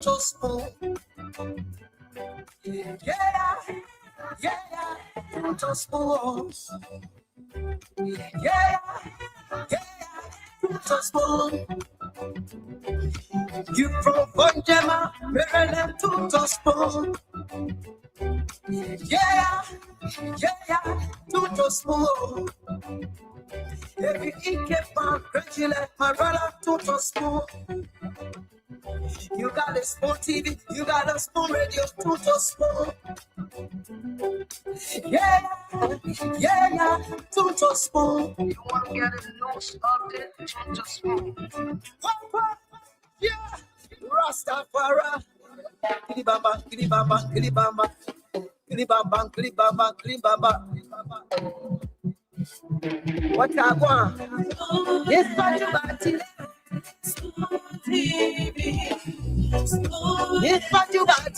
to spoon. Yeah, to spoon. Yeah, to spoon. You from Bonjama, Maryland to spoon. Yeah, to spoon. Every ike pan, regular, my brother to spoon. You got a spoon TV, you got a spoon radio, to spoon. Yeah, to spoon. You want to get a news update, to spoon. Yeah, Rastafari. Kilibamba, kilibamba, kilibamba. Kilibamba, kilibamba, kilibamba. What I want? Yes, but you got it. Yes, but you got it.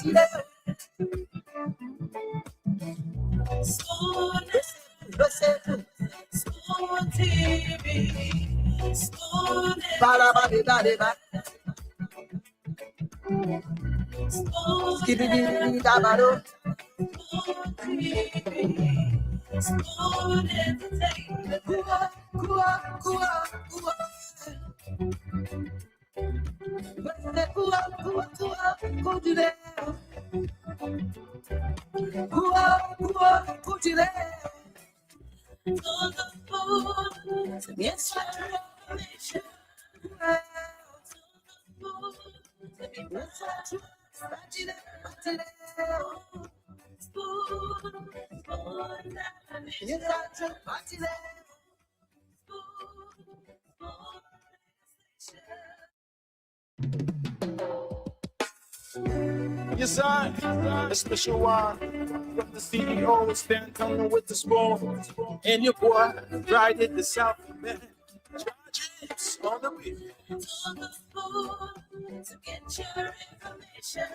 Yes, I, a special one from the CEO, stand coming with the spoon. And your boy, right at the South, man. Charges on the way. To the spoon to get your information.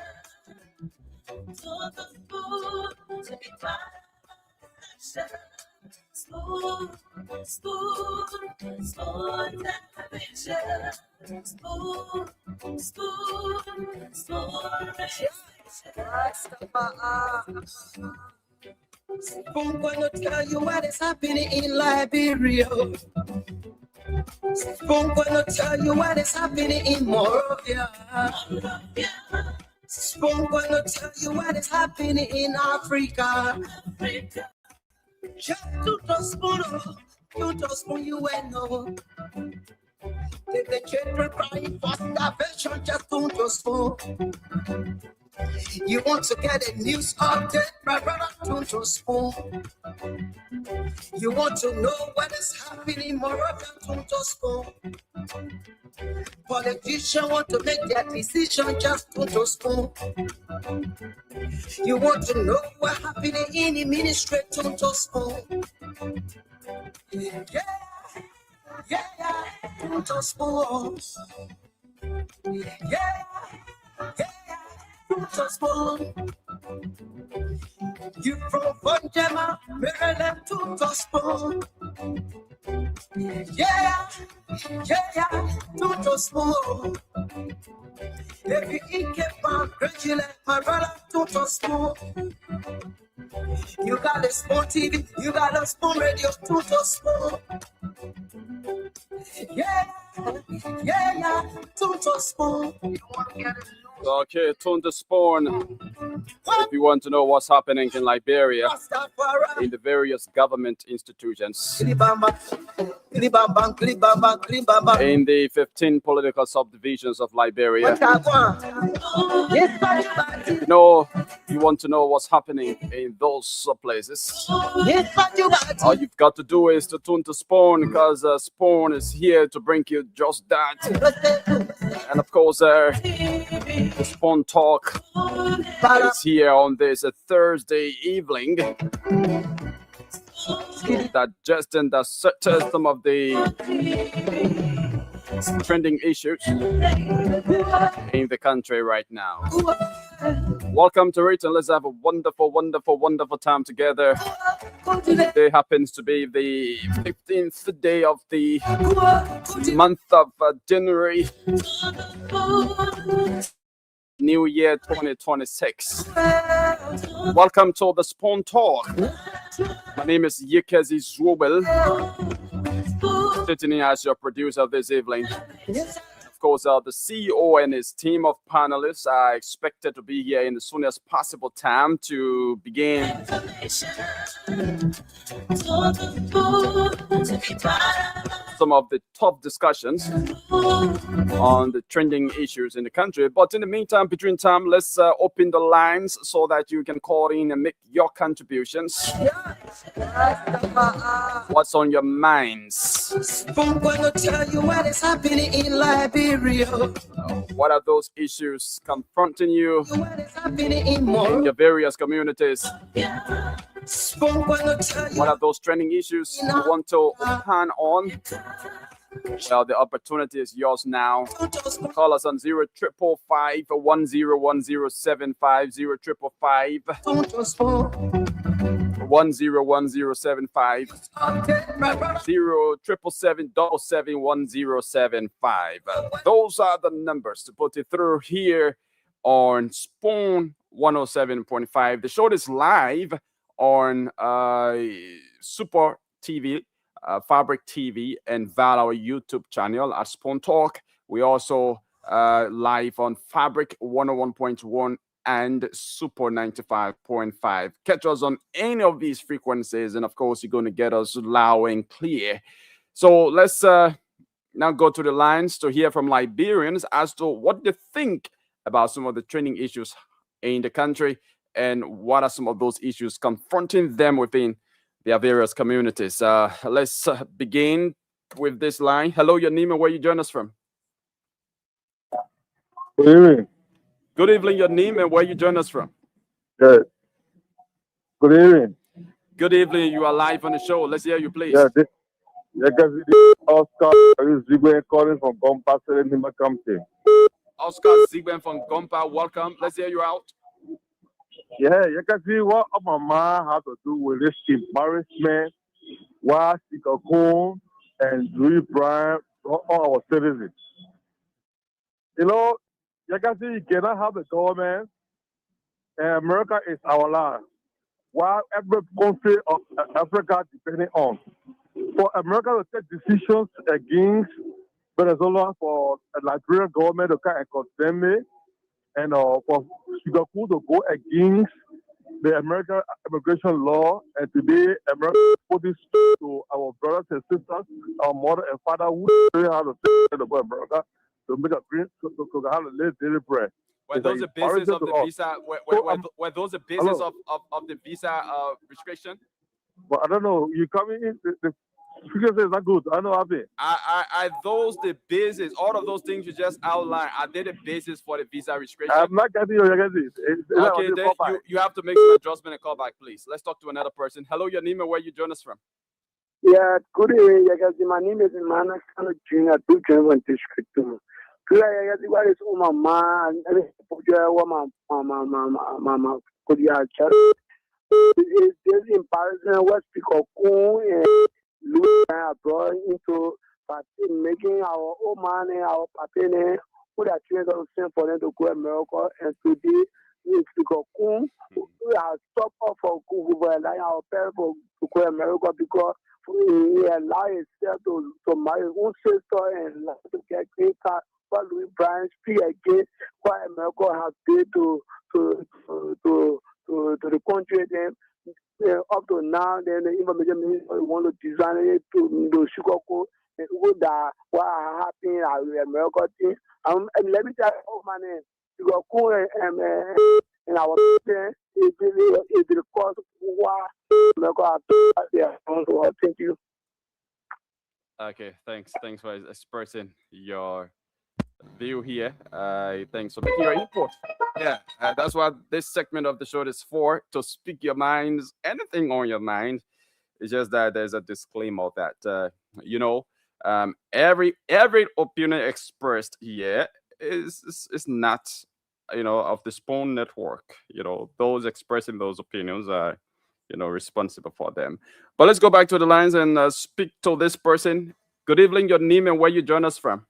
To the spoon to be part of the nation. Spoon, spoon, spoon television. Spoon, spoon, spoon Spoon gonna tell you what is happening in Liberia. Spoon gonna tell you what is happening in Morovia. Spoon gonna tell you what is happening in Africa. Just to the spoon, you will know. Take the children crying for starvation, just to the spoon. You want to get a news update, brother, to the spoon. You want to know what is happening, Moravia, to the spoon. Politicians want to make their decision, just to the spoon. You want to know what happening in the ministry, to the spoon. Yeah, to the spoon. Yeah, to the spoon. You from Bonjama, Maryland, to the spoon. Yeah, to the spoon. Every ike pan, regular, my brother, to the spoon. You got a spoon TV, you got a spoon radio, to the spoon. Yeah, to the spoon. You want to get it? Okay, to the spoon. If you want to know what's happening in Liberia, in the various government institutions, in the 15 political subdivisions of Liberia, you want to know what's happening in those places, all you've got to do is to tune to Spoon, because Spoon is here to bring you just that. And of course, the Spoon Talk is here on this Thursday evening, digesting some of the trending issues in the country right now. Welcome to it, and let's have a wonderful, wonderful, wonderful time together. Today happens to be the 15th day of the month of January New Year 2026. Welcome to the Spoon Talk. My name is Yekezi Zwobel, sitting in as your producer this evening. Of course, the CEO and his team of panelists are expected to be here in the soonest possible time to begin some of the tough discussions on the trending issues in the country. But in the meantime, between time, let's open the lines so that you can call in and make your contributions. What's on your minds? I'm gonna tell you what is happening in Liberia. What are those issues confronting you What is happening in in Moro. your various communities? I'm gonna tell you What are those trending issues you want to pan on? Well, the opportunity is yours now. Call us on 0555 101075, 0555 101075, 0777 Those are the numbers to put it through here on Spoon 107.5. The show is live on Super TV, Fabric TV, and Valor YouTube channel at Spoon Talk. We also live on Fabric 101.1 and Super 95.5. Catch us on any of these frequencies, and of course, you're going to get us loud and clear. So let's now go to the lines to hear from Liberians as to what they think about some of the trending issues in the country and what are some of those issues confronting them within their various communities. Let's begin with this line. Hello, your name and where you join us from. Good evening. Good evening, your name and where you join us from. Yeah. Good evening. Good evening, you are live on the show. Let's hear you, please. Yeah, this Oscar is calling from Gompa, Selenima County. Oscar Zigben from Gompa, welcome. Let's hear you out. Yeah, you can see what my mom had to do with this embarrassment, why Sikakun and Louis Brian, all our citizens. You know, you can see you cannot have the government, and America is our land. While every country of Africa depending on. For America to take decisions against Venezuela, for the Liberian government to come and condemn it, and for Sikakun to go against the American immigration law, and today America put this to our brothers and sisters, our mother and father who really have to say about America to make a green to have a live daily bread. Were those the basis of the visa? Were those the basis of the visa restriction? But I don't know. You coming in? The figures is not good. I know, Abby. Are those the basis? All of those things you just outlined, are they the basis for the visa restriction? I'm not getting you. Okay, then you have to make some adjustment and call back, please. Let's talk to another person. Hello, your name and where you join us from. Yeah, good evening. My name is Emmanuel Junior, 221 District 2. What is Mama and Mama Kodia Chat? It's just embarrassing what people go and look abroad into making our own money, our partner, who are trying to send for them to go to America. And today, it's because we are stopped off for Google, allowing our parents to go to America because we allow himself to marry his own sister and to get green card. What Louis Brian speak against what America has paid to the country. Then up to now, then the information ministry want to design it to Chicago and that what happened at America thing. And let me tell you, my name, Chicago and our it the cause why America has there. Thank you. Okay, thanks for expressing your view here. Thanks for making your input. Yeah, that's what this segment of the show is for, to speak your minds, anything on your mind. It's just that there's a disclaimer that every opinion expressed here is not of the Spoon Network. Those expressing those opinions are responsible for them. But let's go back to the lines and speak to this person. Good evening, your name and where you join us from.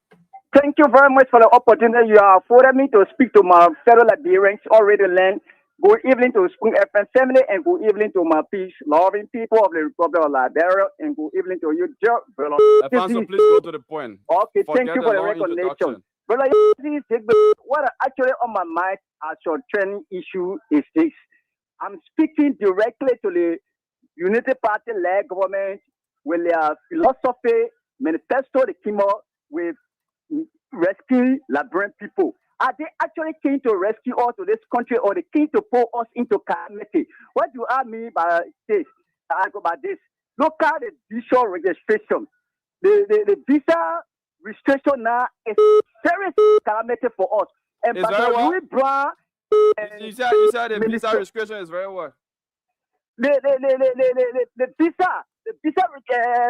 Thank you very much for the opportunity you have afforded me to speak to my fellow Liberians already land. Good evening to Spoon FM family and good evening to my peace-loving people of the Republic of Liberia and good evening to you, Joe. Alfonso, please go to the point. Okay, Forget thank you for the recognition. Brother, what actually on my mind as your training issue is this. I'm speaking directly to the Unity Party-led government with their philosophy, manifesto, they came out with rescue Liberian people. Are they actually keen to rescue us to this country or they keen to pull us into calamity? What do I mean by this? I go by this. Look at the visa registration. The visa restriction now is very calamity for us. And it's very Louis Brown, you said the visa restriction is very what? The visa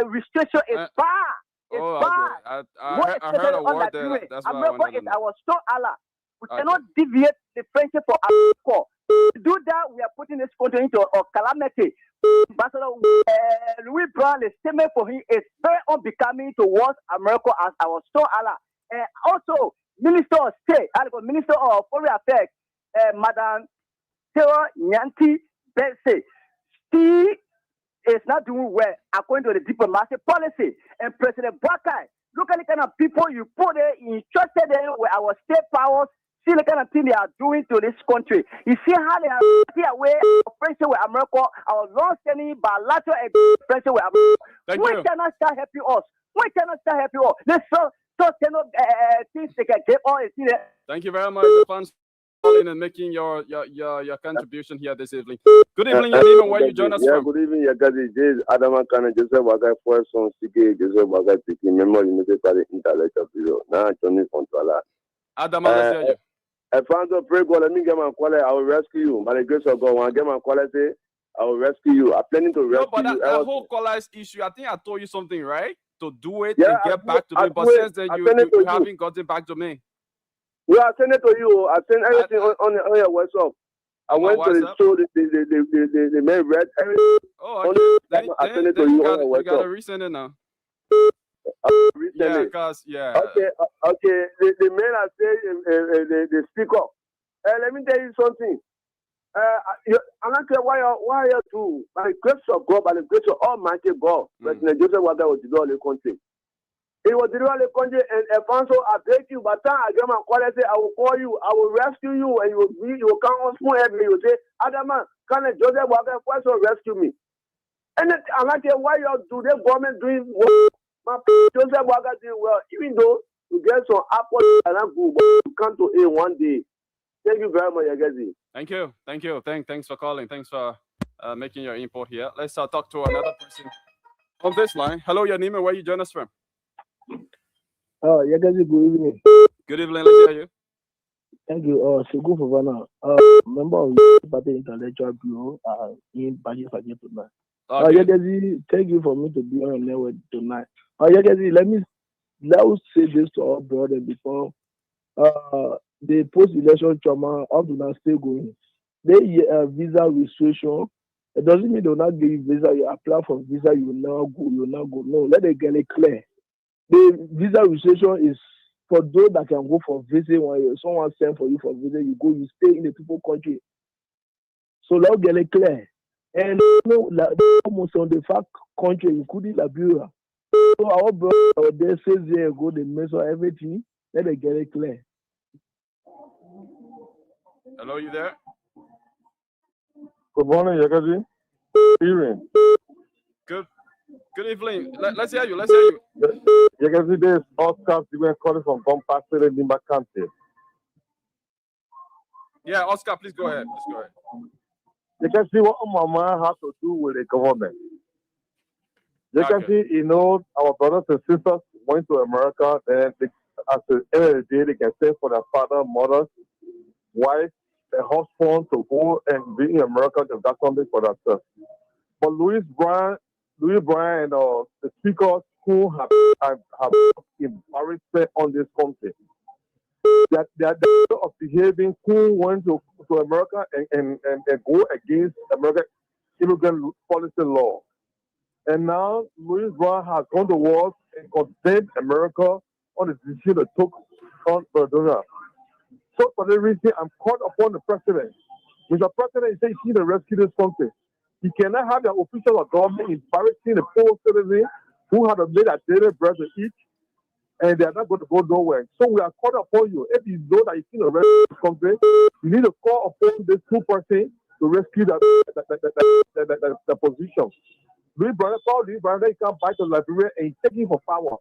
restriction is bad. It's bad. I heard a word there. That's what America is our strong ally. We cannot deviate the friendship for America. To do that, we are putting this country into a calamity. Ambassador Louis Brown, the statement for him is very unbecoming towards America as our strong ally. And also, Minister of State, Minister of Foreign Affairs, Madam Sarah Nyanti Bense, she is not doing well according to the diplomatic policy. And President Boakai, look at the kind of people you put there, entrusted them with our state powers. See the kind of thing they are doing to this country. You see how they are taking away our friendship with America, our long-standing bilateral friendship with America. We cannot start helping us. We cannot start helping us. Let's cannot things they can get on and see that. Thank you very much, Alfonso, calling and making your contribution here this evening. Good evening, your name and where you join us from. Good evening, Yagazi. This is Adama Kana Joseph Wagai for son CK Joseph Wagai speaking. Memory Limited Party Intellectual Bureau. Now Johnny Fontala. Adama, let's hear you. Alfonso, pray God, let me get my quality. I will rescue you. By the grace of God, when I get my quality, I will rescue you. I'm planning to rescue you. No, but that whole callers issue, I think I told you something, right? To do it and get back to me. But since then, you haven't gotten back to me. Yeah, I sent it to you. I sent everything on your WhatsApp. I went to the show, the main read everything. Oh, okay. I sent it to you on your WhatsApp. You got to resend it now. Yeah, because, yeah. Okay. The man I say, the speaker. Let me tell you something. I'm not sure why you do. By the grace of God, by the grace of Almighty God, President Joseph Wagai was the only country. He was the only country, and Alfonso, I beg you, but time I get my call, I say, I will call you, I will rescue you, and you will come on spoon every day. You say, Adama, can Joseph Wagai first rescue me? And I'm not sure why you do the government doing well. My Joseph Wagai doing well, even though you get some apple and I'm good, but you come to A one day. Thank you very much, Yagazi. Thank you. Thanks for calling. Thanks for making your input here. Let's talk to another person on this line. Hello, your name and where you join us from? Yagazi, good evening. Good evening. Let's hear you. Thank you. Sugu Fofana, member of the Party Intellectual Bureau in Baji Faji tonight. Yagazi, thank you for me to be on your network tonight. Yagazi, let us say this to our brother before the post-election trauma up to now still going. They visa restriction. It doesn't mean they will not give you visa. You apply for visa, you will not go. No, let them get it clear. The visa restriction is for those that can go for visit. When someone send for you for visit, you go, you stay in the people country. So let's get it clear. And almost on the fact country, including Liberia. So our brother there says there go, they measure everything. Let them get it clear. Hello, you there? Good morning, Yagazi. Evening. Good evening. Let's hear you. Yagazi, this is Oscar Steven calling from Compassion in Limba County. Yeah, Oscar, please go ahead. You can see what Mama has to do with the government. You can see, our brothers and sisters went to America, and at the end of the day, they can say for their father, mother, wife, their husband to go and be in America to do something for themselves. But Louis Bryan and the speakers who have embarrassment on this country, that they are of behaving who went to America and go against American immigrant policy law. And now Louis Bryan has gone to war and condemned America on the decision they took on Donald. So for that reason, I'm called upon the president. Mr. President, he said he's to rescue this country. He cannot have the officials of government embarrassing the poor citizens who have made a daily bread to eat, and they are not going to go nowhere. So we are called upon you. If you know that you can rescue this country, you need to call upon this 2 person to rescue the position. Louis Brown, he come back to Liberia and he's taking for power.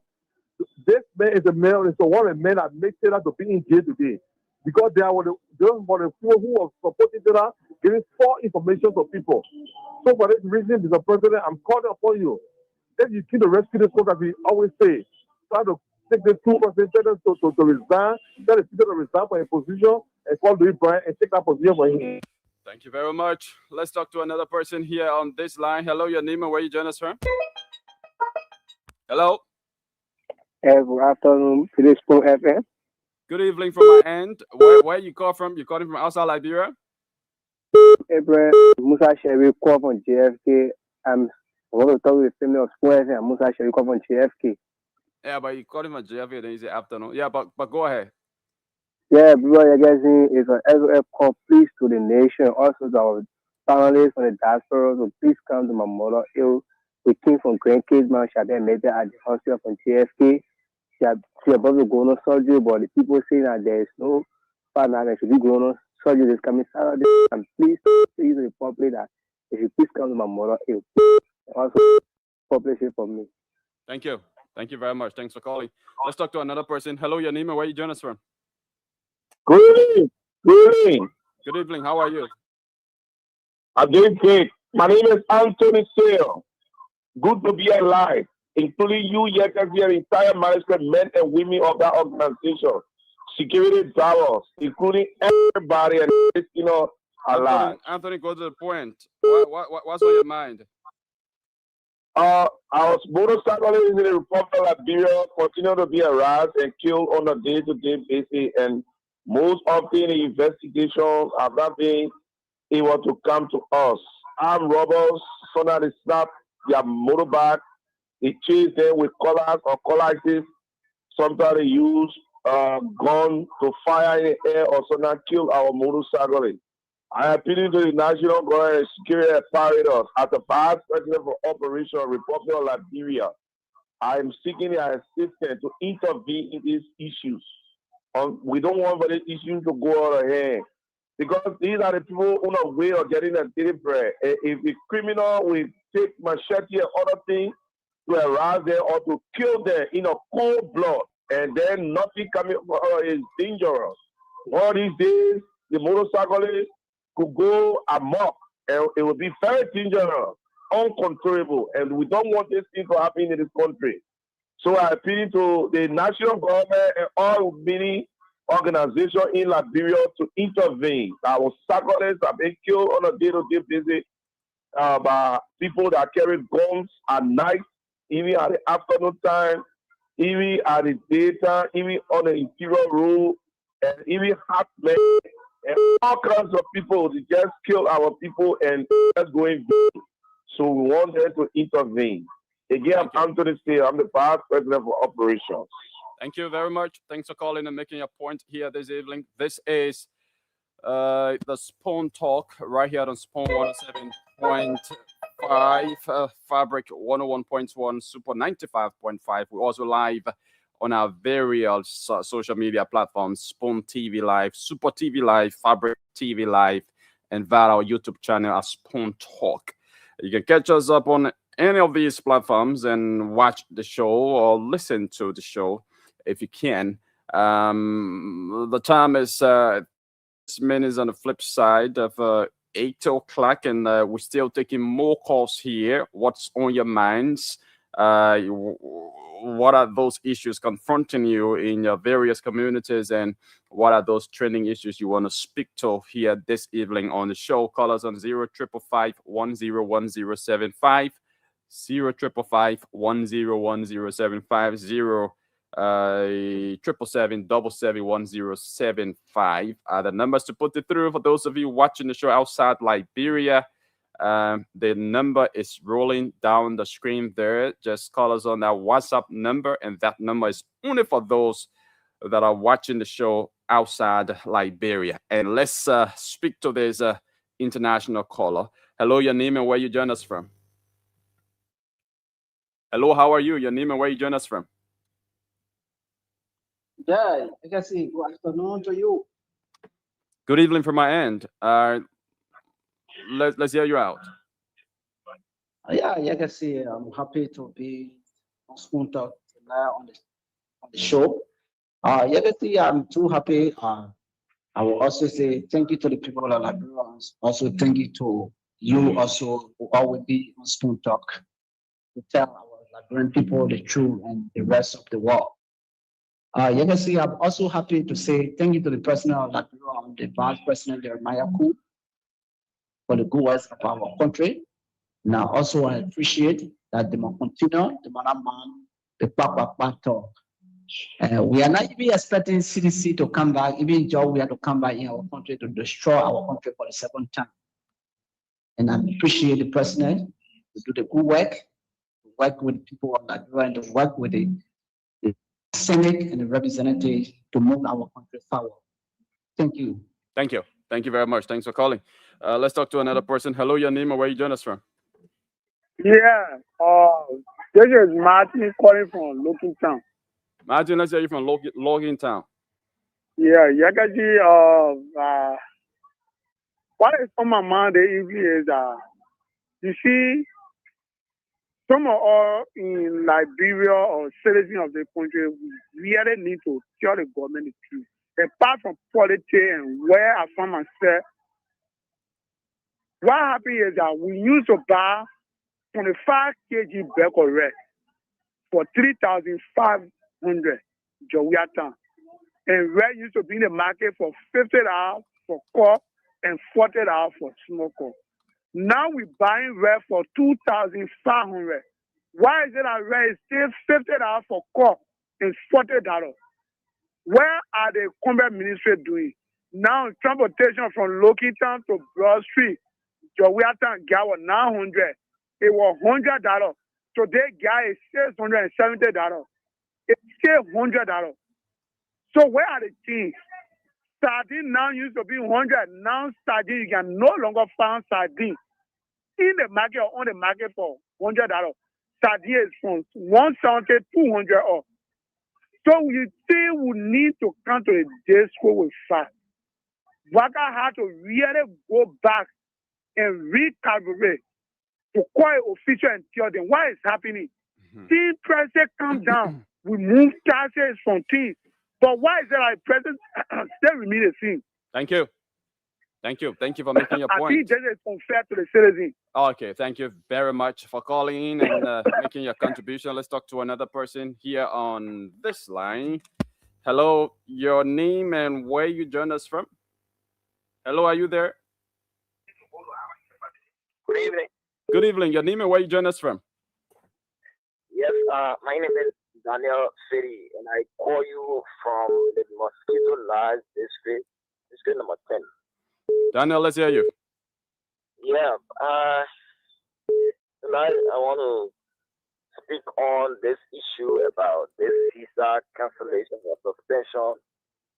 This man is a man, it's one of the men that makes it to be in jail today. Because they are the people who are supporting Taylor, giving false information to people. So for this reason, Mr. President, I'm calling upon you. If you keep to rescue this country, we always say, try to take this 2% to resign, tell the people to resign for a position, and call Louis Bryant and take that position for him. Thank you very much. Let's talk to another person here on this line. Hello, your name and where you join us from? Hello. Good afternoon, Philip Spoon FM. Good evening from my end. Where you call from? You calling from outside Liberia? Abraham Musa Sherry call from JFK. I want to talk with the family of Spoon FM and Musa Sherry call from JFK. Yeah, but you calling from JFK, then you say afternoon. Yeah, but go ahead. Yeah, bro, you guys is an SOF call, please, to the nation, also to our families from the diaspora, so please come to my mother ill. We came from grandkids, man, she had been made at the hospital from JFK. She about to go on surgery, but the people say that there is no partner that should be going on surgery this coming Saturday. And please to the public that if you please come to my mother ill. Also, publish it for me. Thank you. Thank you very much. Thanks for calling. Let's talk to another person. Hello, your name and where you join us from? Good evening. Good evening. Good evening. How are you? I'm doing great. My name is Anthony Sale. Good to be alive, including you, your entire management, men and women of that organization, security drivers, including everybody, and alive. Anthony, go to the point. What's on your mind? Our motorcyclists in the Republic of Liberia continue to be harassed and killed on a day-to-day basis, and most often the investigations have not been able to come to us. Armed robbers, sometimes they snap their motorbike, they chase them with collars or collarses. Sometimes they use gun to fire in the air or sometimes kill our motorcyclists. I appeal to the national government and security apparatus as the vice president for Operation Republic of Liberia. I am seeking their assistance to intervene in these issues. We don't want for these issues to go out of hand because these are the people on the way of getting a daily bread. If the criminal will take machete and other things to harass them or to kill them in a cold blood, and then nothing coming is dangerous. One of these days, the motorcyclists could go amok, and it will be very dangerous, uncontrollable, and we don't want this thing to happen in this country. So I appeal to the national government and all many organizations in Liberia to intervene. Our cyclists have been killed on a day-to-day basis by people that carry guns at night, even at the afternoon time, even at the daytime, even on the interior road, and even hotmen, and all kinds of people. They just kill our people and that's going good. So we want them to intervene. Again, I'm Anthony Steele. I'm the vice president for operations. Thank you very much. Thanks for calling and making your point here this evening. This is the Spoon Talk right here on Spoon 107.5, Fabric 101.1, Super 95.5. We're also live on our various social media platforms, Spoon TV Live, Super TV Live, Fabric TV Live, and via our YouTube channel at Spoon Talk. You can catch us up on any of these platforms and watch the show or listen to the show if you can. The time is 6 minutes on the flip side of 8 o'clock, and we're still taking more calls here. What's on your minds? What are those issues confronting you in your various communities, and what are those trending issues you want to speak to here this evening on the show? Call us on 0555 101075, 0555 101075, 777-777-1075 are the numbers to put it through for those of you watching the show outside Liberia. The number is rolling down the screen there. Just call us on that WhatsApp number, and that number is only for those that are watching the show outside Liberia. And let's speak to this international caller. Hello, your name and where you join us from. Hello, how are you? Your name and where you join us from. Yeah, I can see. Good afternoon to you. Good evening from my end. Let's hear you out. Yeah, I can see. I'm happy to be on Spoon Talk tonight on the show. Yeah, can see. I'm too happy. I will also say thank you to the people of Liberia. Also, thank you to you also who always be on Spoon Talk to tell our Liberian people the truth and the rest of the world. You can see. I'm also happy to say thank you to the president of Liberia and the vice president Jeremiah Koo for the good works of our country. Now, also I appreciate that the continue, the man, the Papa talk. We are not even expecting CDC to come back, even though we have to come back in our country to destroy our country for the second time. And I appreciate the president to do the good work with people of Liberia, and to work with the Senate and the representatives to move our country forward. Thank you. Thank you. Thank you very much. Thanks for calling. Let's talk to another person. Hello, your name and where you join us from. Yeah, this is Martin calling from Logan Town. Martin, let's hear you from Logan Town. Yeah, Yagaji, what is on my mind is you see, some of us in Liberia or citizens of the country, we really need to tell the government the truth. Apart from politics and where I find myself, what happened is that we used to buy 25 kg bag of rice for 3,500 Jowiatan. And rice used to be in the market for $50 for cup and $40 for small cup. Now we're buying rice for 2,500. Why is it that rice is still $50 for cup and $40? Where are the combat ministry doing? Now transportation from Loki Town to Broad Street, Jowiatan gas was $900. It was $100. Today gas is $670. It's still $100. So where are the things? Sardine now used to be 100. Now sardine, you can no longer find sardine in the market or on the market for $100. Sardine is from 170, 200 up. So we still would need to come to the day school with fact. Waka had to really go back and recalibrate to call official and tell them what is happening. See, prices come down. We move taxes from things. But why is it like present still remain the same? Thank you. Thank you. Thank you for making your point. I think that is unfair to the citizen. Okay, thank you very much for calling in and making your contribution. Let's talk to another person here on this line. Hello, your name and where you join us from? Hello, are you there? Good evening. Good evening. Your name and where you join us from? Yes, my name is Daniel City, and I call you from the Mosquito Lodge district number 10. Daniel, let's hear you. Yeah, tonight I want to speak on this issue about this visa cancellation or suspension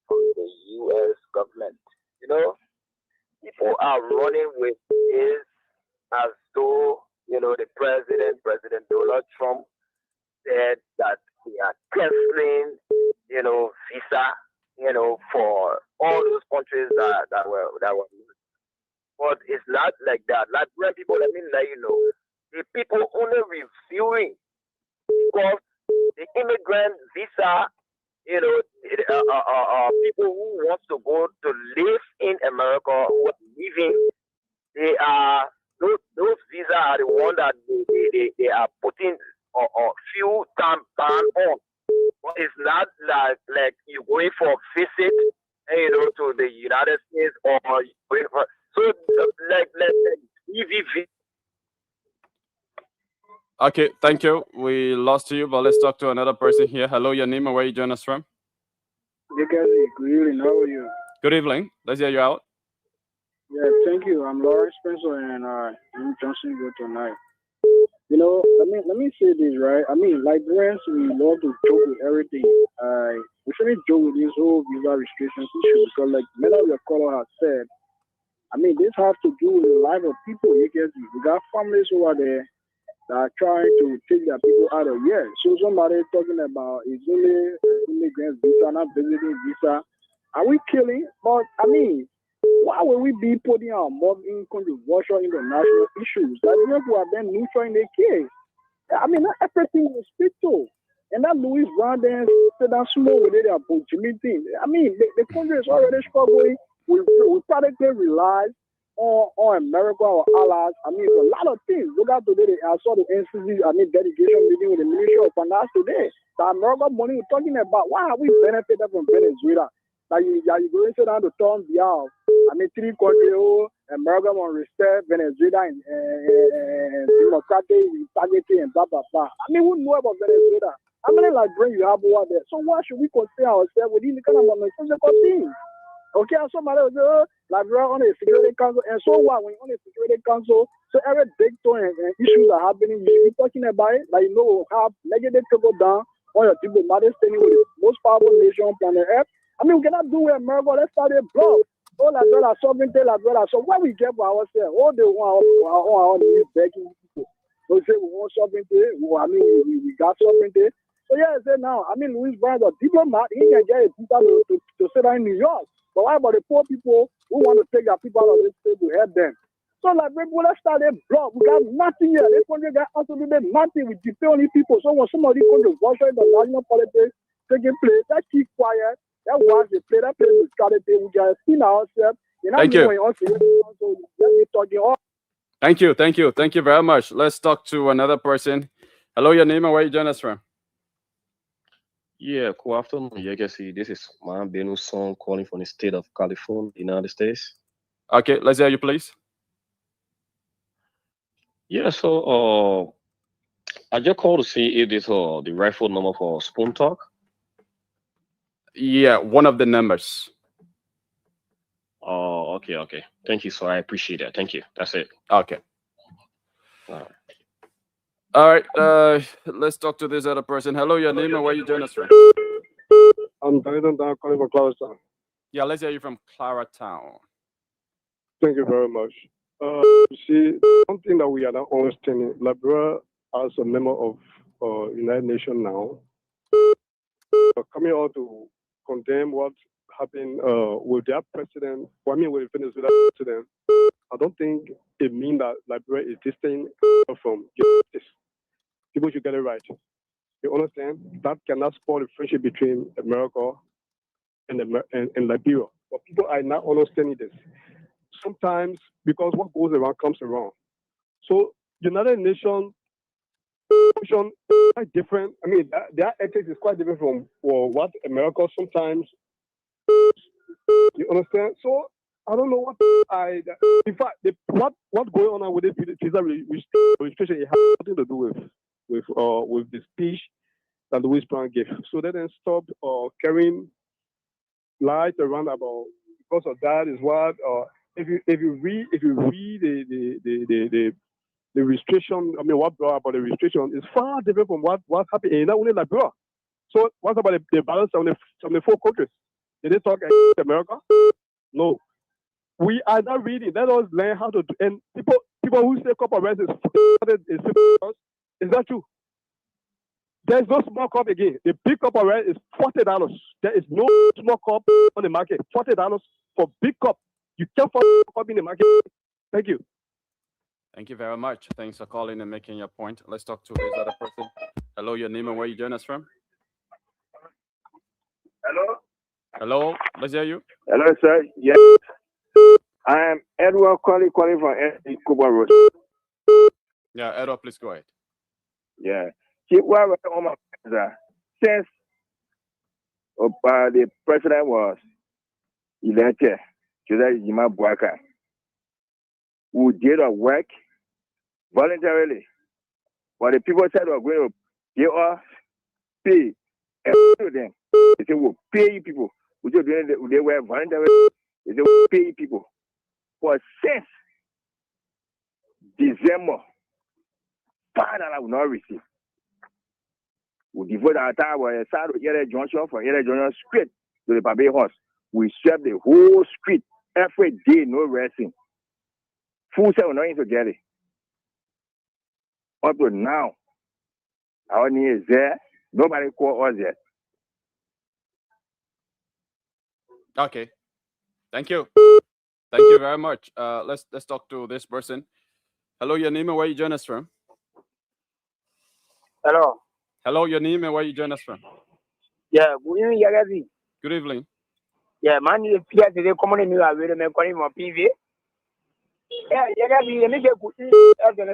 from the U.S. government. You know, people are running with this as though, you know, the President Donald Trump, said that we are canceling, you know, visa, you know, for all those countries that were. But it's not like that. Liberian people, let me let you know, the people only reviewing because the immigrant visa, you know, people who want to go to live in America, who are living, they are those visas are the one that they are putting a few time ban on. But it's not like you're going for a visit, you know, to the United States or going for, so like EVV. Okay, thank you. We lost you, but let's talk to another person here. Hello, your name and where you join us from? Good evening. How are you? Good evening. Let's hear you out. Yeah, thank you. I'm Lawrence Spencer and I'm Johnson Go tonight. You know, let me say this, right? I mean, like Librarians, we love to joke with everything. We shouldn't joke with this whole visa restrictions issue because, like many of your caller has said, I mean, this has to do with the life of people. You get me? We got families over there that are trying to take their people out of here. So somebody talking about is only immigrants visa, not visiting visa. Are we killing? But I mean, why would we be putting our mouth in controversial international issues? Like people are then neutral in their case. I mean, not everything is spiritual. And that Louis Brandon said that small with it about Jimmy thing. I mean, the country is already struggling. We practically rely on America or allies. I mean, a lot of things. Look at today, I saw the NCC, delegation meeting with the Ministry of Finance today. The American money we're talking about, why have we benefited from Venezuela? Like you going to sit down to turn behalf. I mean, 3 countries, America will respect Venezuela and democratic integrity and blah, blah, blah. I mean, we know about Venezuela. How many Liberians you have over there? So why should we consider ourselves with these kind of nonsensical things? Okay, and somebody will say, Liberia on a Security Council, and so what? When you're on a Security Council, so every big thing and issues are happening, you should be talking about it, like, you know, how negative to go down on your diplomatic standing with the most powerful nation on planet Earth. I mean, we cannot do it in America. Let's start a blog. Oh, Liberia sovereignty, Liberia. So what we get for ourselves? All they want our news begging people. They say we want sovereignty. I mean, we got sovereignty. So yeah, I say now, I mean, Louis Brown, a diplomat, he can get a visa to sit down in New York. But what about the poor people who want to take their people out of this state to help them? So like, people, let's start a blog. We got nothing here. This country got absolutely nothing. We depend on these people. So when somebody comes to watch the national politics taking place, let's keep quiet. That was the play. That play neutrality. We just seen ourselves. Thank you. Thank you very much. Let's talk to another person. Hello, your name and where you join us from? Yeah, good afternoon. Yegesi. This is Man Benu Song calling from the state of California, United States. Okay, let's hear you, please. Yeah, so I just called to see if this the right phone number for Spoon Talk. Yeah, one of the numbers. Oh, okay. Thank you, sir. I appreciate that. Thank you. That's it. Okay. All right. Let's talk to this other person. Hello, your name and where you join us from? I'm Jonathan Down calling from Claratown. Yeah, let's hear you from Claratown. Thank you very much. You see, something that we are not understanding, Liberia as a member of United Nations now, coming out to condemn what happened with their president, with Venezuela president, I don't think it means that Liberia is distant from justice. People should get it right. You understand? That cannot spoil the friendship between America and Liberia. But people are not understanding this. Sometimes, because what goes around comes around. So, United Nations is quite different. I mean, their ethics is quite different from what America sometimes. You understand? So, I don't know in fact, what's going on with this visa registration, it has nothing to do with the speech that Louis Brown gave. So they then stopped carrying lies around about because of that is what if you read the restriction, I mean what brought about the restriction is far different from what happened in not only Liberia. So what about the balance on the 4 countries? Did they talk against America? No. We are not reading. Let us learn how to do. And people who say cup of rice is that true? There's no small cup again. The big cup of rice is $40. There is no small cup on the market. $40 for big cup. You can't find a cup in the market. Thank you. Thank you very much. Thanks for calling and making your point. Let's talk to this other person. Hello, your name and where you join us from? Hello, let's hear you. Hello, sir. Yes. I am Edward calling from Cuba Road. Yeah, Edward, please go ahead. Yeah. Since the president was elected, Joseph Jima Bouaka, who did a work voluntarily, but the people said we're going to give us pay to them. They said we'll pay you people. They were voluntarily. They said we'll pay you people for since December. $5 will not receive. We devote our time where a side of Yere Junction from Yere Junction straight to the Baby House. We sweep the whole street every day, no resting. Full set will not even get it. Up to now, our need is there. Nobody call us yet. Okay. Thank you. Thank you very much. Let's talk to this person. Hello, your name and where you join us from? Hello. Hello, your name and where you join us from? Yeah, good evening, Yagazi. Good evening. Yeah, man, you fear today coming in your way to make calling my PV. Yeah, Yagazi, let me get good as the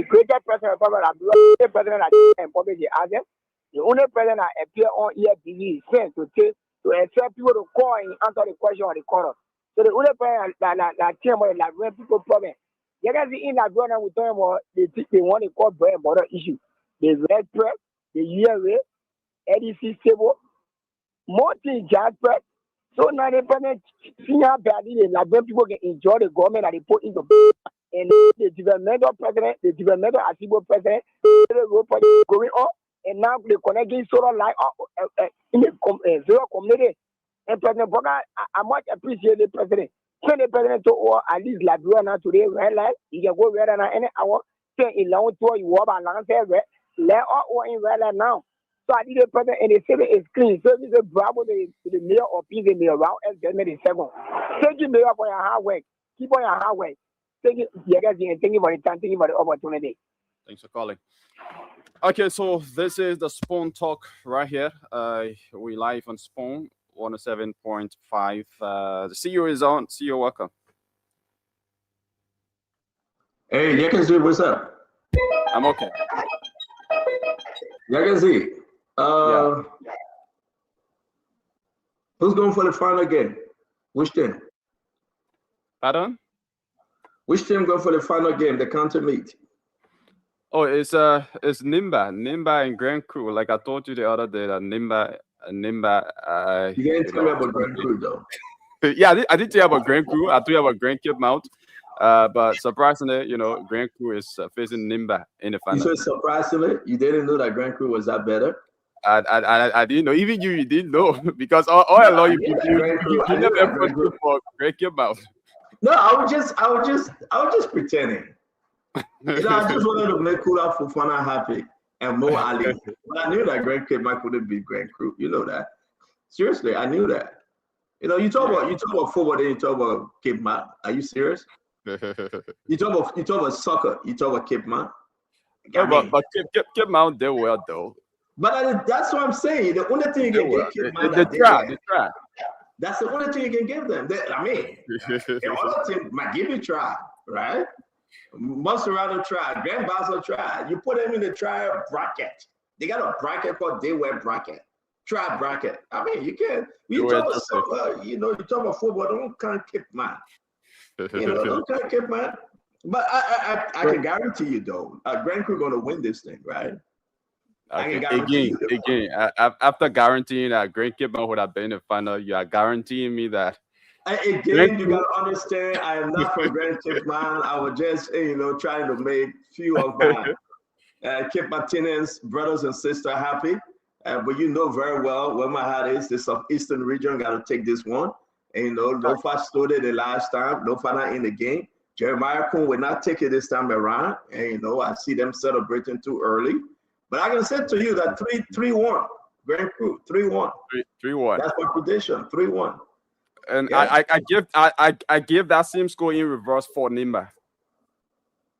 greatest president of the president and public the only president that appear on here TV is sent to accept people to call and answer the question on the corner. So the only president that team like when people problem. Yagazi in that one we talk about they want to call bread and butter issue. The red press, the URA, EDC stable, multi jazz press. So now they senior badly like when people can enjoy the government that they put into and the developmental president, the developmental assistant president, going on, and now they connecting solar light in the zero community. And President Boga, I much appreciate the president. Send the president to at least Labua now today, red light, you can go red and any hour, say in long tour, you walk and land there, let all in red light now. So I did the president and the city is clean. So this is a bravo to the mayor of peace in the around and government is second. Thank you, mayor, for your hard work. Keep on your hard work. Thank you, Yagazi, and thank you for the time, thank you for the opportunity. Thanks for calling. Okay, so this is the Spoon Talk right here. We live on Spoon 107.5. The CEO is on. CEO, welcome. Hey, Yagazi, what's up? I'm okay. Yagazi, who's going for the final game? Which team? Pardon? Which team going for the final game, the counter meet? Oh, it's Nimba and Grand Crew. Like I told you the other day that Nimba. You didn't tell me about Grand Crew though. Yeah, I did tell you about Grand Crew. I told you about Grand Cape Mount. But surprisingly, Grand Crew is facing Nimba in the final. You said surprisingly, you didn't know that Grand Crew was that better. I didn't know. Even you didn't know because all along you never ever for Grand Cape Mount. No, I was just pretending. I just wanted to make Kula Fofana happy and Mo Ali. But I knew that Grand Cape Mount couldn't beat Grand Crew. You know that. Seriously, I knew that. You talk about football, then you talk about Cape Mount. Are you serious? You talk about soccer. You talk about Cape Mount. But Cape Mount did well though. But that's what I'm saying. The only thing you can give Cape Mount, they try. That's the only thing you can give them. The other team might give you try, right? Monserrato try, Grand Basel try. You put them in the trial bracket. They got a bracket called Day Web bracket. Try bracket. I mean, you can. You talk about soccer. You talk about football. Don't count Cape Mount. Don't count Cape Mount. But I can guarantee you though, Grand Crew gonna win this thing, right? Okay. Again, after guaranteeing that Grand Cape Mount would have been in the final, you are guaranteeing me that. Again, you gotta understand, I am not from Grand Cape Mount. I was just, trying to make few of my Cape Martinez brothers and sisters happy. But you know very well where my heart is. The Southeastern region got to take this one. And Lofa stood it the last time. Lofa not in the game. Jeremiah Kuhn will not take it this time around. And I see them celebrating too early. But I can say to you that 3-1, Grand Crew, 3-1. 3-1. That's my prediction, 3-1. And yeah. I give that same score in reverse for Nimba.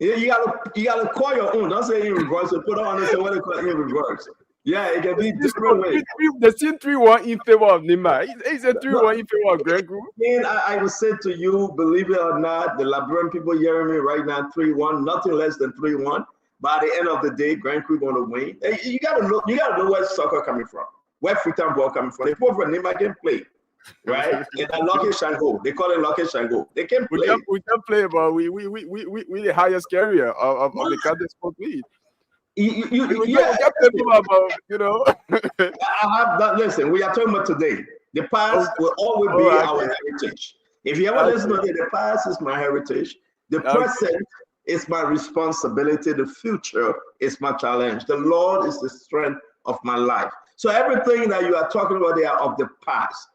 Yeah, you gotta call your own. Don't say in reverse. Put on and say what they call in reverse. Yeah, it can be different ways. They seen 3-1 in favor of Nimba. He said 3-1 in favor of Grand Crew. I will say to you, believe it or not, the Liberian people hearing me right now, 3-1, nothing less than 3-1. By the end of the day, Grand Crew going to win. You gotta know where soccer coming from, where football ball coming from. The people from Nimba can play, right? And that Lucky Shango, they call it Lucky Shango. They can play. We can play, but we the highest carrier of the country sport league. I have that. Listen, we are talking about today. The past will always be our heritage. If you ever listen to it, the past is my heritage. The present is my responsibility. The future is my challenge. The Lord is the strength of my life. So everything that you are talking about there of the past.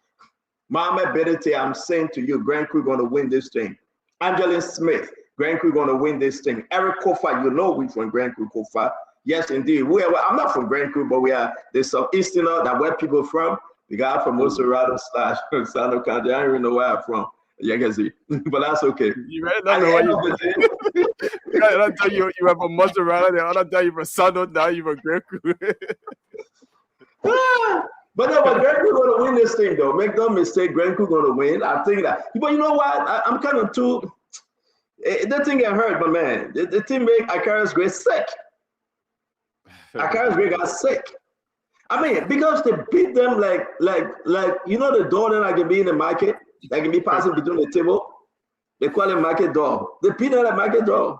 Mohamed Benete, I'm saying to you, Grand Crew going to win this thing. Angeline Smith, Grand Crew going to win this thing. Eric Kofa, you know we from Grand Crew Kofa. Yes, indeed. I'm not from Grand Crew, but there's some Easterner that where people from. The guy from Moserado / Sano County. I don't even know where I'm from. Yeah, can see. But that's okay. You right? Don't know why you I tell you you have a Moserado, the other day you from Sano, now you from Grand Crew. But no, but Grand Crew going to win this thing, though. Make no mistake, Grand Crew going to win. I think that. But you know what? I'm kind of too. That thing get hurt, my man. The team make Akara's Great sick. Akara's Great got sick. I mean, because they beat them like you know the door that can be in the market, that can be passing between the table. They call it market door. They beat them like market door.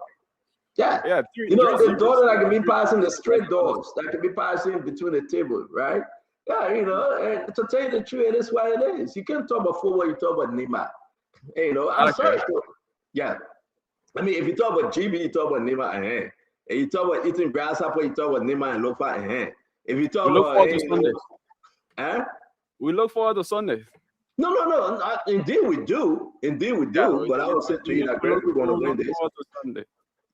Yeah. You know the door that can be passing, the straight doors that can be passing between the table, right? Yeah, you know, and to tell you the truth, it is what it is. You can't talk about football, you talk about Neymar. Hey, you know, I'm sorry. Yeah. I mean, if you talk about GB, you talk about Neymar and hand. And you talk about eating grasshopper, you talk about Neymar and Lofa and hand. If you talk about Sunday. We look forward to Sunday. No. Indeed we do. But I would say to you that we're going to win this.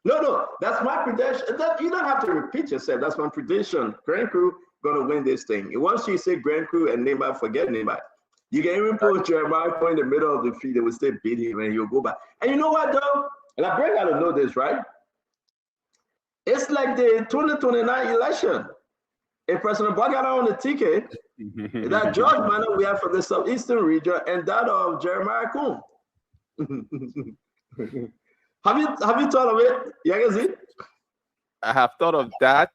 No. That's my prediction. You don't have to repeat yourself. That's my prediction. Grand Crew going to win this thing. Once you say Grand Crew and Neymar, forget Neymar. You can even put Jeremiah in the middle of the field. They will still beat him and he'll go back. And you know what, though? And I bring out to know this, right? It's like the 2029 election. If President Bogata on the ticket, that George Manor we have from the southeastern region and that of Jeremiah Kuhn. Have you thought of it? Yagazi? I have thought of that.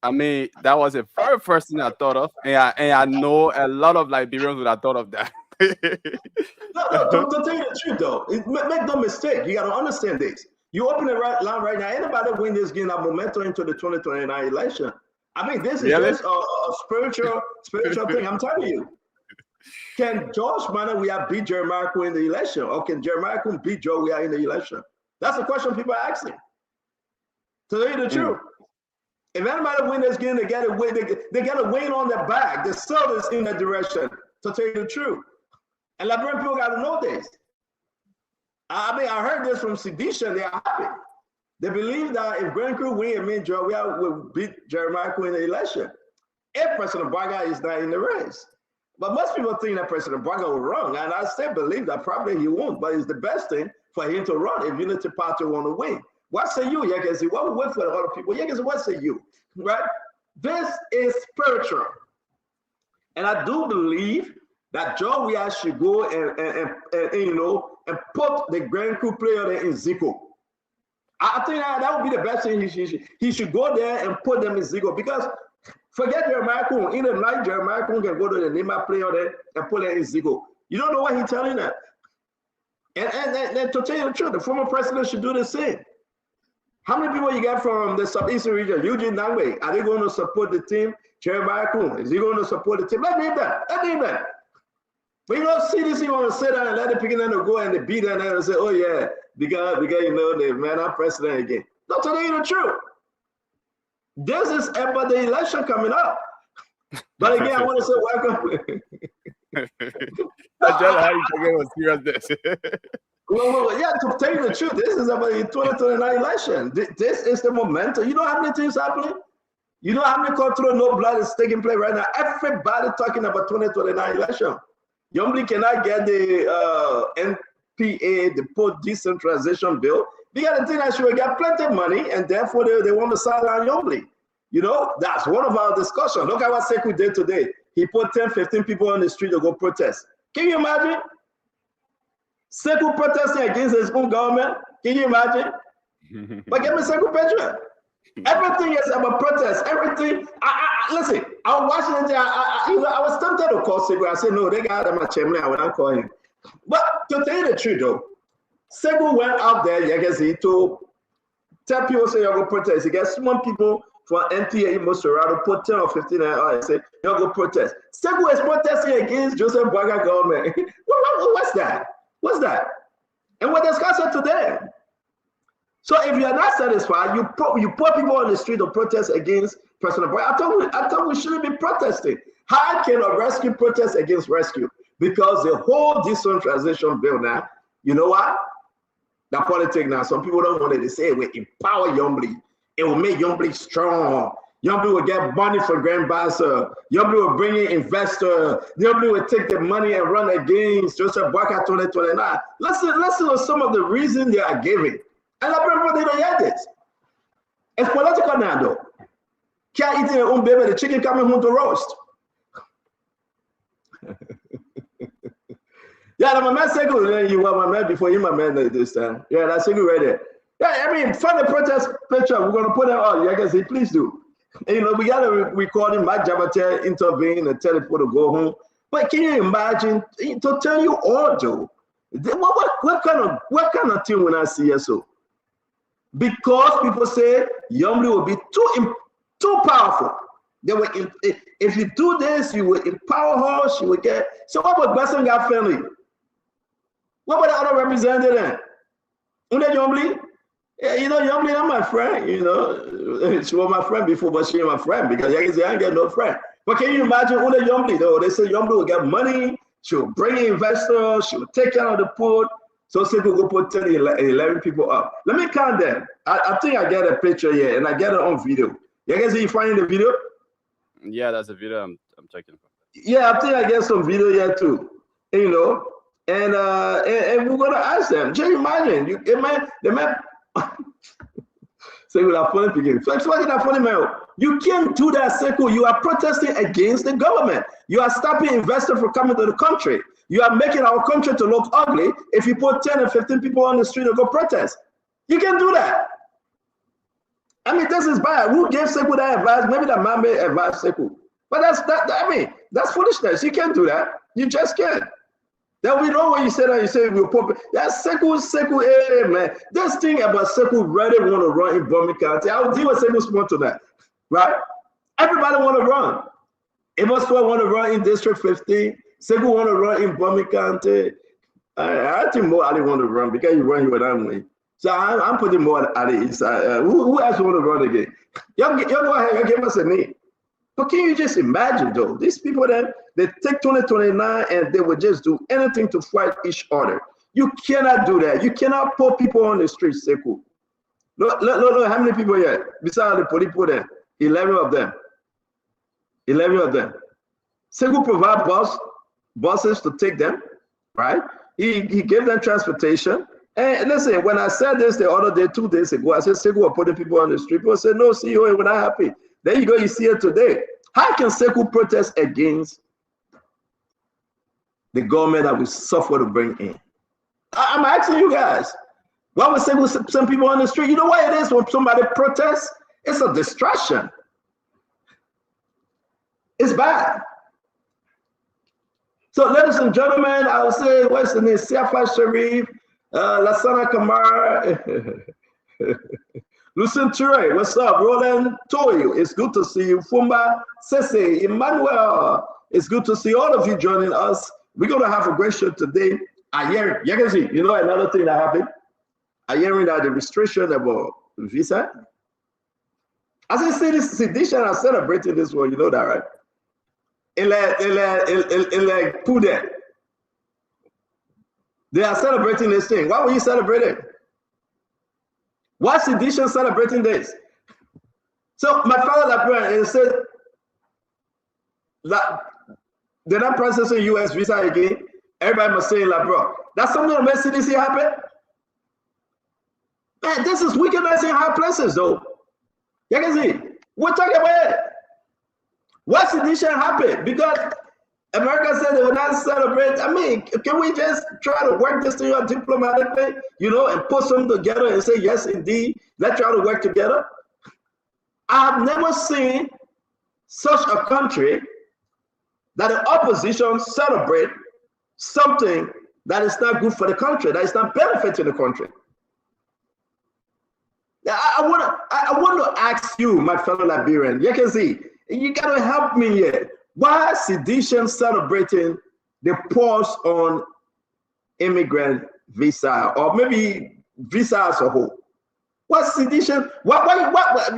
I mean, that was the very first thing I thought of, and I know a lot of Liberians would have thought of that. No, to tell you the truth though, make no mistake. You got to understand this. You open the line right now. Anybody win this game, that momentum into the 2029 election. I mean, this is just a spiritual thing. I'm telling you. Can George Manor we have beat Jeremiah Kuhn in the election, or can Jeremiah Kuhn beat Joe we are in the election? That's the question people are asking. To tell you the truth. If anybody win this game, they get a win. They get a win on their back. The soul is in that direction. To tell you the truth, and Liberian people got to know this. I mean, I heard this from Sedisha. They are happy. They believe that if Grand Crew win, it means Joe will beat Jeremiah Kuhn in the election. If President Baga is not in the race, but most people think that President Baga will run, and I still believe that probably he won't. But it's the best thing for him to run if Unity Party want to win. What say you, Yagazi? What will wait for the other people? Yagazi, what say you? Right? This is spiritual. And I do believe that Joe Weah should go and put the Grand Crew player there in Zico. I think that would be the best thing. He should go there and put them in Zico, because forget Jeremiah Kuhn. In the night, Jeremiah Kuhn can go to the Neymar player there and put them in Zico. You don't know what he's telling them. And to tell you the truth, the former president should do the same. How many people you get from the southeastern region? Eugene Nangwe, are they going to support the team? Jeremiah Kuhn, is he going to support the team? Let name that. But you don't see this, you want to sit down and let the people go and they beat them and say, oh yeah, because you know the man are president again. No, to tell you the truth. This is about the election coming up. But again, I want to say welcome. That's just how you forget what serious this. Well, yeah, to tell you the truth, this is about the 2029 election. This is the momentum. You know how many things happening? You know how many control no blood is taking place right now? Everybody talking about 2029 election. Yombly cannot get the NPA, the post decentralization bill. Because the thing that she will get plenty of money, and therefore they want to silence Yombly. You know, that's one of our discussions. Look at what Sekou did today. He put 10, 15 people on the street to go protest. Can you imagine? Sekou protesting against his own government. Can you imagine? But give me Sekou Petra. Everything is about protest. Everything. Listen, I was watching it. I was tempted to call Sekou. I said, no, they got him at Chemley. I will not call him. But to tell you the truth, though, Sekou went out there, to tell people, say, you're going to protest. He gets some people from NTA in Moserado, put 10 or 15 and say, you're going to protest. Sekou is protesting against Joseph Boaga government. What's that? What's that? And we're discussing today. So if you are not satisfied, you put people on the street to protest against President Buhari. I thought we shouldn't be protesting. How can a rescue protest against rescue? Because the whole decentralization bill now, you know what? The politics now, some people don't want it to say it will empower Yombly. It will make Yombly strong. Yombly will get money for Grand Bassa. Yombly will bring in investors. Yombly will take the money and run against Joseph Boakai 2029. Listen to some of the reasons they are giving. And I remember they don't hear this. It's political now, though. Can't eat their own baby, the chicken coming home to roast. Yeah, my man said good. You were my man before you, my man, this time. Yeah, that's good right there. Yeah, I mean, find the protest picture. We're going to put it on. Yeah, I guess please do. And, you know, we got to record him, Mike Jabate intervene and tell people to go home. But can you imagine, to tell you all, Joe, what kind of thing when I see so? Because people say Yombly will be too powerful. They will, if you do this, you will empower her. She will get. So what about Bassanga family? What about the other representative? Una Yombly? Yeah, you know, Yombly not my friend. You know, she was my friend before, but she ain't my friend because I ain't get no friend. But can you imagine Una Yombly though? They say Yombly will get money. She will bring in investors. She will take care of the port. So say we go put 10, 11 people up. Let me count them. I think I get a picture here and I get it on video. You guys see you finding the video? Yeah, that's a video I'm checking. Yeah, I think I get some video here too. You know, and we're gonna ask them. Just imagine, they might say with a funny begin. So explain that funny man. You can't do that, Sekou. You are protesting against the government. You are stopping investors from coming to the country. You are making our country to look ugly if you put 10 or 15 people on the street to go protest. You can do that. I mean, this is bad. Who gave Sekou that advice? Maybe the man may advise Sekou. But that's foolishness. You can't do that. You just can't. Then we know when you say that, you say we'll pop. That's Sekou, hey, man. This thing about Sekou really want to run in Bomi County. I will deal with Sekou's point to that. Right? Everybody want to run. Amos want to run in District 15. Sekou want to run in Bomi County. I think more Ali want to run because you run here with Amway. So I'm putting more at the east side. Who else want to run again? Y'all go ahead and give us a name. But can you just imagine, though? These people that they take 2029 and they will just do anything to fight each other. You cannot do that. You cannot put people on the streets, Sekou. Look, how many people here? Besides the police put there, 11 of them. 11 of them. Sekou provide buses to take them, right? He gave them transportation. And listen, when I said this the other day, 2 days ago, I said Sekou will put people on the street. People said, no, CEO, we're not happy. There you go, you see it today. How can Sekou protest against the government that we suffer to bring in? I'm asking you guys, why would Sekou send people on the street? You know why it is when somebody protests? It's a distraction. It's bad. So, ladies and gentlemen, I would say, what's the name? Siafa Sharif, Lassana Kamara, Lucien Ture, what's up? Roland Toyo, it's good to see you. Fumba Sese, Emmanuel, it's good to see all of you joining us. We're going to have a great show today. You can see, you know, another thing that happened. I hearing that the restriction about visa. As I say, this sedition are celebrating this one, you know that, right? Like Pude. They are celebrating this thing. Why were you celebrating? Why is sedition celebrating this? So my father that said that they're not processing US visa again. Everybody must say, like, bro, that's something that makes CDC happen. Man, this is wickedness in high places, though. You can see, we're talking about it. Why sedition happen? Because America said they will not celebrate. I mean, can we just try to work this thing out diplomatically, you know, and put something together and say, yes, indeed, let's try to work together? I have never seen such a country that the opposition celebrate something that is not good for the country, that is not benefiting the country. I want to ask you, my fellow Liberian, you can see, you got to help me here. Why is sedition celebrating the pause on immigrant visa, or maybe visa as a whole. What's sedition? What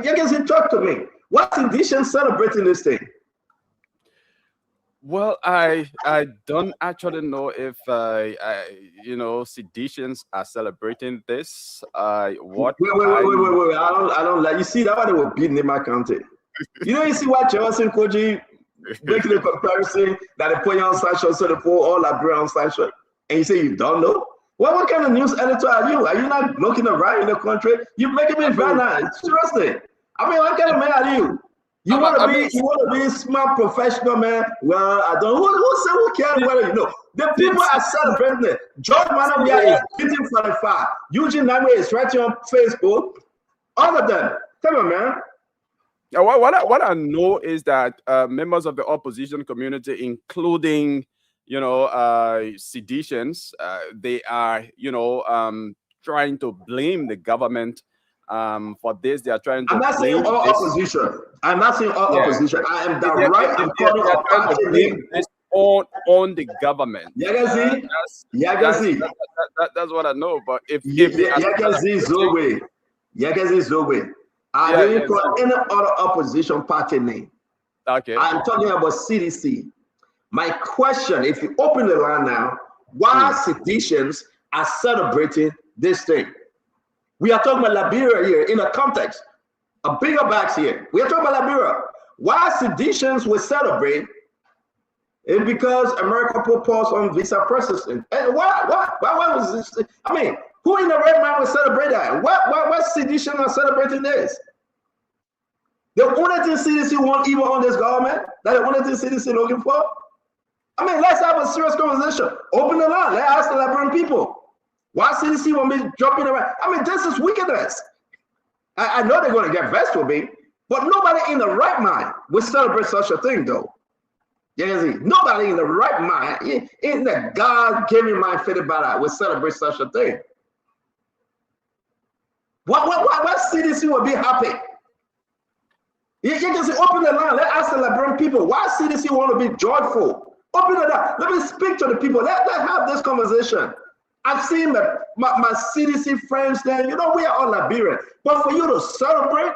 you guys talk to me? What's sedition celebrating this thing? Well, I don't actually know if seditions are celebrating this. Wait. I don't like. You see that one they were beating in my county. You see what Johnson Koji making the comparison that they put you on sanction, so they put all Liberia on sanction, and you say you don't know. Well, what kind of news editor are you? Are you not looking around in the country? You're making me very nice. Seriously. I mean, what kind of man are you? You want to be a smart professional man? Well, I don't. Who cares whether you know? The people are celebrating it. George Mana, we are eating for the fire. Eugene Nangwe is writing on Facebook. All of them. Come on, man. What I know is that members of the opposition community, including seditions, they are trying to blame the government for this. They are trying to. I'm not saying all opposition. I'm not saying all opposition. I am direct and calling on the government. Yagazi. That's what I know. But if Yagazi Zoe. I didn't call any other opposition party name. Okay. I'm talking about CDC. My question, if you open the line now, why seditions are celebrating this thing? We are talking about Liberia here in a context, a bigger box here. We are talking about Liberia. Why seditions will celebrate? It's because America put pause on visa processing. And why was this? I mean, who in the right mind would celebrate that? What sedition are celebrating this? The only thing CDC want even on this government, that the only thing CDC looking for? I mean, let's have a serious conversation. Open the line. Let's ask the Liberian people. Why CDC want me jumping around? I mean, this is wickedness. I know they're going to get vexed with me, but nobody in the right mind would celebrate such a thing, though. You can see, nobody in the right mind, in the God-given mind fitted by that, would celebrate such a thing. What CDC would be happy? You can say, open the line. Let's ask the Liberian people. Why CDC want to be joyful? Open it up. Let me speak to the people. Let's have this conversation. I've seen my CDC friends there. You know, we are all Liberian. But for you to celebrate,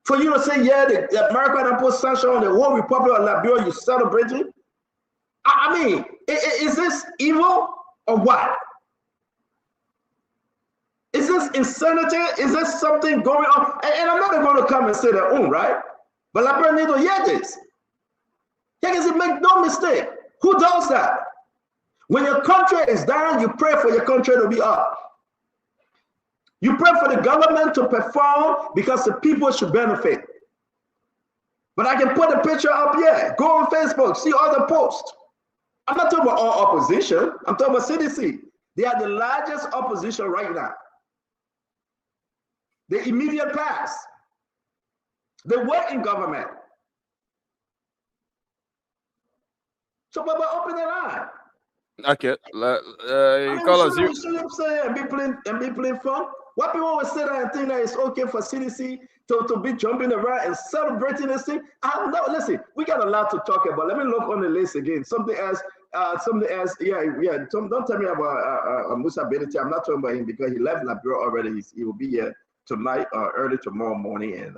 for you to say, yeah, the America that put sanction on the whole Republic of Liberia, you celebrating? I mean, is this evil or what? Is this insanity? Is this something going on? And I'm not going to come and say their own, right? But Liberia need to hear this. Make no mistake. Who does that? When your country is down, you pray for your country to be up. You pray for the government to perform because the people should benefit. But I can put a picture up here. Go on Facebook, see all the posts. I'm not talking about all opposition. I'm talking about CDC. They are the largest opposition right now. The immediate past. They work in government. So, but open the line. Okay. Call us. You shouldn't say and be playing fun. What people will say that and think that it's okay for CDC to be jumping around and celebrating this thing. I don't know. Listen, we got a lot to talk about. Let me look on the list again. Something else. Yeah. Don't tell me about Musa Beniti. I'm not talking about him because he left Liberia already. He will be here tonight or early tomorrow morning. And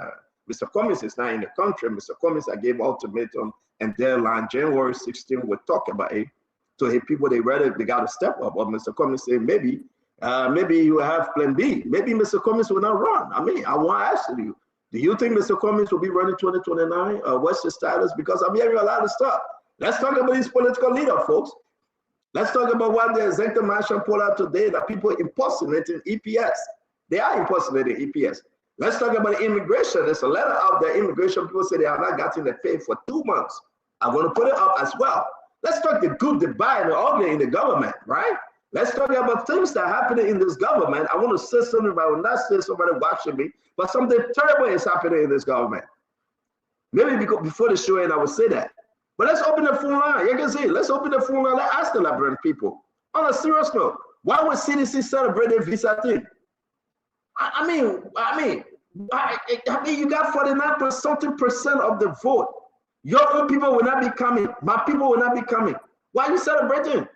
Mr. Cummings is not in the country. Mr. Cummings, I gave ultimatum and deadline January 16. We'll talk about it. So if people they got to step up. Or Mr. Cummings say maybe you have plan B. Maybe Mr. Cummings will not run. I mean, I want to ask you, do you think Mr. Cummings will be running 2029? What's the status? Because I'm hearing a lot of stuff. Let's talk about these political leaders, folks. Let's talk about what the executive mansion pulled out today that people impersonating EPS. They are impersonating EPS. Let's talk about immigration. There's a letter out there. Immigration people say they have not gotten their pay for 2 months. I'm going to put it up as well. Let's talk the good, the bad, and the ugly in the government, right? Let's talk about things that are happening in this government. I want to say something, but I will not say somebody watching me, but something terrible is happening in this government. Maybe before the show, and I will say that. But let's open the phone line. You can see, let's open the phone line. Let's ask the Liberian people. On a serious note, why would CDC celebrate a visa thing? I mean, you got 49% of the vote. Your own people will not be coming. My people will not be coming. Why are you celebrating?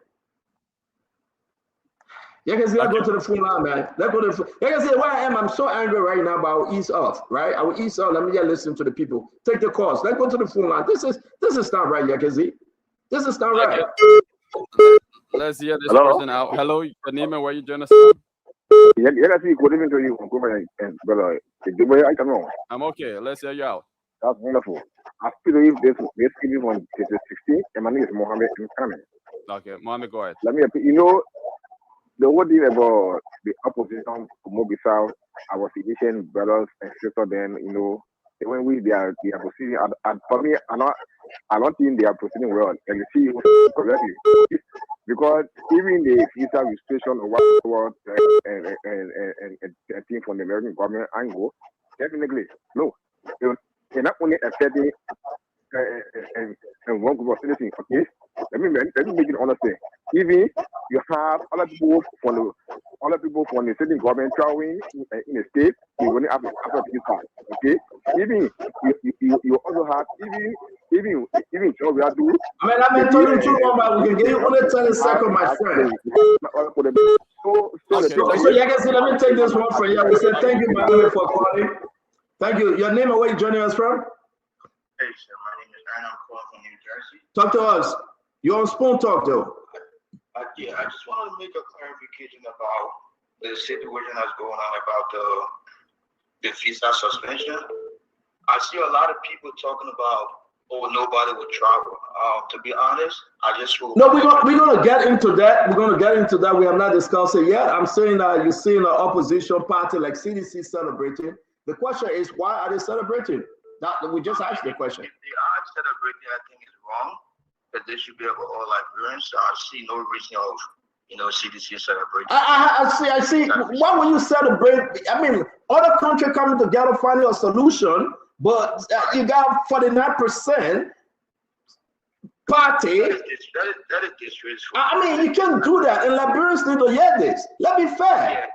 Yeah, let's go to the phone line, man. Let's go to the phone. Like I said, where I am, I'm so angry right now, but I will ease off, right? I will ease off. Let me just listen to the people. Take the calls. Let's go to the phone line. This is not right, Yakazi. This is not right. Let's hear this person out. Hello, your name and where you join us from? Yakazi, good evening to you, brother. I'm okay. Let's hear you out. That's wonderful. I believe this is on 16, and my name is Mohammed Mkame. Okay, Mohammed, go ahead. Let me, the whole thing about the opposition to Mobisal, our physician brothers and sisters, then, when they are proceeding, for me, I don't think they are proceeding well. And you see, correctly, because even the visa restriction or what and thing from the American government angle, definitely, no. They're not only affecting and one group of citizens, okay? Let me make it understand. Even you have other people from the state government traveling in the state, you only have after this part, okay? Even you also have even so we are doing. I've been talking too long, but we can get you only 10 seconds, my friend. So yeah, guys, let me take this one for you. We said thank you, Manuel, for calling. Thank you. Your name and where you joining us from? Hey, sir. My name is Aaron. I'm calling from New Jersey. Talk to us. You're on Spoon Talk, though. Yeah, I just wanted to make a clarification about the situation that's going on about the visa suspension. I see a lot of people talking about, nobody would travel. To be honest, I just will. No, we're gonna get into that. We're gonna get into that. We have not discussed it yet. I'm saying that you're seeing an opposition party like CDC celebrating. The question is, why are they celebrating? We just asked the question. If they are celebrating, I think it's wrong. That they should be able all Liberians. So I see no reason of CDC celebrating. I see. Why would you celebrate? I mean, other countries coming together finding a solution, but you got 49% party. That is disgraceful. I mean, you can't do that, and Liberians need to hear this. Let me be fair.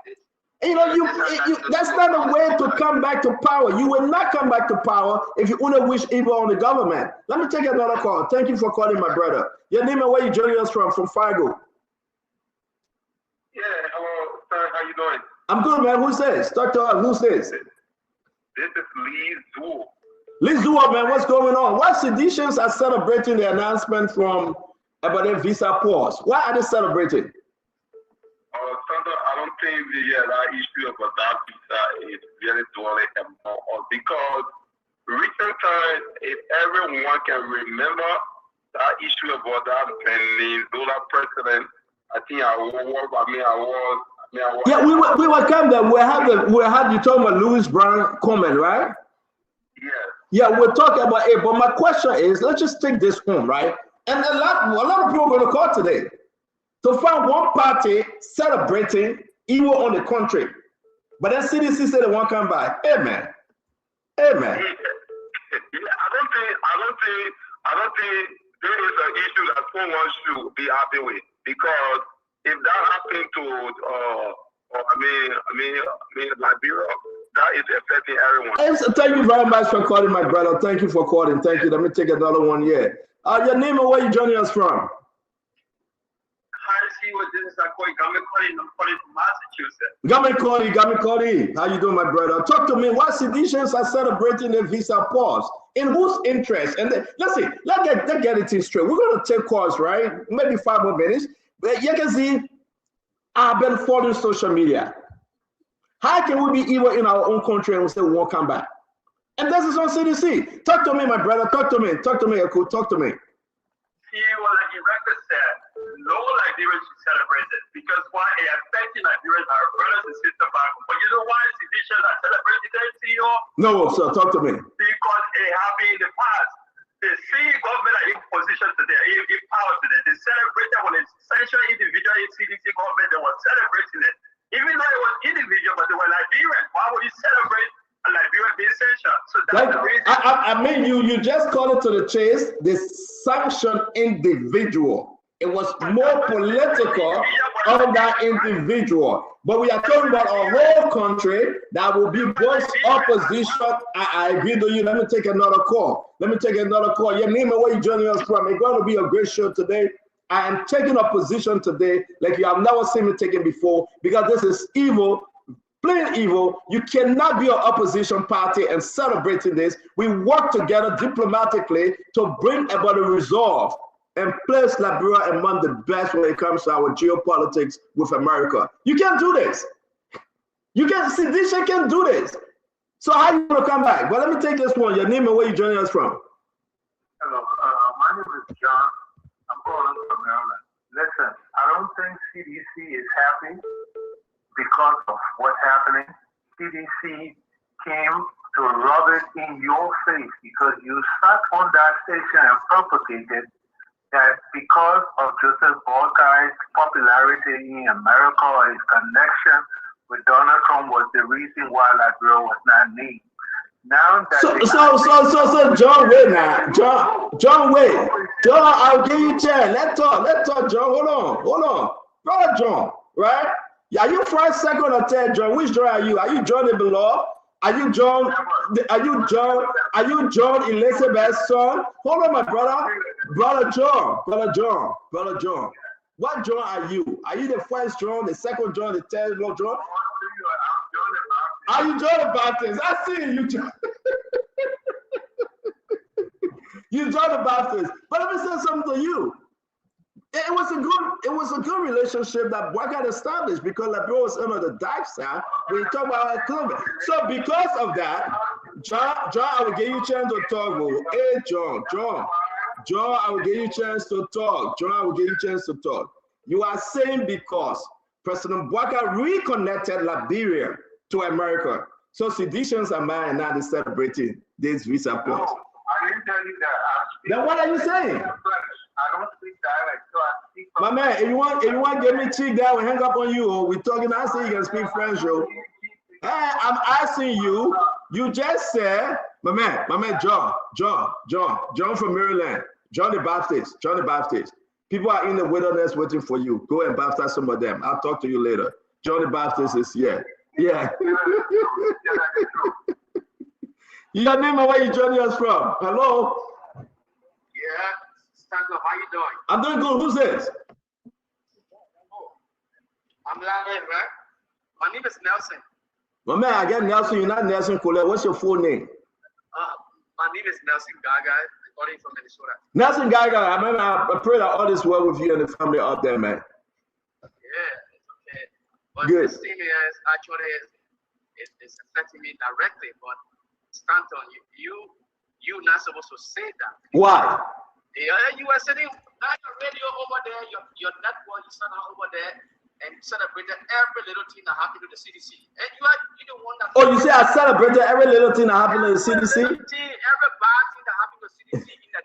That's not a way to come back to power. You will not come back to power if you only wish evil on the government. Let me take another call. Thank you for calling, my brother. Your name and where you joining us from Fargo. Yeah, hello, sir. How you doing? I'm good, man. Who says? Talk to us. Who says? This is Lee Zuo. Lee Zuo, man, what's going on? Why seditions are celebrating the announcement from about their visa pause? Why are they celebrating? Sandra, I don't think that issue about that visa is very dwelling anymore because recent times, if everyone can remember that issue about that Venezuela president, I think Yeah, we were come there. We had you talking about Louis Brown comment, right? Yeah, we're talking about it. But my question is, let's just take this home, right? And a lot of people are going to call today to find one party celebrating evil on the country, but then CDC said they won't come by. Hey man. Yeah, I don't think there is an issue that someone should be happy with because if that happened to Liberia, that is affecting everyone. Thank you very much for calling, my brother. Thank you for calling. Thank you. Let me take another one here. Your name and where you joining us from? This is I'm calling from Massachusetts. Got me calling. How you doing, my brother? Talk to me. Why seditions are celebrating the visa pause? In whose interest? And then, let's get it straight. We're going to take calls, right? Maybe 5 more minutes. But you can see, I've been following social media. How can we be evil in our own country and we say we won't come back? And this is on CDC. Talk to me, my brother. Talk to me, Echo. Talk to me. See, what the director said, no Liberians should celebrate it because why it affecting Liberians, our brothers and sisters back. But you know why seditions are celebrating that, CEO? No, sir, talk to me. Because it happened in the past. The CE government are in position today, in power today. They celebrated when it's essential individual in CDC government, they were celebrating it. Even though it was individual, but they were Liberians. Why would you celebrate a Liberian being essential? So that's the reason. I mean, you just call it to the chase, the sanction individual. It was more political of that individual. But we are talking about a whole country that will be both opposition. I agree with you. Let me take another call. Your name and where you joining us from. It's going to be a great show today. I am taking a position today like you have never seen me taking before, because this is evil, plain evil. You cannot be an opposition party and celebrating this. We work together diplomatically to bring about a resolve and place Liberia among the best when it comes to our geopolitics with America. You can't do this. You can't see this. You can't do this. So how you gonna come back? Well, let me take this one. Your name and where you joining us from? Hello, my name is John. I'm calling from Maryland. Listen, I don't think CDC is happy because of what's happening. CDC came to rub it in your face because you sat on that station and propagated that because of Joseph Boakai's popularity in America or his connection with Donald Trump was the reason why Liberia was not named. Now that so John Way now. John Way. John, I'll give you a chance. Let's talk, John. Hold on. Brother John, right? Are you first, second, or third, John? Which John are you? Are you John the beloved? Are you John Elizabeth's son? Hold on, my brother. Brother John. What John are you? Are you the first John, the second John, the third John? Are you John the Baptist? I see you, John. You John the Baptist. But let me say something to you. It was a good relationship that Boakai established because Liberia was under the dark side when you talk about our Columbia. So because of that, John, I will give you a chance to talk. Hey, John, I will give you a chance to talk. You are saying because President Boakai reconnected Liberia to America. So seditions are mine now celebrating this visa point. No, I didn't tell you that. Then what are you saying? I don't speak dialect, so I speak. My man, if you want to give me cheek down and hang up on you, we're talking. I say you can speak French, yo. Hey, I'm asking you. You just said, my man, John from Maryland, John the Baptist. People are in the wilderness waiting for you. Go and baptize some of them. I'll talk to you later. John the Baptist is here. Yeah. Your name and where you joining us from? Hello. Yeah. How you doing? I'm doing good. Who's this? I'm Larry, right? My name is Nelson. My man, I get Nelson. You're not Nelson Colette. What's your full name? My name is Nelson Gaga, calling from Minnesota. Nelson Gaga, I pray that all is well with you and the family out there, man. Yeah, it's okay. But Good. this thing is actually it's affecting me directly. But Stanton, you're not supposed to say that. Why? Yeah, you are sitting on your radio over there, your network, you send out over there, and you celebrated every little thing that happened to the CDC. And you're the one that. Oh, you say I celebrated every little thing that happened to the CDC? Every bad thing that happened to the CDC in that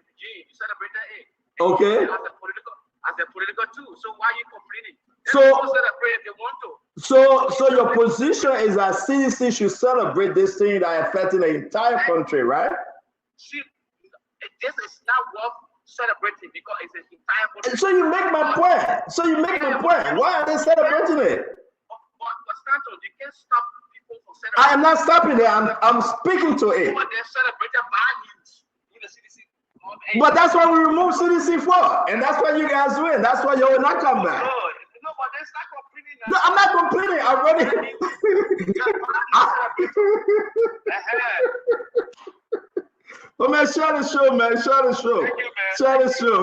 regime, you celebrated it. Okay. As a political tool. So why are you complaining? So celebrate if they want to. So your position is that CDC should celebrate this thing that affecting the entire country, right? See, this is not worth celebrating because it's an entire country. So you make my point. Why are they celebrating it? But Stanton, you can't stop people from celebrating. I am not stopping it. I'm speaking to it. But they celebrated bad news in the CDC. But that's why we remove CDC for, and that's why you guys win. That's why you will not come back. No, but that's not complaining. No, I'm not complaining. I already. Oh man, share the show, man. Share the show. Thank you, man. Share the show.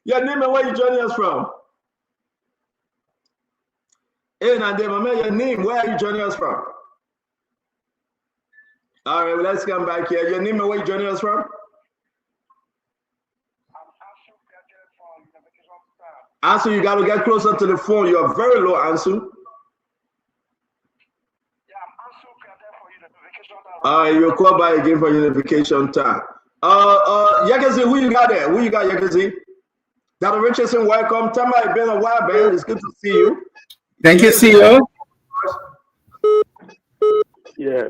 Your name and where you joining us from? Hey, Nande, my man, your name. Where are you joining us from? All right, well, let's come back here. Your name and where you joining us from? Ansu, you got to get closer to the phone. You're very low, Ansu. You'll call by again for unification time. Yagazi, who you got there? Who you got, Yagazi? Dr. Richardson, welcome. Tell me it's been a while, man. It's good to see you. Thank you, CEO. Yeah.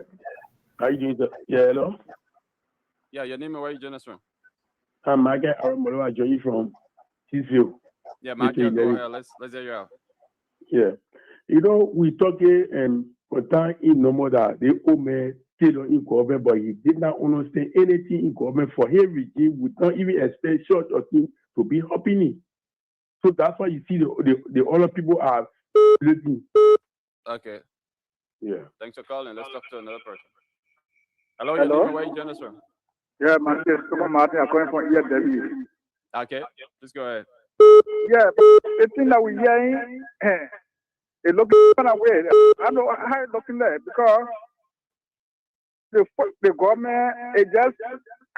How you doing? Yeah, hello? Yeah, your name and where you joining us from? I'm Margaret Aramolo. I join you from Tisville. Yeah, Margaret, go ahead. Let's hear you out. Yeah. You know, we talking and for time in no more that the old man still in government, but he did not understand anything in government for his regime, would not even expect short of him to be helping. So that's why you see the other people are listening. Okay. Yeah. Thanks for calling. Let's talk to another person. Hello, Hello? you're where you join us from? Yeah, my name is Thomas Martin. I'm calling from EFW. Okay, let's go ahead. Yeah, the thing that we hearing, it looks kind of weird. I don't know how it's looking there because the government it just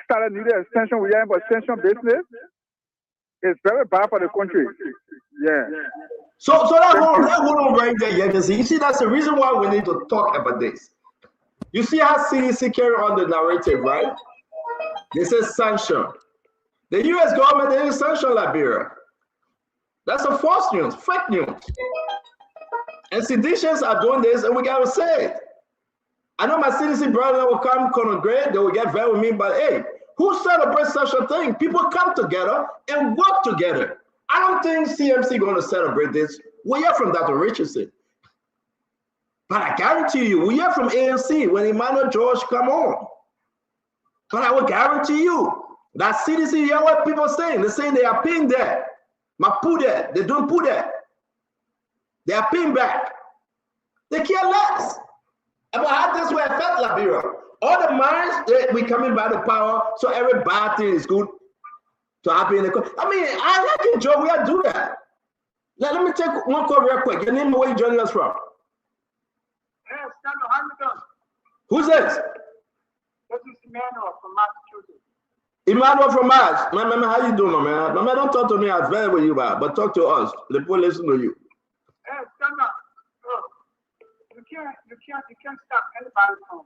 started needing extension. We hearing for extension business. It's very bad for the country. Yeah. So that hold on right there, Yekesi. You see, that's the reason why we need to talk about this. You see how CDC carry on the narrative, right? They say sanction. The U.S. government didn't sanction Liberia. That's a false news, fake news. And seditionists are doing this, and we gotta say it. I know my CDC brother will come congregate, they will get very with me, but hey, who celebrates such a thing? People come together and work together. I don't think CMC going to celebrate this. We hear from Dr. Richardson. But I guarantee you, we hear from ANC when Emmanuel George come on. But I will guarantee you that CDC hear what people saying. They're saying they are paying there. Mapude, they don't put that. They are paying back. They care less about how this will affect Liberia. All the minds, we coming by the power, so every bad thing is good to happen in the country. I mean, I like Joe, we have to do that. Let me take one call real quick. Your name, where you joining us from? Hey, Stanley, how you doing? Who's this? This is Emmanuel from Massachusetts. Emmanuel from Mass. Man, how you doing, man? Man, don't talk to me as bad with you, but talk to us. The people listen to you. Hey, Stanley, look, you can't stop anybody from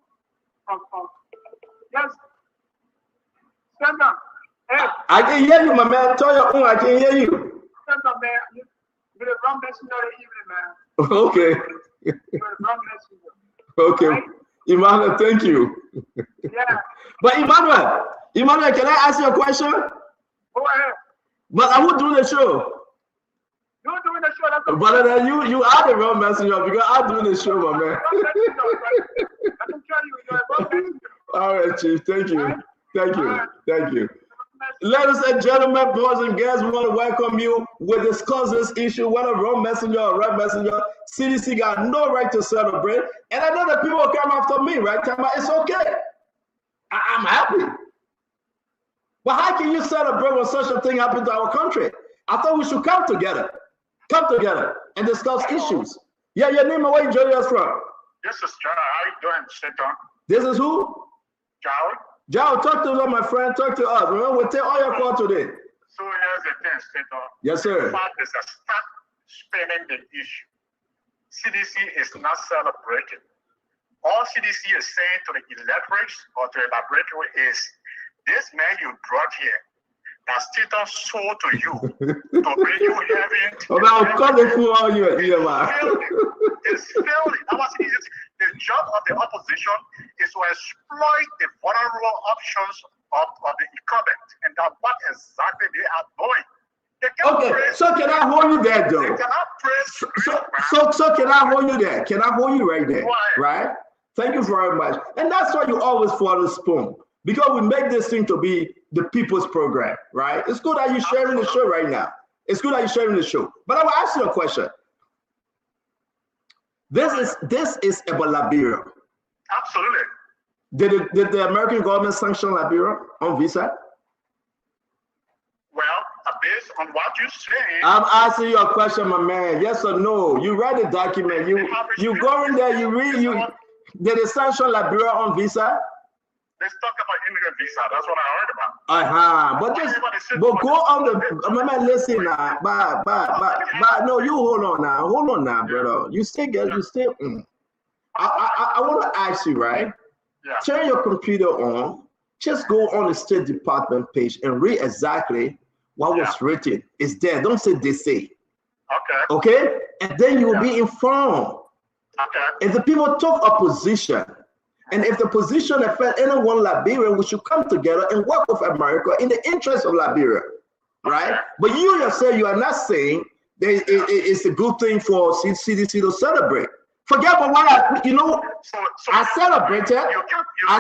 yes. Stand up. Hey. I can hear you, my man. Tell your own, I can hear you. Stand up, man. You're the wrong messenger evening, man. Okay. You're the wrong messenger. Okay. Right? Emmanuel, thank you. Yeah. But Emmanuel, can I ask you a question? Go ahead. But I will do the show. You're doing the show. That's but then you are the wrong messenger because I'm doing the show, my man. I can tell you, you're the wrong messenger. All right, Chief. Thank you. Right? Thank you. Right. Thank you. Ladies and gentlemen, boys and girls, we want to welcome you. We discuss this issue, whether wrong messenger or right messenger. CDC got no right to celebrate. And I know that people will come after me, right? It's okay. I'm happy. But how can you celebrate when such a thing happened to our country? I thought we should come together and discuss issues. Yeah, your name and where you joining us from? This is John. How you doing, Satan? This is who? John. John, talk to us, my friend. Talk to us. Remember, we'll take all your call today. So here's the thing, Satan. Yes, sir. In fact, is start spinning the issue. CDC is not celebrating. All CDC is saying to the electorates or to the laboratory is, this man you brought here, that Satan sold to you to bring you here. I'll call the fool on you, man. It's failed. That was easy. The job of the opposition is to exploit the vulnerable options of the incumbent, and that's what exactly they are doing. Okay, so can I hold you there, though? They cannot praise. So can I hold you there? Can I hold you right there? Right? Thank you very much. And that's why you always follow the spoon. Because we make this thing to be the people's program, right? It's good that you're sharing the show right now. It's good that you're sharing the show. But I will ask you a question. This is about Liberia. Absolutely. Did the American government sanction Liberia on visa? Well, based on what you're saying, I'm asking you a question, my man. Yes or no? You read the document. You go in there. You read. Did they sanction Liberia on visa? Let's talk about immigrant visa. That's what I heard about. But go on the. Man, listen now. But no, you hold on now, brother. You still. I want to ask you, right? Yeah. Turn your computer on. Just go on the State Department page and read exactly what was written. It's there. Don't say they say. Okay. And then you will be informed. Okay. If the people took a position. And if the position affects anyone Liberian, we should come together and work with America in the interest of Liberia, right? But you yourself, you are not saying that it's a good thing for CDC to celebrate. Forget about what I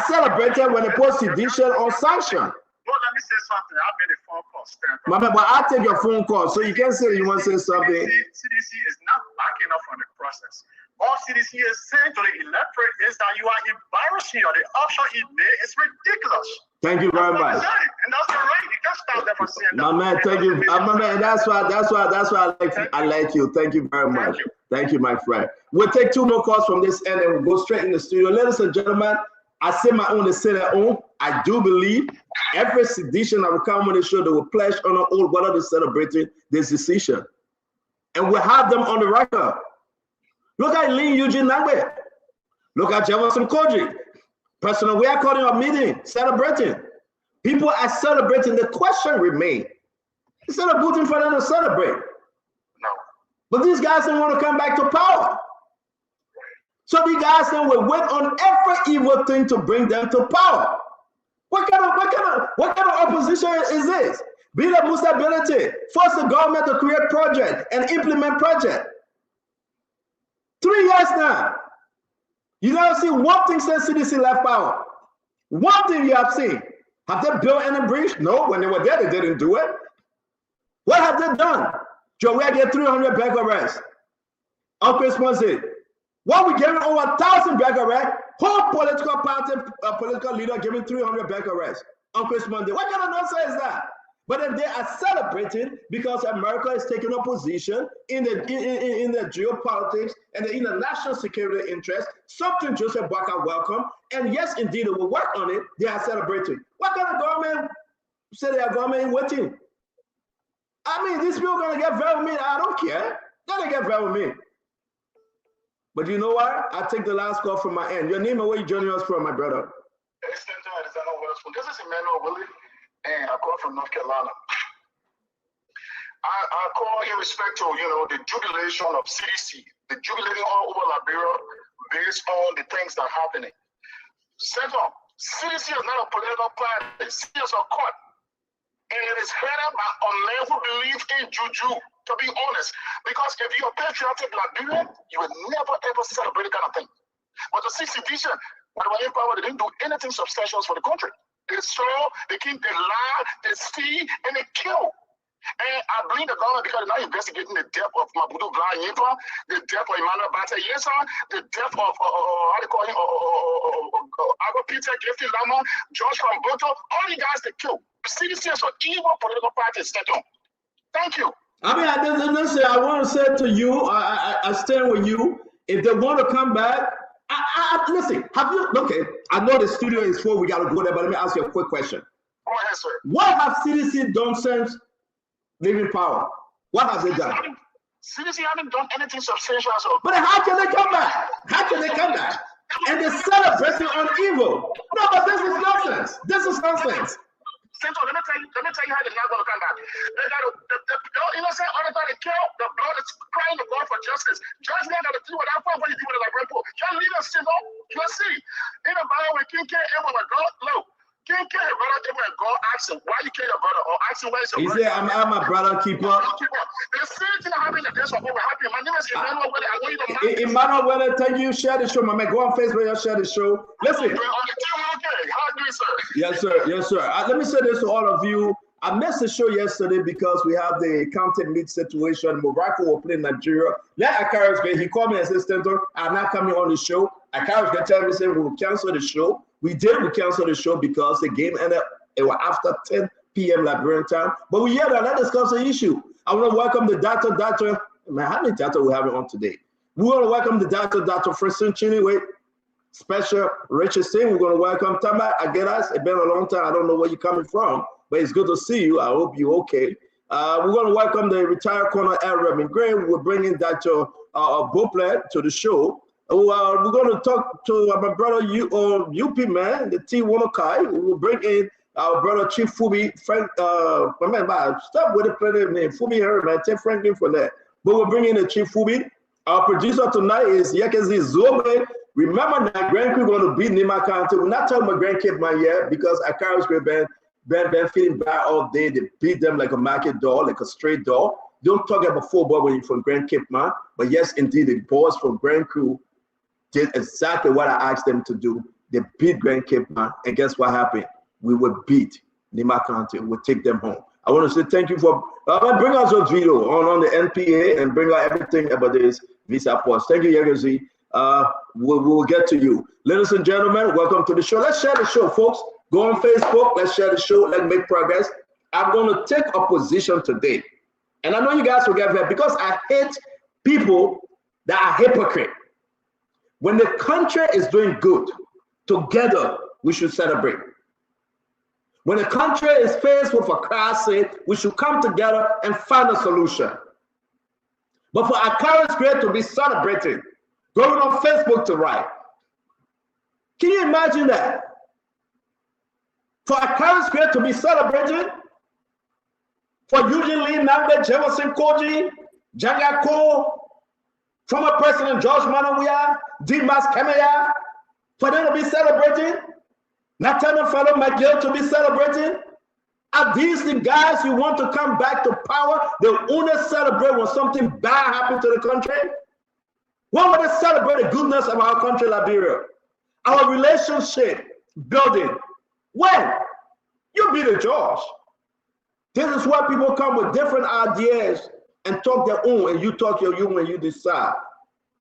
celebrated when they put sedition on sanction. Well, let me say something. I made a phone call. Mama, but I'll take your phone call, so you can say you want to say something. CDC is not backing up on the process. All CDC is saying to the electorate is that you are embarrassing or the option it made is ridiculous. Thank you very much. And that's the right. You can't stop them from saying that. My man, thank you. My man, that's why I like you. Thank you very much. Thank you, my friend. We'll take 2 more calls from this end and we'll go straight in the studio. Ladies and gentlemen, I say my own, they say their own. I do believe every sedition that will come on the show, they will pledge on all whether they're celebrating this decision. And we'll have them on the record. Look at Lin Eugene Nagbe. Look at Jefferson Koji. Personally, we are calling a meeting, celebrating. People are celebrating. The question remains. Instead of voting for them to celebrate. No. But these guys don't want to come back to power. So these guys then will wait on every evil thing to bring them to power. What kind of opposition is this? Build up stability, force the government to create project and implement project. 3 years now. You never see one thing since CDC left power. One thing you have seen. Have they built any bridge? No, when they were there, they didn't do it. What have they done? Joe, we get 300 bag arrests on Christmas Day. What we giving over 1,000 bag arrests? Whole political party, political leader giving 300 bag arrests on Christmas Day. What kind of nonsense is that? But then they are celebrating because America is taking a position in the geopolitics and the international security interest, something Joseph Boakai welcomed. And yes, indeed, they will work on it. They are celebrating. What kind of government say they are government waiting? I mean, these people are going to get very mean. I don't care. They're going to get very mean. But you know what? I take the last call from my end. Your name and where you joining us from, my brother? This is Emmanuel Willie, and I call from North Carolina. I call in respect to, the jubilation of CDC, the jubilating all over Liberia based on the things that are happening. Second, CDC is not a political party. CDC is a court. And it is headed by a man who believes in juju, to be honest. Because if you're a patriotic Liberian, you would never ever celebrate that kind of thing. But the CDC, when they were in power, they didn't do anything substantial for the country. They stole, they keep, they lie, they steal, and they kill. And I blame the government because they're not investigating the death of Mabudu Blanyipa, the death of Emmanuel Bata Yesa, the death of, how they call him, Agua Peter, Gifty Lama, George Kamboto, all you guys they kill. CDC is an evil political party. Thank you. I mean, I want to say to you, I stand with you. If they want to come back, listen, have you, okay, I know the studio is full, we got to go there, but let me ask you a quick question. Go ahead, sir. What have CDC done since leaving power? What have they done? CDC haven't done anything substantial. But how can they come back? How can they come back? And they're celebrating on evil. No, but this is nonsense. This is nonsense. Central, let me tell you how they're not going to come back. They got the innocent other than they kill, the blood is crying to God for justice. Judgment got to do what I want when you do it like Red Bull. Y'all leave us, you'll see. In the Bible, when King K ever went God, look, King K, your brother ever went God, ask him, why you kill your brother? Or ask him, where is your brother? He said, I'm my brother, keep up. The same thing happened in the days of what will happen. My name is Emmanuel Weather. I want you to mind. Emmanuel Weather, thank you. Share the show, my man. Go on Facebook and share the show. Listen. Yes, sir. Yes, sir. Let me say this to all of you. I missed the show yesterday because we have the counted meat situation. Morocco will play Nigeria. Let Akaris get. He called me and said, Stentor, I'm not coming on the show. Akaris can tell me, say, we will cancel the show. We cancel the show because the game ended after 10 p.m. Liberian time. But we here to let discuss the issue. I want to welcome the Dr. Man, how many data we have on today? We want to welcome the Dr. Friston Chini. Special Richardson. We're going to welcome Tamba Agelas. It's been a long time. I don't know where you're coming from, but it's good to see you. I hope you're okay. We're going to welcome the retired Colonel L. Reverend Gray. We're bringing Dr. Boplet to the show. We're going to talk to my brother UP man, the T. Wonokai. We will bring in our brother Chief Fubi Frank. Stop with the planet name Fubi Herman. Take Franklin for that. But we're bringing the Chief Fubi. Our producer tonight is Yekezi Zobe. Remember that Grandkid going to beat Nima County. We're not talking about Grandkid man yet because Akaris been feeling bad all day. They beat them like a market dog, like a stray dog. Don't talk about football when you're from Grandkid man. But yes, indeed, the boys from Grandkid did exactly what I asked them to do. They beat Grandkid man, and guess what happened? We were beat. Nima County. We'll take them home. I want to say thank you for bring us a video on the NPA and bring out everything about this visa pause. Thank you, Yegazi. We'll get to you. Ladies and gentlemen, welcome to the show. Let's share the show, folks. Go on Facebook. Let's share the show. Let's make progress. I'm going to take a position today. And I know you guys will get there because I hate people that are hypocrite. When the country is doing good, together we should celebrate. When the country is faced with a crisis, we should come together and find a solution. But for our current spirit to be celebrating, going on Facebook to write, can you imagine that? For our current spirit to be celebrating, for Eugene Lee, Nambe, Jefferson Koji, Janga Ko, former President George Manawia, Dimas Kemeya, for them to be celebrating, Nathaniel Fellow McGill to be celebrating. Are these the guys you want to come back to power? They only celebrate when something bad happened to the country. When will they celebrate the goodness of our country, Liberia? Our relationship building. When? You be the judge. This is where people come with different ideas and talk their own, and you talk your own when you decide.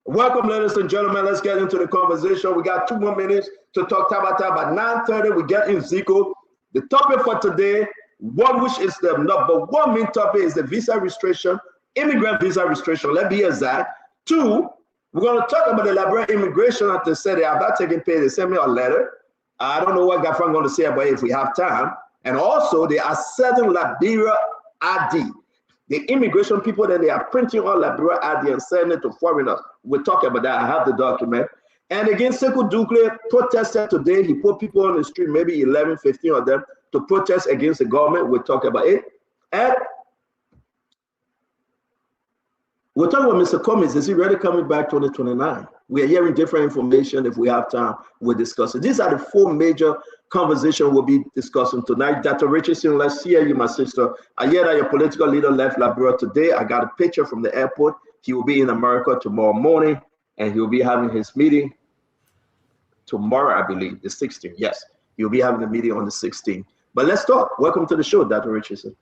Welcome, ladies and gentlemen. Let's get into the conversation. We got 2 more minutes to talk Tabata. By 9:30, we get in Zico. The topic for today, one which is the number one main topic, is the visa restriction, immigrant visa restriction. Let's be exact. 2, we're going to talk about the Liberian immigration. As they said, they have not taken pay. They sent me a letter. I don't know what Gafran going to say about it if we have time. And also, they are selling Liberia ID. The immigration people that they are printing on Liberia ID and selling it to foreigners. We'll talk about that. I have the document. And again, Sekou Dukle protested today. He put people on the street, maybe 11, 15 of them, to protest against the government. We'll talk about it. And we're talking about Mr. Cummings. Is he ready coming back 2029? We are hearing different information. If we have time, we'll discuss it. These are the 4 major conversations we'll be discussing tonight. Dr. Richardson, let's hear you, my sister. I hear that your political leader left Liberia today. I got a picture from the airport. He will be in America tomorrow morning, and he'll be having his meeting tomorrow, I believe, the 16th. Yes, he'll be having a meeting on the 16th. But let's talk. Welcome to the show, Dr. Richardson.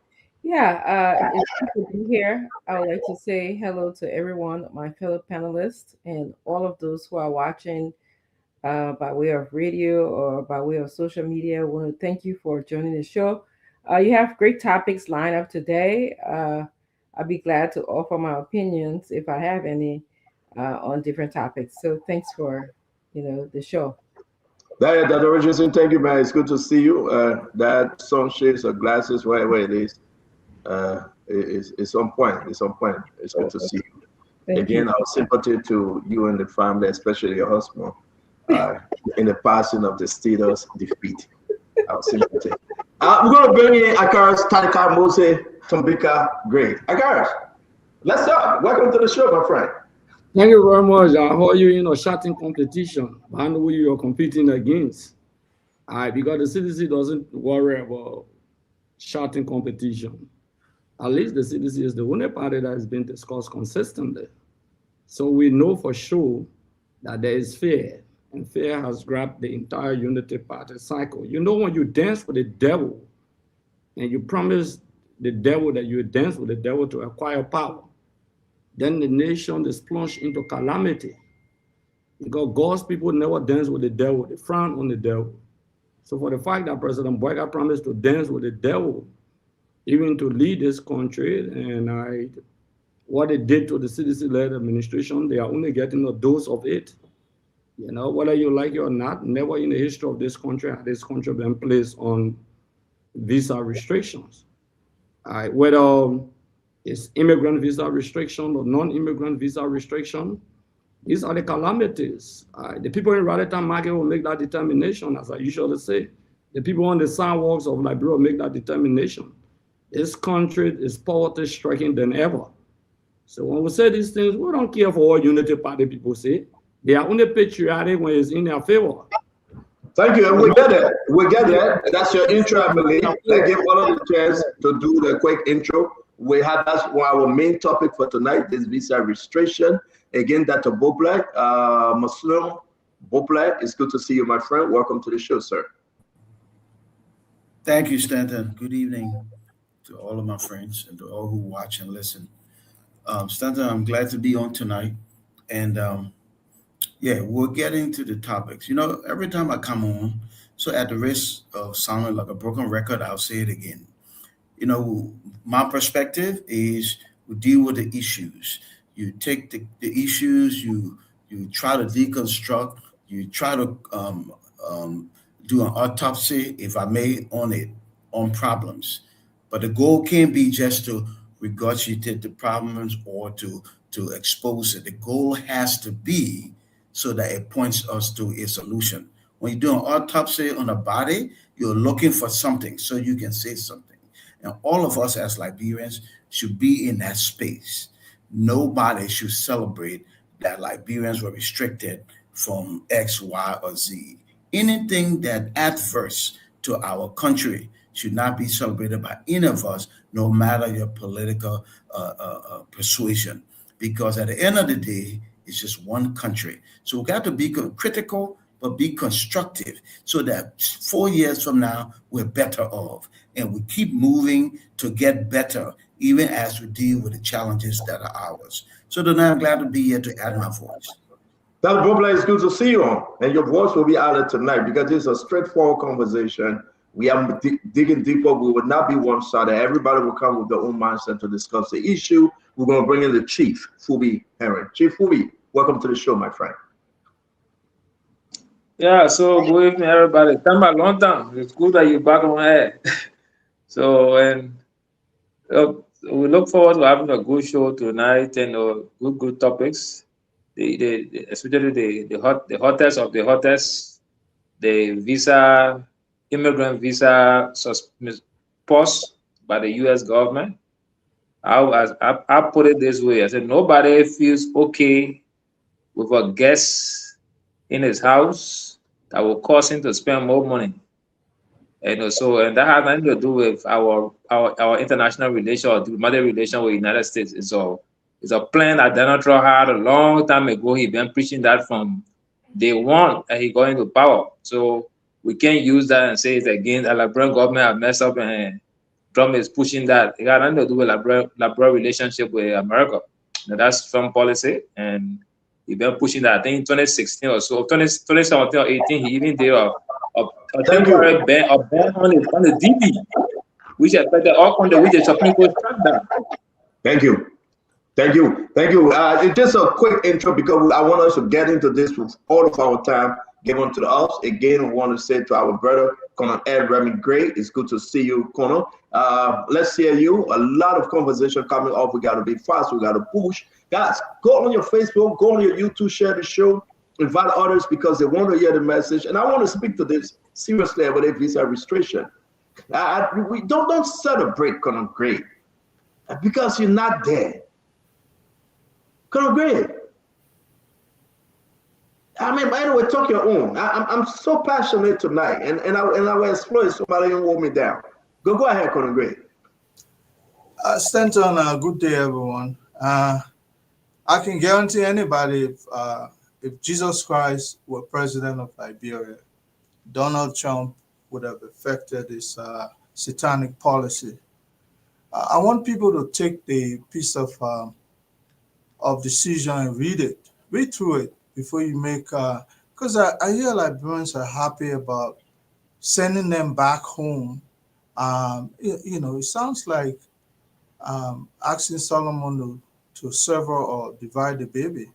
Yeah, it's good to be here. I would like to say hello to everyone, my fellow panelists, and all of those who are watching by way of radio or by way of social media. I want to thank you for joining the show. You have great topics lined up today. I'll be glad to offer my opinions if I have any on different topics. So thanks for the show. Dr. Richardson, thank you, man. It's good to see you. That sunshades or glasses, wherever it is, it's on point. It's on point. It's good to see you. Thank you. Our sympathy to you and the family, especially your husband, in the passing of the Steelers' defeat. Our sympathy. We're going to bring in Akaras Tanika Mose Tombika Gray. Akaras, let's start. Welcome to the show, my friend. Thank you very much. How are you in a shouting competition? I know who you're competing against. Because the CDC doesn't worry about shouting competition. At least the CDC is the only party that has been discussed consistently. So we know for sure that there is fear, and fear has grabbed the entire Unity Party cycle. You know, when you dance with the devil and you promise the devil that you dance with the devil to acquire power, then the nation is plunged into calamity. Because God's people never dance with the devil, they frown on the devil. So for the fact that President Boyka promised to dance with the devil, even to lead this country, and what they did to the CDC-led administration, they are only getting a dose of it. You know, whether you like it or not, never in the history of this country had this country been placed on visa restrictions. Whether it's immigrant visa restriction or non-immigrant visa restriction, these are the calamities. The people in Raritan Market will make that determination, as I usually say. The people on the sidewalks of Liberia will make that determination. This country is poverty-stricken than ever. So when we say these things, we don't care for what Unity Party people say. They are only patriotic when it's in their favor. Thank you. We get it. We get it. That's your intro, I believe. Let's give all of the chance to do the quick intro. That's our main topic for tonight, is visa registration. Again, Dr. Boplek, Muslim Boplek, it's good to see you, my friend. Welcome to the show, sir. Thank you, Stanton. Good evening to all of my friends and to all who watch and listen. Stanton, I'm glad to be on tonight. And yeah, we're getting to the topics. You know, every time I come on, so at the risk of sounding like a broken record, I'll say it again. You know, my perspective is we deal with the issues. You take the issues, you try to deconstruct, you try to do an autopsy, if I may, on it, on problems. But the goal can't be just to regurgitate the problems or to expose it. The goal has to be so that it points us to a solution. When you do an autopsy on a body, you're looking for something so you can say something. And all of us as Liberians should be in that space. Nobody should celebrate that Liberians were restricted from X, Y, or Z. Anything that adverse to our country should not be celebrated by any of us, no matter your political persuasion. Because at the end of the day, it's just one country. So we got to be critical, but be constructive so that 4 years from now, we're better off. And we keep moving to get better, even as we deal with the challenges that are ours. So tonight, I'm glad to be here to add my voice. Dr. Bobla, it's good to see you on. And your voice will be added tonight because it's a straightforward conversation. We are digging deeper. We will not be one-sided. Everybody will come with their own mindset to discuss the issue. We're going to bring in the Chief, Fubi Henry. Chief Fubi, welcome to the show, my friend. Yeah, so good evening, everybody. It's been a long time. It's good that you're back on air. So, and we look forward to having a good show tonight and good topics. Especially the hottest of the hottest, the immigrant visa pause by the U.S. government. I put it this way: I said nobody feels okay with a guest in his house that will cause him to spend more money. And that has nothing to do with our international relation or diplomatic relation with the United States. It's a plan that Donald Trump had a long time ago. He's been preaching that from day one and he got into power. So we can't use that and say it's against the Liberian government have messed up and Trump is pushing that. It got nothing to do with Liberian relationship with America. Now, that's Trump policy and he's been pushing that. I think in 2016 or so, 2017 or 18, he even did a temporary ban on the DB, which affected all countries, which the Supreme Court struck down. Thank you. It's just a quick intro because I want us to get into this with all of our time given to us. Again, we want to say to our brother, Colonel Ed Remy Gray, it's good to see you, Colonel. Let's hear you. A lot of conversation coming up. We got to be fast. We got to push. Guys, go on your Facebook, go on your YouTube, share the show, invite others because they want to hear the message. And I want to speak to this seriously about a visa restriction. We don't celebrate Colonel Gray because you're not there. Colonel Gray. I mean, by the way, talk your own. I'm so passionate tonight, and I will explore it. Somebody didn't hold me down. Go ahead, Colonel Gray. Stanton, good day, everyone. I can guarantee anybody if Jesus Christ were president of Liberia, Donald Trump would have effected this satanic policy. I want people to take the piece of decision and read through it before you make, because I hear Liberians are happy about sending them back home. It sounds like asking Solomon to sever or divide the baby.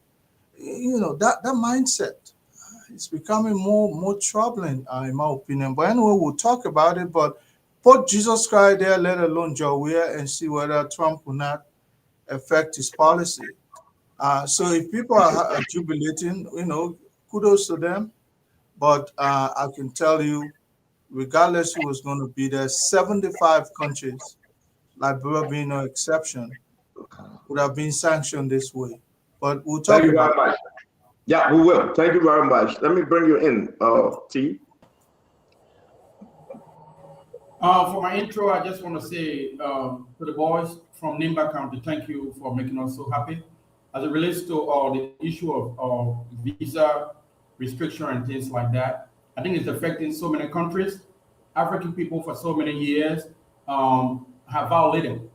That mindset is becoming more troubling, in my opinion. But anyway, we'll talk about it. But put Jesus Christ there, let alone Jawea, and see whether Trump will not affect his policy. So if people are jubilating, kudos to them. But I can tell you, regardless who was going to be there, 75 countries, Liberia being no exception, would have been sanctioned this way. But we'll talk about it. Yeah, we will. Thank you very much. Let me bring you in, T. For my intro, I just want to say to the boys from Nimba County, thank you for making us so happy. As it relates to the issue of visa restriction and things like that, I think it's affecting so many countries. African people for so many years have violated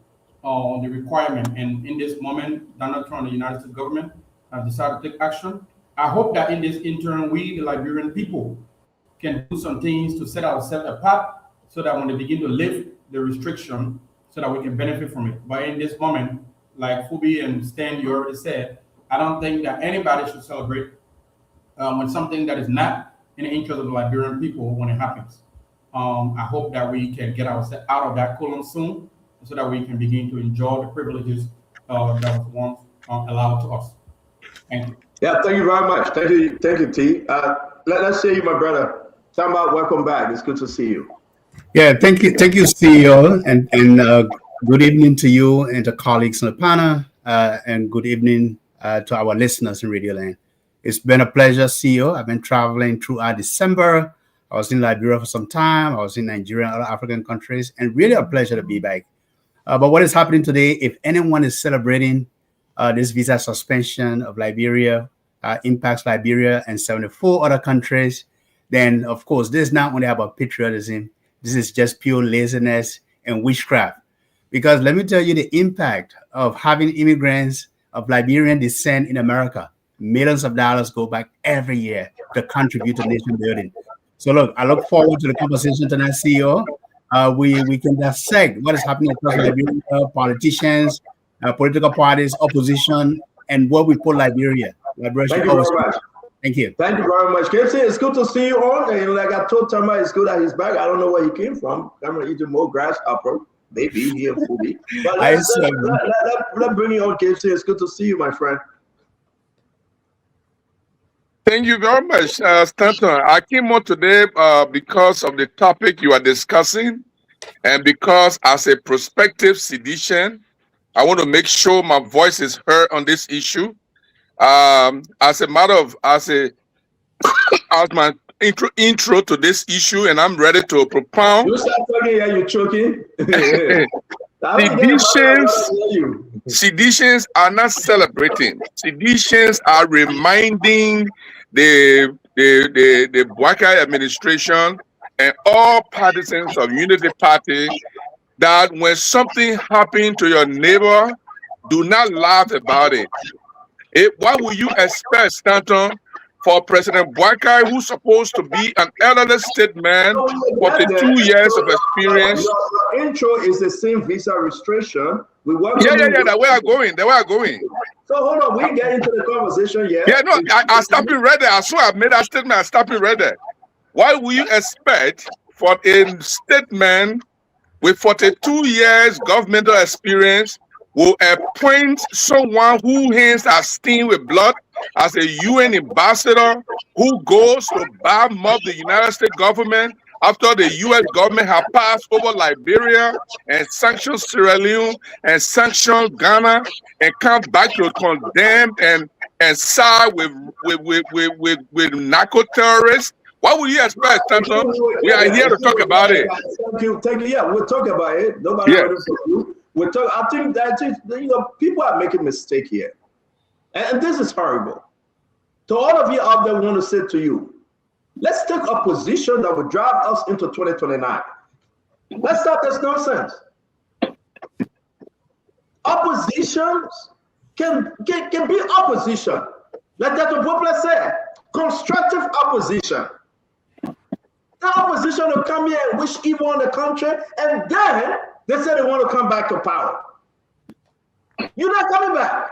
the requirement. And in this moment, Donald Trump, the United States government, has decided to take action. I hope that in this interim, we, the Liberian people, can do some things to set ourselves apart so that when they begin to lift the restriction, so that we can benefit from it. But in this moment, like Phoebe and Stan, you already said, I don't think that anybody should celebrate when something that is not in the interest of the Liberian people when it happens. I hope that we can get ourselves out of that column soon so that we can begin to enjoy the privileges that was once allowed to us. Thank you. Yeah, thank you very much. Thank you, T. Let's see you, my brother. Tamba, welcome back. It's good to see you. Yeah, thank you, CEO, and good evening to you and to colleagues on the panel, and good evening to our listeners in Radio Land. It's been a pleasure, CEO. I've been traveling throughout December. I was in Liberia for some time. I was in Nigeria and other African countries, and really a pleasure to be back. But what is happening today, if anyone is celebrating this visa suspension of Liberia, impacts Liberia and 74 other countries, then of course, this is not only about patriotism. This is just pure laziness and witchcraft. Because let me tell you the impact of having immigrants of Liberian descent in America. Millions of dollars go back every year to contribute to nation building. So look, I look forward to the conversation tonight, CEO. We can dissect what is happening across Liberia, politicians, political parties, opposition, and where we put Liberia. Thank you very much. Thank you. Thank you very much. KFC, it's good to see you all. And like I told Tama, it's good that he's back. I don't know where he came from. I'm going to eat more grasshopper. Maybe here, Fubi. But let's bring you on, KFC. It's good to see you, my friend. Thank you very much, Stanton. I came on today because of the topic you are discussing, and because as a prospective seditian, I want to make sure my voice is heard on this issue. As my intro to this issue, and I'm ready to propound. You start talking, yeah, you're choking. Seditions are not celebrating. Seditions are reminding the Bouakai administration and all partisans of Unity Party that when something happens to your neighbor, do not laugh about it. What will you expect, Stanton, for President Bouakai, who's supposed to be an elderly statesman, 42 years of experience? Your intro is the same visa restriction. That way I'm going. So hold on, we get into the conversation, yeah? Yeah, no, I stopped it right there. I swear I made that statement, I stopped it right there. Why will you expect for a statesman with 42 years governmental experience will appoint someone who hands are stained with blood as a UN ambassador who goes to bomb up the United States government after the US government have passed over Liberia and sanctioned Sierra Leone and sanctioned Ghana and come back to condemn and side with narco terrorists? What will you expect, Stanton? We are here to talk about it. Thank you. Yeah, we'll talk about it. Nobody heard it from you. I think that people are making a mistake here. And this is horrible. To all of you out there, we want to say to you, let's take a position that will drive us into 2029. Let's stop this nonsense. Oppositions can be opposition. Like Dr. Bopler said, constructive opposition. The opposition will come here and wish evil on the country, and then they say they want to come back to power. You're not coming back.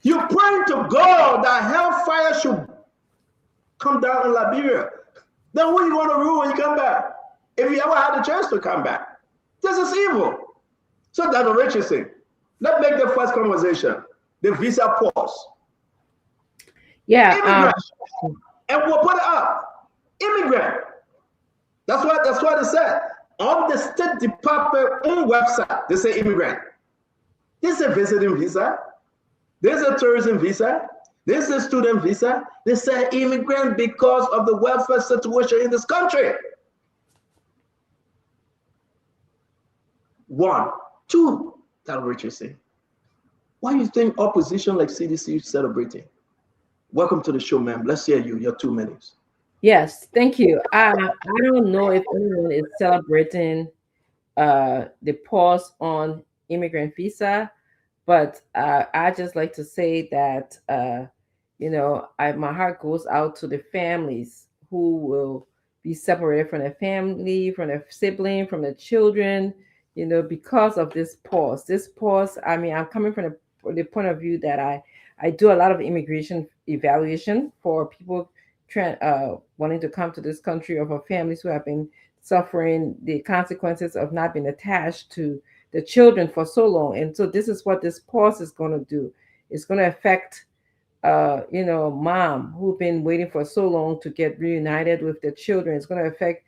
You're praying to God that hellfire should come down in Liberia. Then who are you going to rule when you come back? If you ever had the chance to come back. This is evil. So that's what Rich is saying. Let's make the first conversation. The visa pause. Yeah. And we'll put it up. Immigrant. That's what they said. On the State Department own website, they say immigrant. This is a visiting visa. There's a tourism visa. This is a student visa. They say immigrant because of the welfare situation in this country. 1. 2, that's what you're saying. Why do you think opposition like CDC is celebrating? Welcome to the show, ma'am. Let's hear you, your 2 minutes. Yes, thank you. I don't know if anyone is celebrating the pause on immigrant visa, but I just like to say that my heart goes out to the families who will be separated from their family, from their sibling, from their children, because of this pause. This pause. I mean, I'm coming from the point of view that I do a lot of immigration evaluation for people wanting to come to this country, or for families who have been suffering the consequences of not being attached to the children for so long. And so this is what this pause is going to do. It's going to affect mom who've been waiting for so long to get reunited with their children. It's going to affect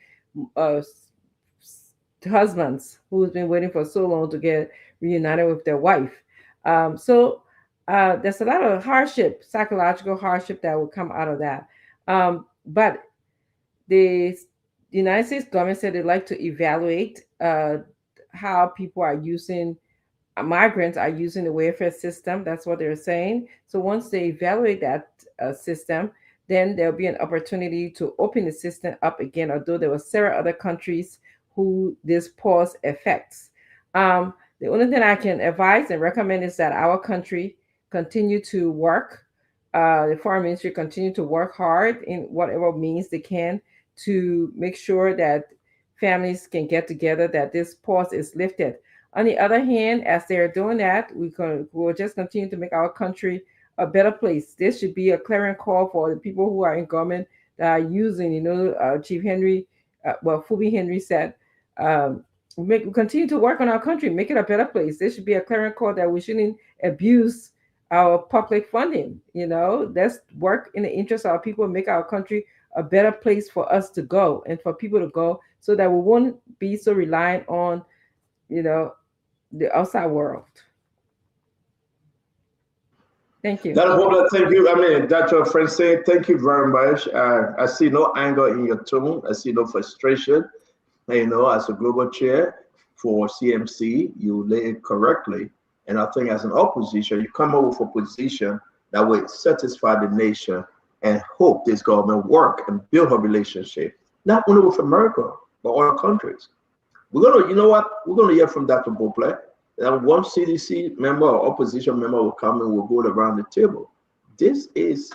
husbands who's been waiting for so long to get reunited with their wife. So there's a lot of hardship, psychological hardship that will come out of that. But the United States government said they'd like to evaluate how people are using, migrants are using the welfare system. That's what they're saying. So once they evaluate that system, then there'll be an opportunity to open the system up again, although there were several other countries who this pause affects. The only thing I can advise and recommend is that our country continue to work, the foreign ministry continue to work hard in whatever means they can to make sure that families can get together, that this pause is lifted. On the other hand, as they're doing that, we'll just continue to make our country a better place. This should be a clarion call for the people who are in government that are using, Chief Henry, Phoebe Henry said, we continue to work on our country, make it a better place. This should be a clarion call that we shouldn't abuse our public funding. Let's work in the interest of our people, make our country a better place for us to go and for people to go, so that we won't be so reliant on, the outside world. Thank you. Thank you. I mean, Dr. Francine, thank you very much. I see no anger in your tone. I see no frustration. As a global chair for CMC, you lay it correctly. And I think as an opposition, you come up with a position that will satisfy the nation and hope this government work and build a relationship, not only with America, but other countries. We're going to hear from Dr. Beauplet. And one CDC member or opposition member will come and we'll go around the table. This is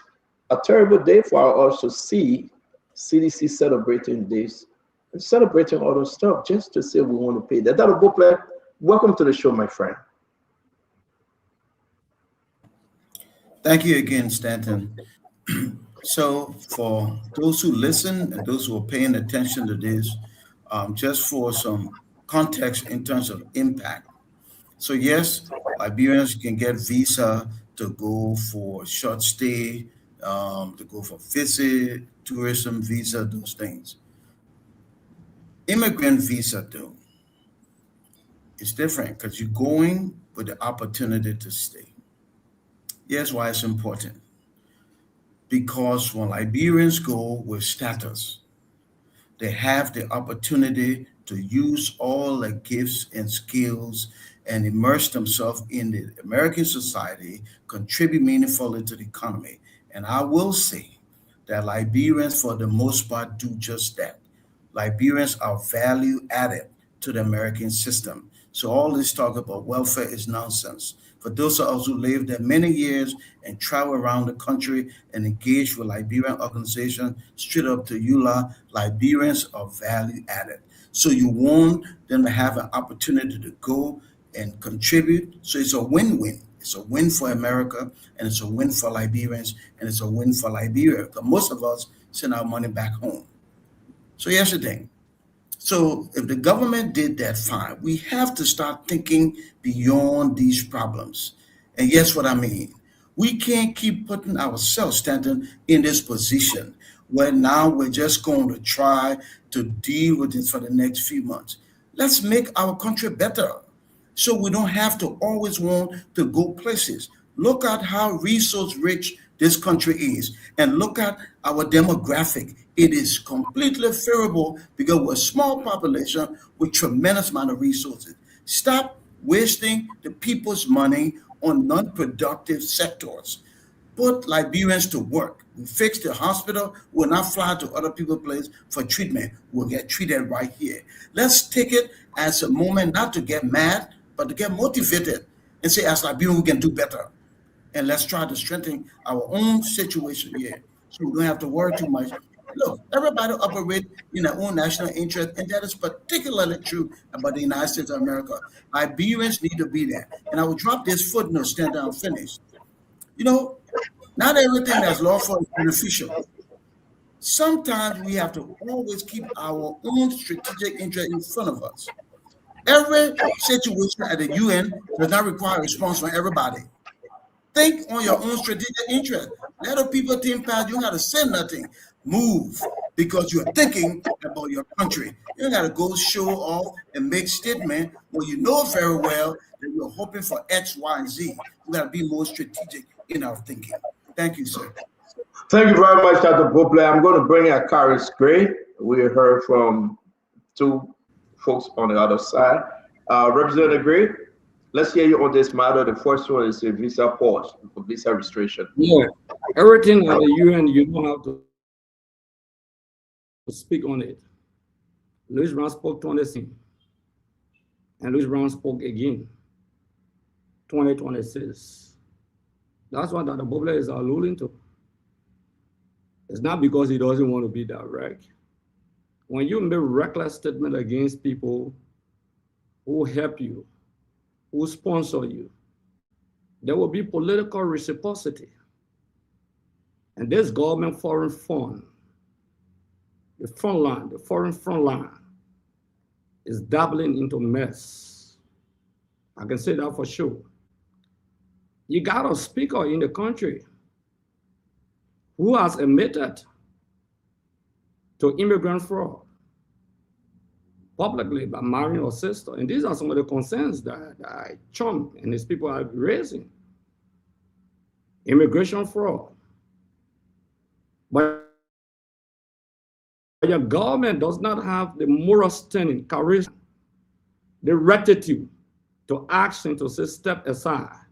a terrible day for us to see CDC celebrating this and celebrating all those stuff just to say we want to pay that. Dr. Beauplet, welcome to the show, my friend. Thank you again, Stanton. So for those who listen and those who are paying attention to this, just for some context in terms of impact. So yes, Liberians can get visa to go for short stay, to go for visit, tourism visa, those things. Immigrant visa though, it's different because you're going with the opportunity to stay. Here's why it's important. Because when Liberians go with status, they have the opportunity to use all the gifts and skills and immerse themselves in the American society, contribute meaningfully to the economy. And I will say that Liberians, for the most part, do just that. Liberians are value added to the American system. So all this talk about welfare is nonsense. For those of us who lived there many years and travel around the country and engage with Liberian organizations straight up to EULA, Liberians are value added. So you want them to have an opportunity to go and contribute. So it's a win-win. It's a win for America, and it's a win for Liberians, and it's a win for Liberia. Because most of us send our money back home. So here's the thing. So if the government did that, fine. We have to start thinking beyond these problems. And yes, what I mean. We can't keep putting ourselves standing in this position where now we're just going to try to deal with this for the next few months. Let's make our country better so we don't have to always want to go places. Look at how resource rich this country is, and look at our demographic. It is completely favorable because we're a small population with tremendous amount of resources. Stop wasting the people's money on non-productive sectors. put Liberians to work. We fix the hospital. We'll not fly to other people's place for treatment. We'll get treated right here. Let's take it as a moment not to get mad, but to get motivated and say, as Liberians, we can do better. And let's try to strengthen our own situation here so we don't have to worry too much. Look, everybody operate in their own national interest, and that is particularly true about the United States of America. Liberians need to be there. And I will drop this footnote, stand down, finish. You know, not everything that's lawful is beneficial. Sometimes we have to always keep our own strategic interest in front of us. Every situation at the UN does not require a response from everybody. Think on your own strategic interest. Let other people think past. You don't got to say nothing. Move because you're thinking about your country. You don't got to go show off and make statement when you know very well that you're hoping for X, Y, and Z. You got to be more strategic in our thinking. Thank you, sir. Thank you very much, Dr. Popley. I'm going to bring in Karis Gray. We heard from two folks on the other side. Representative Gray, let's hear you on this matter. The first one is a visa pause for visa restriction. Yeah, everything at the UN, you don't have to speak on it. Louis Brown spoke 2016, and Louis Brown spoke again 2026. That's what Dr. Popley is alluding to. It's not because he doesn't want to be direct. When you make reckless statement against people who help you, who sponsor you, there will be political reciprocity. And this government foreign fund, the front line, the foreign front line, is dabbling into mess. I can say that for sure. You got a speaker in the country who has admitted to immigrant fraud publicly by marrying her sister. And these are some of the concerns that Trump and his people are raising. Immigration fraud. But your government does not have the moral standing, charisma, the rectitude to ask and to say step aside.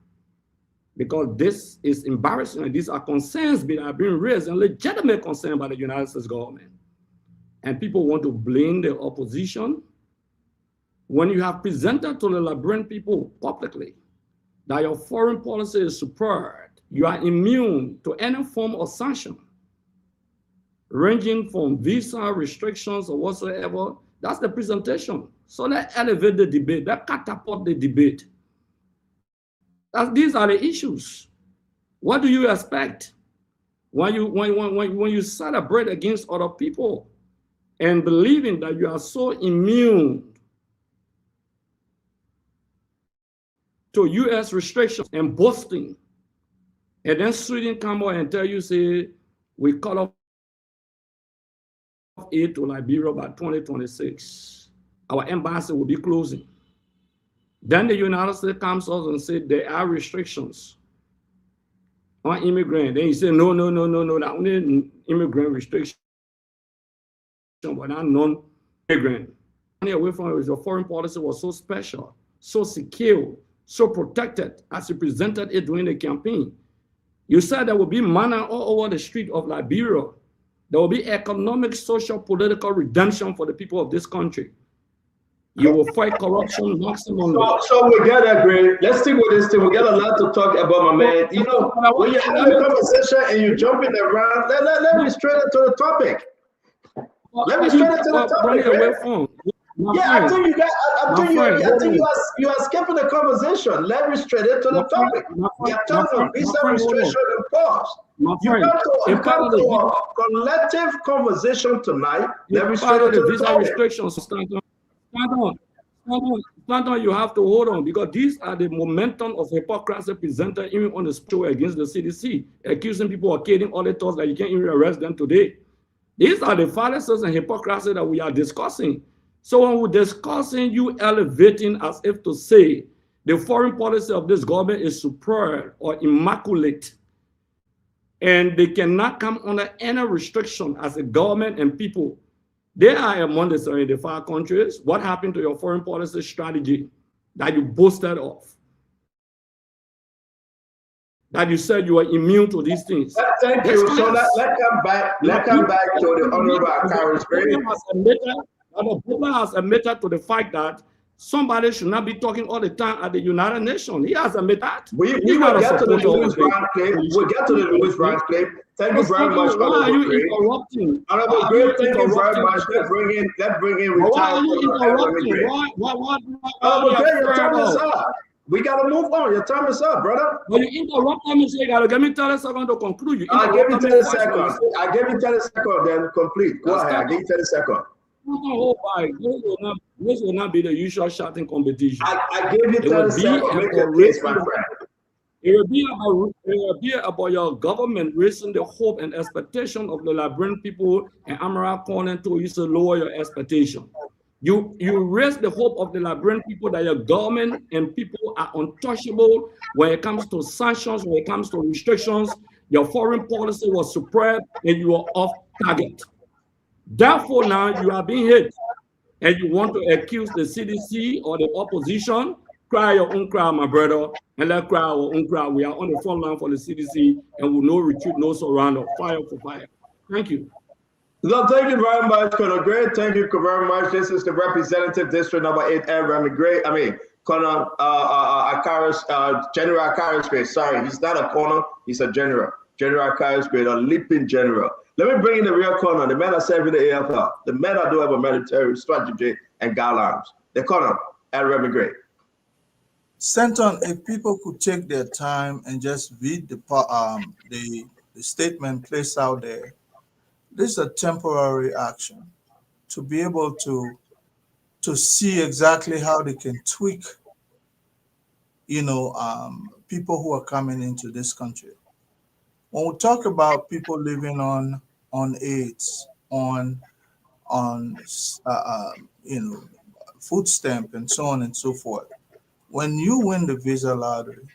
Because this is embarrassing, and these are concerns that are being raised, and legitimate concerns by the United States government. And people want to blame the opposition when you have presented to the Liberian people publicly that your foreign policy is superb. You are immune to any form of sanction, ranging from visa restrictions or whatsoever. That's the presentation. So let's elevate the debate, let's catapult the debate. These are the issues. What do you expect when you celebrate against other people and believing that you are so immune to U.S. restrictions and boasting, and then Sweden come out and tell you, say, we cut off aid to Liberia by 2026. Our embassy will be closing. Then the United States comes out and said there are restrictions on immigrants. Then you say, no, not only immigrant restriction, but not non-immigrant. Away from it, your foreign policy was so special, so secure, so protected as you presented it during the campaign. You said there will be manna all over the street of Liberia. There will be economic, social, political redemption for the people of this country. You will fight corruption maximum. So we get that, great. Let's stick with this thing. We got a lot to talk about, my man. You know, when you're having a conversation and you're jumping around, let me straight into the topic. Let me straight into the topic. Yeah, I think you are skipping the conversation. Let me straight into the topic. You're talking about visa restriction and pause. You come to a collective conversation tonight. Let me straight into the topic. Restrictions. Stand on, you have to hold on, because these are the momentum of hypocrisy presented even on the show against the CDC, accusing people of killing auditors that you can't even arrest them today. These are the fallacies and hypocrisy that we are discussing. So when we're discussing, you elevating as if to say the foreign policy of this government is superb or immaculate, and they cannot come under any restriction as a government and people. They are among the 75 countries. What happened to your foreign policy strategy that you boasted of? that you said you were immune to these things. Thank you. So let's come back to the Honorable Akaris Gray. The Butler has admitted to the fact that somebody should not be talking all the time at the United Nations. He has admitted that. We will get to the Louis Brown clip. We'll get to the Louis Brown clip. Thank you very much. Why are you interrupting? Honorable Gray, thank you very much. Let's bring in Why are you interrupting? Why Honorable Gray, your time is up. We gotta move on. Your time is up, brother. But you interrupt me, so you gotta give me 30 seconds to conclude. You I gave you 30 seconds. I gave you 30 seconds, then complete. Go ahead. I give you 30 seconds. This will not be the usual shouting competition. I gave you 30 seconds. Make your case, my friend. It will be about your government raising the hope and expectation of the Liberian people, and Amaral calling to you to lower your expectation. You raise the hope of the Liberian people that your government and people are untouchable when it comes to sanctions, when it comes to restrictions. Your foreign policy was superb and you are off target. Therefore, now you are being hit and you want to accuse the CDC or the opposition. Cry your own cry, my brother, and let cry our own cry. We are on the front line for the CDC and we no retreat, no surrender, fire for fire. Thank you. No, thank you very much, Colonel Gray. Thank you very much. This is the representative district number 8, Remy Gray. I mean, Colonel Akaris, General Akaris Gray. Sorry, he's not a colonel, he's a general. General Akaris Gray, a leaping general. Let me bring in the real colonel, the man that served in the AFL, the man that do have a military strategy and guidelines. The colonel, Remy Gray. Stanton, if people could take their time and just read the statement placed out there, this is a temporary action to be able to see exactly how they can tweak, people who are coming into this country. When we talk about people living on AIDS, on food stamp and so on and so forth, when you win the visa lottery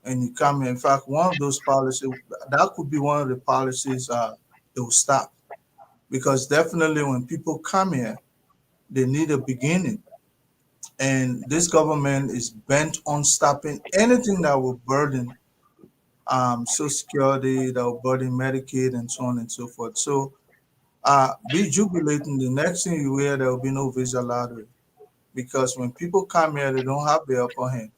and you come here, in fact, one of those policies, that could be one of the policies it will stop, because definitely when people come here, they need a beginning, and this government is bent on stopping anything that will burden Social Security, that will burden Medicaid, and so on and so forth. So be jubilating. The next thing you hear, there will be no visa lottery, because when people come here, they don't have the upper hand.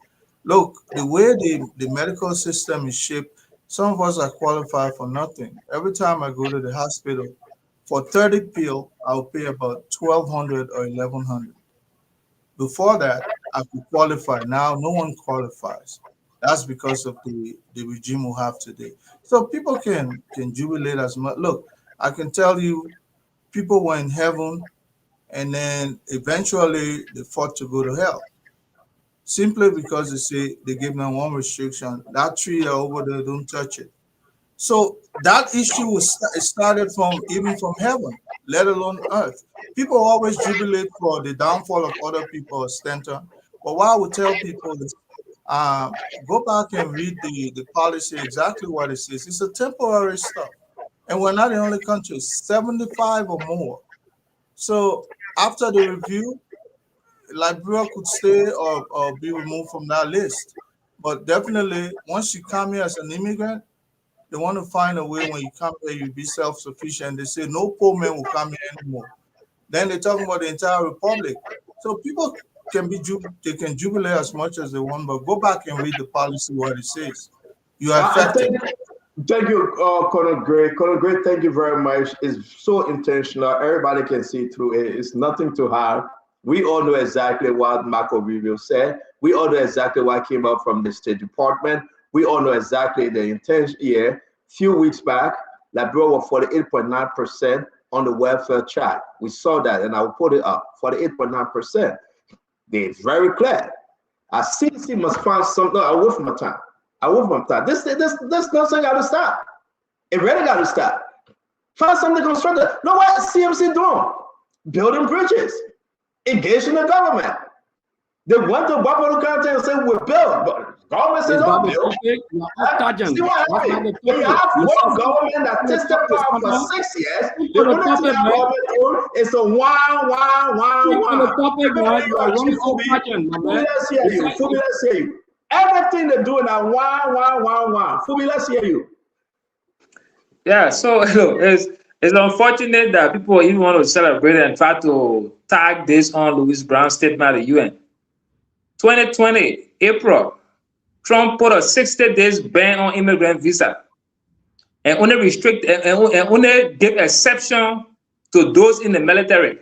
Look, the way the medical system is shaped, some of us are qualified for nothing. Every time I go to the hospital, for 30 pills, I'll pay about $1,200 or $1,100. Before that, I could qualify. Now, no one qualifies. That's because of the regime we have today. So people can jubilate as much. Look, I can tell you, people were in heaven, and then eventually they fought to go to hell, simply because they say they gave them one restriction: that tree over there, don't touch it. So that issue started from heaven, let alone earth. People always jubilate for the downfall of other people, Stanton. But what I would tell people is, go back and read the policy, exactly what it says. It's a temporary stuff. And we're not the only country, 75 or more. So after the review, Liberia could stay or be removed from that list. But definitely, once you come here as an immigrant, they want to find a way when you come here, you be self-sufficient. They say no poor man will come here anymore. Then they're talking about the entire republic. So people can jubilate as much as they want, but go back and read the policy, what it says. You are affected. Thank you, Colonel Gray. Colonel Gray, thank you very much. It's so intentional. Everybody can see through it. It's nothing to hide. We all know exactly what Marco Rubio said. We all know exactly what came out from the State Department. We all know exactly the intention here. Few weeks back, Liberia was 48.9% on the welfare chart. We saw that, and I'll put it up, 48.9%. It's very clear. Our CDC must find something. I will from my time. This nonsense got to stop. It really got to stop. Find something constructive. Know what CMC doing? Building bridges. Engaging the government. They went to Buffalo County and said we're built, but government says don't build. See what happened? When you have one government that tested power for 6 years, the only thing that government do is to wow. Let's hear you. Everything they're doing now, one. Fubi, let's hear you. Yeah, so it's unfortunate that people even want to celebrate and try to tag this on Louis Brown's statement at the UN. 2020, April, Trump put a 60 days ban on immigrant visa and only restrict and only give exception to those in the military.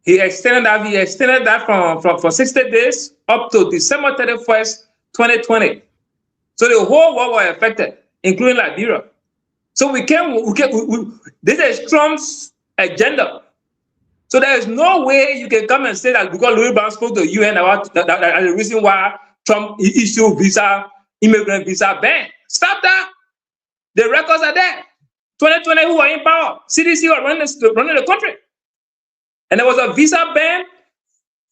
He extended that from 60 days up to December 31st, 2020. So the whole world was affected, including Liberia. So this is Trump's agenda. So there is no way you can come and say that because Louis Brown spoke to the UN about that the reason why Trump issued immigrant visa ban. Stop that. The records are there. 2020, who are in power? CDC are running the country. And there was a visa ban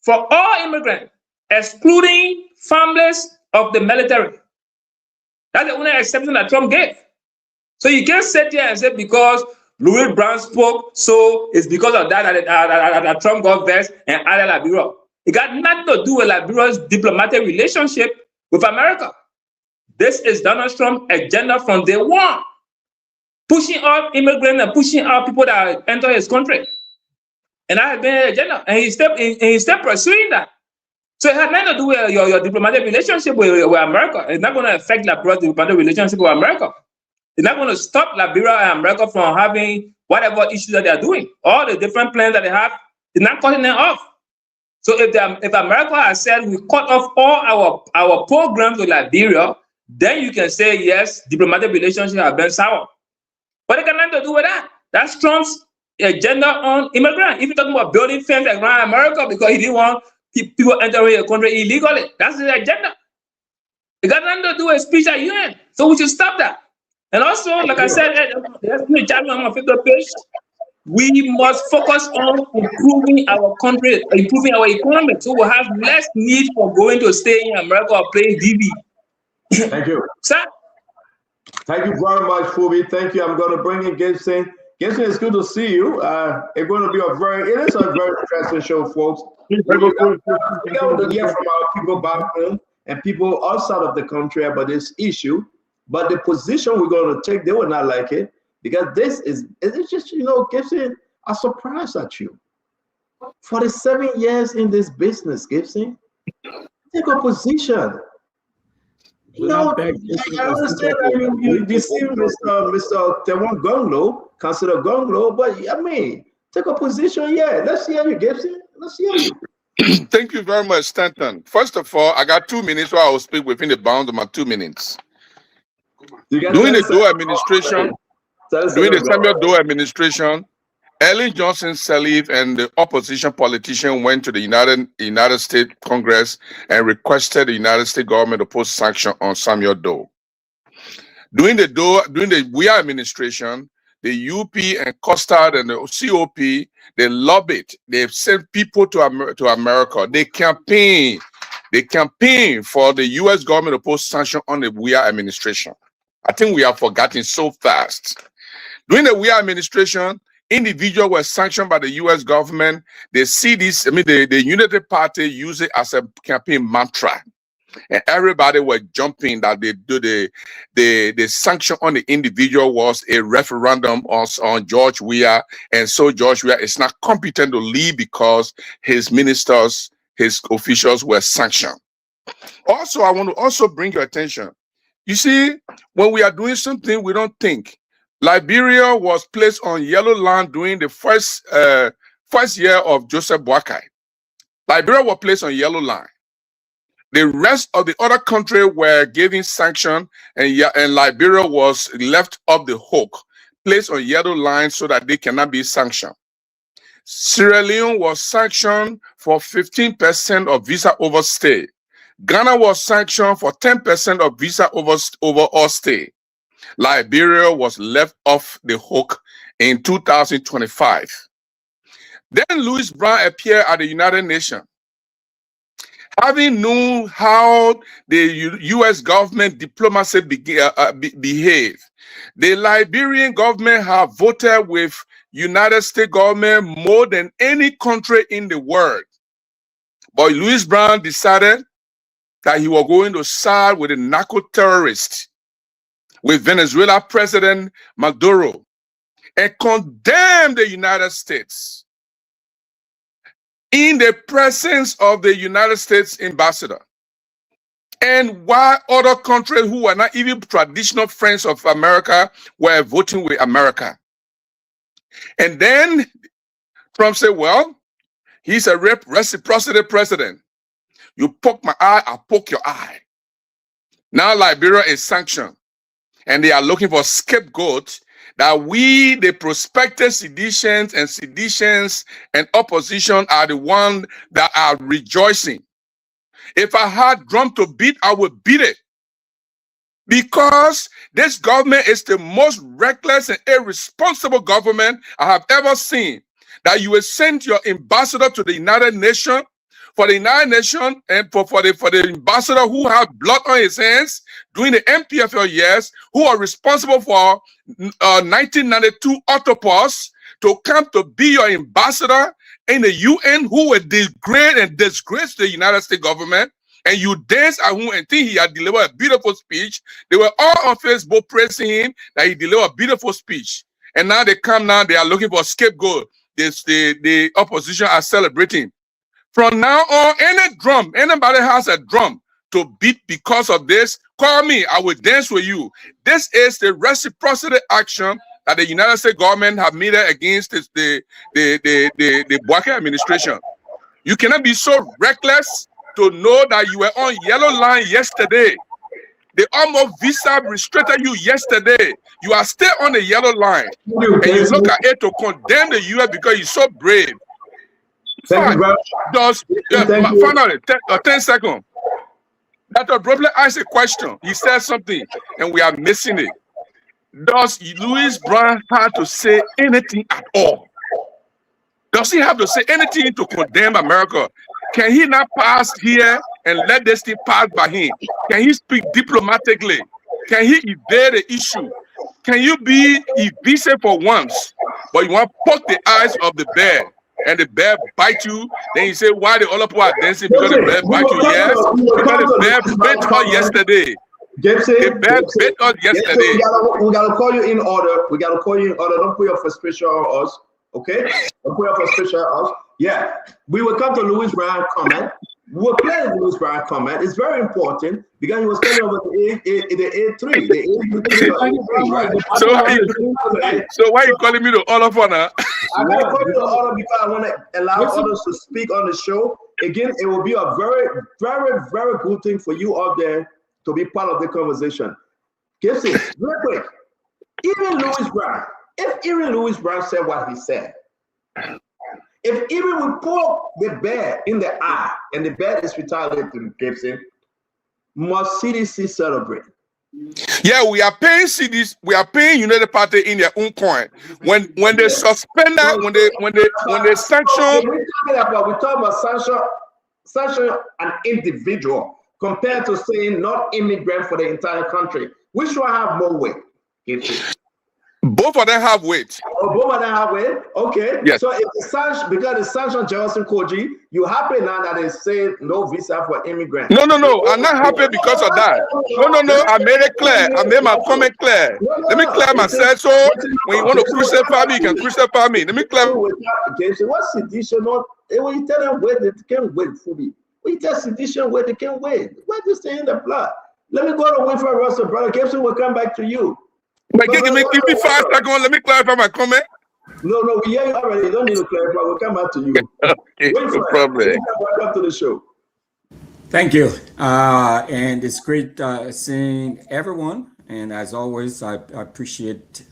for all immigrants, excluding families of the military. That's the only exception that Trump gave. So you can't sit here and say because Louis Brown spoke, so it's because of that Trump got vexed and added Liberia. It got nothing to do with Liberia's diplomatic relationship with America. This is Donald Trump's agenda from day one, pushing out immigrants and pushing out people that enter his country. And that has been his agenda, and he's still pursuing that. So it has nothing to do with your diplomatic relationship with America. It's not going to affect Liberia's diplomatic relationship with America. It's not going to stop Liberia and America from having whatever issues that they are doing. All the different plans that they have, it's not cutting them off. So if America has said we cut off all our programs with Liberia, then you can say yes, diplomatic relations have been sour. But it got nothing to do with that. That's Trump's agenda on immigrants. If you're talking about building fence around America because he didn't want people entering the country illegally, that's his agenda. It got nothing to do with speech at UN. So we should stop that. And also, like I said, on my favorite page, we must focus on improving our country, improving our economy, so we'll have less need for going to stay in America or playing DV. Thank you. Sir? Thank you very much, Fubi. Thank you. I'm going to bring in Gibson. Gibson, it's good to see you. It's going to be it is a very interesting show, folks. We're going to hear from our people back home and people outside of the country about this issue. But the position we're going to take, they will not like it because it's just, Gibson, I'm surprised at you. 47 years in this business, Gibson. Take a position. I understand that you deceive Mr. Tewan Gonglo, consider Gonglo, but I mean, take a position, yeah. Let's hear you, Gibson. Let's hear you. Thank you very much, Stanton. First of all, I got 2 minutes, so I will speak within the bounds of my 2 minutes. During the Doe administration, during the Samuel Doe administration, Ellen Johnson Sirleaf and the opposition politician went to the United States Congress and requested the United States government to put sanction on Samuel Doe. During the Weah administration, the UP and Costard and the COP, they lobbied. They sent people to America. They campaigned for the U.S. government to put sanction on the Weah administration. I think we have forgotten so fast. During the Weah administration, individuals were sanctioned by the U.S. government. They see this, the Unity Party use it as a campaign mantra. And everybody were jumping that the sanction on the individual was a referendum on George Weah. And so George Weah is not competent to lead because his ministers, his officials were sanctioned. Also, I want to also bring your attention. You see, when we are doing something, we don't think. Liberia was placed on yellow line during the first year of Joseph Boakai. Liberia was placed on yellow line. The rest of the other country were giving sanction, and Liberia was left off the hook, placed on yellow line so that they cannot be sanctioned. Sierra Leone was sanctioned for 15% of visa overstay. Ghana was sanctioned for 10% of visa overall stay. Liberia was left off the hook in 2025. Then Louis Brown appeared at the United Nations. Having known how the U.S. government diplomacy behaved, the Liberian government have voted with United States government more than any country in the world. But Louis Brown decided that he was going to side with the narco terrorists, with Venezuela President Maduro, and condemn the United States in the presence of the United States ambassador. And while other countries who are not even traditional friends of America were voting with America. And then Trump said, well, he's a reciprocity president. You poke my eye, I poke your eye. Now Liberia is sanctioned, and they are looking for scapegoats that we, the prospective seditions and opposition, are the ones that are rejoicing. If I had drum to beat, I would beat it. Because this government is the most reckless and irresponsible government I have ever seen. That you will send your ambassador to the United Nations, for the United Nations and for the ambassador who have blood on his hands during the MPFL years, who are responsible for 1992 autopause, to come to be your ambassador in the UN, who will degrade and disgrace the United States government, and you dance at home and think he had delivered a beautiful speech. They were all on Facebook praising him that he delivered a beautiful speech. And now they are looking for a scapegoat. The opposition are celebrating. From now on, anybody has a drum to beat because of this, call me, I will dance with you. This is the reciprocity action that the United States government have made against the Bouaké administration. You cannot be so reckless to know that you were on yellow line yesterday. They almost visa restricted you yesterday. You are still on the yellow line. And you look at it to condemn the US because you're so brave. Finally, 10 seconds. Dr. Brooklyn asked a question. He said something, and we are missing it. Does Louis Brown have to say anything at all? Does he have to say anything to condemn America? Can he not pass here and let this thing pass by him? Can he speak diplomatically? Can he evade the issue? Can you be evasive for once, but you want to poke the eyes of the bear, and the bear bite you? Then you say, why the other people are dancing? Because the bear bite you? Yes, because the bear bit us yesterday. The bear bit us yesterday. We gotta call you in order. We gotta call you in order. Don't put your frustration on us, okay? Don't put your frustration on us. Yeah, we will come to Louis Brown comment. We will play the Louis Brown comment. It's very important because he was telling about the A3. So why are you calling me the other one? I'm going to call you the other because I want to allow others to speak on the show. Again, it will be a very, very, very good thing for you out there to be part of the conversation. Gibson, real quick. Even Louis Brown, if even Louis Brown said what he said, if even we poke the bear in the eye and the bear is retaliating, Gibson, must CDC celebrate? Yeah, we are paying CDs, we are paying United Party in their own coin. When they suspend that, when they sanction, we're talking about sanction an individual compared to saying not immigrant for the entire country. Which one have more weight? Gibson? Both of them have weight. Oh, both of them have weight? Okay. Yes. So if the sanction, because the sanction Jefferson Koji, you happy now that they say no visa for immigrants? No. I'm not happy because of that. No. I made it clear. I made my comment clear. Let me clear myself. So when you want to crucify me, you can crucify me. Let me clear. What's sedition? When you tell them where they can't wait for me. When you tell sedition where they can't wait. Why just stay in the plot? Let me go to Winfrey Russell, brother. Gibson will come back to you. But give me 5 seconds. Let me clarify my comment. No, we hear you already. You don't need to clarify. We'll come back to you. Okay, no problem. Welcome to the show. Thank you. And it's great seeing everyone. And as always, I appreciate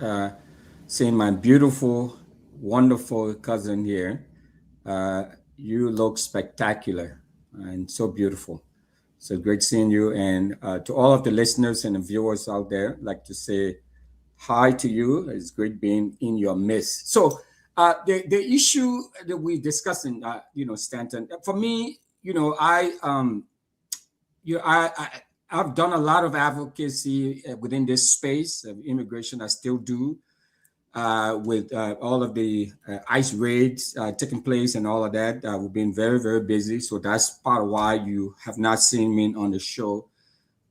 seeing my beautiful, wonderful cousin here. You look spectacular and so beautiful. So great seeing you. And to all of the listeners and the viewers out there, I'd like to say hi to you. It's great being in your midst. So the issue that we're discussing, Stanton, for me, I've done a lot of advocacy within this space of immigration. I still do. with all of the ICE raids taking place and all of that. We've been very, very busy. So that's part of why you have not seen me on the show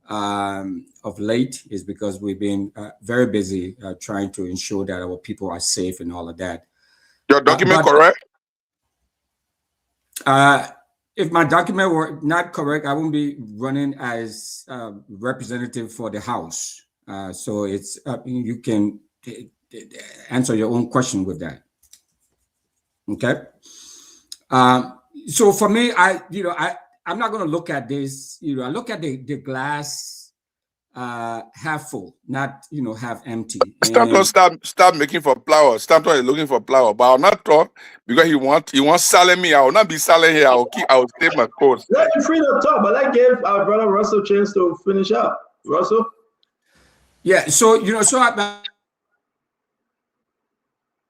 of late, is because we've been very busy trying to ensure that our people are safe and all of that. Your document correct? If my document were not correct, I wouldn't be running as representative for the House. So it's you can answer your own question with that. Okay. So for me, I'm not going to look at this. I look at the glass half full, not half empty. Stop making for flour. Stop is looking for flour, but I'll not talk because he wants selling me. I will not be selling here. I will stay my course. Let me free to talk, but I gave our brother Russell a chance to finish up. Russell. Yeah. So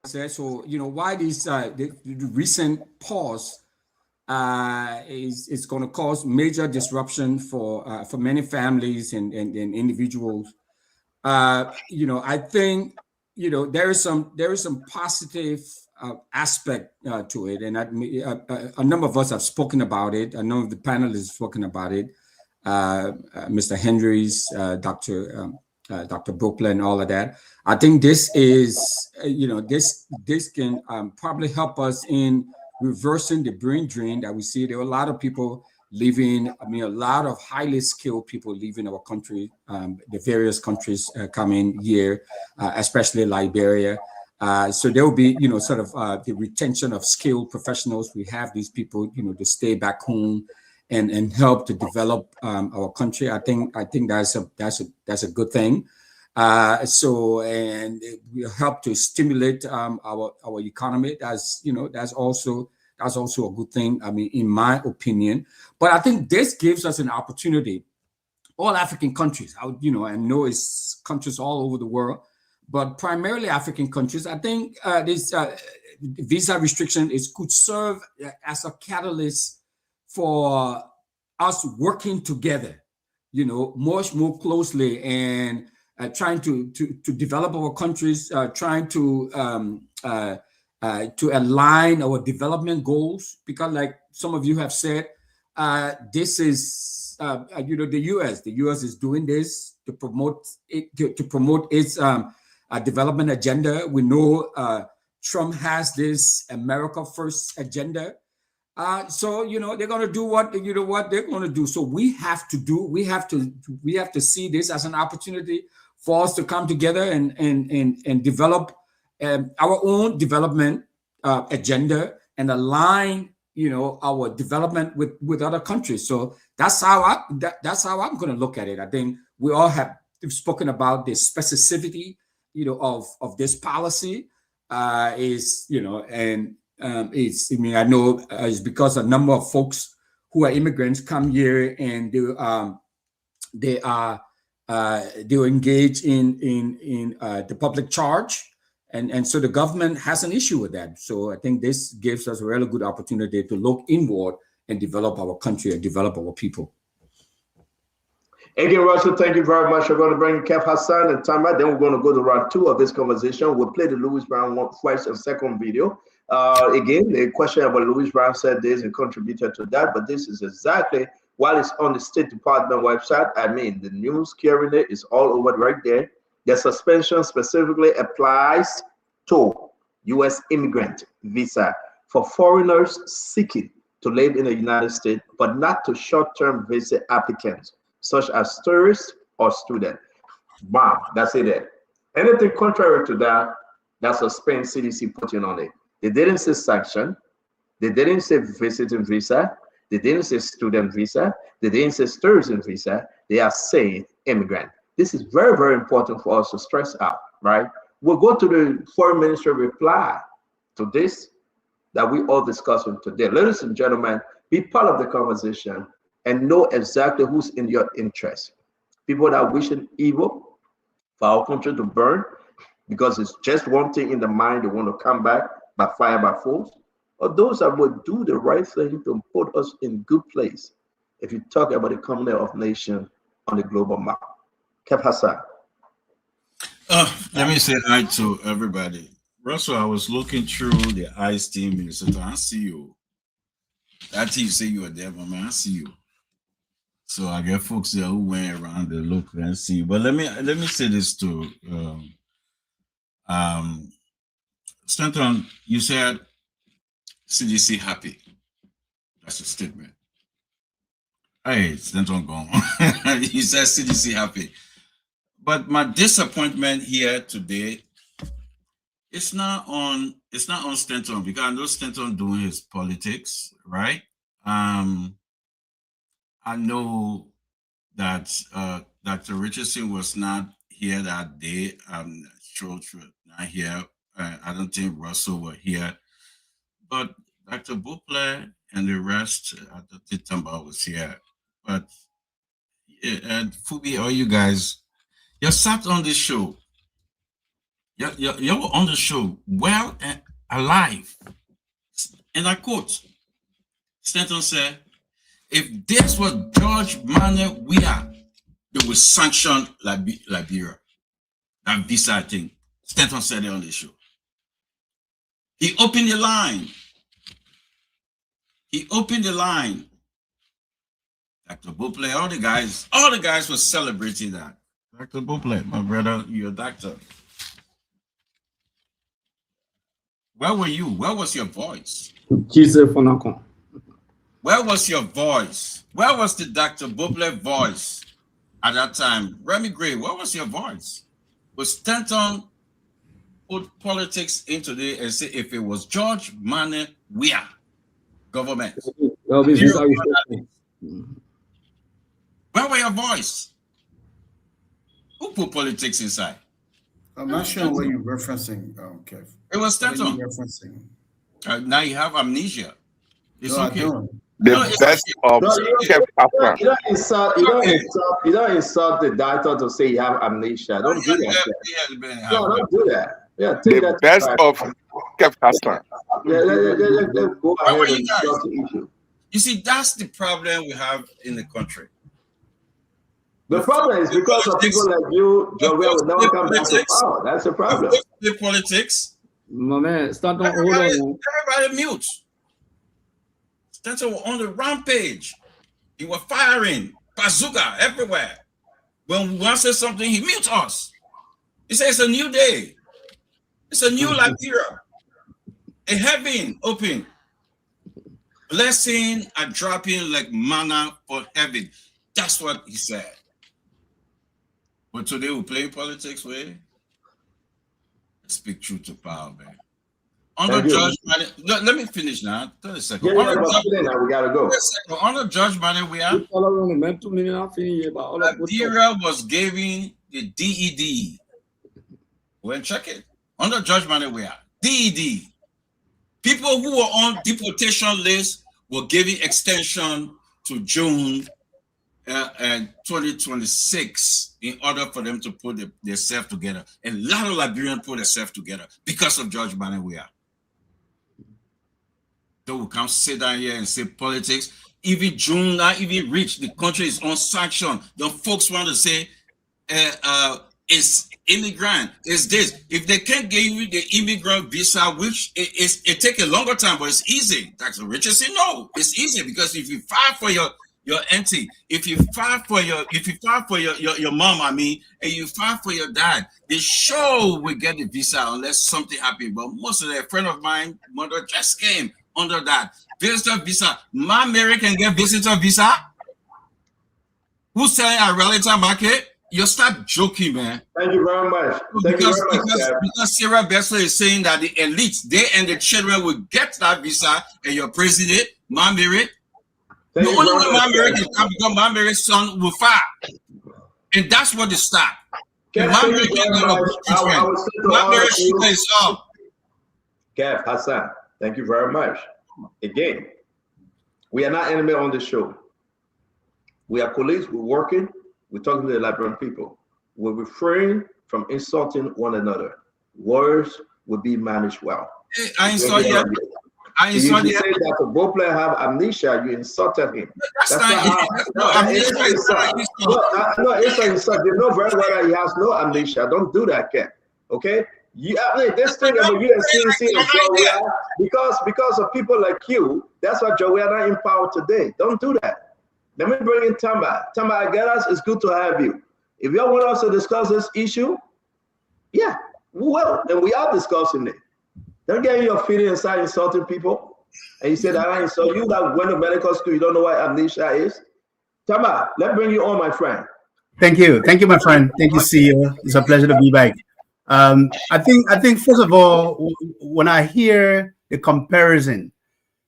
So why this the recent pause is going to cause major disruption for many families and individuals. I think there is some positive aspect to it, and a number of us have spoken about it. A number of the panelists have spoken about it. Mr. Hendries, Dr. Brooklyn, all of that. I think this is, this can probably help us in reversing the brain drain that we see. There are a lot of people leaving. A lot of highly skilled people leaving our country, the various countries coming here, especially Liberia. So there will be, the retention of skilled professionals. We have these people, to stay back home and help to develop our country. I think that's a good thing. And it will help to stimulate our economy. That's also a good thing. In my opinion. But I think this gives us an opportunity. All African countries, I know it's countries all over the world, but primarily African countries. I think this visa restriction could serve as a catalyst for us working together, much more closely and trying to develop our countries, trying to align our development goals. Because, like some of you have said, this is the U.S. is doing this to promote its development agenda. We know Trump has this America First agenda. So they're going to do what they're going to do. So we have to see this as an opportunity for us to come together and develop our own development agenda and align our development with other countries. So that's how I'm going to look at it. I think we all have spoken about the specificity of this policy it's, I know it's because a number of folks who are immigrants come here and they engage in the public charge, and so the government has an issue with that. So I think this gives us a really good opportunity to look inward and develop our country and develop our people. Again, Russell, thank you very much. We're going to bring Kev Hassan and Tama. Then we're going to go to round 2 of this conversation. We'll play the Louis Brown first and second video. Again, the question about Louis Brown said this and contributed to that, but this is exactly while it's on the State Department website. The news carrying it is all over right there. The suspension specifically applies to U.S. immigrant visa for foreigners seeking to live in the United States, but not to short-term visa applicants, such as tourists or students. Bam, that's it there. Anything contrary to that, that's a Spain CDC putting on it. They didn't say sanction. They didn't say visiting visa. They didn't say student visa. They didn't say tourism visa. They are saying immigrant. This is very, very important for us to stress out, right? We'll go to the foreign ministry reply to this that we all discussed today. Ladies and gentlemen, be part of the conversation and know exactly who's in your interest. People that are wishing evil for our country to burn because it's just one thing in the mind, they want to come back by fire, by force, or those that would do the right thing to put us in good place. If you talk about the commonwealth of nations on the global map. Kev Hassan. Let me say hi to everybody. Russell, I was looking through the ICE team in Minnesota. I see you. That team say you are there, but man, I see you. So I get folks there who went around the look and see. But let me say this to Stanton. You said CDC happy. That's a statement. Hey, Stanton gone. You said CDC happy. But my disappointment here today, it's not on Stanton, because I know Stanton doing his politics, right? I know that Dr. Richardson was not here that day. I'm sure not here. I don't think Russell were here. But Dr. Buple and the rest, I don't think Tamba was here. But and Fubi, all you guys, you sat on this show. You were on the show, well and alive. And I quote, Stanton said, if this was George Manuel Weah, they would sanction Liberia. That visa, I think. Stanton said it on the show. He opened the line. Dr. Buple, all the guys were celebrating that. Dr. Buple, my brother, you're a doctor. Where were you? Where was your voice? Where was your voice? Where was the Dr. Buple voice at that time? Remy Gray, where was your voice? Was Stanton put politics into it and say if it was George Manuel Weah government? Where were your voice? Who put politics inside? I'm not sure what you're referencing, Kev. It was Stanton. Referencing. Now you have amnesia. It's No, I okay. don't. The best of Kev Hassan. You don't insult the doctor to say you have amnesia. Don't do that. No, don't do that. Yeah, take The that best back. of Kev Hassan. Yeah, let's go Where were ahead you and guys? discuss the issue. You see, that's the problem we have in the country. The problem is because of people like you, Joe, will never come back to power. That's the problem. The politics. My man, start on hold Everybody, on. everybody mute. Stanton was on the rampage. He was firing bazooka everywhere. When we want to say something, he mutes us. He says it's a new day. It's a new Liberia. A heaven open. Blessing are dropping like manna for heaven. That's what he said. But today we play politics with. Speak truth to power, man. Under judgment, let me finish now. 30 seconds. Yeah, now we gotta go. Under judgment, we have Liberia was giving the DED. Well, check it. Under judgment, we are DED. People who were on deportation list were giving extension to June 2026 in order for them to put themselves together. And a lot of Liberians put themselves together because of George Banawea. They will come sit down here and say politics. Even June not even reached, the country is on sanction. The folks want to say it's immigrant, it's this. If they can't give you the immigrant visa, which it take a longer time, but it's easy. Dr. Richardson, no, it's easy because if you file for your auntie, if you file for your mom, and you file for your dad, they sure will get the visa unless something happened. But most of their friend of mine, mother just came under that visitor visa. My Mary can get visitor visa. Who's selling a relative market? You stop joking, man. Thank you very much. Because Sarah Bessler is saying that the elites, they and the children will get that visa, and your president, my Mary. The only way my Mary can come because my Mary's son will fire. And that's what they start. My Mary is up. Kev Hassan, thank you very much. Again, we are not enemy on the show. We are colleagues, we're working, we're talking to the Liberian people. We're refrain from insulting one another. Words will be managed well. I insult you. I You insulted say that the ball player have amnesia, you insulted him. That's not It's an insult. No, it's an insult. You know very well that he has no amnesia. Don't do that, Ken. Okay? This thing about you and CDC and Joey, because of people like you, that's why Joey are not in power today. Don't do that. Let me bring in Tamba. Tamba Agueras, it's good to have you. If you want us to discuss this issue, yeah, we will, and we are discussing it. Don't get your feeling inside insulting people. And you say that I insult you that went to medical school, you don't know what amnesia is. Tamba, let's bring you on, my friend. Thank you, my friend. Thank you, CEO. It's a pleasure to be back. I think first of all, when I hear the comparison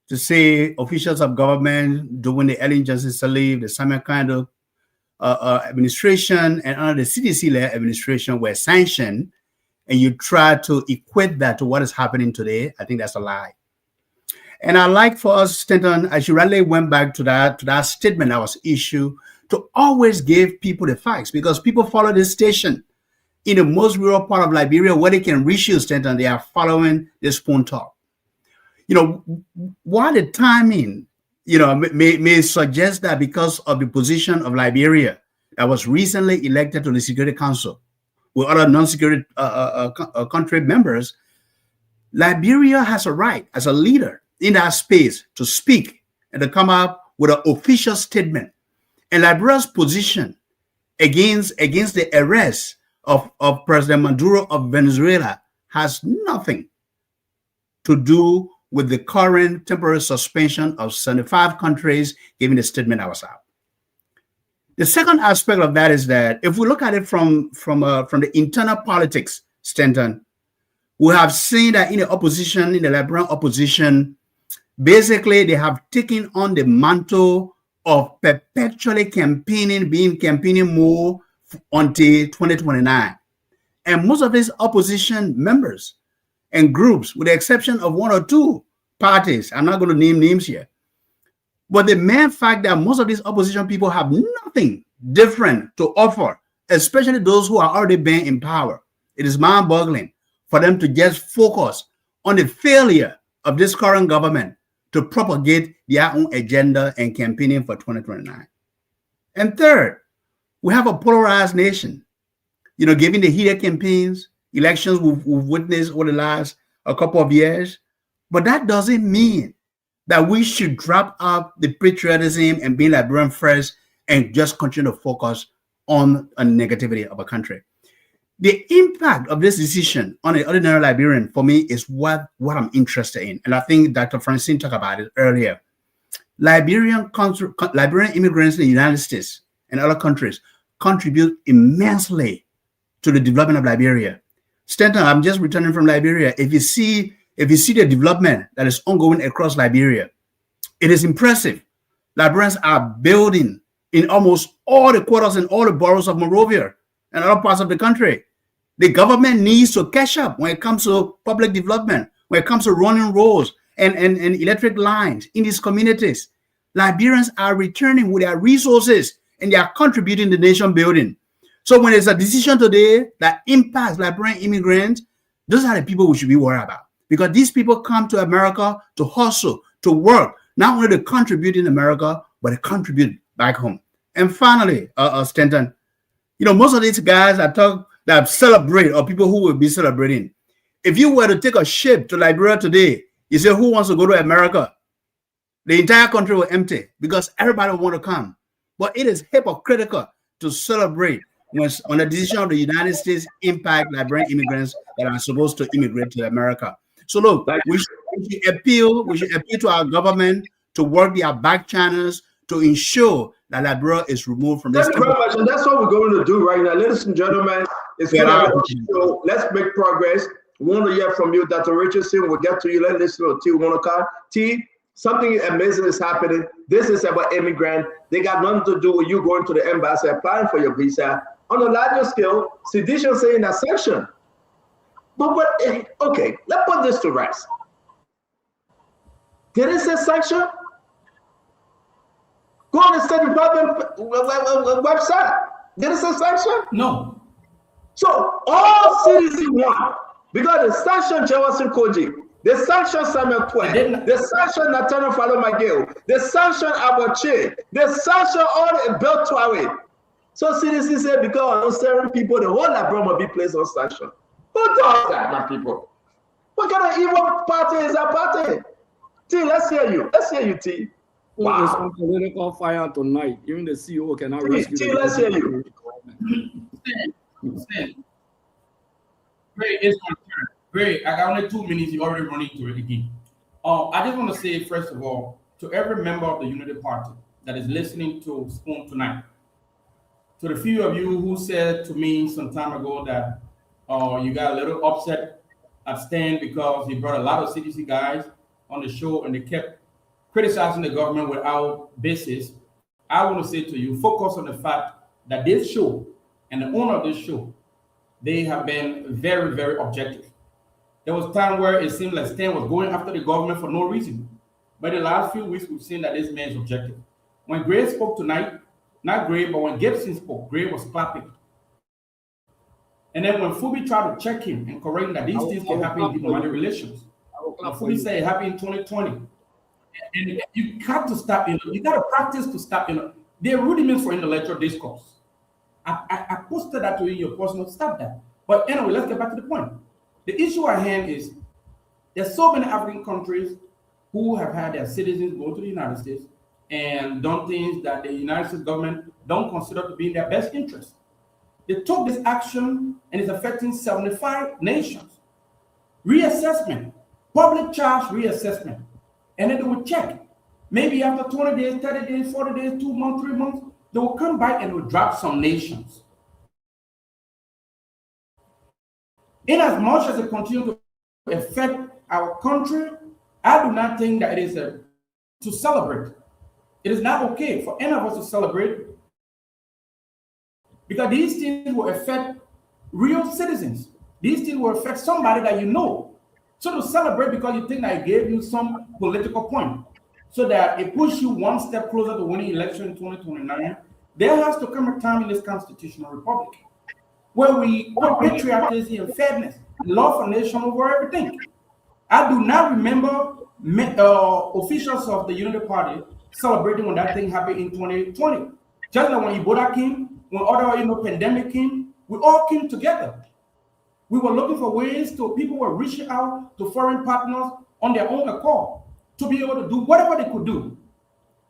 to say officials of government doing the Ellen Johnson Sirleaf, the Simon Kando administration, and under the CDC-led administration were sanctioned, and you try to equate that to what is happening today, I think that's a lie. And I like for us, Stanton, as you rightly went back to that statement that was issued, to always give people the facts, because people follow this station. In the most rural part of Liberia, where they can reach you, Stanton, they are following this spoon talk. You know, while the timing, may suggest that because of the position of Liberia that was recently elected to the Security Council with other non-security country members, Liberia has a right as a leader in that space to speak and to come up with an official statement. And Liberia's position against the arrest of President Maduro of Venezuela has nothing to do with the current temporary suspension of 75 countries giving the statement that was out. The second aspect of that is that if we look at it from the internal politics, Stanton, we have seen that in the opposition, in the Liberian opposition, basically they have taken on the mantle of perpetually campaigning more until 2029. And most of these opposition members and groups, with the exception of one or two parties, I'm not going to name names here, but the main fact that most of these opposition people have nothing different to offer, especially those who are already been in power, it is mind-boggling for them to just focus on the failure of this current government to propagate their own agenda and campaigning for 2029. And third, we have a polarized nation. Given the heated campaigns, elections we've witnessed over the last a couple of years, but that doesn't mean that we should drop out the patriotism and being Liberian first and just continue to focus on a negativity of a country. The impact of this decision on the ordinary Liberian, for me, is what I'm interested in. And I think Dr. Francine talked about it earlier. Liberian immigrants in the United States and other countries contribute immensely to the development of Liberia. Stanton, I'm just returning from Liberia. If you see the development that is ongoing across Liberia, it is impressive. Liberians are building in almost all the quarters and all the boroughs of Monrovia and other parts of the country. The government needs to catch up when it comes to public development, when it comes to running roads and electric lines in these communities. Liberians are returning with their resources and they are contributing to nation building. So when there's a decision today that impacts Liberian immigrants, those are the people we should be worried about, because these people come to America to hustle, to work, not only to contribute in America, but to contribute back home. And finally, Stanton, most of these guys that celebrate, or people who will be celebrating, if you were to take a ship to Liberia today, you say, who wants to go to America? The entire country will empty because everybody will want to come. But it is hypocritical to celebrate when the decision of the United States impact Liberian immigrants that are supposed to immigrate to America. So look, we should appeal to our government to work their back channels to ensure that Liberia is removed from this. Thank you very much, and that's what we're going to do right now. Ladies and gentlemen, so let's make progress. We want to hear from you, Dr. Richardson. We'll get to you. Let's listen to T. Wanaka. T, something amazing is happening. This is about immigrant. They got nothing to do with you going to the embassy, applying for your visa. On a larger scale, sedition saying that section. Okay, let's put this to rest. Did it say sanction? Go on the State Department website. Did it say sanction? No. So all CDC want, because the sanction Jefferson Koji, They sanctioned Samuel Tway. They sanctioned Nathaniel Falomageo. They sanctioned Aboche. They sanctioned all the Bel Tuare. So CDC said because of certain people, the whole Labron will be placed on sanction. Who does that, my people? What kind of evil party is that party? T, let's hear you. Let's hear you, T. Wow. It's on political fire tonight. Even the CEO cannot rescue. T, let's hear you. Great, it's my turn. Great, I got only 2 minutes. You already run into it again. I just want to say, first of all, to every member of the Unity Party that is listening to Spoon tonight, to the few of you who said to me some time ago that you got a little upset at Stan because he brought a lot of CDC guys on the show and they kept criticizing the government without basis, I want to say to you, focus on the fact that this show and the owner of this show, they have been very, very objective. There was a time where it seemed like Stan was going after the government for no reason. But in the last few weeks, we've seen that this man is objective. When Gray spoke tonight, not Gray, but when Gibson spoke, Gray was clapping. And then when Fubi tried to check him and correct him that these things can happen in diplomatic relations, Fubi said it happened in 2020. And you got to stop, you got to practice to stop, there are rudiments for intellectual discourse. I posted that to you in your personal, stop that. But anyway, let's get back to the point. The issue at hand is there's so many African countries who have had their citizens go to the United States and done things that the United States government don't consider to be in their best interest. They took this action and it's affecting 75 nations. Reassessment, public charge reassessment. And then they will check. Maybe after 20 days, 30 days, 40 days, 2 months, 3 months, they will come back and will drop some nations. In as much as it continues to affect our country, I do not think that it is to celebrate. It is not okay for any of us to celebrate because these things will affect real citizens. These things will affect somebody that you know. So to celebrate because you think that it gave you some political point, so that it pushes you one step closer to winning election in 2029, there has to come a time in this constitutional republic where we put patriotism and fairness, love for nation over everything. I do not remember officials of the Unity Party celebrating when that thing happened in 2020. Just like when Ebola came, when other pandemic came, we all came together. We were looking for ways to, people were reaching out to foreign partners on their own accord to be able to do whatever they could do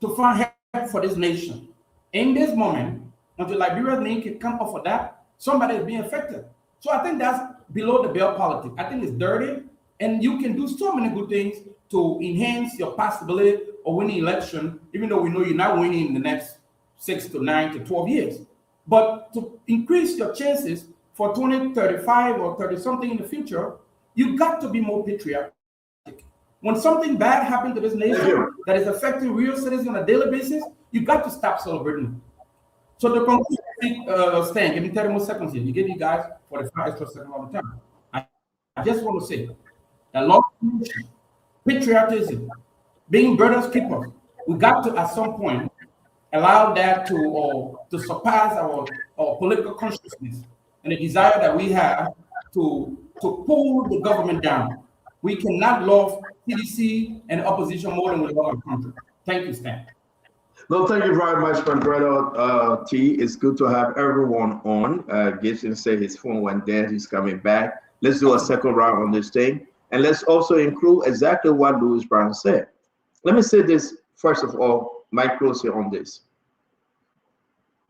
to find help for this nation. In this moment, until Liberia's name can come off of that, somebody is being affected. So I think that's below the belt politics. I think it's dirty, and you can do so many good things to enhance your possibility of winning election, even though we know you're not winning in the next 6 to 9 to 12 years. But to increase your chances for 2035 or 30 something in the future, you got to be more patriotic. When something bad happened to this nation that is affecting real citizens on a daily basis, you got to stop celebrating. So the conclusion, Stan, give me 30 more seconds here. You give you guys 45 extra seconds all the time. I just want to say that love, patriotism, being brothers keepers, we got to at some point allow that to surpass our political consciousness and the desire that we have to pull the government down. We cannot love CDC and opposition more than we love our country. Thank you, Stan. No, thank you very much, my brother T. It's good to have everyone on. Gibson said his phone went dead. He's coming back. Let's do a second round on this thing. And let's also include exactly what Louis Brown said. Let me say this, first of all, Mike Closer on this.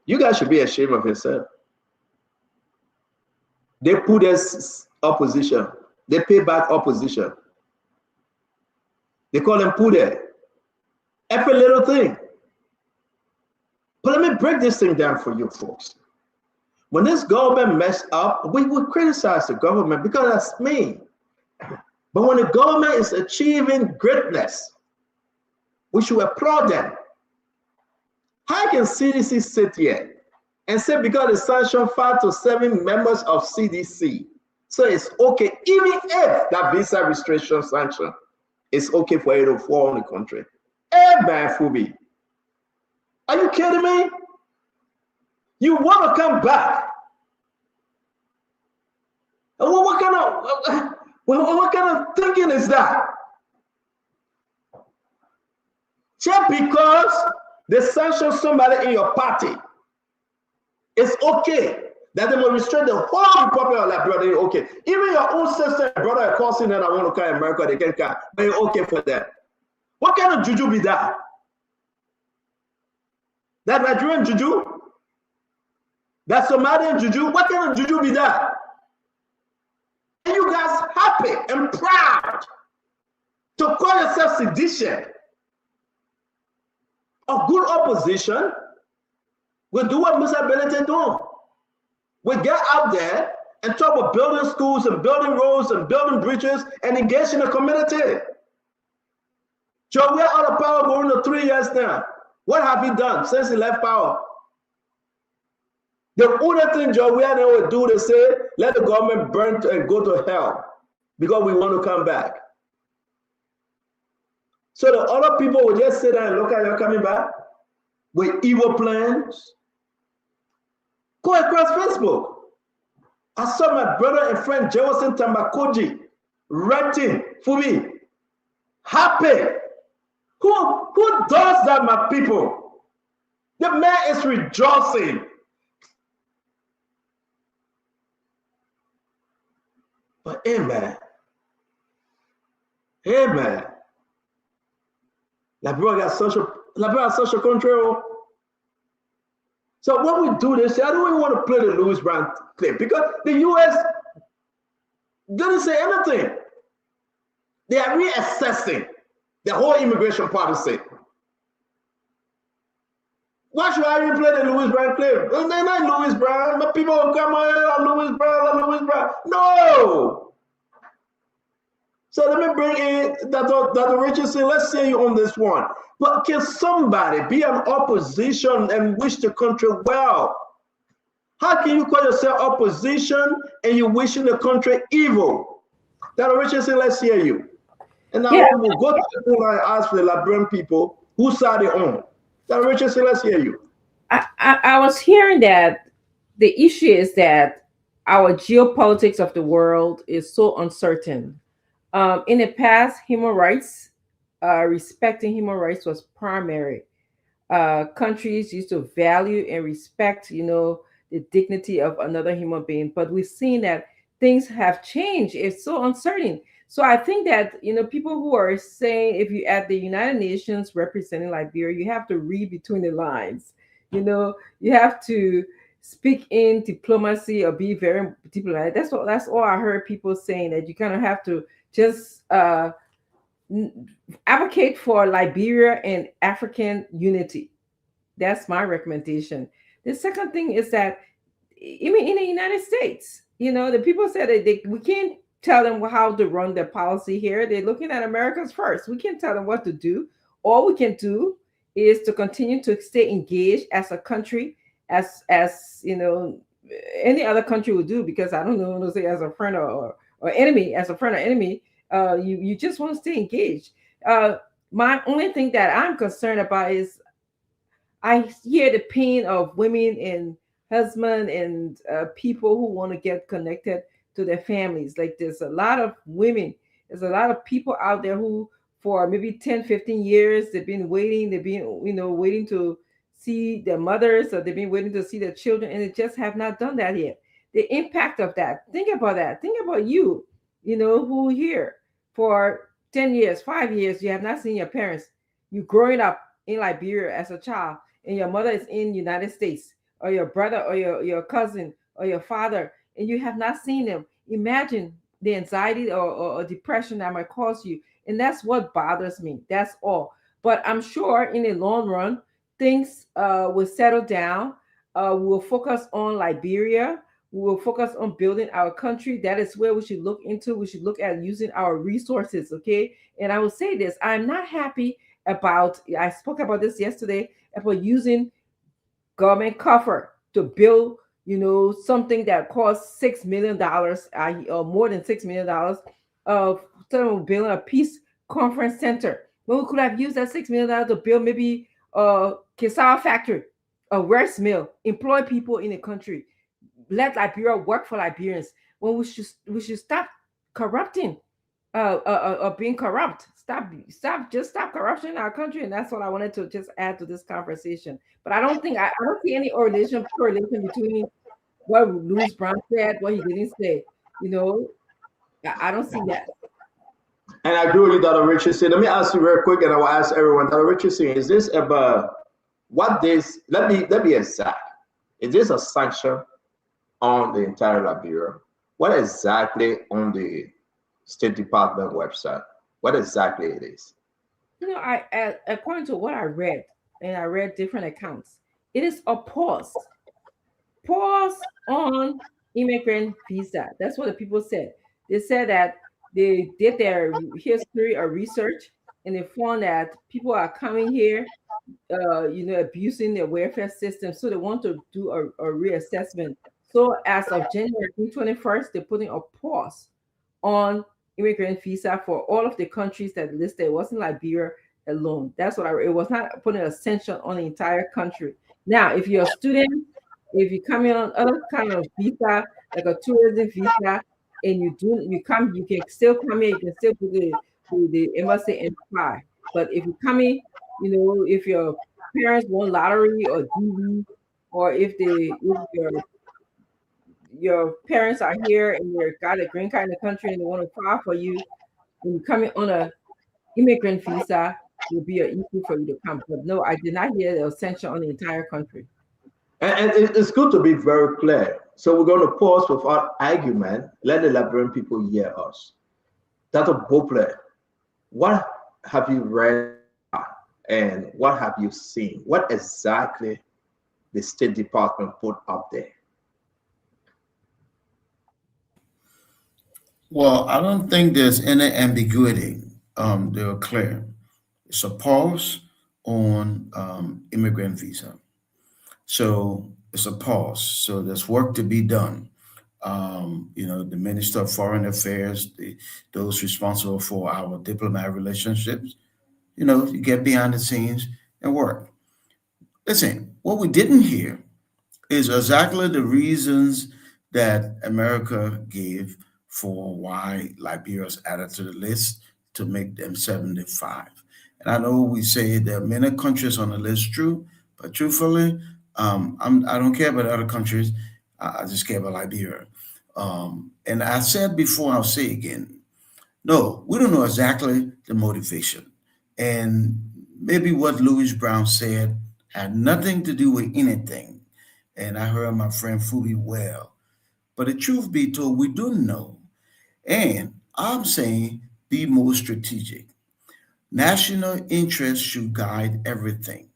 You guys should be ashamed of yourself. They put us opposition. They pay back opposition. They call them Pude. Every little thing. But let me break this thing down for you folks. When this government messed up, we would criticize the government because that's me. But when the government is achieving greatness, we should applaud them. How can CDC sit here and say because it's sanctioned 5 to 7 members of CDC, so it's okay, even if that visa restriction sanction is okay for it to fall on the country? Hey, man, Fubi. Are you kidding me? You want to come back? Well, what kind of thinking is that? Just because they sanction somebody in your party, it's okay that they will restrict the whole Republic of Liberia. Okay, even your own sister and brother are causing that I want to come America, they can come, but it's okay for them. What kind of juju be that? That Nigerian juju? That Somalian juju? What kind of juju be that? And you guys happy and proud to call yourself sedition? A good opposition will do what Mr. Bennett doing. We get out there and talk about building schools and building roads and building bridges and engage in the community. Joe, we're out of power going to 3 years now. What have he done since he left power? The only thing Joe we would do, they say, let the government burn and go to hell because we want to come back. So the other people will just sit there and look at you coming back with evil plans. Go across Facebook. I saw my brother and friend Jefferson Tambakoji writing for me. Happy. Who does that, my people? The man is rejoicing. But amen. Amen. Liberia got social control. So when we do this, I don't even want to play the Louis Brown clip because the U.S. didn't say anything. They are reassessing the whole immigration policy. Why should I even play the Louis Brown clip? They're not Louis Brown, but people will come on Louis Brown. No! So let me bring in Dr. Richardson. Let's see you on this one. But can somebody be an opposition and wish the country well? How can you call yourself opposition and you wishing the country evil? Dr. Richardson, let's hear you. And now we'll go to the people and ask for the Liberian people whose side they're on. Dr. Richardson, let's hear you. I was hearing that the issue is that our geopolitics of the world is so uncertain. In the past, human rights, respecting human rights was primary. Countries used to value and respect, the dignity of another human being. But we've seen that things have changed. It's so uncertain. So I think that, people who are saying, if you at the United Nations representing Liberia, you have to read between the lines. You have to speak in diplomacy or be very diplomatic. That's all I heard people saying, that you kind of have to just advocate for Liberia and African unity. That's my recommendation. The second thing is that, even in the United States, the people said that we can't tell them how to run their policy here. They're looking at Americans first. We can't tell them what to do. All we can do is to continue to stay engaged as a country, as any other country would do, because I don't know to say as a friend or enemy, as a friend or enemy, you just want to stay engaged. My only thing that I'm concerned about is I hear the pain of women and husbands and people who want to get connected to their families. Like, there's a lot of women, there's a lot of people out there who for maybe 10, 15 years, they've been waiting to see their mothers, or they've been waiting to see their children, and they just have not done that yet. The impact of that, think about that. Think about you, who here for 10 years, 5 years, you have not seen your parents. You growing up in Liberia as a child, and your mother is in United States, or your brother or your cousin or your father, and you have not seen them. Imagine the anxiety or depression that might cause you. And that's what bothers me. That's all. But I'm sure in the long run, things will settle down. We'll focus on Liberia. We will focus on building our country. That is where we should look into. We should look at using our resources, okay? And I will say this, I'm not happy about, I spoke about this yesterday, about using government cover to build, something that costs $6 million, or more than $6 million, of building a peace conference center. When we could have used that $6 million to build maybe a cassava factory, a rice mill, employ people in the country, let Liberia work for Liberians. When we should stop corrupting, being corrupt. Stop corruption in our country. And that's what I wanted to just add to this conversation. But I don't see any correlation between what Louis Brown said, what he didn't say. You know, I don't see that. And I agree with you, Dr. Richardson. Let me ask you real quick, and I will ask everyone. Dr. Richardson, is this about what this? Let me exact. Is this a sanction on the entire Liberia? What exactly on the State Department website? What exactly it is? You know, according to what I read, and I read different accounts, it is a pause on immigrant visa. That's what the people said. They said that they did their history or research, and they found that people are coming here, you know, abusing their welfare system. So they want to do a reassessment. So as of January 21st, they're putting a pause on immigrant visa for all of the countries that listed. It wasn't Liberia alone. That's what it was not putting a sanction on the entire country. Now, if you're a student, if you come in on other kind of visa, like a tourism visa, and you can still come in, you can still go to the embassy and apply. But if you come in, you know, if your parents won lottery or DV, or if your parents are here and they're got a green card in the country and they want to file for you, when you come in on a immigrant visa, it will be an issue for you to come. But no, I did not hear the sanction on the entire country. And it's good to be very clear. So we're going to pause without argument. Let the Liberian people hear us. Dr. Beaupre, what have you read and what have you seen? What exactly the State Department put up there? Well, I don't think there's any ambiguity. They were clear. It's a pause on immigrant visa. So it's a pause. So there's work to be done. You know, the Minister of Foreign Affairs, those responsible for our diplomatic relationships, you know, you get behind the scenes and work. Listen, what we didn't hear is exactly the reasons that America gave for why Liberia was added to the list to make them 75. And I know we say there are many countries on the list, true, but truthfully, I don't care about other countries. I just care about Liberia. And I said before, I'll say again, no, we don't know exactly the motivation. And maybe what Louis Brown said had nothing to do with anything. And I heard my friend Fubi well. But the truth be told, we don't know. And I'm saying be more strategic. National interest should guide everything.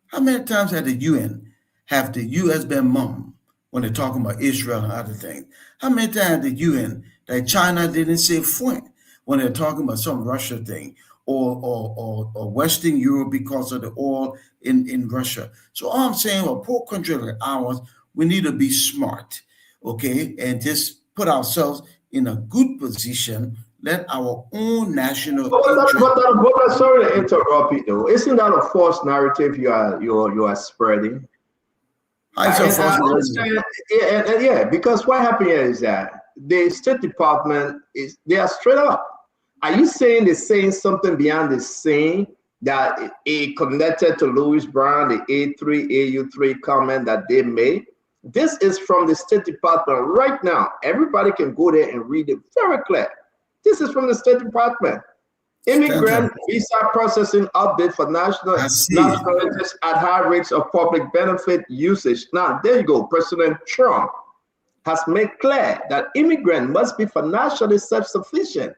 How many times have the U.S. been mum when they're talking about Israel and other things? How many times the UN that China didn't say point when they're talking about some Russia thing or Western Europe because of the oil in Russia? So all I'm saying, a poor country like ours, we need to be smart, okay, and just put ourselves in a good position. Let our own national interest. Sorry to interrupt you, though. Isn't that a false narrative you are spreading? Yeah, because what happened here is that the State Department they are straight up. Are you saying they're saying something beyond the scene that it connected to Louis Brown, the A3, AU3 comment that they made? This is from the State Department right now. Everybody can go there and read it very clear. This is from the State Department. Immigrant visa processing update for national interests at high rates of public benefit usage. Now, there you go. President Trump has made clear that immigrants must be financially self-sufficient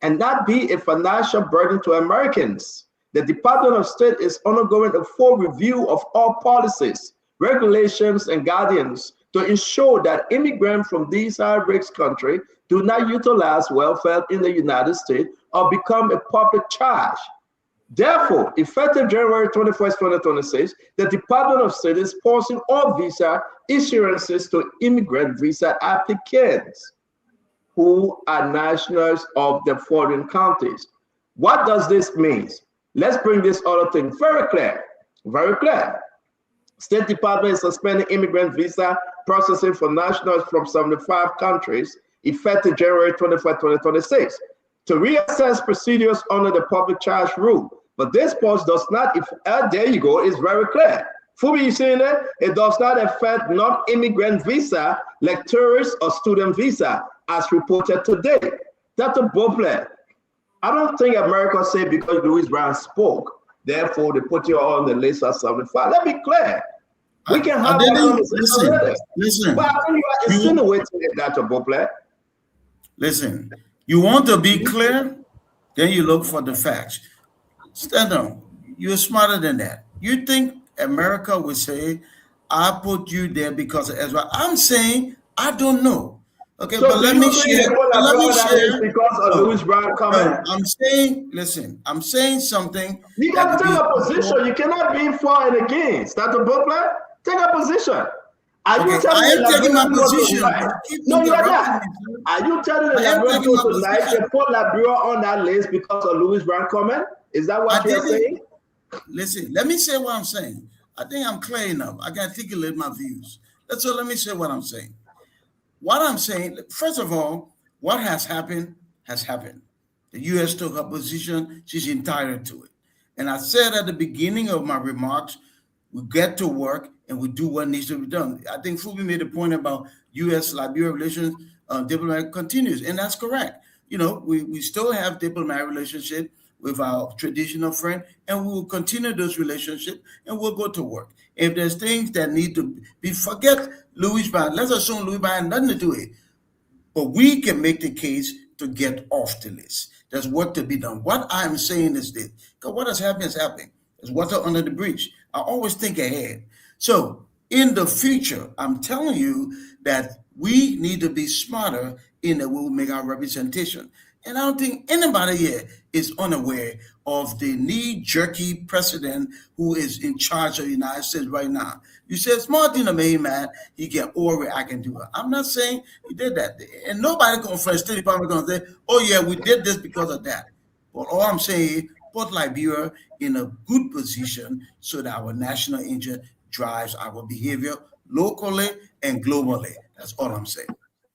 and not be a financial burden to Americans. The Department of State is undergoing a full review of all policies, regulations, and guidance to ensure that immigrants from these high-risk countries do not utilize welfare in the United States or become a public charge. Therefore, effective January 21st, 2026, the Department of State is pausing all visa issuances to immigrant visa applicants who are nationals of the foreign countries. What does this mean? Let's bring this other thing very clear, very clear. State Department is suspending immigrant visa processing for nationals from 75 countries effective January 24, 2026, to reassess procedures under the public charge rule. But this post does not, there you go, it's very clear. Fubi, you seeing it? It does not affect non-immigrant visa like tourist or student visa as reported today. Dr. Bople, I don't think America said because Louis Brown spoke, therefore they put you on the list of 75. Let me be clear. We can have listen. But I think you are insinuating it, Dr. Bople. Listen, you want to be clear, then you look for the facts. Stand on. You're smarter than that. You think America would say, I put you there because of Ezra. I'm saying, I don't know. Okay, so but let me share. Because of Louis Brown comment. I'm saying, listen, I'm saying something. You got to take a position. You cannot be for and against. Dr. Bople, take a position. Are you telling I am taking my position. No, you're not. Are you telling the Liberal tonight to put Liberia on that list because of Louis Brown comment? Is that what you're saying? Listen, let me say what I'm saying. I think I'm clear enough. I can articulate my views. That's all. Let me say what I'm saying. What I'm saying, first of all, what has happened has happened. The U.S. took a position. She's entitled to it. And I said at the beginning of my remarks, we get to work and we do what needs to be done. I think Fubi made a point about U.S.-Liberia relations, diplomatic continues, and that's correct. You know, we still have diplomatic relationship with our traditional friend, and we will continue those relationships, and we'll go to work. If there's things that need to be, forget Louis Brown. Let's assume Louis Brown had nothing to do with it. But we can make the case to get off the list. There's work to be done. What I'm saying is this, because what has happened is happening. There's water under the bridge. I always think ahead. So in the future, I'm telling you that we need to be smarter in that we'll make our representation. And I don't think anybody here is unaware of the knee-jerky president who is in charge of the United States right now. You said, Martin made man, he can order, I can do it. I'm not saying he did that. And nobody from the State Department going to say, oh yeah, we did this because of that. But all I'm saying is put Liberia in a good position so that our national interest drives our behavior locally and globally. That's all I'm saying.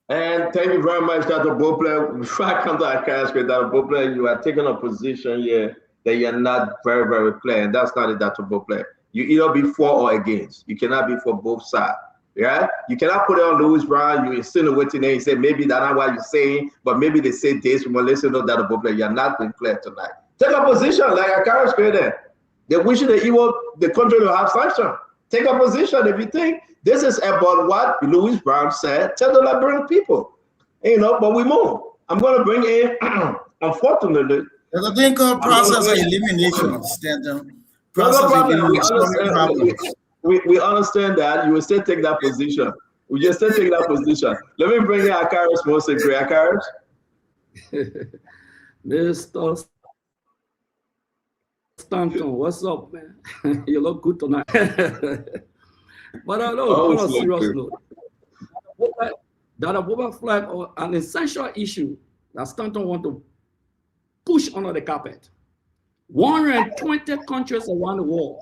And thank you very much, Dr. Bople. Before I come to our casket, Dr. Bople, you are taking a position here that you're not very, very clear. And that's not it, Dr. Bople. You either be for or against. You cannot be for both sides. Yeah? You cannot put it on Louis Brown. You insinuating there. You say maybe that's not what you're saying, but maybe they say this. We want to listen to Dr. Bople. You're not being clear tonight. Take a position like a carriage there. They wish the country to have sanctions. Take a position if you think this is about what Louis Brown said. Tell the Liberian people, you know. But we move. I'm going to bring in, unfortunately, there's a thing called process of elimination. We understand that. You will still take that position. We just still take that position. Let me bring in Akaris Mose Gray. Akaris. Mr. Stanton, what's up, man? You look good tonight. But I know, on a serious note, that a Boba flag or an essential issue that Stanton want to push under the carpet. 120 countries around the world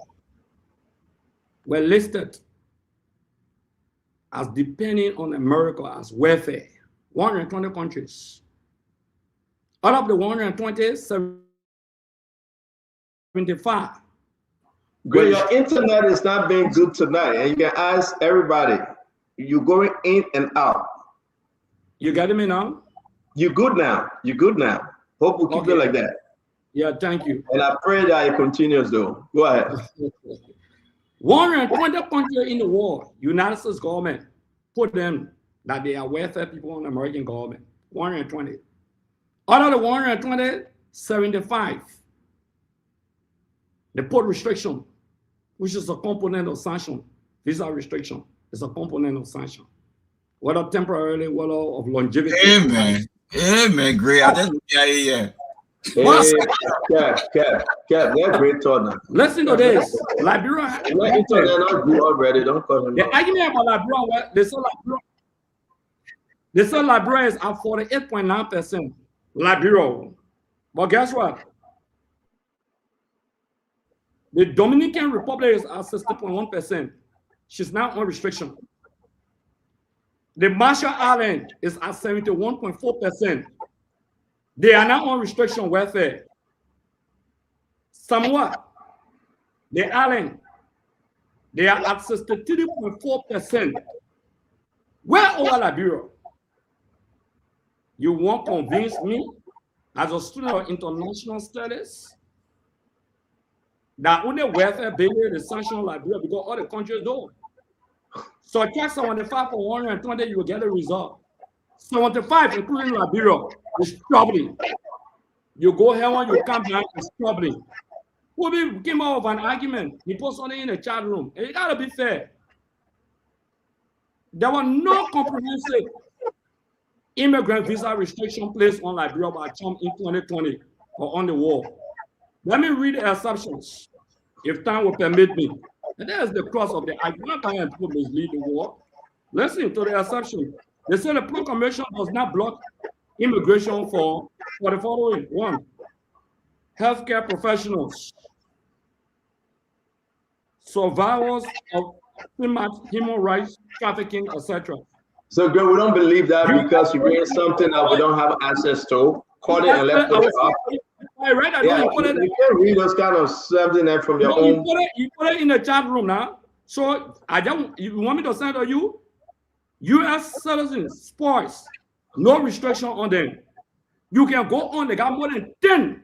were listed as depending on America as welfare. 120 countries. Out of the 120, 75. Great, your internet is not being good tonight, and you can ask everybody. You're going in and out. You getting me now? You're good now. You're good now. Hope we keep it like that. Yeah, thank you. And I pray that it continues, though. Go ahead. 120 countries in the world, United States government put them that they are welfare people in the American government. 120. Out of the 120, 75. They put restriction, which is a component of sanction. Visa restriction is a component of sanction. Whether temporarily, whether of longevity. Amen. Amen. Great. I didn't hear. Kev, they're great talk. Listen to this. Liberia. Already. Don't call him. The argument about Liberia, they say Liberia is at 48.9%. Liberia. But guess what? The Dominican Republic is at 60.1%. She's now on restriction. The Marshall Islands is at 71.4%. They are now on restriction welfare. Samoa, the island, they are at 63.4%. Where over Liberia? You won't convince me, as a student of international studies, that only welfare billion is sanctioned Liberia because all the countries don't. So check 75 for 120, you will get a result. 75, including Liberia, is troubling. You go here when you come back, it's troubling. We came out of an argument. He put something in the chat room. And it gotta be fair. There were no comprehensive immigrant visa restriction placed on Liberia by Trump in 2020 or on the wall. Let me read the exceptions, if time will permit me. And there's the cross of the argument. I am to mislead the war. Listen to the exception. They say the proclamation does not block immigration for the following: 1, healthcare professionals, survivors of human rights trafficking, etc. So, girl, we don't believe that because you bring something that we don't have access to. Call it and let's put it up. I read that. Yeah, you can't read those kind of something that from your own. You put it in the chat room now. So I don't. You want me to send to you? U.S. citizens, spoils, no restriction on them. You can go on. They got more than 10.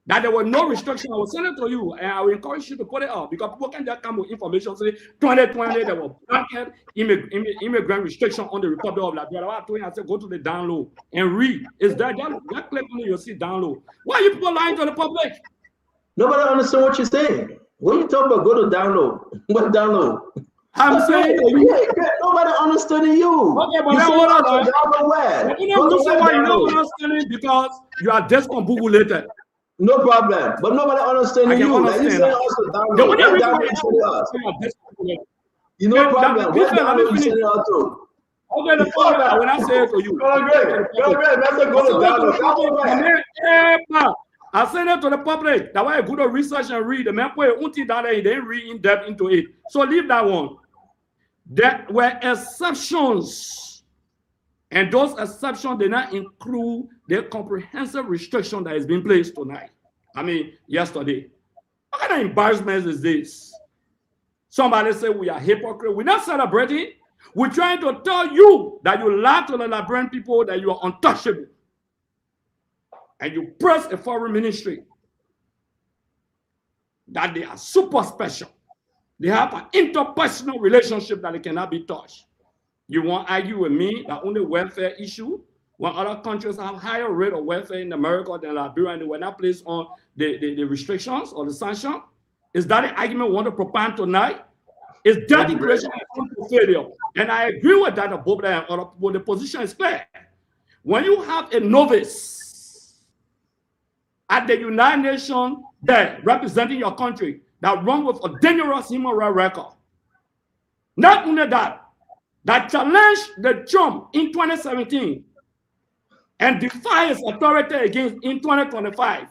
That there were no restriction. I will send it to you, and I will encourage you to put it up because people can just come with information. Say 2020 there were blanket immigrant restriction on the Republic of Liberia. I said go to the download and read. Is that just click on it, you'll see download. Why are you people lying to the public? Nobody understands what you're saying. When you talk about go to download, what download? I'm saying nobody understanding you. Okay, but now hold on. You know why you don't understand because you are discombobulated. No problem, but nobody understanding you. Understand. You no problem. What download you send it out to? Okay, the problem when I say it to you. Let's go to download. I send it to the public. That way I go to research and read. The man put until that they didn't read in depth into it. So leave that one. There were exceptions, and those exceptions did not include the comprehensive restriction that has been placed tonight. I mean, yesterday. What kind of embarrassment is this? Somebody say we are hypocrite. We're not celebrating. We're trying to tell you that you lie to the Liberian people that you are untouchable. And you press a foreign ministry that they are super special. They have an interpersonal relationship that it cannot be touched. You won't argue with me that only welfare issue, when other countries have higher rate of welfare in America than Liberia, and they were not placed on the restrictions or the sanction. Is that the argument we want to propound tonight? Is that declaration of failure? And I agree with that, above that, and other people. The position is clear. When you have a novice at the United Nations there representing your country that run with a dangerous human rights record, not only that, that challenged the Trump in 2017 and defies authority against in 2025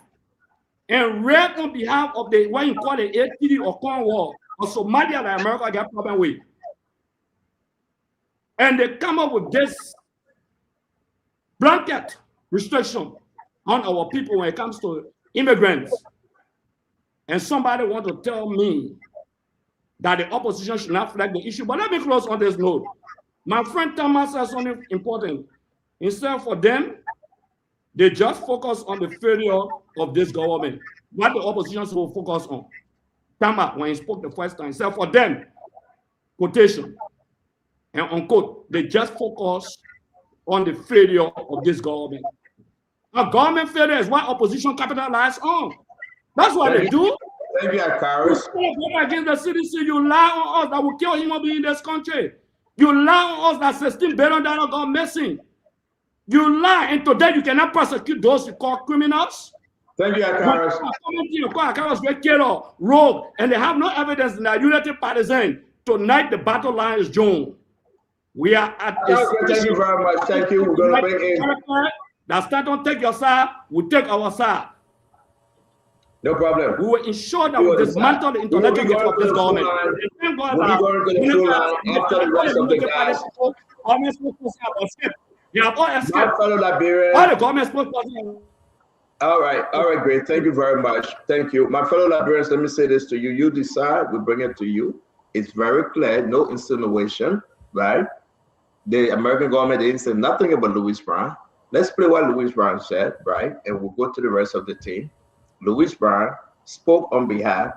and read on behalf of the what you call the ATD or Cornwall or Somalia that America got problem with. And they come up with this blanket restriction on our people when it comes to immigrants. And somebody want to tell me that the opposition should not flag the issue. But let me close on this note. My friend Thomas said something important. Instead for them, they just focus on the failure of this government. What the opposition will focus on. Thomas, when he spoke the first time, said for them, quotation, and unquote, they just focus on the failure of this government. A government failure is what opposition capitalizes on. That's what they do. Thank you, Akaris. Against the CDC, you lie on us that will kill human beings in this country. You lie on us that $16 billion got missing. You lie, and today you cannot prosecute those you call criminals. Thank you, Akaris. You call Akaris killer, rogue, and they have no evidence in their unity partisan. Tonight, the battle line is joined. We are at thank you very much. Thank you. We're going to bring in. That start don't take your side, we take our side. No problem. We will ensure that we dismantle the intellectual of this government. government spokesperson. They have all escaped. My fellow Liberians. All the government spokesperson. All right, great. Thank you very much. Thank you. My fellow Liberians, let me say this to you. You decide, we bring it to you. It's very clear, no insinuation, right? The American government didn't say nothing about Louis Brown. Let's play what Louis Brown said, right? And we'll go to the rest of the team. Louis Brown spoke on behalf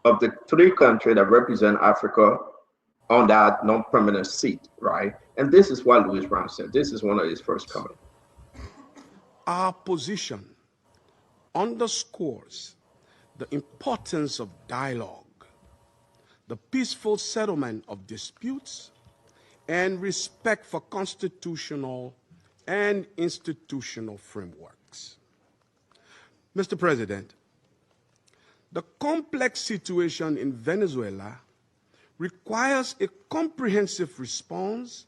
of the 3 countries that represent Africa on that non-permanent seat, right? And this is what Louis Brown said. This is one of his first comments. Our position underscores the importance of dialogue, the peaceful settlement of disputes, and respect for constitutional and institutional frameworks. Mr. President, the complex situation in Venezuela requires a comprehensive response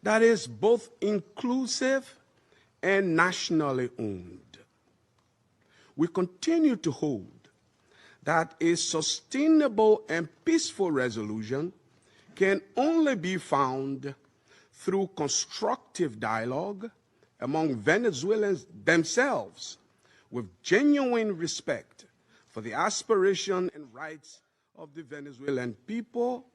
that is both inclusive and nationally owned. We continue to hold that a sustainable and peaceful resolution can only be found through constructive dialogue among Venezuelans themselves, with genuine respect for the aspiration and rights of the Venezuelan people,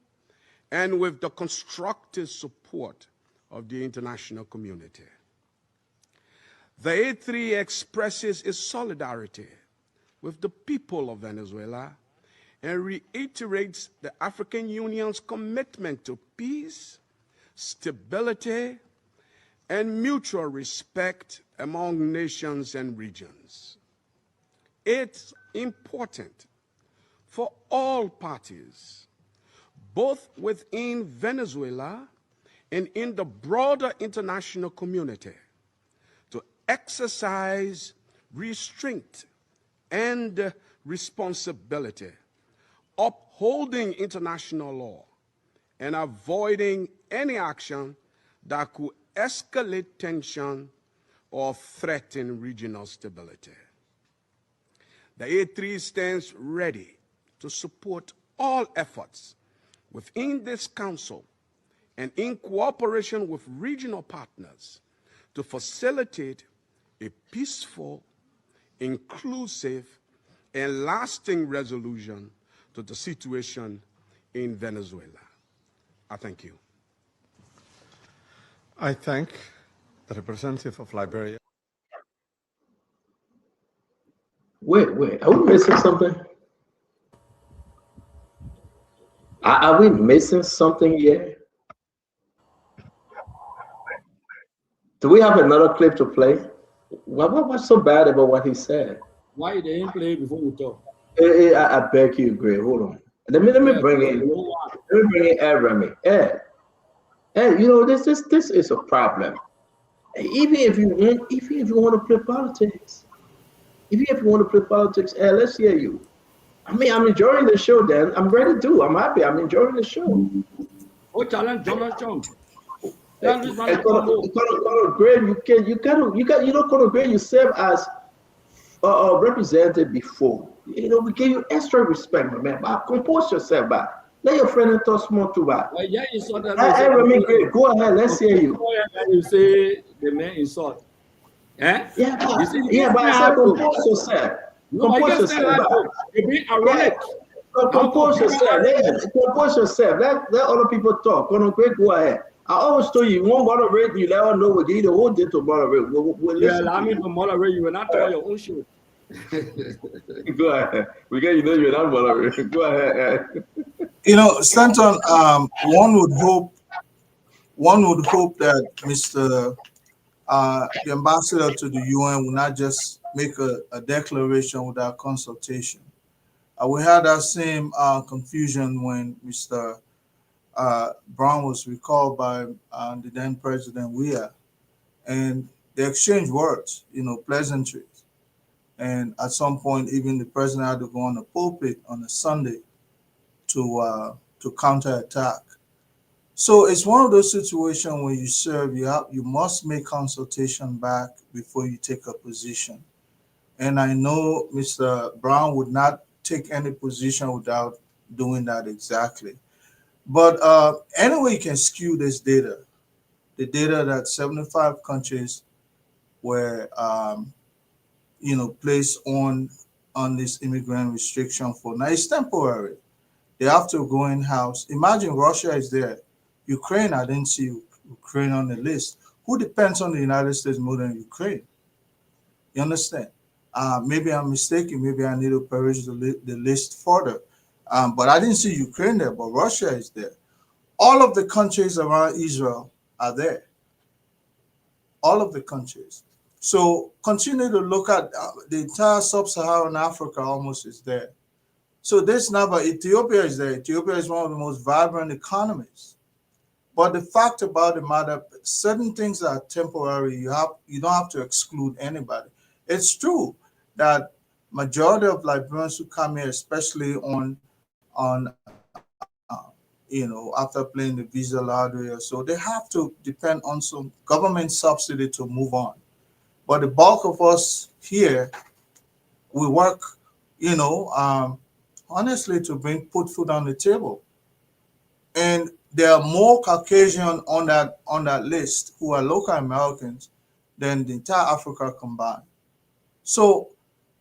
and with the constructive support of the international community. The A3 expresses its solidarity with the people of Venezuela and reiterates the African Union's commitment to peace, stability, and mutual respect among nations and regions. It's important for all parties, both within Venezuela and in the broader international community, to exercise restraint and responsibility, upholding international law and avoiding any action that could escalate tension or threaten regional stability. The A3 stands ready to support all efforts within this council and in cooperation with regional partners to facilitate a peaceful, inclusive, and lasting resolution to the situation in Venezuela. I thank you. I thank the representative of Liberia. Wait, are we missing something? Are we missing something here? Do we have another clip to play? What's so bad about what he said? Why they didn't play before we talk? I beg you, Greg. Hold on. Let me bring in. Let me bring in Ed Remy. Ed, you know this is a problem. Even if you want to play politics, Ed, let's hear you. I mean, I'm enjoying the show. Then I'm ready to. I'm happy. I'm enjoying the show. Oh, challenge Donald Trump. Conor Graham, you know, Conor Graham, you serve as a representative before. You know, we give you extra respect, my man. But compose yourself, back. Let your friend talk more to back. Yeah, you saw that. Go ahead, let's hear you. You say the man insult. Eh? Yeah, but I said compose yourself. Compose yourself. You be ironic. Compose yourself. Compose yourself. Let other people talk. Conor Graham, go ahead. I always told you, won't moderate, you let us know we give you the whole day to moderate. You allow me to moderate, you will not tell your own show. Go ahead. Because you know you're not moderating. Go ahead. You know, Stanton, one would hope that Mr. The ambassador to the UN will not just make a declaration without consultation. We had that same confusion when Mr. Brown was recalled by the then President Weah, and they exchanged words, you know, pleasantries. And at some point, even the president had to go on the pulpit on a Sunday to counterattack. So it's one of those situations where you serve, you must make consultation back before you take a position. And I know Mr. Brown would not take any position without doing that exactly. But anyway, you can skew this data. The data that 75 countries were, placed on this immigrant restriction for. Now it's temporary. They have to go in house. Imagine Russia is there. Ukraine, I didn't see Ukraine on the list. Who depends on the United States more than Ukraine? You understand? Maybe I'm mistaken. Maybe I need to peruse the list further. But I didn't see Ukraine there, but Russia is there. All of the countries around Israel are there. All of the countries. So continue to look at the entire sub-Saharan Africa almost is there. So this number, Ethiopia is there. Ethiopia is one of the most vibrant economies. But the fact about the matter, certain things are temporary. You don't have to exclude anybody. It's true that majority of Liberians who come here, especially after playing the visa lottery or so, they have to depend on some government subsidy to move on. But the bulk of us here, we work, honestly, to put food on the table. And there are more Caucasian on that list who are local Americans than the entire Africa combined. So,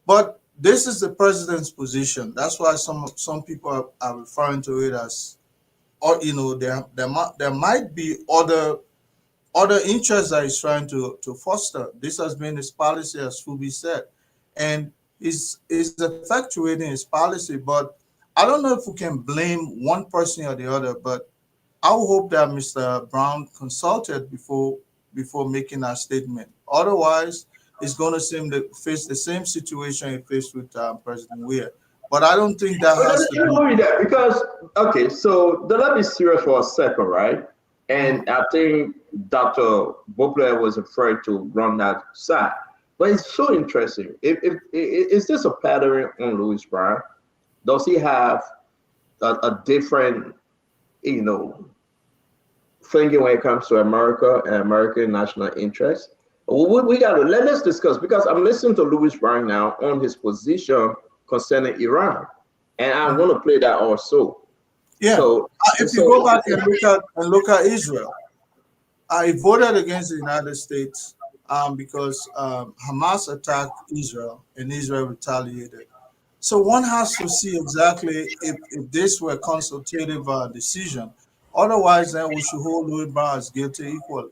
but this is the president's position. That's why some people are referring to it as, or there might be other interests that he's trying to foster. This has been his policy, as Fubi said, and is effectuating his policy. But I don't know if we can blame one person or the other. But I would hope that Mr. Brown consulted before making that statement. Otherwise, it's going to seem to face the same situation he faced with President Weah. But I don't think that has to be that, because okay, so let me be serious for a second, right? And I think Dr. Bopler was afraid to run that side. But it's so interesting. Is this a pattern on Louis Brown? Does he have a different, thinking when it comes to America and American national interest? We got to let's discuss, because I'm listening to Louis Brown now on his position concerning Iran, and I want to play that also. Yeah. So, if you go back and look at Israel, I voted against the United States because Hamas attacked Israel and Israel retaliated. So one has to see exactly if this were a consultative decision. Otherwise, then we should hold Louis Brown as guilty equally.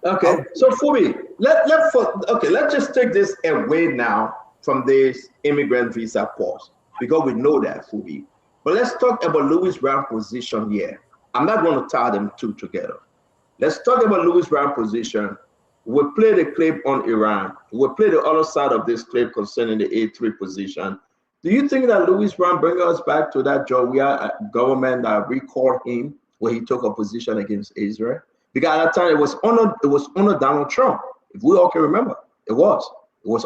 Okay. So Fubi, let's just take this away now from this immigrant visa pause, because we know that, Fubi. But let's talk about Louis Brown's position here. I'm not going to tie them two together. Let's talk about Louis Brown's position. We'll play the clip on Iran. We'll play the other side of this clip concerning the A3 position. Do you think that Louis Brown brings us back to that Georgia government that recalled him when he took a position against Israel? Because at that time it was under Donald Trump. If we all can remember, it was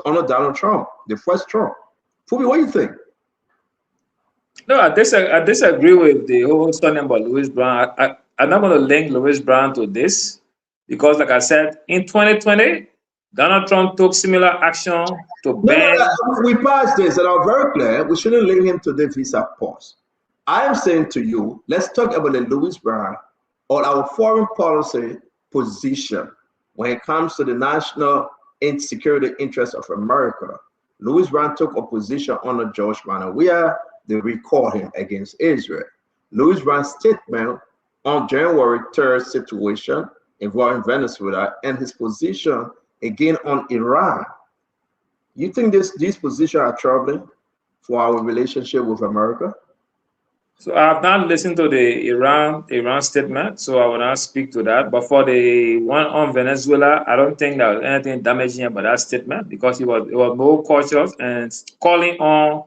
under Donald Trump, the first Trump. Fubi, what do you think? No, I disagree with the whole story about Louis Brown. I'm not going to link Louis Brown to this, because, like I said, in 2020, Donald Trump took similar action to ban. We passed this, and I'm very clear. We shouldn't link him to the visa pause. I am saying to you, let's talk about the Louis Brown or our foreign policy position when it comes to the national security interests of America. Louis Brown took a position under George Manuel Weah. They recalled him against Israel. Louis Brown's statement on January 3rd situation involving Venezuela and his position again on Iran. You think these positions are troubling for our relationship with America? So I have not listened to the Iran statement, so I will not speak to that. But for the one on Venezuela, I don't think there was anything damaging about that statement, because it was more cautious and calling on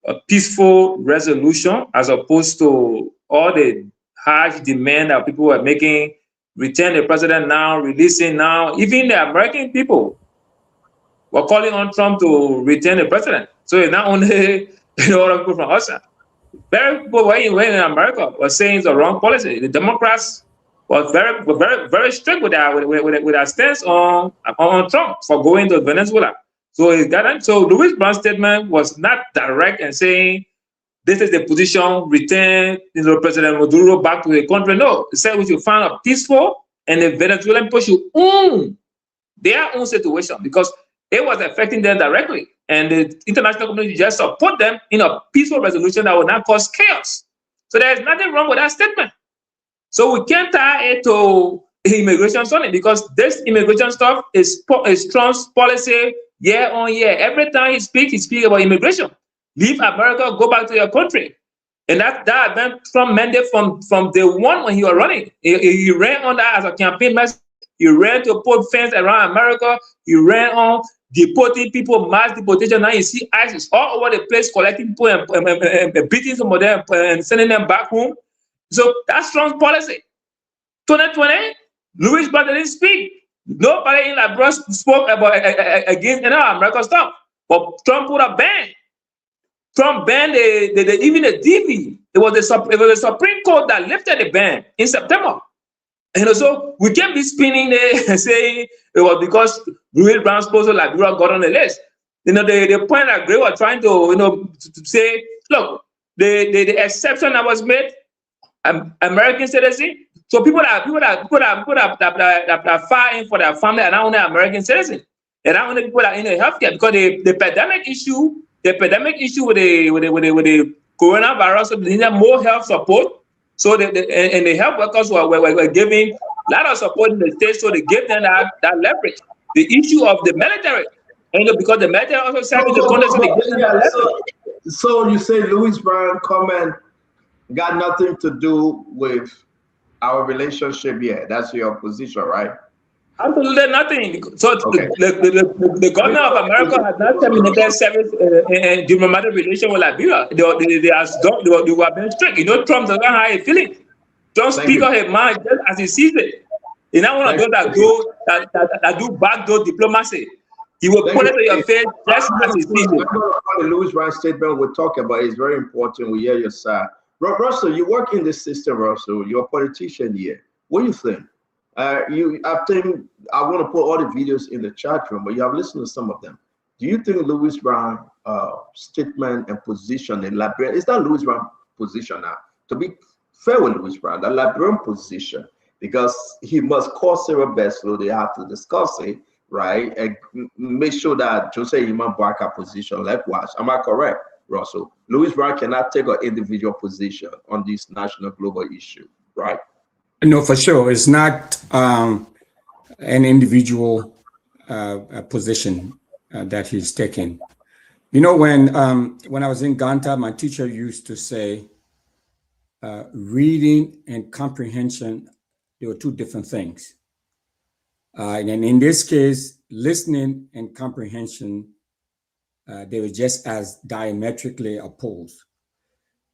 a peaceful resolution as opposed to all the harsh demand that people were making, return the president now, releasing now. Even the American people were calling on Trump to return the president. So it's not only other people from outside. Very people in America were saying it's the wrong policy. The Democrats were very strict with their stance on Trump for going to Venezuela. So Louis Brown's statement was not direct and saying this is the position, return President Maduro back to the country. No, it said we should find a peaceful, and the Venezuelan people should own their own situation because it was affecting them directly. And the international community just support them in a peaceful resolution that will not cause chaos. So there's nothing wrong with that statement. So we can't tie it to immigration only because this immigration stuff is Trump's policy year on year. Every time he speaks about immigration. Leave America, go back to your country. And that went from mandate from day one when he was running. He ran on that as a campaign message. He ran to put fence around America. He ran on deporting people, mass deportation. Now you see ISIS all over the place collecting people and beating some of them and sending them back home. So that's Trump's policy. 2020, Louis Brown didn't speak. Nobody in Liberia spoke about against American stuff. But Trump put a ban. Trump banned even the DV. It was the Supreme Court that lifted the ban in September. And so we can't be spinning there and saying it was because Louis Brown supposed to Liberia got on the list. The point that Gray was trying to say, look, the exception that was made, American citizen. So people that fire in for their family are not only American citizens. They're not only people that are in the healthcare because the pandemic issue with the coronavirus, so they need more health support. So the health workers were giving a lot of support in the states, so they gave them that leverage. The issue of the military, because the military also serves the country, so they gave them that leverage. So you say Louis Brown comment got nothing to do with our relationship here. That's your position, right? Absolutely nothing. So okay. the government of America has not terminated service and diplomatic relation with Liberia. They were being strict. Trump doesn't have a feeling. Trump speaks on his mind just as he sees it. He's not one of those that do backdoor diplomacy. He will put it in your face just as he sees it. The Louis Brown statement we're talking about is very important. We hear your side. Russell, you work in this system, Russell. You're a politician here. What do you think? I think I want to put all the videos in the chat room, but you have listened to some of them. Do you think Louis Brown statement and position in Liberia, is that Louis Brown position now? To be fair with Louis Brown, the Liberian position, because he must call Sarah Beslow, they have to discuss it, right? And make sure that Jose Iman Bwaka position likewise. Am I correct, Russell? Louis Brown cannot take an individual position on this national global issue, right? No, for sure. It's not an individual position that he's taking. When I was in Ganta, my teacher used to say, reading and comprehension, they were two different things. And in this case, listening and comprehension, they were just as diametrically opposed.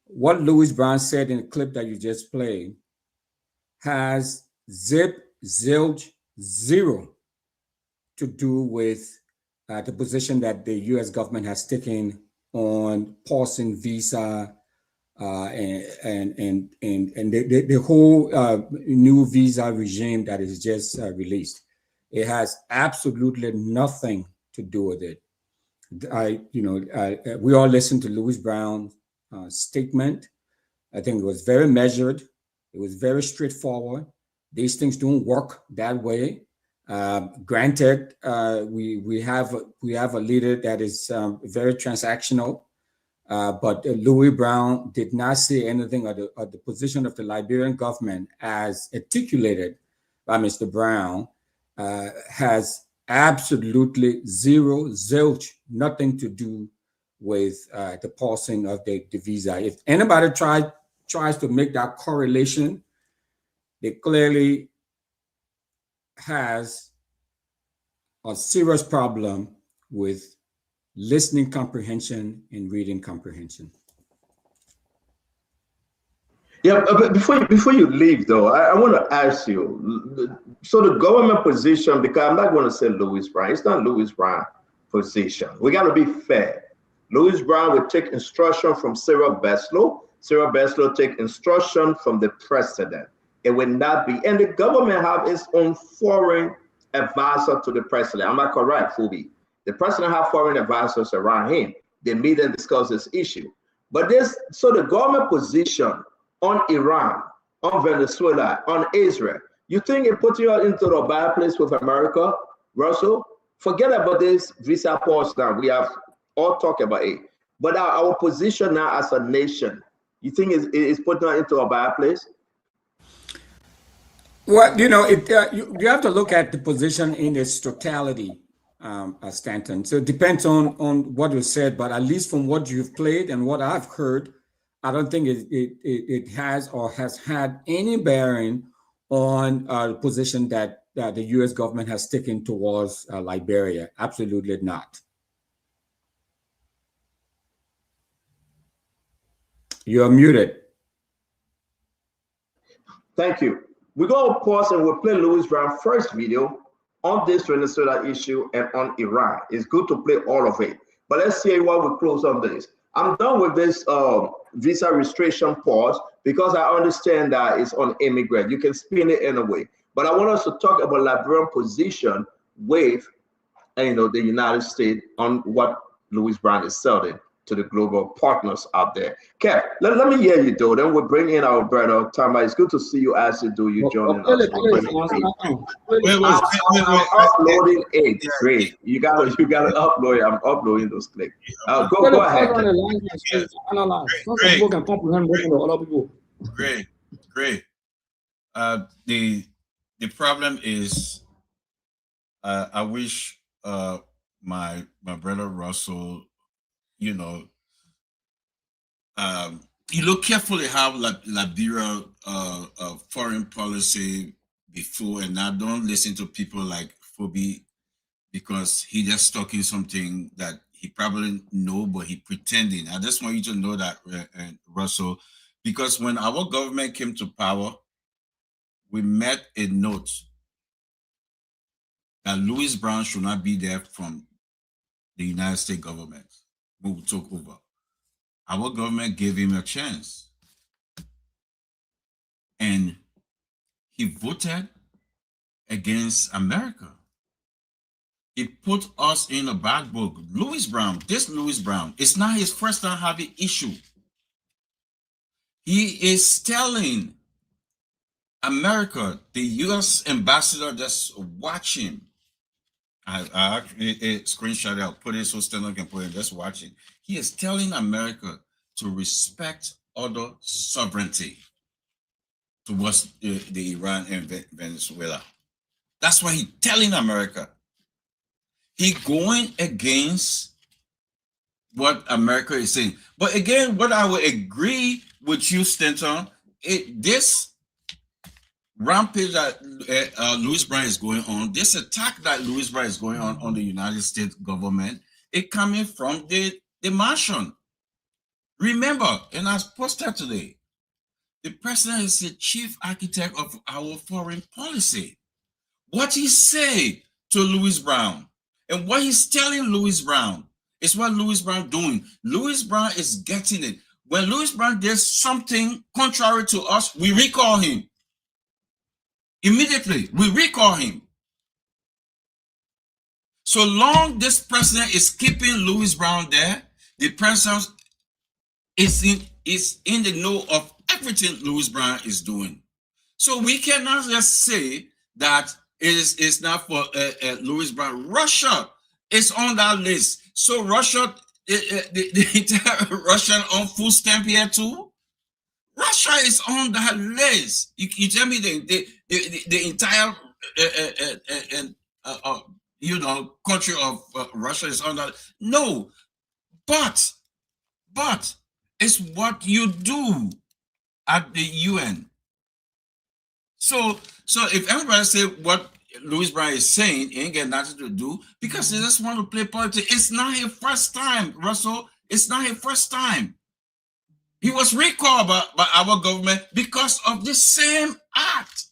What Louis Brown said in the clip that you just played has zilch, zero to do with the position that the U.S. government has taken on pausing visa and the whole new visa regime that is just released. It has absolutely nothing to do with it. We all listened to Louis Brown's statement. I think it was very measured. It was very straightforward. These things don't work that way. Granted, we have a leader that is very transactional, but Louis Brown did not say anything of the position of the Liberian government as articulated by Mr. Brown has absolutely zilch, nothing to do with the pausing of the visa. If anybody tries to make that correlation, they clearly has a serious problem with listening comprehension and reading comprehension. Yeah, but before you leave, though, I want to ask you, so the government position, because I'm not going to say Louis Brown, it's not Louis Brown position. We got to be fair. Louis Brown will take instruction from Sarah Beslow. Sarah Beslow take instruction from the president. It will not be, and the government have its own foreign advisor to the president. Am I correct, Fubi? The president have foreign advisors around him. They meet and discuss this issue. But so the government position on Iran, on Venezuela, on Israel, you think it puts you into a bad place with America, Russell? Forget about this visa pause now. We have all talked about it. But our position now as a nation, you think it's putting us into a bad place? Well, you have to look at the position in its totality, Stanton. So it depends on what you said, but at least from what you've played and what I've heard, I don't think it has or has had any bearing on the position that the U.S. government has taken towards Liberia. Absolutely not. You're muted. Thank you. We're going to pause and we'll play Louis Brown's first video on this Venezuela issue and on Iran. It's good to play all of it. But let's see while we close on this. I'm done with this visa restriction pause because I understand that it's on immigrant. You can spin it in a way. But I want us to talk about Liberian position with the United States on what Louis Brown is selling to the global partners out there. Kev, let me hear you though. Then we'll bring in our brother Tama. It's good to see you as you do. You joining us. I'm uploading it. Great. You gotta upload it. I'm uploading those clips. Go ahead. Great. The problem is, I wish my brother Russell, you look carefully how Liberia foreign policy before, and now don't listen to people like Phoebe because he just talking something that he probably know, but he pretending. I just want you to know that, Russell, because when our government came to power, we met a note that Louis Brown should not be there from the United States government who took over. Our government gave him a chance. And he voted against America. He put us in a bad book. Louis Brown, it's not his first time having issue. He is telling America, the U.S. ambassador just watching. I actually screenshot it, I'll put it so Stanley can put it, just watching. He is telling America to respect other sovereignty towards the Iran and Venezuela. That's why he's telling America. He going against what America is saying. But again, what I would agree with you, Stanton, this rampage that Louis Brown is going on, this attack that Louis Brown is going on the United States government, it coming from the mansion. Remember, and I posted today, the president is the chief architect of our foreign policy. What he say to Louis Brown and what he's telling Louis Brown is what Louis Brown doing. Louis Brown is getting it. When Louis Brown does something contrary to us, we recall him. Immediately, we recall him. So long this president is keeping Louis Brown there, the president is in the know of everything Louis Brown is doing. So we cannot just say that it's not for Louis Brown. Russia is on that list. So Russia, the entire Russian on food stamp here too. Russia is on that list. You tell me the entire country of Russia is on that. No, but it's what you do at the UN. So if everybody say what Louis Brown is saying, it ain't got nothing to do because they just want to play politics. It's not his first time, Russell. It's not his first time. He was recalled by our government because of the same act.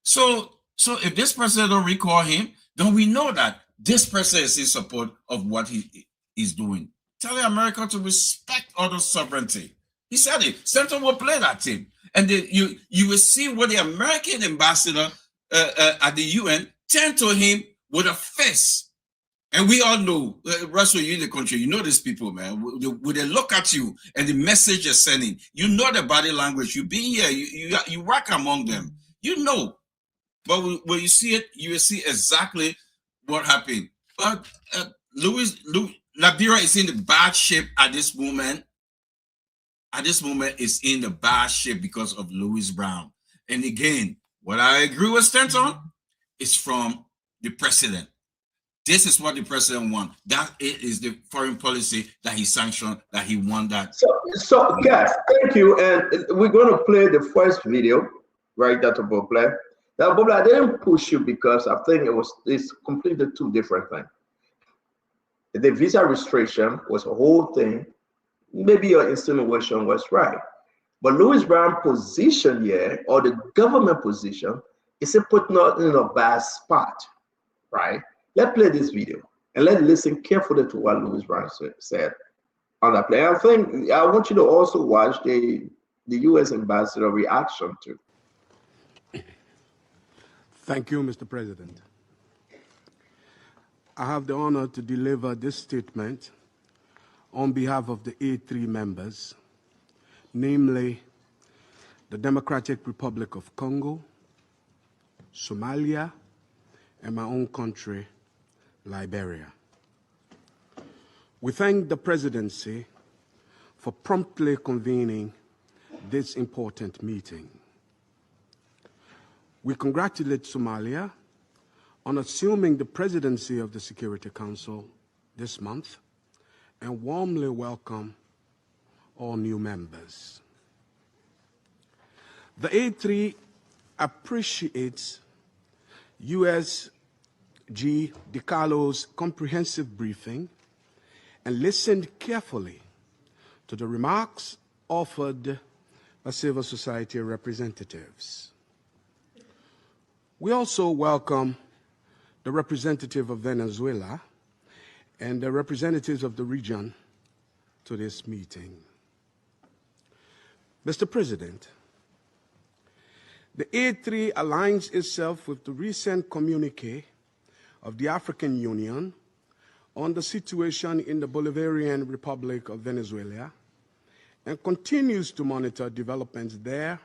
So if this person don't recall him, then we know that this person is in support of what he is doing. Telling America to respect other sovereignty. He said it. Center will play that team. And you will see what the American ambassador at the UN turned to him with a fist. And we all know, Russell, you're in the country, you know these people, man. When they look at you and the message you're sending, you know the body language. You've been here, you work among them. You know. But when you see it, you will see exactly what happened. But Liberia is in the bad shape at this moment. At this moment, it's in the bad shape because of Louis Brown. And again, what I agree with Stanton is from the president. This is what the president wants. That is the foreign policy that he sanctioned, that he won that. So guys, thank you. And we're going to play the first video, right, Dr. Boble. Now, Boble, I didn't push you because I think it's completely two different things. The visa restriction was a whole thing. Maybe your insinuation was right. But Louis Brown's position here, or the government position, is put not in a bad spot, right? Let's play this video and let's listen carefully to what Louis Brown said on that play. I want you to also watch the U.S. ambassador reaction to. Thank you, Mr. President. I have the honor to deliver this statement on behalf of the A3 members, namely the Democratic Republic of Congo, Somalia, and my own country, Liberia. We thank the presidency for promptly convening this important meeting. We congratulate Somalia on assuming the presidency of the Security Council this month and warmly welcome all new members. The A3 appreciates USG DiCarlo's comprehensive briefing and listened carefully to the remarks offered by civil society representatives. We also welcome the representative of Venezuela and the representatives of the region to this meeting. Mr. President, the A3 aligns itself with the recent communique of the African Union on the situation in the Bolivarian Republic of Venezuela and continues to monitor developments there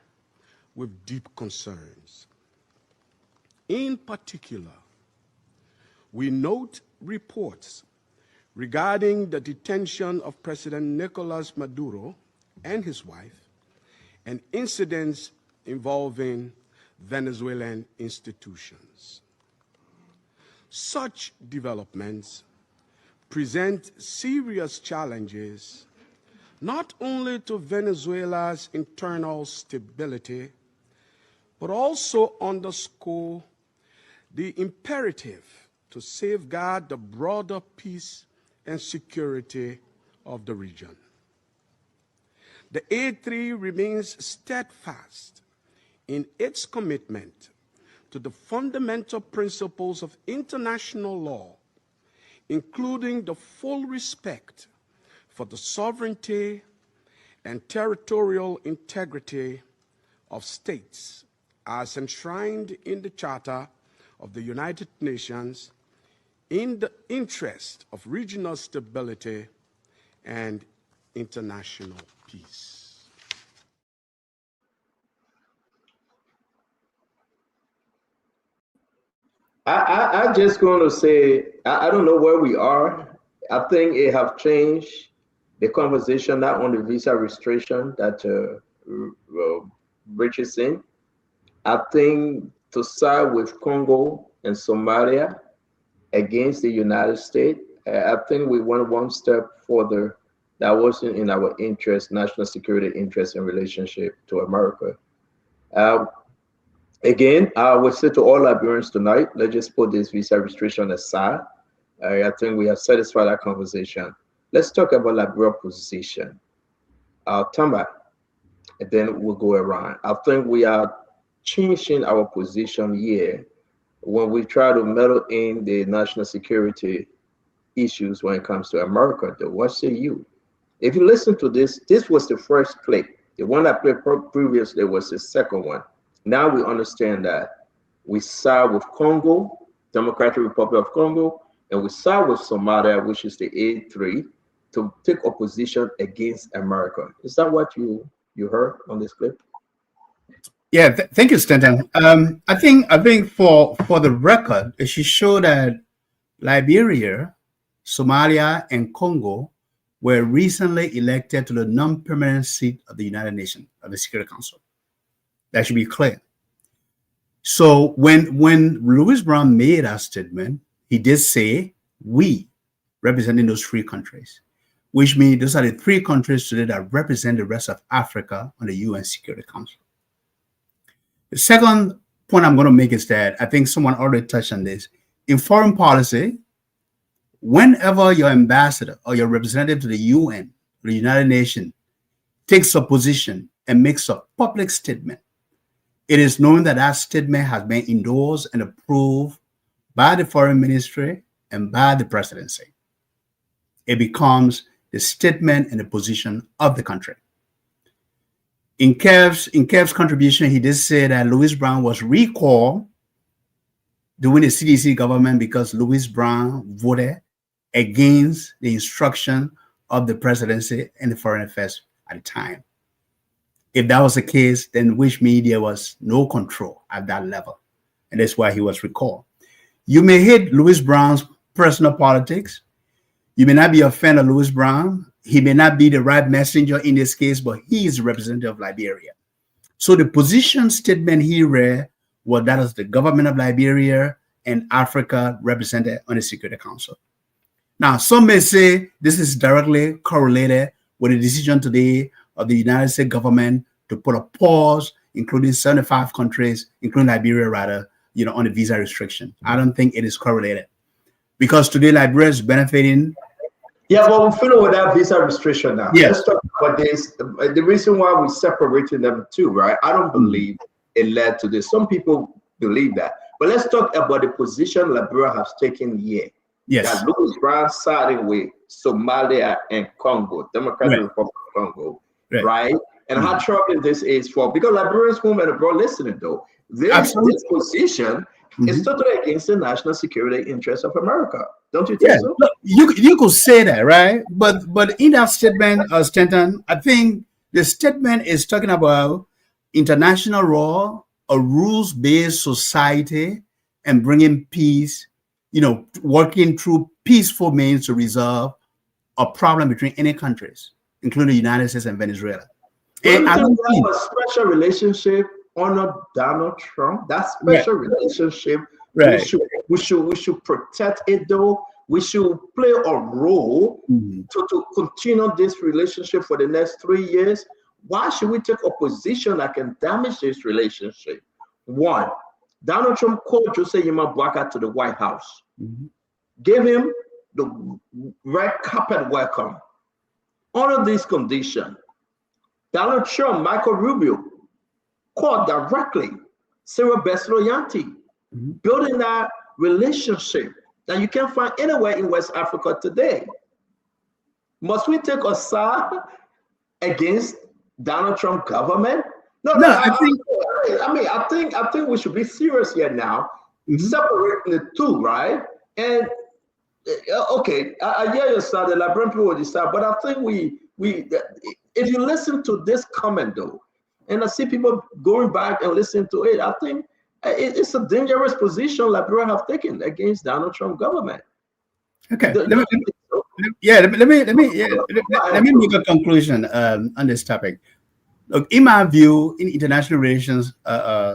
with deep concerns. In particular, we note reports regarding the detention of President Nicolas Maduro and his wife and incidents involving Venezuelan institutions. Such developments present serious challenges not only to Venezuela's internal stability, but also underscore the imperative to safeguard the broader peace and security of the region. The A3 remains steadfast in its commitment to the fundamental principles of international law, including the full respect for the sovereignty and territorial integrity of states as enshrined in the Charter of the United Nations in the interest of regional stability and international peace. I just going to say, I don't know where we are. I think it have changed the conversation, not on the visa restriction that Rich is in. I think to side with Congo and Somalia against the United States, I think we went one step further. That wasn't in our interest, national security interest and relationship to America. Again, I would say to all Liberians tonight, let's just put this visa restriction aside. I think we have satisfied that conversation. Let's talk about Liberia position. I'll come back, and then we'll go around. I think we are changing our position here when we try to meddle in the national security issues when it comes to America. Though, what say you? If you listen to this, this was the first clip. The one I played previously was the second one. Now we understand that we side with Congo, Democratic Republic of Congo, and we side with Somalia, which is the A3, to take opposition against America. Is that what you heard on this clip? Yeah, thank you, Stanton. I think for the record, it should show that Liberia, Somalia, and Congo were recently elected to the non-permanent seat of the United Nations, of the Security Council. That should be clear. So when Louis Brown made that statement, he did say we, representing those three countries, which means those are the three countries today that represent the rest of Africa on the UN Security Council. The second point I'm going to make is that I think someone already touched on this. In foreign policy, whenever your ambassador or your representative to the UN, the United Nations, takes a position and makes a public statement, it is known that that statement has been endorsed and approved by the foreign ministry and by the presidency. It becomes the statement and the position of the country. In Kev's contribution, he did say that Louis Brown was recalled during the CDC government because Louis Brown voted against the instruction of the presidency and the foreign affairs at the time. If that was the case, then which media was no control at that level. And that's why he was recalled. You may hate Louis Brown's personal politics. You may not be a fan of Louis Brown. He may not be the right messenger in this case, but he is a representative of Liberia. So the position statement he read was that is the government of Liberia and Africa represented on the Security Council. Now, some may say this is directly correlated with the decision today of the United States government to put a pause, including 75 countries, including Liberia rather, on the visa restriction. I don't think it is correlated because today Liberia is benefiting. Yeah, but we're fiddling with that visa restriction now. Yes. Let's talk about this. The reason why we're separating them two, right? I don't believe it led to this. Some people believe that. But let's talk about the position Liberia has taken here. Yes. That Louis Brown siding with Somalia and Congo, Democratic Republic of Congo, right? And how troubling this is for, because Liberians home and abroad listening though, this position is totally against the national security interests of America. Don't you think so? Look, you could say that, right? But in that statement, Stanton, I think the statement is talking about international law, a rules-based society, and bringing peace, working through peaceful means to resolve a problem between any countries, including the United States and Venezuela. And I don't think a special relationship under Donald Trump. That special relationship, we should protect it though. We should play a role to continue this relationship for the next 3 years. Why should we take a position that can damage this relationship? One, Donald Trump called Jose Yima Bwaka to the White House, gave him the red carpet welcome. Under these conditions, Donald Trump, Michael Rubio, called directly Sarah Besloyanti, building that relationship that you can't find anywhere in West Africa today. Must we take a side against Donald Trump government? No, I think we should be serious here now, separating the two, right? And okay, I hear your side, the Liberian people will decide, but I think we if you listen to this comment though, and I see people going back and listening to it, I think it's a dangerous position Liberia have taken against Donald Trump government. Okay, let me make a conclusion on this topic. Look, in my view, in international relations,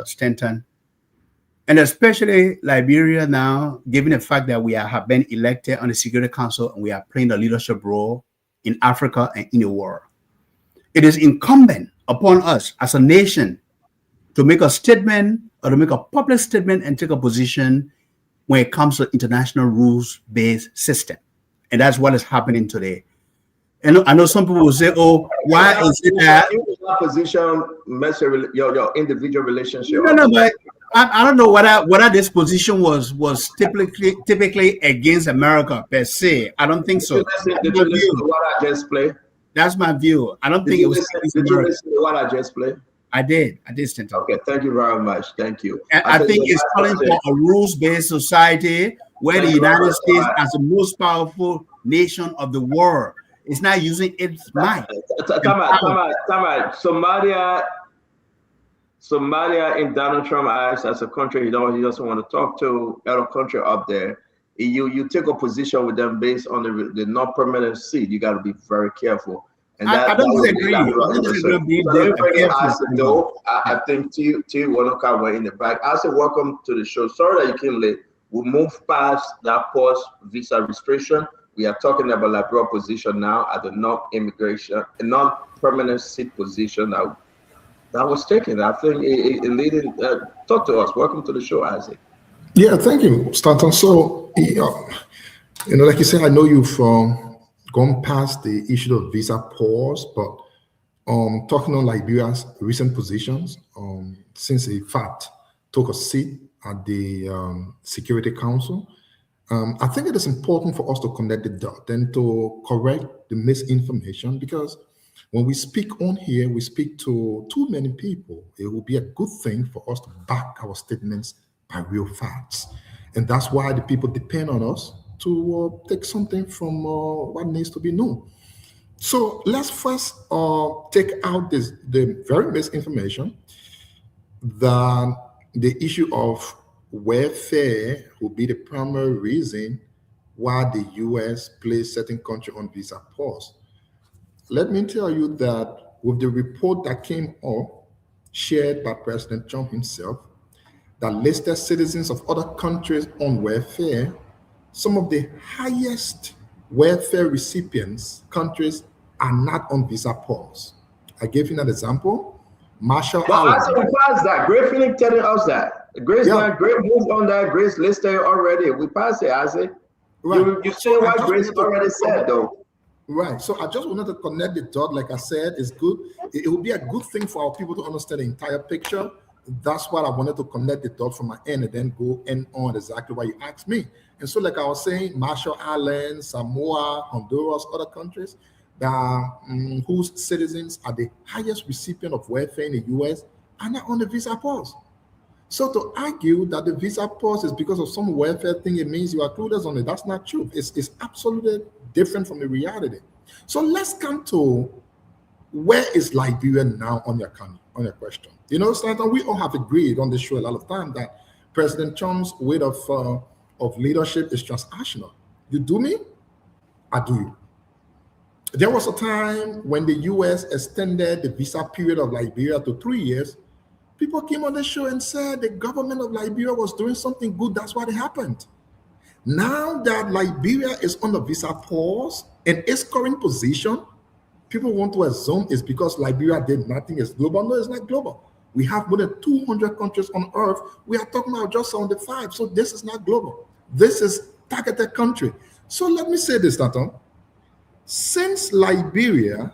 Stanton, and especially Liberia now, given the fact that we have been elected on the Security Council and we are playing a leadership role in Africa and in the world, it is incumbent upon us as a nation to make a statement or to make a public statement and take a position when it comes to international rules-based system. And that's what is happening today. And I know some people will say, "Oh, why is it that position mess your individual relationship?" No, but I don't know whether this position was typically against America per se. I don't think so. Did you listen to what I just played? That's my view. I don't think it was. Did you listen to what I just played? I did, Stanton. Okay, thank you very much. Thank you. And I think it's calling for a rules-based society where the United States, as the most powerful nation of the world, is not using its might. Somalia in Donald Trump eyes as a country he doesn't want to talk to, other country up there. You take a position with them based on the non-permanent seat. You got to be very careful. And I don't disagree. I think T. Wanoka were in the back. I said, welcome to the show. Sorry that you came late. We'll move past that pause visa restriction. We are talking about liberal position now at the non-permanent seat position that was taken. I think it leading. Talk to us. Welcome to the show, Isaac. Yeah, thank you, Stanton. So, like you said, I know you've gone past the issue of visa pause, but talking on Liberia's recent positions, since in fact took a seat at the Security Council, I think it is important for us to connect the dot and to correct the misinformation, because when we speak on here, we speak to too many people. It will be a good thing for us to back our statements by real facts. And that's why the people depend on us to take something from what needs to be known. So let's first take out the very misinformation that the issue of welfare will be the primary reason why the U.S. placed certain country on visa pause. Let me tell you that with the report that came up, shared by President Trump himself, that listed citizens of other countries on welfare, some of the highest welfare recipients countries are not on visa pause. I gave you an example. Marshall Islands. We passed that. Great Phoenix telling us that. Grace Great moved on that. Grace listed already. We passed it, Isaac. Right. You say what Grace already said, though. Right. So I just wanted to connect the dot. Like I said, it's good. It will be a good thing for our people to understand the entire picture. That's what I wanted to connect the dot from my end and then go and on exactly what you asked me. And so, like I was saying, Marshall Islands, Samoa, Honduras, other countries that whose citizens are the highest recipient of welfare in the U.S. are not on the visa pause. So to argue that the visa pause is because of some welfare thing, it means you are clueless on it. That's not true. It's absolutely different from the reality. So let's come to where is Liberia now on your question. You know, Stanton, we all have agreed on this show a lot of time that President Trump's way of leadership is transactional. You do me, I do you. There was a time when the U.S. extended the visa period of Liberia to 3 years. People came on the show and said the government of Liberia was doing something good. That's what happened. Now that Liberia is on the visa pause in its current position, people want to assume it's because Liberia did nothing. It's global. No, it's not global. We have more than 200 countries on earth. We are talking about just 75. So this is not global. This is targeted country. So let me say this, Stanton. Since Liberia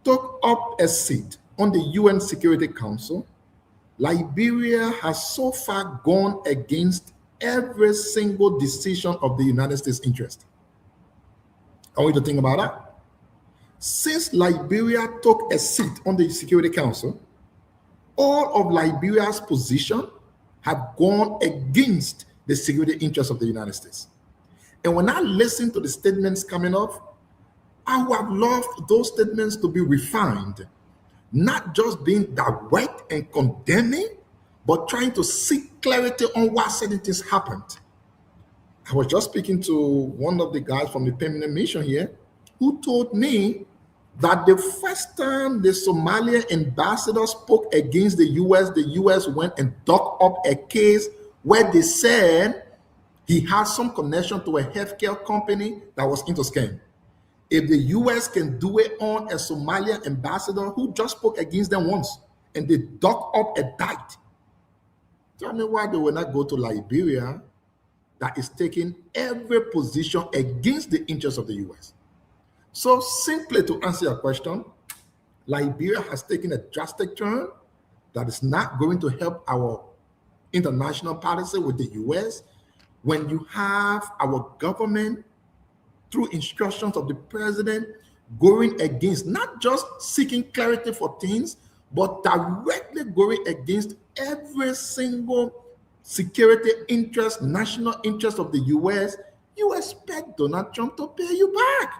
took up a seat on the UN Security Council, Liberia has so far gone against every single decision of the United States interest. I want you to think about that. Since Liberia took a seat on the Security Council, all of Liberia's position have gone against the security interests of the United States. And when I listen to the statements coming up, I would have loved those statements to be refined, not just being direct and condemning, but trying to seek clarity on why certain things happened. I was just speaking to one of the guys from the permanent mission here who told me that the first time the Somalia ambassador spoke against the US went and dug up a case where they said he had some connection to a healthcare company that was into scam. If the US can do it on a Somalia ambassador who just spoke against them once and they dug up a date, tell me why they will not go to Liberia that is taking every position against the interests of the US. So simply to answer your question, Liberia has taken a drastic turn that is not going to help our international policy with the US when you have our government through instructions of the president going against, not just seeking clarity for things, but directly going against every single security interest, national interest of the US, you expect Donald Trump to pay you back.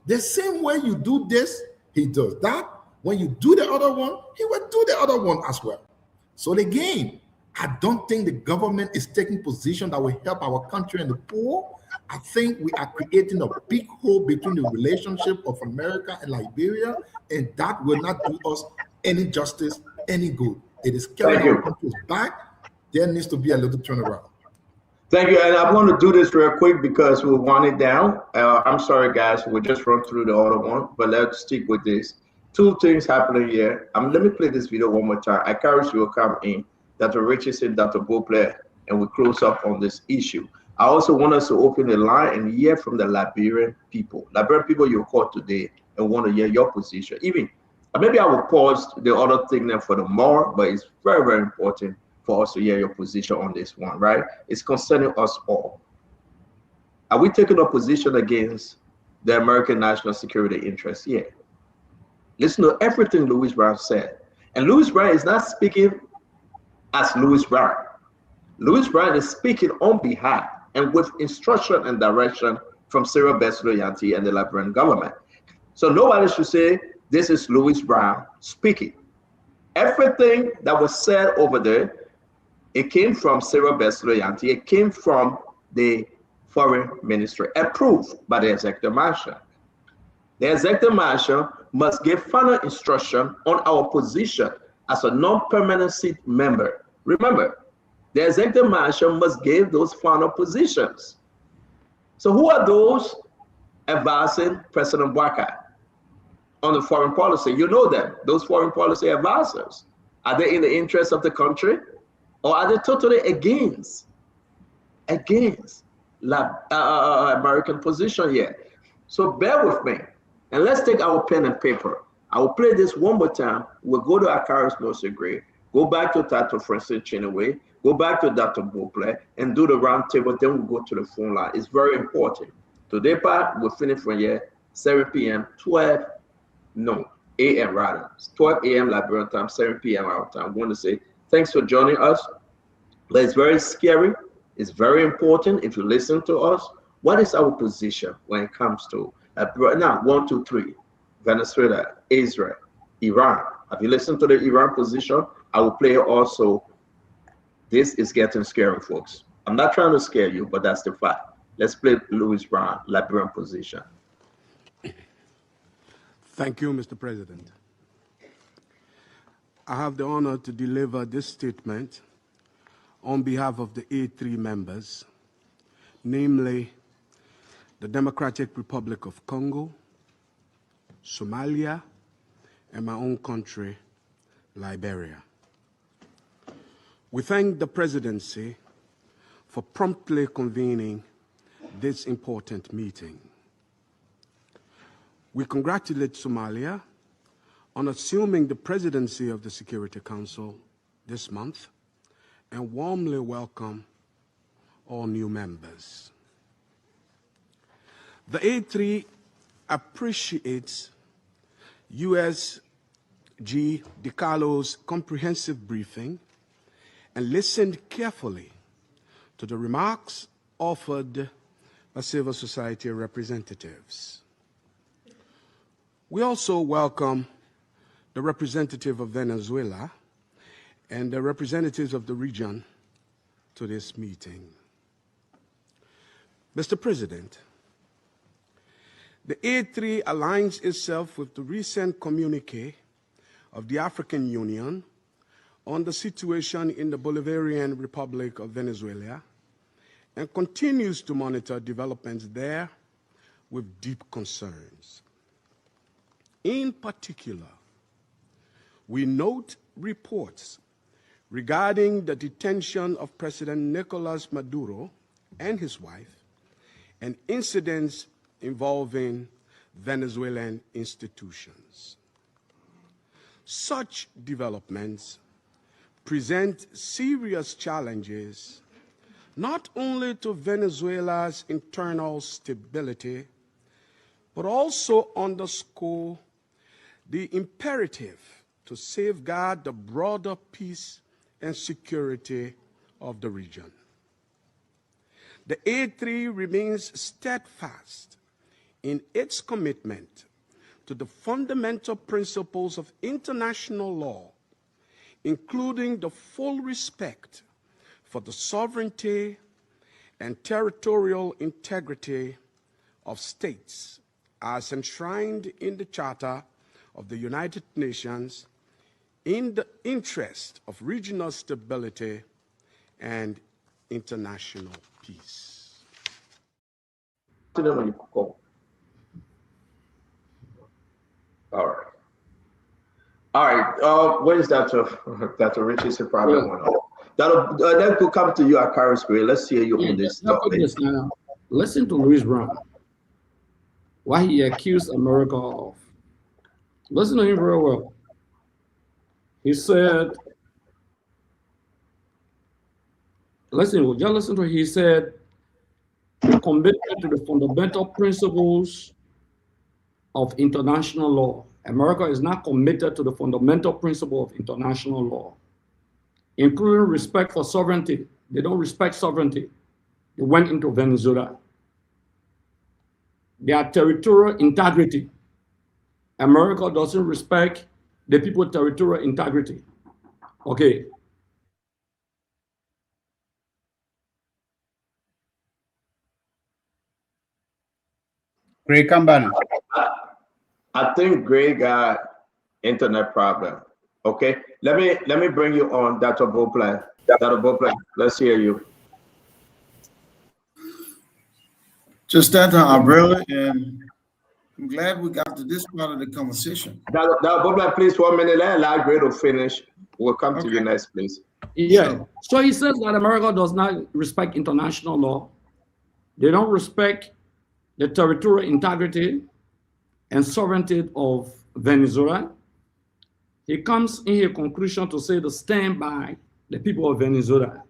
The same way you do this, he does that. When you do the other one, he will do the other one as well. So again, I don't think the government is taking position that will help our country and the poor. I think we are creating a big hole between the relationship of America and Liberia, and that will not do us any justice, any good. It is carrying our countries back. There needs to be a little turnaround. Thank you. And I'm going to do this real quick because we'll wind it down. I'm sorry, guys. We'll just run through the other one, but let's stick with this. Two things happening here. Let me play this video one more time. I encourage you to come in. Dr. Richardson, Dr. Beauclerc, and we close up on this issue. I also want us to open the line and hear from the Liberian people. Liberian people you called today and want to hear your position. Even maybe I will pause the other thing there for the more, but it's very, very important for us to hear your position on this one, right? It's concerning us all. Are we taking a position against the American national security interests? Yeah. Listen to everything Louis Brown said. And Louis Brown is not speaking as Louis Brown. Louis Brown is speaking on behalf and with instruction and direction from Cyril Bessler-Yanti and the Liberian government. So nobody should say, this is Louis Brown speaking. Everything that was said over there, it came from Cyril Bessler-Yanti. It came from the foreign ministry, approved by the executive marshal. The executive marshal must give final instruction on our position as a non-permanent seat member. Remember, the executive marshal must give those final positions. So who are those advising President Bouakai on the foreign policy? You know them, those foreign policy advisors. Are they in the interest of the country, or are they totally against American position here? So bear with me, and let's take our pen and paper. I will play this one more time. We'll go to Akaris Nosegre, go back to Dr. Francis Chinaway, go back to Dr. Beauclerc, and do the round table, then we'll go to the phone line. It's very important. Today, we'll finish from here, 7 p.m., 12 a.m. rather. 12 a.m. Liberian time, 7 p.m. our time. I want to say thanks for joining us. But it's very scary. It's very important if you listen to us. What is our position when it comes to now 1, 2, 3, Venezuela, Israel, Iran? Have you listened to the Iran position? I will play also. This is getting scary, folks. I'm not trying to scare you, but that's the fact. Let's play Louis Brown, Liberian position. Thank you, Mr. President. I have the honor to deliver this statement on behalf of the A3 members, namely the Democratic Republic of Congo, Somalia, and my own country, Liberia. We thank the presidency for promptly convening this important meeting. We congratulate Somalia on assuming the presidency of the Security Council this month and warmly welcome all new members. The A3 appreciates USG DiCarlo's comprehensive briefing and listened carefully to the remarks offered by civil society representatives. We also welcome the representative of Venezuela and the representatives of the region to this meeting. Mr. President, the A3 aligns itself with the recent communique of the African Union on the situation in the Bolivarian Republic of Venezuela and continues to monitor developments there with deep concerns. In particular, we note reports regarding the detention of President Nicolas Maduro and his wife and incidents involving Venezuelan institutions. Such developments present serious challenges not only to Venezuela's internal stability, but also underscore the imperative to safeguard the broader peace and security of the region. The A3 remains steadfast in its commitment to the fundamental principles of international law, including the full respect for the sovereignty and territorial integrity of states as enshrined in the Charter of the United Nations, in the interest of regional stability and international peace. All right. All right. Where is Dr. Richardson? Probably one. That could come to you at Carisbury. Let's hear you on this topic. Listen to Louis Brown. What he accused America of. Listen to him very well. He said, listen to what he said, the commitment to the fundamental principles of international law. America is not committed to the fundamental principle of international law, including respect for sovereignty. They don't respect sovereignty. They went into Venezuela. Their territorial integrity. America doesn't respect the people's territorial integrity. Okay. Greg Kambana. I think Greg got internet problem. Okay, let me bring you on, Dr. Beauplan. Dr. Beauplan, let's hear you. Just that, Abrela, and I'm glad we got to this part of the conversation. Dr. Beauplan, please, 1 minute. Let allow Greg to finish. We'll come to you next, please. Yeah. So he says that America does not respect international law. They don't respect the territorial integrity and sovereignty of Venezuela. He comes in a conclusion to say to stand by the people of Venezuela,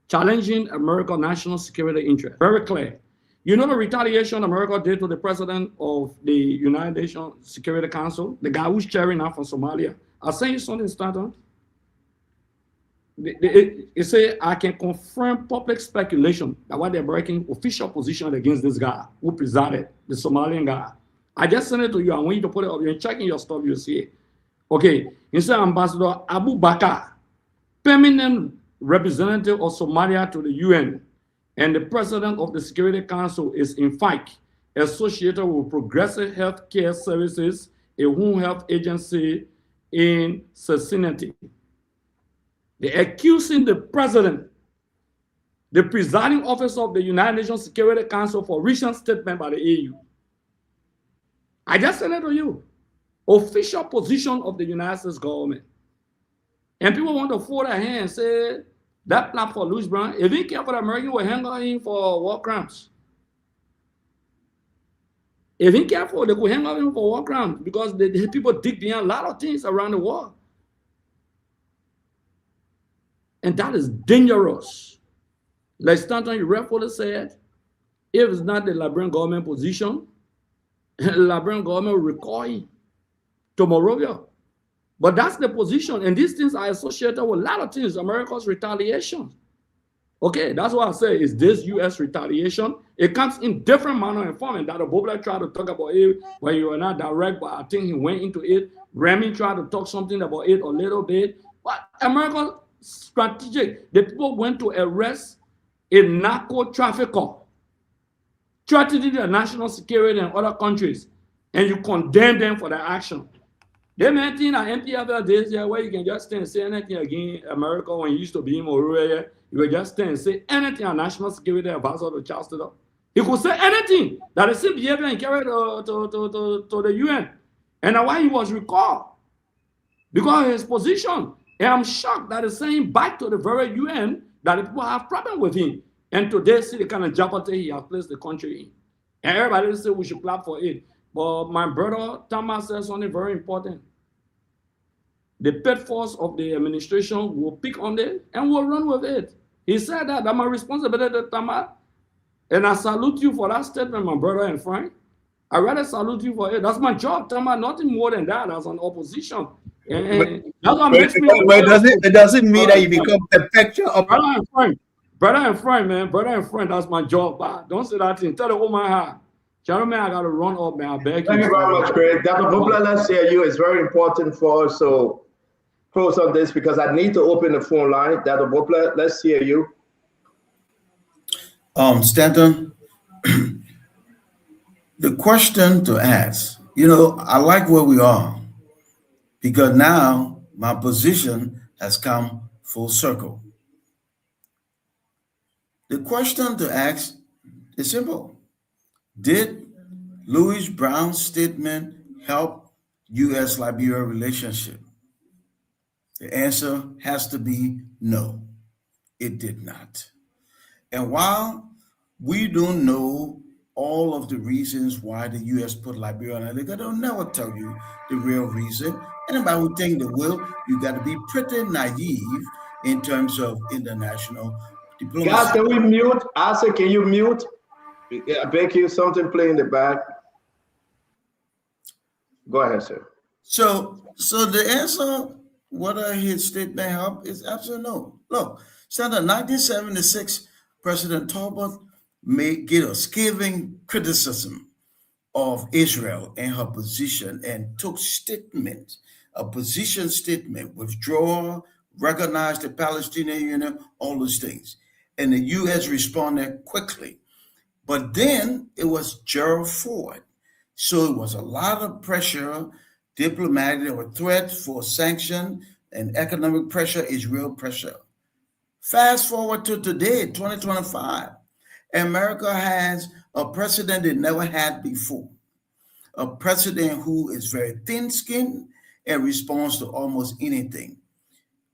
challenging America's national security interest. Very clear. You know the retaliation America did to the president of the United Nations Security Council, the guy who's chairing now from Somalia. I'll send you something, Stanton. They say, I can confirm public speculation that what they're breaking official position against this guy who presided, the Somalian guy. I just sent it to you. I want you to put it up. You're checking your stuff, you'll see it. Okay. He said, Ambassador Abu Bakr, permanent representative of Somalia to the UN and the president of the Security Council, is in fact associated with Progressive Healthcare Services, a home health agency in Cincinnati. They're accusing the president, the presiding officer of the United Nations Security Council, for recent statement by the AU. I just sent it to you. Official position of the United States government. And people want to fold their hands and say, that platform, Louis Brown, if he care for the American, will hang on him for war crimes. If he care for, they could hang on him for war crimes because the people dig behind a lot of things around the world. And that is dangerous. Like Stanton, you rightfully said, if it's not the Liberian government position, the Liberian government will recall to Monrovia. But that's the position. And these things are associated with a lot of things. America's retaliation. Okay, that's what I say is this U.S. retaliation. It comes in different manner and form. And Dr. Bobla tried to talk about it when you were not direct, but I think he went into it. Remy tried to talk something about it a little bit. But America strategic. The people went to arrest a narco trafficker, threatening the national security in other countries, and you condemn them for their action. They made things at MPFL days here where you can just stand and say anything against America when you used to be in Monrovia. You would just stand and say anything on national security advisor to Charles Taylor. He could say anything that is same behavior and carried to the UN. And that's why he was recalled. Because of his position. And I'm shocked that he's saying back to the very UN that the people have problem with him. And today, see the kind of jeopardy he has placed the country in. And everybody say we should clap for it. But my brother Thomas says something very important. The pitfalls of the administration will pick on it and will run with it. He said that, that's my responsibility, Thomas. And I salute you for that statement, my brother and friend. I rather salute you for it. That's my job. Tell me nothing more than that as an opposition. And that's what makes me. But it doesn't mean that you become the picture of brother and friend. Brother and friend, man. Brother and friend, that's my job. Don't say that thing. Tell the woman how. Gentlemen, I got to run up, man. I beg you. Thank you very much, Greg. Dr. Bopler, let's hear you. It's very important for us. So close on this because I need to open the phone line. Dr. Bopler, let's hear you. Stanton, the question to ask, you know, I like where we are because now my position has come full circle. The question to ask is simple. Did Louis Brown's statement help U.S.-Liberia relationship? The answer has to be no, it did not. And while we don't know all of the reasons why the U.S. put Liberia on the list, they'll never tell you the real reason. Anybody who think they will, you got to be pretty naive in terms of international diplomacy. Guys, can we mute? Asa, can you mute? I beg you, something play in the back. Go ahead, sir. So the answer, whether his statement helped, is absolutely no. Look, since 1976, President Talbot may get a scathing criticism of Israel and her position and took statement, a position statement, withdraw, recognize the Palestinian Union, all those things. And the U.S. responded quickly. But then it was Gerald Ford. So it was a lot of pressure, diplomatic, there were threats for sanction and economic pressure is real pressure. Fast forward to today, 2025. America has a president it never had before. A president who is very thin-skinned and responds to almost anything.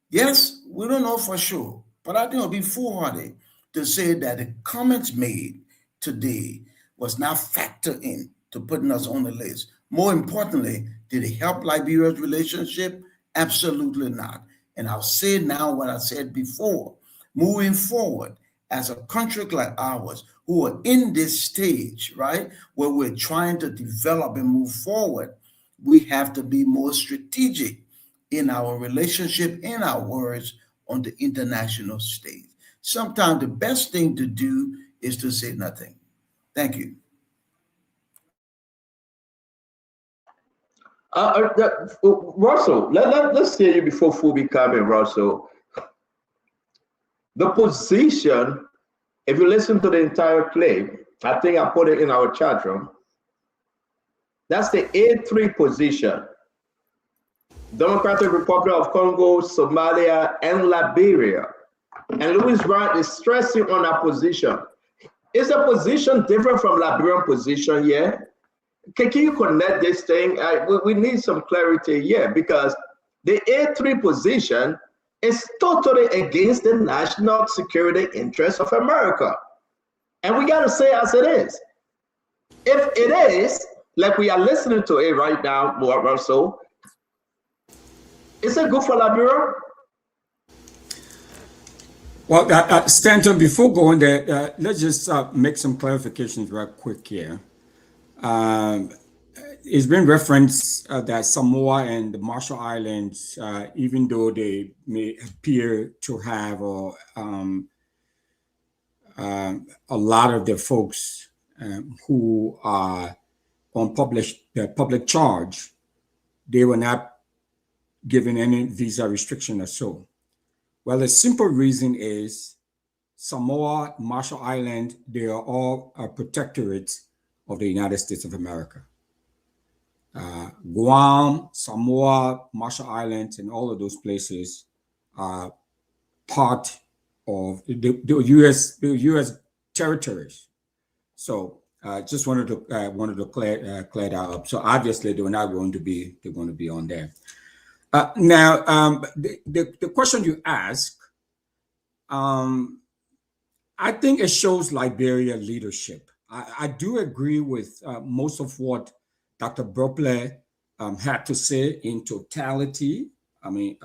Yes, we don't know for sure, but I think it'll be foolhardy to say that the comments made today was not factored in to putting us on the list. More importantly, did it help Liberia's relationship? Absolutely not. And I'll say now what I said before. Moving forward, as a country like ours, who are in this stage, right, where we're trying to develop and move forward, we have to be more strategic in our relationship, in our words, on the international stage. Sometimes the best thing to do is to say nothing. Thank you. Russell, let's hear you before Fubi come in, Russell. The position, if you listen to the entire play, I think I put it in our chat room. That's the A3 position. Democratic Republic of Congo, Somalia, and Liberia. And Louis Brown is stressing on that position. Is the position different from Liberian position here? Can you connect this thing? We need some clarity here because the A3 position is totally against the national security interests of America. And we got to say as it is. If it is, like we are listening to it right now, Russell, is it good for Liberia? Well, Stanton, before going there, let's just make some clarifications right quick here. It's been referenced that Samoa and the Marshall Islands, even though they may appear to have a lot of the folks who are on public charge, they were not given any visa restriction or so. Well, the simple reason is Samoa, Marshall Islands, they are all protectorates of the United States of America. Guam, Samoa, Marshall Islands, and all of those places are part of the U.S. territories. So just wanted to clear that up. So obviously they're going to be on there. Now the question you ask, I think it shows Liberia leadership. I do agree with most of what Dr. Bopler had to say in totality. I mean,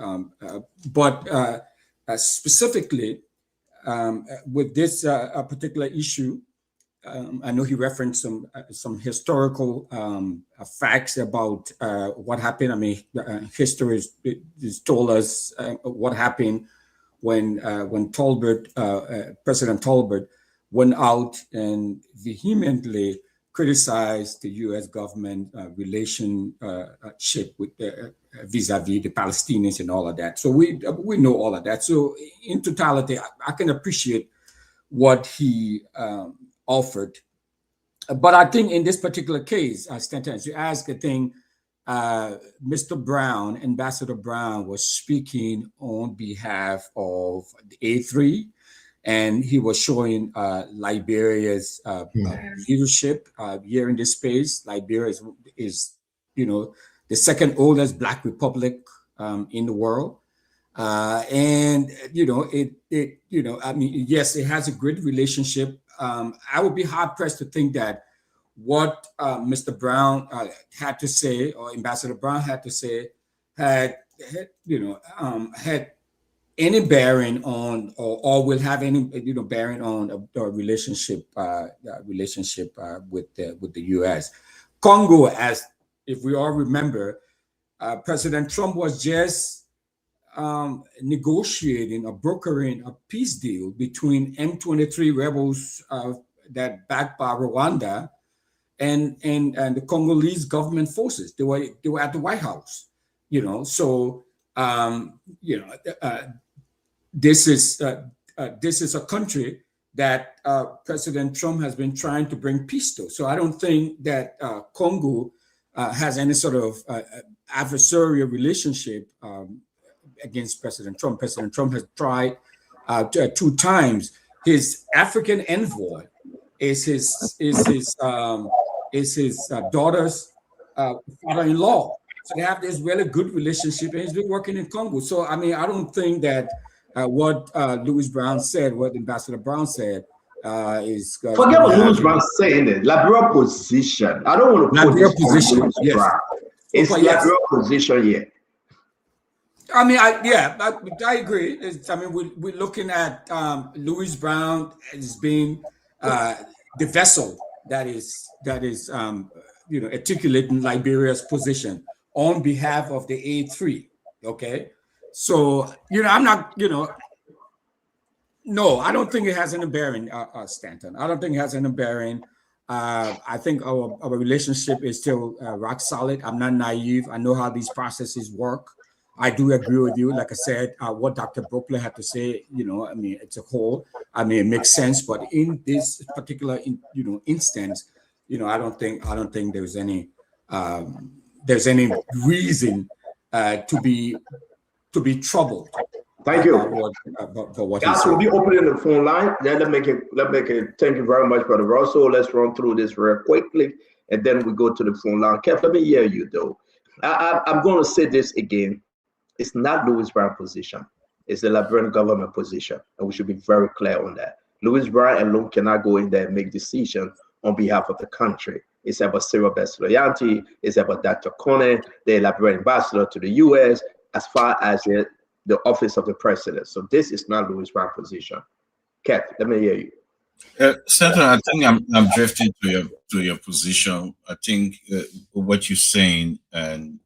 but specifically with this particular issue, I know he referenced some historical facts about what happened. I mean, history has told us what happened when Tolbert, President Tolbert, went out and vehemently criticized the U.S. government relationship with vis-a-vis the Palestinians and all of that. So we know all of that. So in totality, I can appreciate what he offered. But I think in this particular case, Stanton, as you asked, I think Mr. Brown, Ambassador Brown, was speaking on behalf of the A3, and he was showing Liberia's leadership here in this space. Liberia is the second oldest Black republic in the world. And I mean, yes, it has a great relationship. I would be hard pressed to think that what Mr. Brown had to say, or Ambassador Brown had to say, had any bearing on, or will have any bearing on a relationship with the U.S. Congo, as if we all remember, President Trump was just negotiating or brokering a peace deal between M23 rebels that backed by Rwanda and the Congolese government forces. They were at the White House, So this is a country that President Trump has been trying to bring peace to. So I don't think that Congo has any sort of adversarial relationship against President Trump. President Trump has tried 2 times. His African envoy is his daughter's father-in-law. So they have this really good relationship, and he's been working in Congo. So I mean, I don't think that what Louis Brown said, what Ambassador Brown said, is forget what Louis Brown saying. It Liberia position. I don't want to put Liberia position. Yes, it's Liberia position. Yeah. I mean, I agree. I mean, we're looking at Louis Brown as being the vessel that is articulating Liberia's position on behalf of the A3. Okay, so I'm not no, I don't think it has any bearing, Stanton. I don't think it has any bearing. I think our relationship is still rock solid. I'm not naive. I know how these processes work. I do agree with you. Like I said, what Dr. Brookler had to say, I mean, it's a whole. I mean, it makes sense. But in this particular, instance, I don't think there's any reason to be troubled. Thank you. For what Guys, we'll be opening the phone line. Then let's make it. Thank you very much, Brother Russell. Let's run through this very quickly, and then we go to the phone line. Kev, let me hear you though. I'm going to say this again. It's not Louis Brown's position. It's the Liberian government position, and we should be very clear on that. Louis Brown alone cannot go in there and make decisions on behalf of the country. It's about Cyril Besloyanti. It's about Dr. Kone, the Liberian ambassador to the U.S., as far as the office of the president. So this is not Louis Brown's position. Kev, let me hear you. Senator, I think I'm drifting to your position. I think what you're saying, and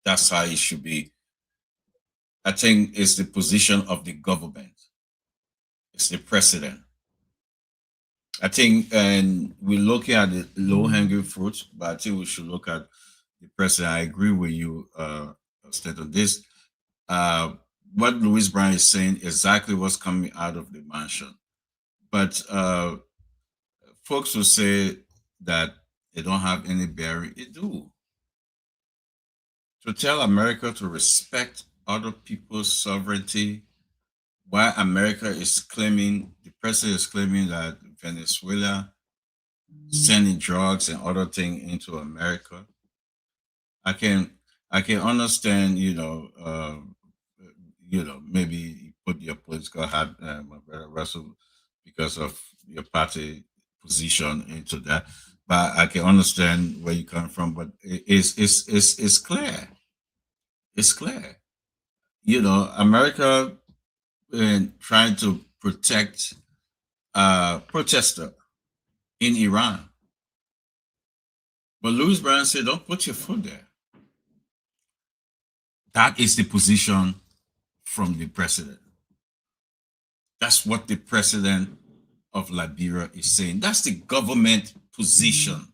that's how it should be. I think it's the position of the government. It's the president. I think, and we're looking at the low-hanging fruit, but I think we should look at the president. I agree with you, State on this. What Louis Brown is saying, exactly what's coming out of the mansion. But folks will say that they don't have any bearing. They do. To tell America to respect other people's sovereignty, while America is claiming, the president is claiming that Venezuela sending drugs and other things into America. I can understand, maybe you put your political hat, my brother Russell, because of your party position into that. But I can understand where you come from. But it's clear. It's clear. America trying to protect protester in Iran. But Louis Brown said, don't put your foot there. That is the position from the president. That's what the president of Liberia is saying. That's the government position.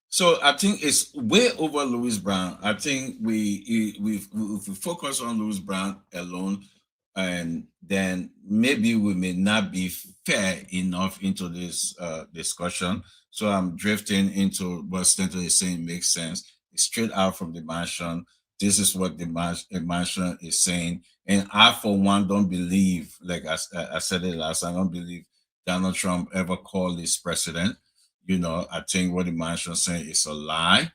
So I think it's way over Louis Brown. I think if we focus on Louis Brown alone, and then maybe we may not be fair enough into this discussion. So I'm drifting into what Stanton is saying makes sense. It's straight out from the mansion. This is what the mansion is saying. And I, for one, don't believe, like I said it last time, I don't believe Donald Trump ever called this president. You know, I think what the mansion is saying is a lie.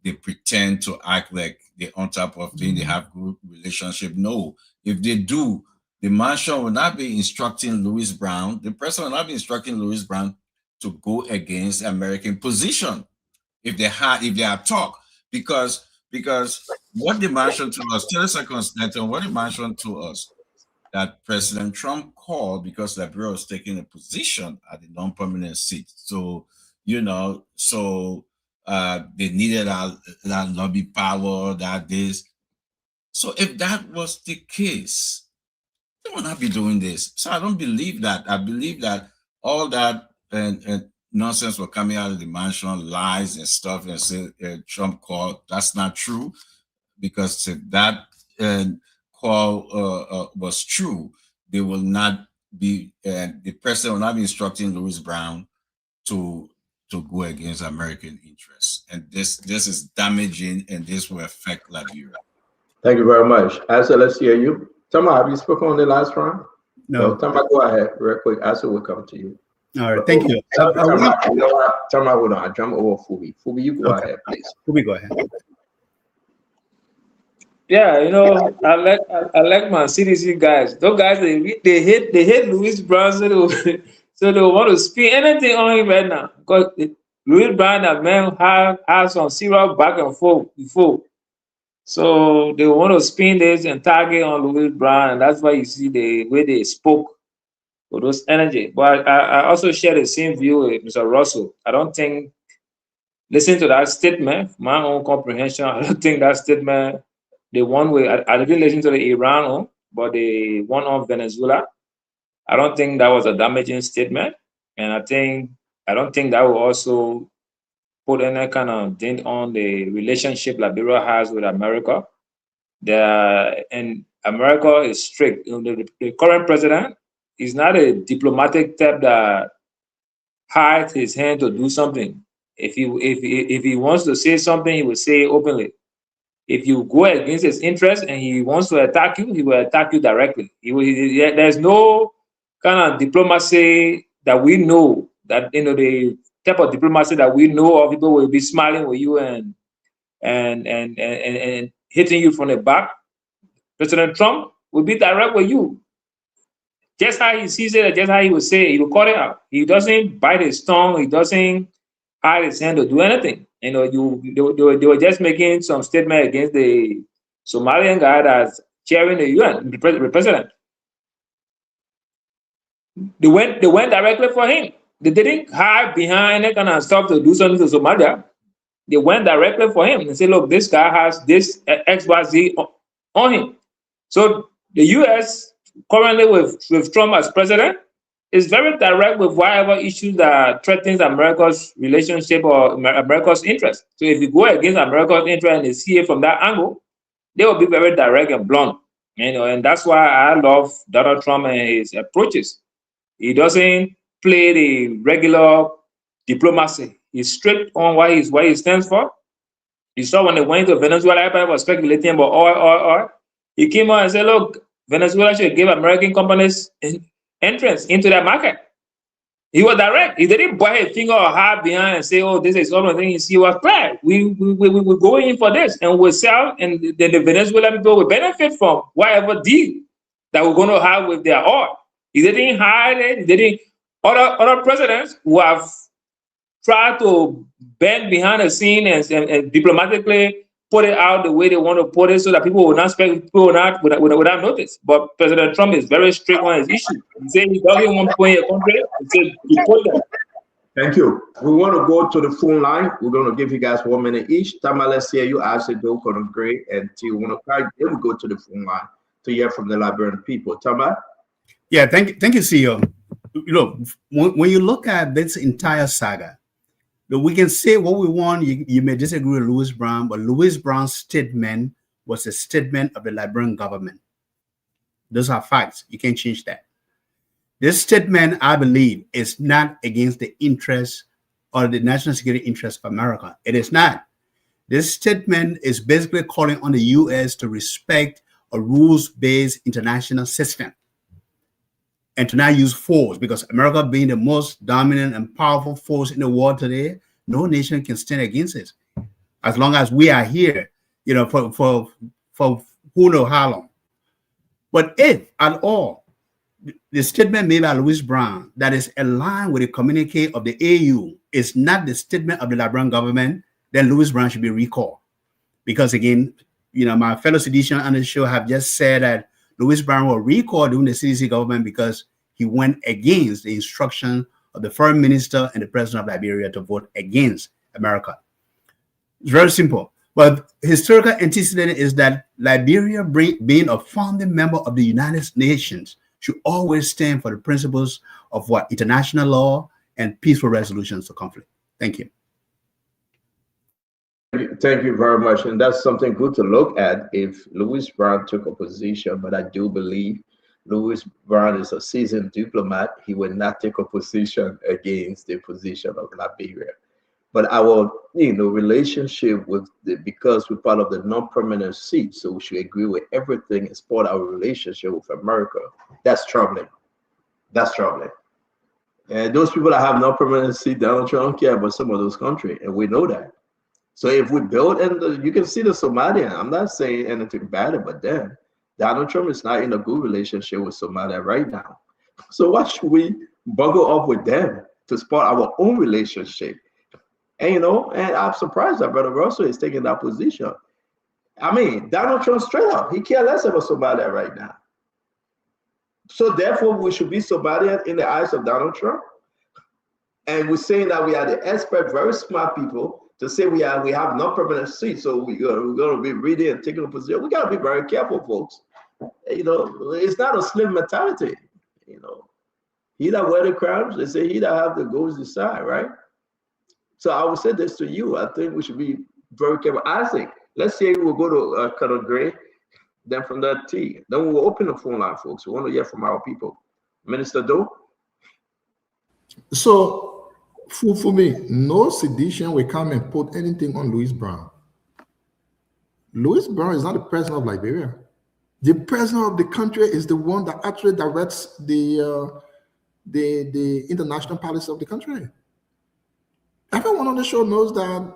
They pretend to act like they're on top of things, they have good relationship. No, if they do, the mansion will not be instructing Louis Brown. The president will not be instructing Louis Brown to go against the American position if they are talk, because what they mentioned to us, 30 seconds later, what they mentioned to us that President Trump called because Liberia was taking a position at the non-permanent seat. So, you know, they needed that lobby power, that this. So if that was the case, they will not be doing this. So I don't believe that. I believe that all that and nonsense were coming out of the mansion, lies and stuff, and say Trump called. That's not true, because if that call was true, they will not be. The president will not be instructing Louis Brown to go against American interests, and this is damaging, and this will affect Liberia. Thank you very much. Asa, let's hear you. Tama, have you spoken on the last round? No. Tama, go ahead, real quick. Asa will come to you. All right, thank you. Tama, hold on. I jump over Fubi. Fubi, you go ahead, please. Fubi, go ahead. Yeah, you know, I like my CDC guys. Those guys, they hate Louis Brown, so they want to spin anything on him right now, because Louis Brown and man have some serious back and forth before. So they want to spin this and target on Louis Brown, and that's why you see the way they spoke for those energy. But I also share the same view with Mr. Russell. I don't think, listen to that statement, my own comprehension, I don't think that statement, the one way, I didn't listen to the Iran one, but the one on Venezuela, I don't think that was a damaging statement. And I don't think that will also put any kind of dent on the relationship Liberia has with America. And America is strict. You know, the current president is not a diplomatic type that hides his hand to do something. If he wants to say something, he will say it openly. If you go against his interest and he wants to attack you, he will attack you directly. There's no kind of diplomacy that we know, that, you know, the type of diplomacy that we know of, people will be smiling with you and hitting you from the back. President Trump will be direct with you. Just how he sees it, just how he will say it, he will call it out. He doesn't bite his tongue, he doesn't hide his hand to do anything. You know, they were just making some statement against the Somalian guy that's chairing the UN, the president. They went directly for him. They didn't hide behind that kind of stuff to do something to Somalia. They went directly for him and said, look, this guy has this XYZ on him. So the US, currently with Trump as president, is very direct with whatever issues that threatens America's relationship or America's interest. So if you go against America's interest and they see it from that angle, they will be very direct and blunt. You know, and that's why I love Donald Trump and his approaches. He doesn't play the regular diplomacy. He's strict on what he stands for. You saw when they went to Venezuela, everybody was speculating about oil. He came out and said, look, Venezuela should give American companies entrance into that market. He was direct. He didn't buy a finger or hide behind and say, oh, this is all the things. He was clear. We're going in for this, and we'll sell, and then the Venezuelan people will benefit from whatever deal that we're going to have with their oil. He didn't hide it. He didn't. Other presidents who have tried to bend behind the scene and diplomatically put it out the way they want to put it so that people will not without notice. But President Trump is very strict on his issue. He said he doesn't want to put in a country. He said deport them. Thank you. We want to go to the phone line. We're going to give you guys 1 minute each. Tama, let's hear you. I said, do great. And T, 1 o'clock. Then we go to the phone line to hear from the Liberian people. Tama? Yeah, thank you, CEO. Look, when you look at this entire saga, we can say what we want. You may disagree with Louis Brown, but Louis Brown's statement was a statement of the Liberian government. Those are facts. You can't change that. This statement, I believe, is not against the interests or the national security interests of America. It is not. This statement is basically calling on the U.S. to respect a rules-based international system and to not use force, because America being the most dominant and powerful force in the world today, no nation can stand against it. As long as we are here, for who knows how long. But if at all, the statement made by Louis Brown that is aligned with the communique of the AU is not the statement of the Liberian government, then Louis Brown should be recalled. Because again, my fellow seditionists on the show have just said that Louis Brown will recall during the CDC government because he went against the instruction of the foreign minister and the president of Liberia to vote against America. It's very simple. But historical antecedent is that Liberia, being a founding member of the United Nations, should always stand for the principles of international law and peaceful resolutions to conflict. Thank you. Thank you very much. And that's something good to look at if Louis Brown took a position, but I do believe Louis Brown is a seasoned diplomat. He would not take a position against the position of Liberia. But our relationship with because we're part of the non-permanent seat, so we should agree with everything as part of our relationship with America. That's troubling. That's troubling. And those people that have non-permanent seat, Donald Trump don't care about some of those countries, and we know that. So if we build, and you can see the Somalian, I'm not saying anything bad about them. Donald Trump is not in a good relationship with Somalia right now. So why should we buggle up with them to spot our own relationship? And and I'm surprised that Brother Russell is taking that position. I mean, Donald Trump straight up, he cares less about Somalia right now. So therefore, we should be Somalian in the eyes of Donald Trump. And we're saying that we are the expert, very smart people to say we have non-permanent seats. So we're going to be reading and taking a position. We got to be very careful, folks. It's not a slim mentality. He that wear the crowns, they say he that have the goals decide, right? So I would say this to you. I think we should be very careful. Isaac, let's say we'll go to Colonel Gray, then from that T. Then we'll open the phone line, folks. We want to hear from our people. Minister Doe? So, for me, no sedition will come and put anything on Louis Brown. Louis Brown is not the president of Liberia. The president of the country is the one that actually directs the international policy of the country. Everyone on the show knows that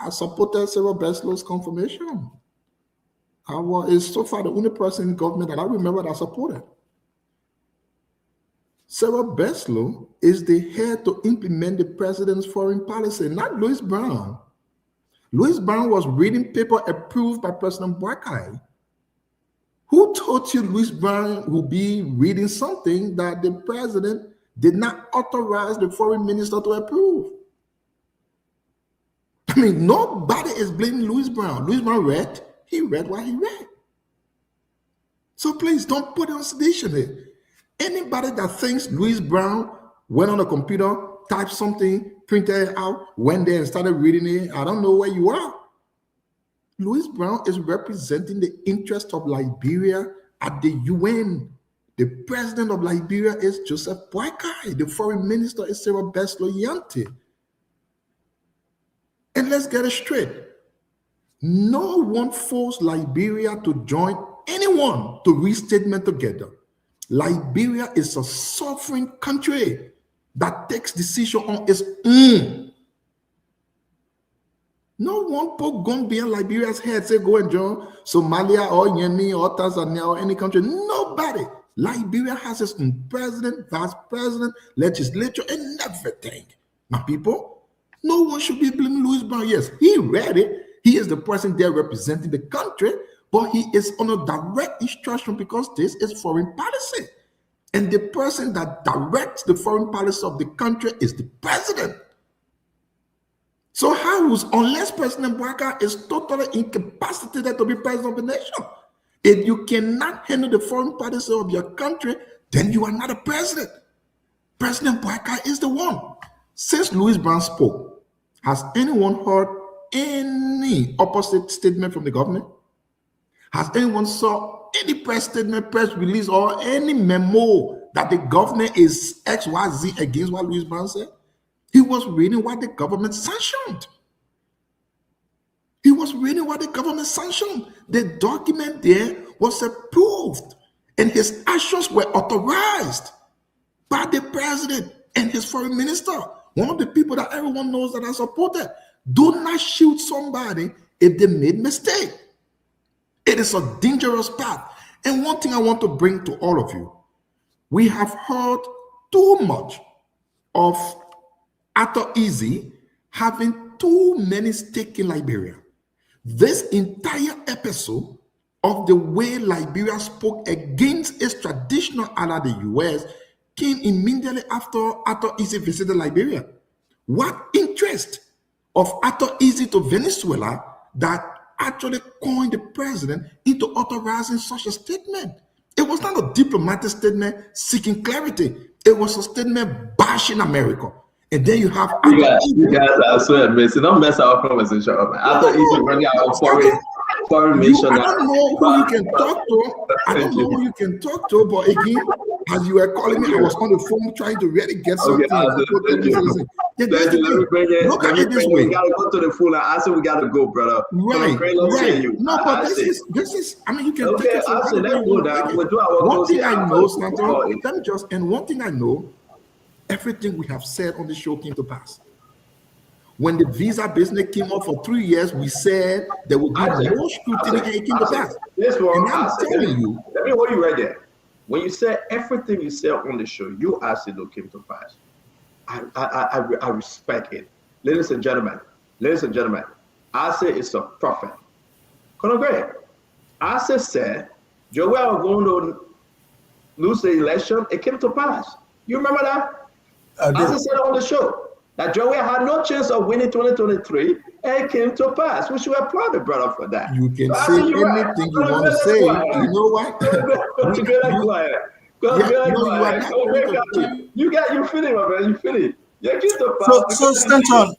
I supported Sarah Beslow's confirmation. I is so far the only person in government that I remember that I supported. Sarah Beslow is the head to implement the president's foreign policy, not Louis Brown. Louis Brown was reading paper approved by President Boakai. Who told you Louis Brown will be reading something that the president did not authorize the foreign minister to approve? I mean, nobody is blaming Louis Brown. Louis Brown read, he read what he read. So please don't put it on sedition here. Anybody that thinks Louis Brown went on a computer, typed something, printed it out, went there and started reading it, I don't know where you are. Louis Brown is representing the interest of Liberia at the UN. The president of Liberia is Joseph Boakai. The foreign minister is Sarah Beslow Yanti. And let's get it straight. No one forced Liberia to join anyone to read statement together. Liberia is a sovereign country that takes decision on its own. No one put gun behind Liberia's head, say go and join Somalia or Yemen or Tanzania or any country. Nobody. Liberia has its own president, vice president, legislature, and everything. My people, no one should be blaming Louis Brown. Yes, he read it. He is the person there representing the country, but he is under direct instruction because this is foreign policy. And the person that directs the foreign policy of the country is the president. So unless President Boubacar is totally incapacitated to be president of the nation, if you cannot handle the foreign policy of your country, then you are not a president. President Boubacar is the one. Since Louis Brown spoke, has anyone heard any opposite statement from the government? Has anyone saw any press statement, press release, or any memo that the government is XYZ against what Louis Brown said? He was reading what the government sanctioned. He was reading what the government sanctioned. The document there was approved, and his actions were authorized by the president and his foreign minister. One of the people that everyone knows that I supported. Do not shoot somebody if they made mistake. It is a dangerous path. And one thing I want to bring to all of you, we have heard too much of Arthur Easy having too many stakes in Liberia. This entire episode of the way Liberia spoke against its traditional ally, the US, came immediately after Arthur Easy visited Liberia. What interest of Arthur Easy to Venezuela that actually coined the president into authorizing such a statement? It was not a diplomatic statement seeking clarity. It was a statement bashing America. And then you have you guys are so amazing. Don't mess our conversation up. After Easy running our foreign mission. I don't know who you can talk to. I don't know who you can talk to, but again, as you were calling me, I was on the phone trying to really get something. Let me bring it. Look at it this way. We gotta go to the full. I said we gotta go, brother. Right. No, but this is. I mean, you can take it. Let's go down. We'll do our one thing I know, Santo, let me just. And one thing I know, everything we have said on the show came to pass. When the visa business came up for 3 years, we said there would be no scrutiny, and it came to pass. This one, and I'm telling you. Let me hold you right there. When you said everything you said on the show, you actually came to pass. I respect it. Ladies and gentlemen, I say it's a prophet. Colonel Gray, I said, Joe, we are going to lose the election. It came to pass. You remember that? I said on the show that Joey had no chance of winning 2023, and it came to pass. We should applaud the brother for that. You can say anything you want to say. You know what? You finish, my man. You finish. So stand on.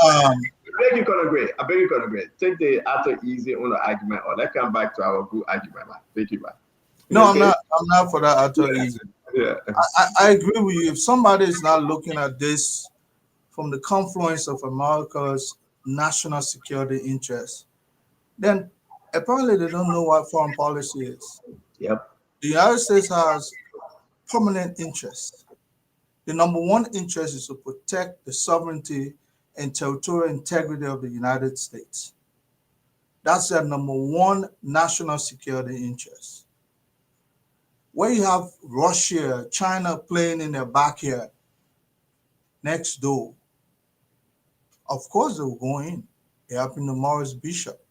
I beg you, Conor Gray. Take the Arthur Easy on the argument, or let's come back to our good argument, man. Thank you, man. No, I'm not for that Arthur Easy. Yeah. I agree with you. If somebody is not looking at this from the confluence of America's national security interests, then apparently they don't know what foreign policy is. Yep. The United States has permanent interests. The number one interest is to protect the sovereignty and territorial integrity of the United States. That's their number one national security interest. Where you have Russia, China playing in their backyard next door, of course they will go in. It happened to Maurice Bishop.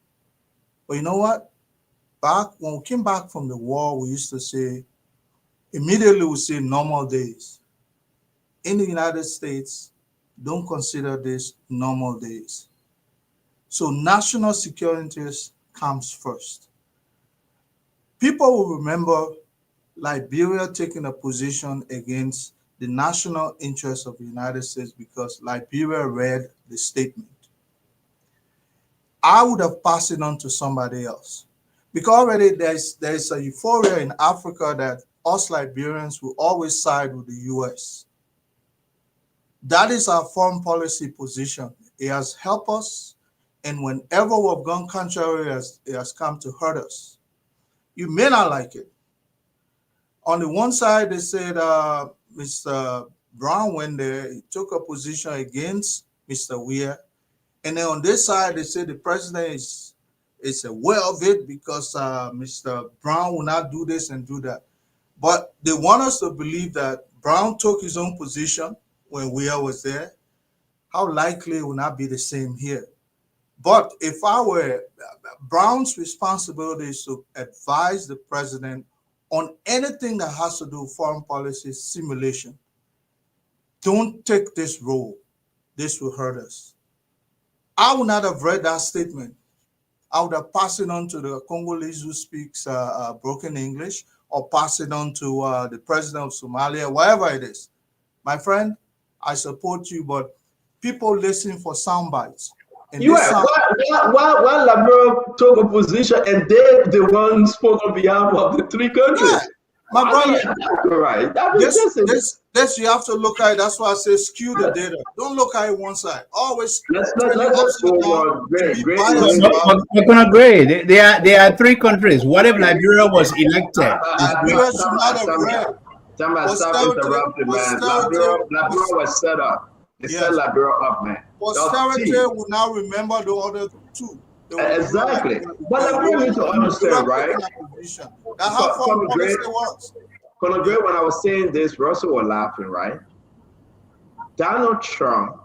But you know what? When we came back from the war, we used to say, immediately we say normal days. In the United States, don't consider this normal days. So national security interest comes first. People will remember Liberia taking a position against the national interest of the United States because Liberia read the statement. I would have passed it on to somebody else because already there's a euphoria in Africa that us Liberians will always side with the US. That is our foreign policy position. It has helped us, and whenever we've gone contrary, it has come to hurt us. You may not like it. On the one side, they said Mr. Brown went there, he took a position against Mr. Weir. And then on this side, they said the president is aware of it because Mr. Brown will not do this and do that. But they want us to believe that Brown took his own position when Weir was there. How likely it will not be the same here? But if I were Brown's responsibility is to advise the president on anything that has to do with foreign policy simulation. Don't take this role. This will hurt us. I would not have read that statement. I would have passed it on to the Congolese who speaks broken English, or pass it on to the president of Somalia, wherever it is. My friend, I support you, but people listen for sound bites. And why Labro took a position and they the one spoke on behalf of the three countries? Yeah. My brother, right. This you have to look at it. That's why I say skew the data. Don't look at it one side. Always. Let's go on. Great. We're gonna agree. There are three countries. What if Liberia was elected? Liberia should not have read. Stop interrupting, man. Liberia was set up. They set Liberia up, man. Posterity will now remember the other two. Exactly. But Liberia need to understand, right? That's how foreign policy works. Colonel Gray, when I was saying this, Russell was laughing, right? Donald Trump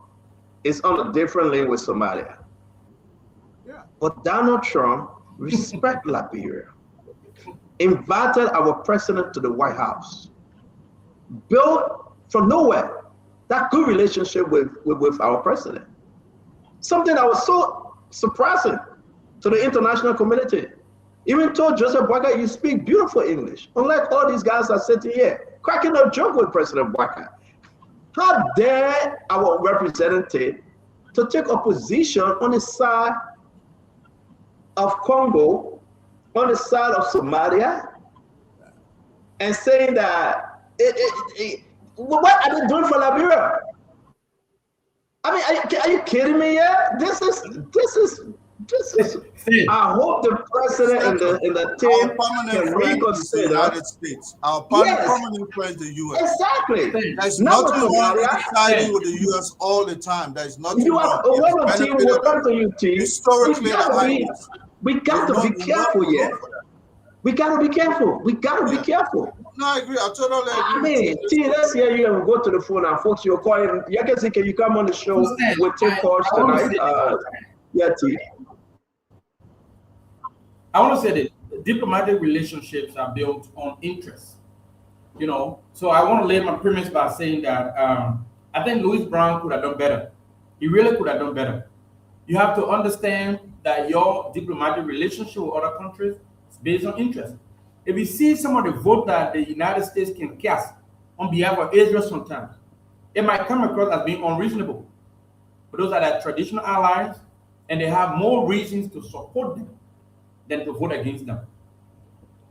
is on a different lane with Somalia. Yeah. But Donald Trump respects Liberia, invited our president to the White House, built from nowhere that good relationship with our president. Something that was so surprising to the international community. Even told Joseph Boakai, you speak beautiful English. Unlike all these guys that sitting here, cracking a joke with President Boakai. How dare our representative to take a position on the side of Congo, on the side of Somalia, and saying that, what are they doing for Liberia? I mean, are you kidding me? Yeah, this is. I hope the president and the team can reconsider the United States. Our permanent friend, the U.S. Exactly. There's nothing wrong with siding with the U.S. all the time. There's nothing wrong. Historically, we got to be careful here. We got to be careful. No, I agree. I totally agree. I mean, T, let's hear you and go to the phone and folks, you're calling. Can you come on the show with Tim Forge tonight? Yeah, T. I want to say that diplomatic relationships are built on interest, So I want to lay my premise by saying that I think Louis Brown could have done better. He really could have done better. You have to understand that your diplomatic relationship with other countries is based on interest. If you see some of the vote that the United States can cast on behalf of Israel sometimes, it might come across as being unreasonable. But those are their traditional allies, and they have more reasons to support them than to vote against them.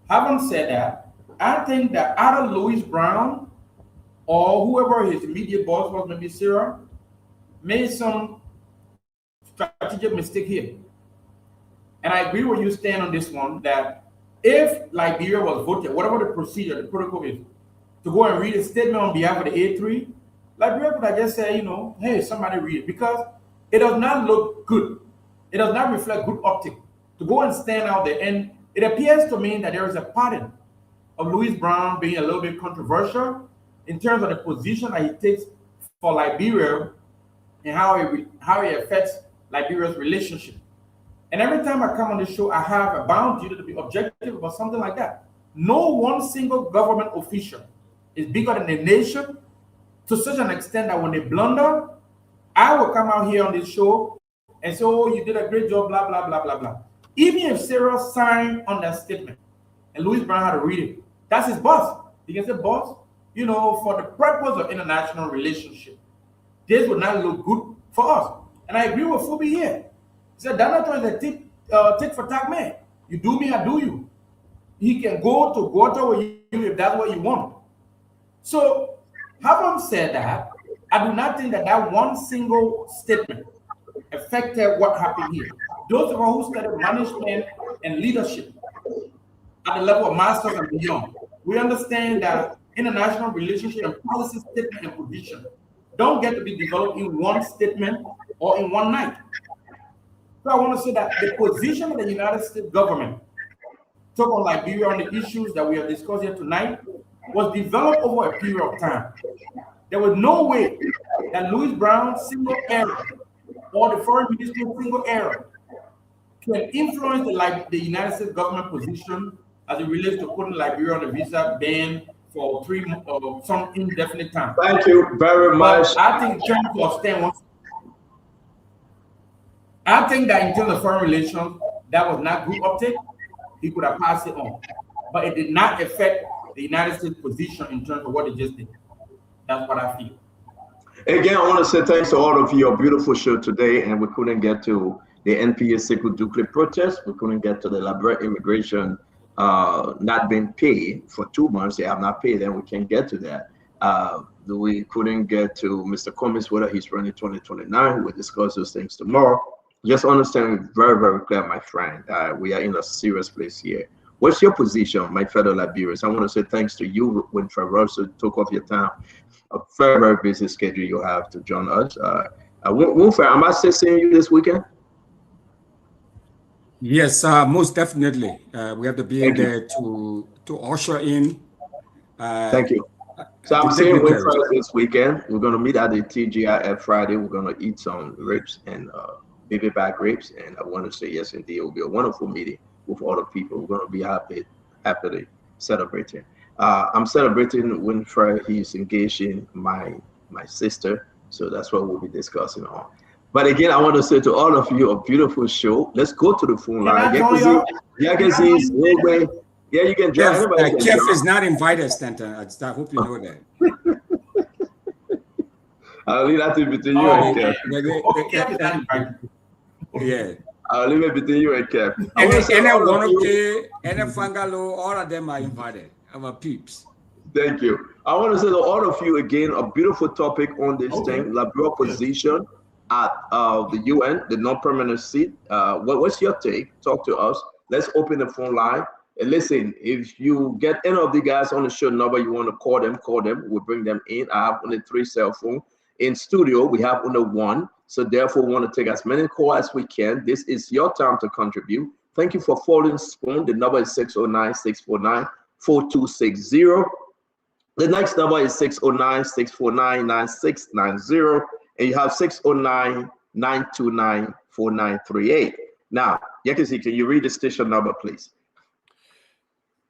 Having said that, I think that either Louis Brown or whoever his immediate boss was, maybe Sarah, made some strategic mistake here. And I agree where you stand on this one, that if Liberia was voted, whatever the procedure, the protocol is, to go and read a statement on behalf of the A3, Liberia could have just said, hey, somebody read it, because it does not look good. It does not reflect good optics to go and stand out there. And it appears to me that there is a pattern of Louis Brown being a little bit controversial in terms of the position that he takes for Liberia and how it affects Liberia's relationship. And every time I come on the show, I have a bound duty to be objective about something like that. No one single government official is bigger than the nation to such an extent that when they blunder, I will come out here on this show and say, oh, you did a great job, blah, blah, blah, blah, blah. Even if Sarah signed on that statement and Louis Brown had to read it, that's his boss. He can say, boss, for the purpose of international relationship, this would not look good for us. And I agree with Fubi here. He said, Donald Trump is a tick for tack man. You do me, I do you. He can go to water with you if that's what you want. So, having said that, I do not think that one single statement affected what happened here. Those of us who study management and leadership at the level of masters and beyond, we understand that international relationship and policy statement and position don't get to be developed in one statement or in one night. So I want to say that the position of the United States government took on Liberia on the issues that we have discussed here tonight was developed over a period of time. There was no way that Louis Brown's single error or the foreign minister's single error can influence the United States government position as it relates to putting Liberia on a visa ban for some indefinite time. Thank you very much. But I think in terms of I think that in terms of foreign relations, that was not good uptake. He could have passed it on, but it did not affect the United States position in terms of what it just did. That's what I feel. Again, I want to say thanks to all of you. A beautiful show today, and we couldn't get to the NPA Sekou Doucouré protest. We couldn't get to the Liberia immigration not being paid for 2 months. They have not paid, and we can't get to that. We couldn't get to Mr. Cummings, whether he's running 2029. We'll discuss those things tomorrow. Just understand very, very clear, my friend. We are in a serious place here. What's your position, my fellow Liberians? I want to say thanks to you, Winfred Russell, took off your time. A very, very busy schedule you have to join us. Winfred, am I still seeing you this weekend? Yes, most definitely. We have to be in there to usher in. Thank you. So I'm seeing Winfred this weekend. We're going to meet at the TGIF Friday. We're going to eat some ribs and baby back ribs. And I want to say, yes, indeed, it will be a wonderful meeting with all the people. We're going to be happily celebrating. I'm celebrating Winfred. He's engaging my sister. So that's what we'll be discussing on. But again, I want to say to all of you, a beautiful show. Let's go to the phone line. Yeah, you can join. Kev is not invited, Stanton. I hope you know that. I'll leave that between you and Kev. Yeah. I'll leave it between you and Kev. And Fangalo, all of them are invited. Our peeps. Thank you. I want to say to all of you again, a beautiful topic on this thing, Liberia position at the UN, the non-permanent seat. What's your take? Talk to us. Let's open the phone line. And listen, if you get any of the guys on the show number, you want to call them, we'll bring them in. I have only 3 cell phones. In studio, we have only 1. So therefore, we want to take as many calls as we can. This is your time to contribute. Thank you for following Spoon. The number is 609-649-4260. The next number is 609-649-9690. And you have 609-929-4938. Now, Yakasi, can you read the station number, please?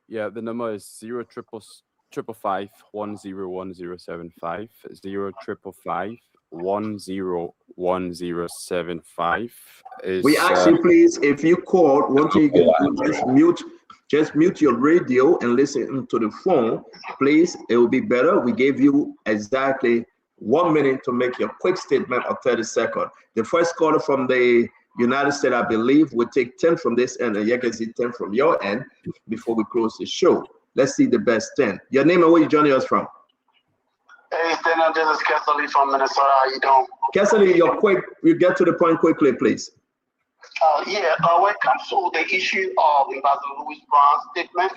Yeah, the number is 055-101075, 055-101075. We ask you, please, if you call, once you get just mute your radio and listen to the phone, please. It will be better. We gave you exactly 1 minute to make your quick statement of 30 seconds. The first caller from the United States, I believe, will take 10 from this end, and you can see 10 from your end before we close the show. Let's see the best 10. Your name and where you joining us from? Hey, Stan, this is Kessley from Minnesota. How you doing? Kessley, you get to the point quickly, please. When it comes to the issue of Ambassador Louis Brown's statement,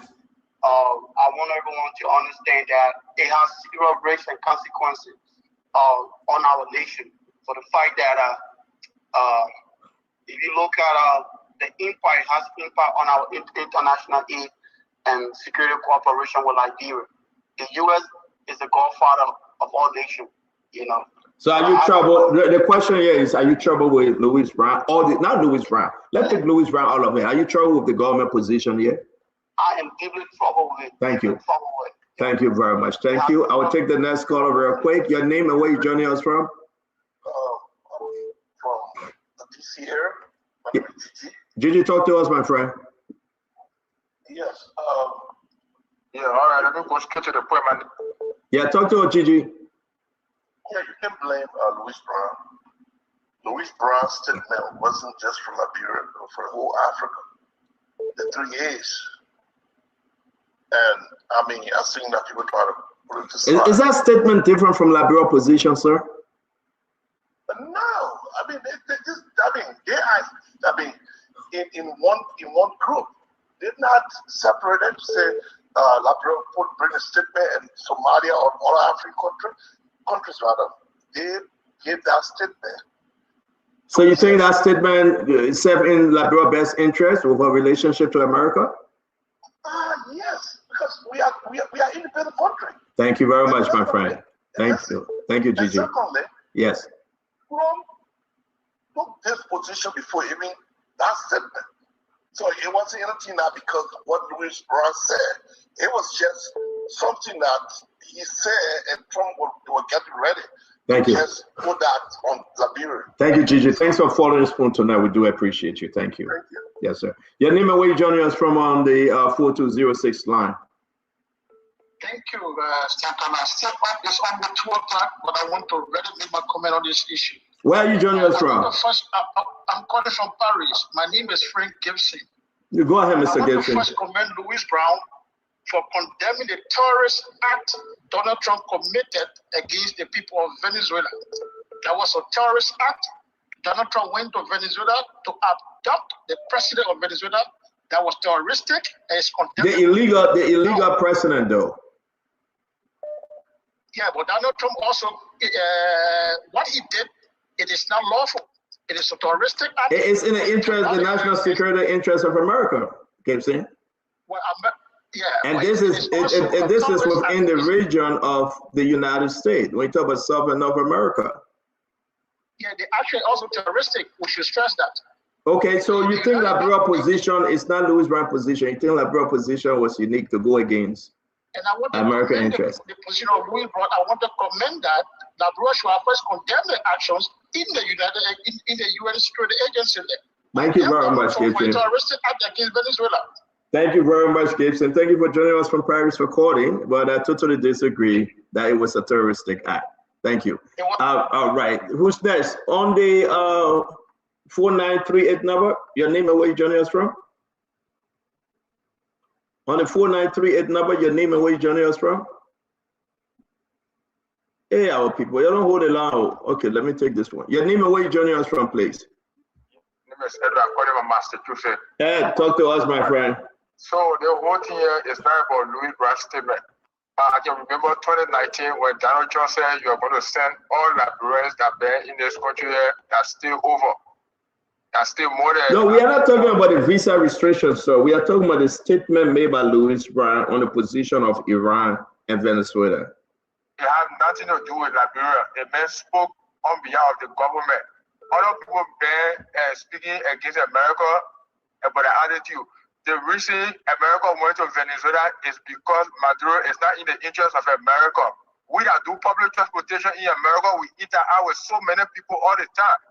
I want everyone to understand that it has serious risks and consequences on our nation. For the fact that if you look at the impact, it has impact on our international aid and security cooperation with Liberia. The U.S. is the godfather of all nations, you know. So are you troubled? The question here is, are you troubled with Louis Brown? Not Louis Brown. Let's take Louis Brown out of it. Are you troubled with the government position here? I am deeply troubled with it. Thank you. Thank you very much. Thank you. I will take the next caller real quick. Your name and where you joining us from? From DC here. Gigi, talk to us, my friend. Yes. All right. Let me go straight to the point, man. Yeah, talk to us, Gigi. Yeah, you can blame Louis Brown. Louis Brown's statement wasn't just for Liberia, but for the whole Africa. The 3 A's. And I mean, I've seen that people try to put it to side. Is that statement different from Liberia position, sir? But no, I mean, in one group, did not separate it to say Liberia bring a statement and Somalia or all African countries rather. They gave that statement. So you think that statement is in Liberia's best interest with a relationship to America? Yes, because we are independent country. Thank you very much, my friend. Thank you, Gigi. Secondly, yes. took this position before even that statement. So it wasn't anything that because of what Louis Brown said. It was just something that he said, and Trump were getting ready. Thank you. Just put that on Liberia. Thank you, Gigi. Thanks for following Spoon tonight. We do appreciate you. Thank you. Thank you. Yes, sir. Your name and where you joining us from on the 4206 line. Thank you, Stanton. I step up this on the 2 o'clock, but I want to really make my comment on this issue. Where are you joining us from? I'm calling from Paris. My name is Frank Gibson. You go ahead, Mr. I want to Gibson. first commend Louis Brown for condemning the terrorist act Donald Trump committed against the people of Venezuela. That was a terrorist act. Donald Trump went to Venezuela to abduct the president of Venezuela. That was terroristic and it's condemned. The illegal president, though. Yeah, but Donald Trump also, what he did, it is not lawful. It is a terroristic act. It's in the interest, the national security interest of America, Gibson. Well, yeah. And this is within the region of the United States. When you talk about South and North America. Yeah, the action is also terroristic. We should stress that. Okay, so you think Liberia position is not Louis Brown's position? You think Liberia position was unique to go against American interests? The position of Louis Brown, I want to commend that Liberia should first condemn the actions in the UN Security Agency. Thank you very much, Gibson. Terroristic act against Venezuela. Thank you very much, Gibson. Thank you for joining us from Paris recording, but I totally disagree that it was a terroristic act. Thank you. All right, who's next? On the 4938 number, your name and where you joining us from? On the 4938 number, your name and where you joining us from? Hey, our people, you don't hold the line. Okay, let me take this one. Your name and where you joining us from, please? My name is Edward calling from Massachusetts. Ed, talk to us, my friend. So the whole thing here is not about Louis Brown's statement. I can remember 2019 when Donald Trump said you are going to send all Liberians that been in this country here. That's still over. That's still more than. No, we are not talking about the visa restrictions, sir. We are talking about the statement made by Louis Brown on the position of Iran and Venezuela. It has nothing to do with Liberia. The man spoke on behalf of the government. Other people been speaking against America about the attitude. The reason America went to Venezuela is because Maduro is not in the interest of America. We that do public transportation in America, we interact with so many people all the time.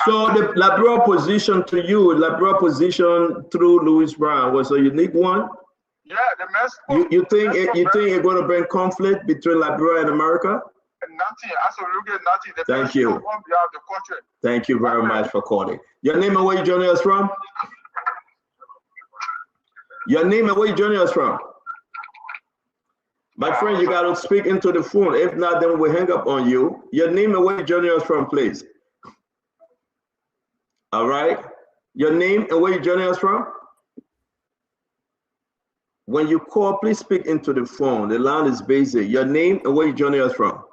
So the Liberia position to you, Liberia position through Louis Brown was a unique one? Yeah, the man spoke. You think it's going to bring conflict between Liberia and America? Nothing, absolutely nothing. The Thank you. on behalf of the country. Thank you very much for calling. Your name and where you joining us from? Your name and where you joining us from? My friend, you got to speak into the phone. If not, then we'll hang up on you. Your name and where you joining us from, please. All right. Your name and where you joining us from? When you call, please speak into the phone. The line is busy. Your name and where you joining us from?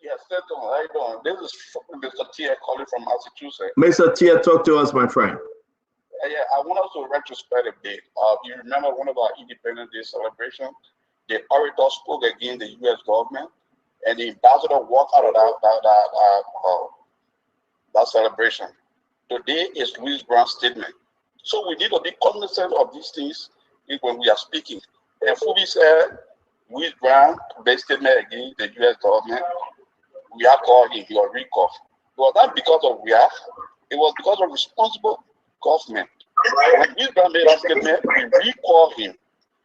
Yes, Stanton, how you doing? This is Mr. Tia calling from Massachusetts. Mr. Tia, talk to us, my friend. Yeah, I want us to retrospect a bit. You remember one of our Independence Day celebration? The orator spoke against the U.S. government, and the ambassador walked out of that celebration. Today is Louis Brown's statement. So we need to be cognizant of these things when we are speaking. And Fubi said, Louis Brown made statement against the U.S. government. We have called him, he was recalled. It was not because of wrath, it was because of responsible government. When Louis Brown made that statement, we recalled him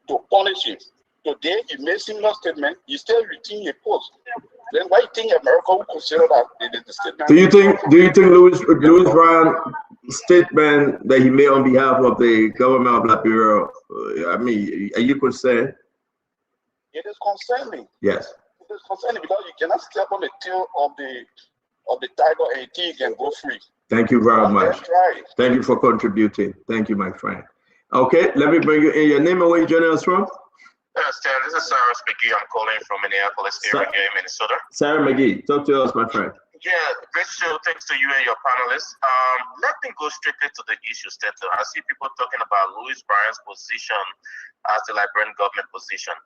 to punish him. Today, he made similar statement, he still retaining a post. Then why do you think America would consider that the statement? Do you think Louis Brown statement that he made on behalf of the government of Liberia, I mean, are you concerned? It is concerning. Yes. It is concerning because you cannot step on the tail of the tiger and he can go free. Thank you very much. Right. Thank you for contributing. Thank you, my friend. Okay, let me bring you in. Your name and where you joining us from? Stan, this is Cyrus McGee. I'm calling from Minneapolis area, Minnesota. Sarah McGee, talk to us, my friend. Yeah, great show. Thanks to you and your panelists. Let me go strictly to the issue, Stanton. I see people talking about Louis Brown's position as the Liberian government position.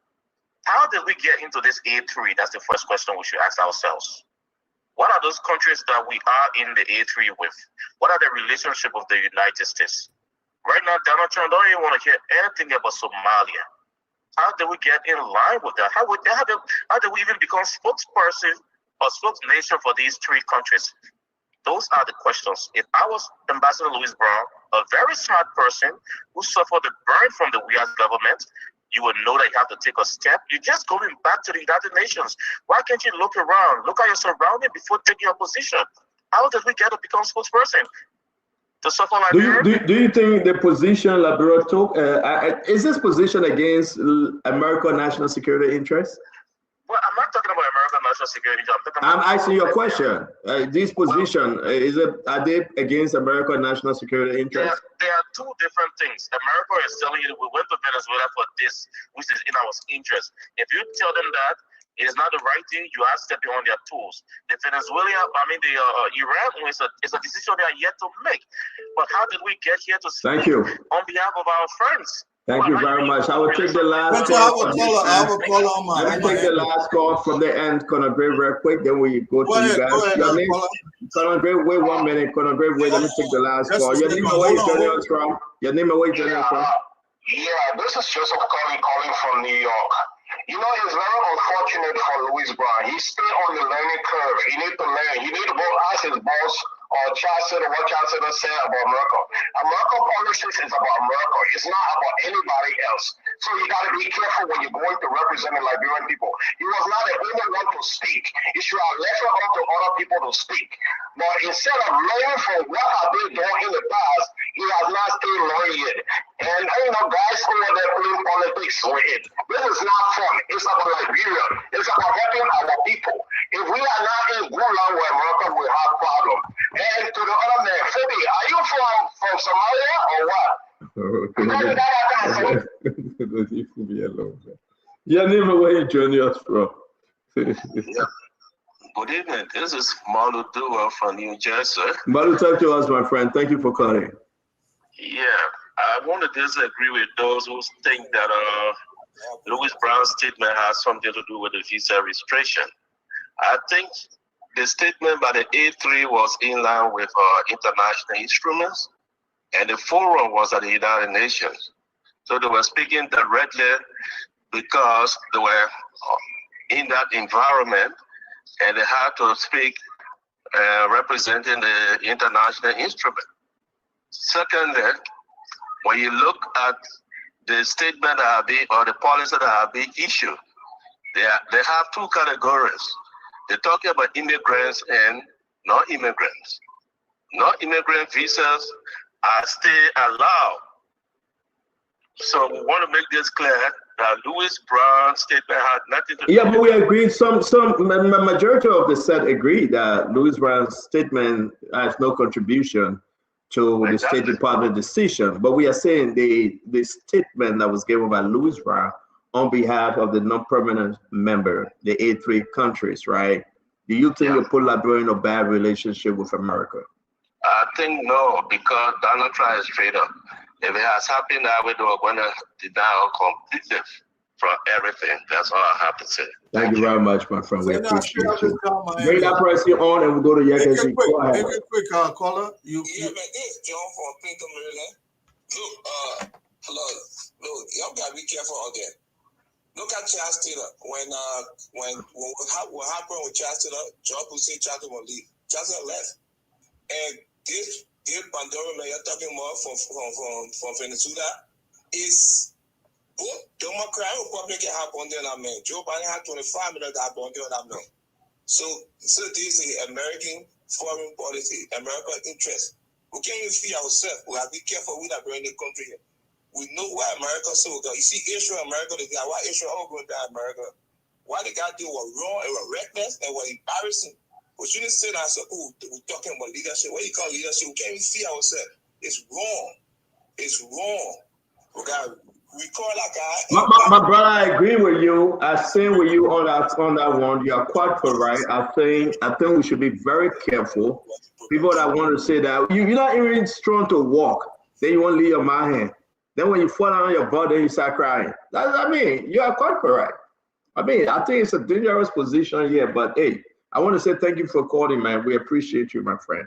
How did we get into this A3? That's the first question we should ask ourselves. What are those countries that we are in the A3 with? What are the relationship of the United States? Right now, Donald Trump don't even want to hear anything about Somalia. How do we get in line with that? How do we even become spokesperson or spokesnation for these three countries? Those are the questions. If I was Ambassador Louis Brown, a very smart person who suffered the burn from the U.S. government, you would know that you have to take a step. You're just going back to the United Nations. Why can't you look around, look at your surrounding before taking a position? How did we get to become spokesperson? To suffer like do you think the position Labero took, is this position against American national security interests? Well, I'm not talking about American national security. I'm asking you a question. This position, are they against American national security interests? There are two different things. America is telling you we went to Venezuela for this, which is in our interest. If you tell them that it is not the right thing, you are stepping on their toes. The Iran is a decision they are yet to make. But how did we get here to speak on behalf of our friends? Thank you very much. I will take the last call. Let me take the last call from the end, Conor Gray, real quick. Then we go to you guys. Your name, Conor Gray, wait 1 minute. Conor Gray, wait. Let me take the last call. Your name and where you joining us from? Your name and where you joining us from? Yeah, this is Joseph calling from New York. You know, it's very unfortunate for Louis Brown. He stayed on the learning curve. He need to learn. He need to go ask his boss or chancellor what chancellor said about America. American politics is about America. It's not about anybody else. So you got to be careful when you're going to represent the Liberian people. He was not the only one to speak. You should have left it up to other people to speak. But instead of learning from what have they done in the past, he has not stayed loyal yet. And guys who are there playing politics with it. This is not fun. It's about Liberia. It's about helping our people. If we are not in good line with America, we have problems. And to the other man, Phoebe, are you from Somalia or what? Your name and where you joining us from? Good evening. This is Malu Dua from New Jersey. Malu, talk to us, my friend. Thank you for calling. Yeah, I want to disagree with those who think that Louis Brown's statement has something to do with the visa restriction. I think the statement by the A3 was in line with international instruments, and the forum was at the United Nations. So they were speaking directly because they were in that environment, and they had to speak representing the international instrument. Secondly, when you look at the statement that have been, or the policy that have been issued, they have two categories. They're talking about immigrants and non-immigrants. Non-immigrant visas are still allowed. So we want to make this clear that Louis Brown's statement had nothing to do. Yeah, but we agree. Majority of the set agree that Louis Brown's statement has no contribution to the State Department decision. But we are saying the statement that was given by Louis Brown on behalf of the non-permanent member, the A3 countries, right? Do you think you put Liberia in a bad relationship with America? I think no, because Donald Trump is straight up. If it has happened that way, we're going to deny completely from everything. That's all I have to say. Thank you very much, my friend. We appreciate you. Bring that person on and we'll go to Yakasi. Go ahead. Make it quick, caller. Yeah, man, this is John from Pinkham, Maryland. Look, hello. Look, y'all got to be careful out there. Look at Charles Taylor. When what happened with Charles Taylor, Trump would say Charles Taylor will leave. Charles Taylor left. And this Pandora man you're talking about from Venezuela is both Democrat and Republican have on there, man. Joe Biden had 25 million that on there, man. So this is American foreign policy, American interest. We can't even see ourselves. We have to be careful with that brand new country here. We know why America so good. You see Israel, America, they got why Israel all going down America. Why they got to do what wrong and what reckless and what embarrassing. We shouldn't sit down and say, oh, we're talking about leadership. What do you call leadership? We can't even see ourselves. It's wrong. It's wrong. We got to recall that guy. My brother, I agree with you. I sing with you on that one. You are quite correct. I think we should be very careful. People that want to say that you're not even strong to walk, then you won't leave your my hand. Then when you fall on your butt, then you start crying. You are quite correct. I think it's a dangerous position here, but hey, I want to say thank you for calling, man. We appreciate you, my friend.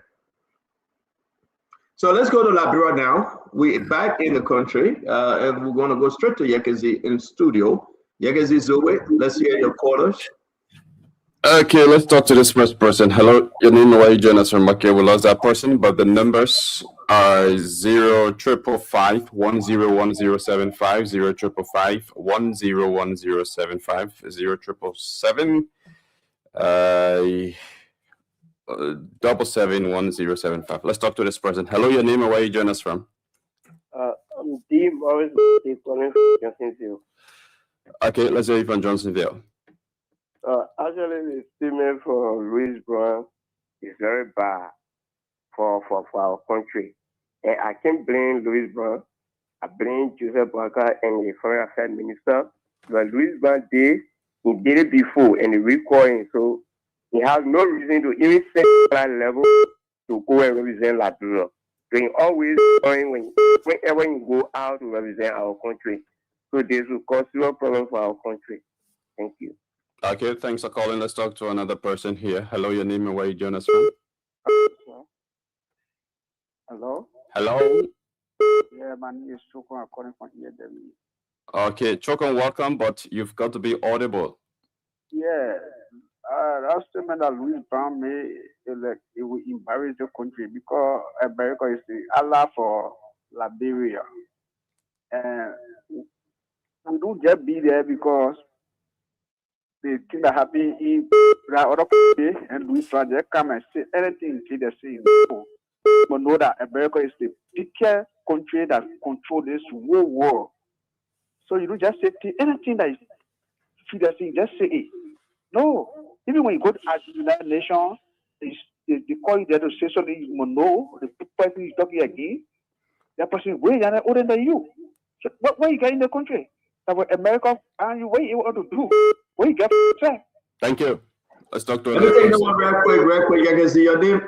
So let's go to Liberia now. We're back in the country, and we're going to go straight to Yekezi in studio. Yekezi Zoe, let's hear your callers. Okay, let's talk to this first person. Hello, your name and where you join us from. Okay, we lost that person, but the numbers are 0555 101075, 0555 101075, 0777 7711075. Let's talk to this person. Hello, your name and where you join us from. I'm Steve, always calling from Johnsonville. Okay, let's hear you from Johnsonville. Actually, the statement for Louis Brown is very bad for our country. And I can't blame Louis Brown. I blame Joseph Boakai and the Foreign Affairs Minister. But Louis Brown he did it before and he recording, so he has no reason to even set that level to go and represent Liberia. So he always going whenever you go out to represent our country. So this will cause serious problem for our country. Thank you. Okay, thanks for calling. Let's talk to another person here. Hello, your name and where you join us from. Hello? Hello? Yeah, my name is Choko. I'm calling from EW. Okay, Chokon, welcome, but you've got to be audible. Yeah, that statement that Louis Brown made, it will embarrass the country because America is the ally for Liberia. And we don't just be there because the thing that happened in that other country and Louis Brown just come and say anything they say. But know that America is the biggest country that controls this whole world. So you don't just say anything that is just say it. No. Even when you go to the United Nations, they call you there to say something you know, the person is talking again, that person is way older than you. So what you get in the country? That what America and you what you want to do? What you get from? Thank you. Let's talk to Let me take that one real quick. I can see your name.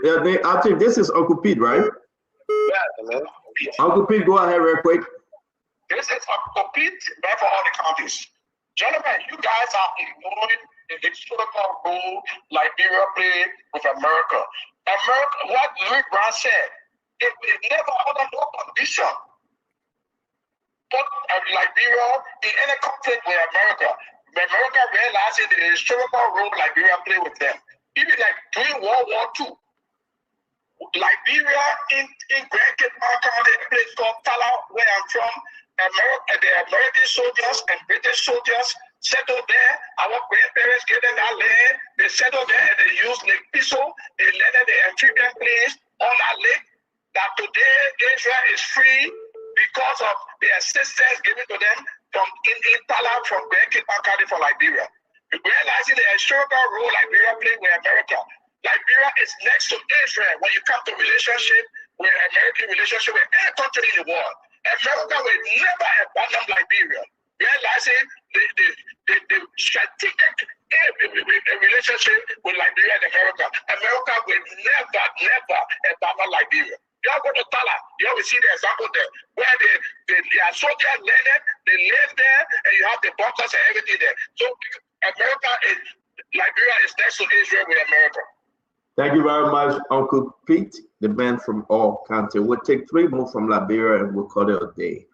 I think this is Uncle Pete, right? Yeah, hello. Uncle Pete, go ahead real quick. This is Uncle Pete, back for all the counties. Gentlemen, you guys are ignoring the historical role Liberia played with America. What Louis Brown said, it never under no condition put Liberia in any conflict with America. America realizing the historical role Liberia played with them. Even like during World War II, Liberia in Grand Cape County, a place called Tala, where I'm from, the American soldiers and British soldiers settled there. Our grandparents gave them that land. They settled there and they used Lake Piso. They landed the amphibian planes on that lake. That today Israel is free because of the assistance given to them from in Tala from Grand Cape County for Liberia. Realizing the historical role Liberia played with America. Liberia is next to Israel when you come to relationship with American relationship with any country in the world. America will never abandon Liberia. Realizing the strategic relationship with Liberia and America. America will never abandon Liberia. You all go to Tala, you always see the example there, where their soldiers landed, they live there, and you have the bunkers and everything there. So Liberia is next to Israel with America. Thank you very much, Uncle Pete, the man from all county. We'll take 3 more from Liberia and we'll call it a day.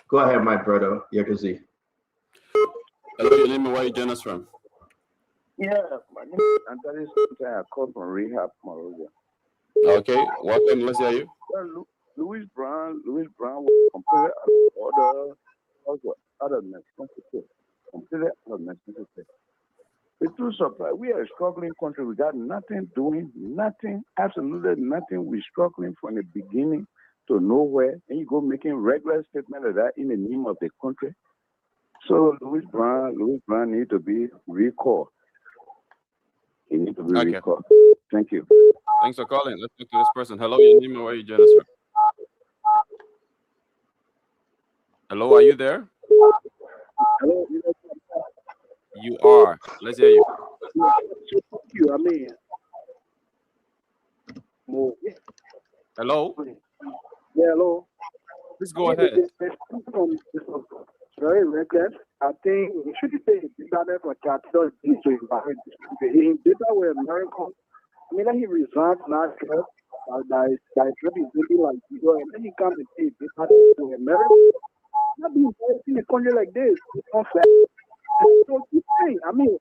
Go ahead, my brother, Yakazi. Hello, your name and where you join us from? Yeah, my name is Anthony. I called from Rehab, Monrovia. Okay, welcome. Let's hear you. Well, Louis Brown was completely out of necessity. Completely out of necessity. It's too surprised. We are a struggling country. We got nothing doing, nothing, absolutely nothing. We're struggling from the beginning to nowhere. And you go making regular statements like that in the name of the country. So Louis Brown needs to be recalled. He needs to be recalled. Thank you. Thanks for calling. Let's talk to this person. Hello, your name and where you join us from? Hello, are you there? Hello. You are. Let's hear you. Thank you. I mean, hello. Yeah, hello. Please go ahead. It's very reckless. I think we should say that for capital to invite in data where America. I mean, he resigned last year. That is really like and then he comes and say data to America. Not being in a country like this. It's not fair. So keep saying, I mean,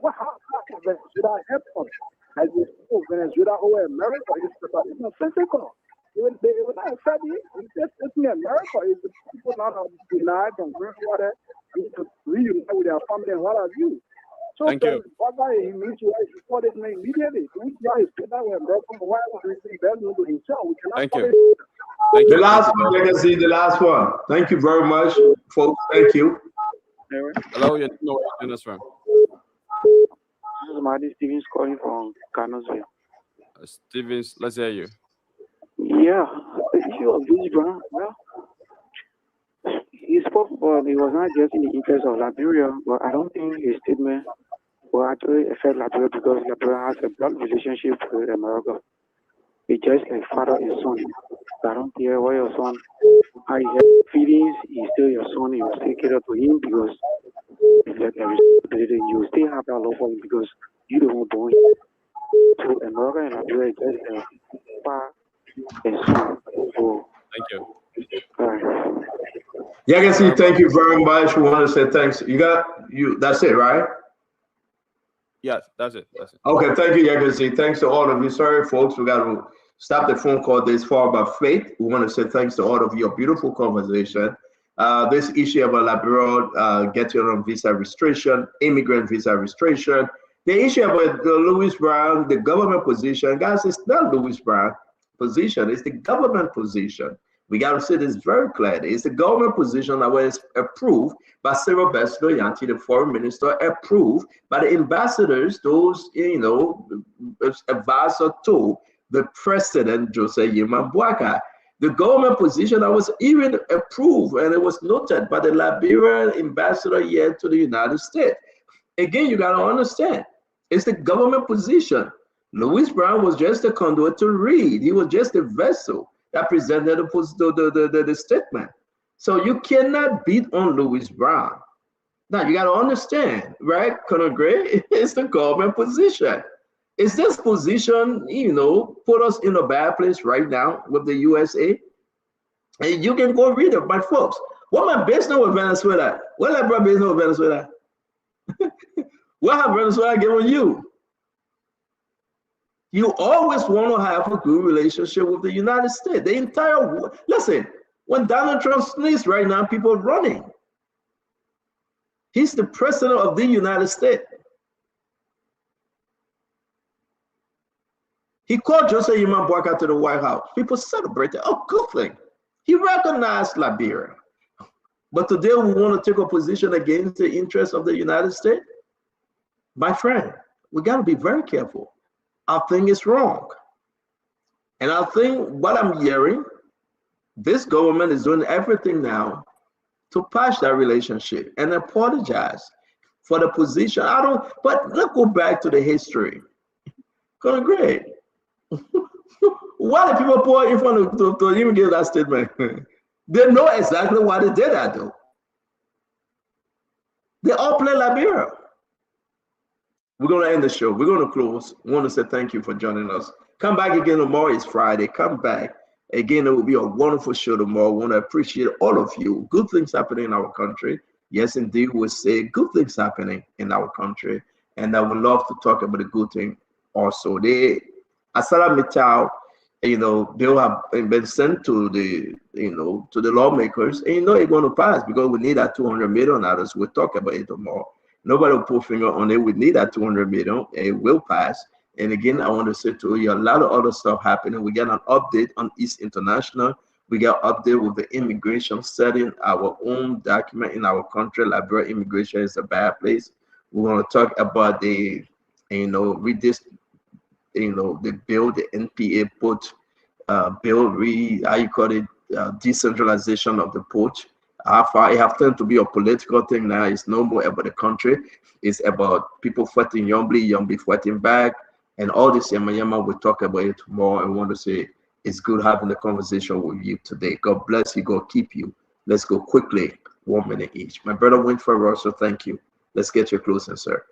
how can Venezuela help us? As we spoke, Venezuela over America is nonsensical. It would not affect it. It's in America. It's the people not denied from groundwater. To reunite with their family and what have you. So thank you. What he needs to support it immediately. We try to that way, why would we to himself? We cannot thank you. Thank the you. last one, Legacy, the last one. Thank you very much, folks. Thank you. Hello, you're in this room. This is Marty Stevens calling from Connellsville. Stevens, let's hear you. Yeah, the issue of this brand, well, he spoke, but it was not just in the interest of Liberia, but I don't think his statement will actually affect Liberia because Liberia has a blood relationship with America. It's just like father and son. I don't care what your son, how he has feelings, he's still your son, you will still cater to him because it's like a responsibility. You still have that love for him because you don't want born him. So America and Liberia is just a father and son. So, thank you. Legacy, thank you very much. We want to say thanks. That's it, right? Yes, that's it. That's it. Okay, thank you, Legacy. Thanks to all of you. Sorry, folks, we got to stop the phone call this far about faith. We want to say thanks to all of your beautiful conversation. This issue about Liberia getting on visa restriction, immigrant visa restriction, the issue about the Louis Brown, the government position, guys, it's not Louis Brown position, it's the government position. We got to say this very clearly. It's the government position that was approved by Cyril Yanti, the foreign minister, approved by the ambassadors, those, advisor to the president, Jose Yema Bouaka. The government position that was even approved and it was noted by the Liberian ambassador here to the United States. Again, you got to understand, it's the government position. Louis Brown was just a conduit to read. He was just a vessel that presented the statement. So you cannot beat on Louis Brown. Now you got to understand, right, Colonel Gray? It's the government position. Is this position, put us in a bad place right now with the USA? And you can go read it, my folks. What my business with Venezuela? What I brought business with Venezuela? What have Venezuela given you? You always want to have a good relationship with the United States. The entire world. Listen, when Donald Trump sneezes right now, people are running. He's the president of the United States. He called Jose Yema Bouaka to the White House. People celebrated. Oh, good thing. He recognized Liberia. But today we want to take a position against the interests of the United States. My friend, we got to be very careful. I think it's wrong. And I think what I'm hearing, this government is doing everything now to patch that relationship and apologize for the position. But let's go back to the history. Colonel Gray, why do people pour in front of to even give that statement? They know exactly why they did that, though. They all play Liberia. We're going to end the show. We're going to close. I want to say thank you for joining us. Come back again tomorrow. It's Friday. Come back. Again, it will be a wonderful show tomorrow. I want to appreciate all of you. Good things happening in our country. Yes, indeed, we'll say good things happening in our country. And I would love to talk about the good thing also. Asala Mittal, they have been sent to the, to the lawmakers. And it's going to pass because we need that 200 million others. We'll talk about it tomorrow. Nobody will put finger on it. We need that 200 million. It will pass. And again, I want to say to you, a lot of other stuff happening. We got an update on East International. We got an update with the immigration setting our own document in our country. Liberia immigration is a bad place. We want to talk about the, the bill, the NPA put bill, decentralization of the port. How far it have turned to be a political thing now. It's no more about the country. It's about people fighting Yombi fighting back, and all this yama. We'll talk about it tomorrow. I want to say it's good having the conversation with you today. God bless you. God keep you. Let's go quickly. 1 minute each. My brother Winfrey Russell, thank you. Let's get your closing, sir.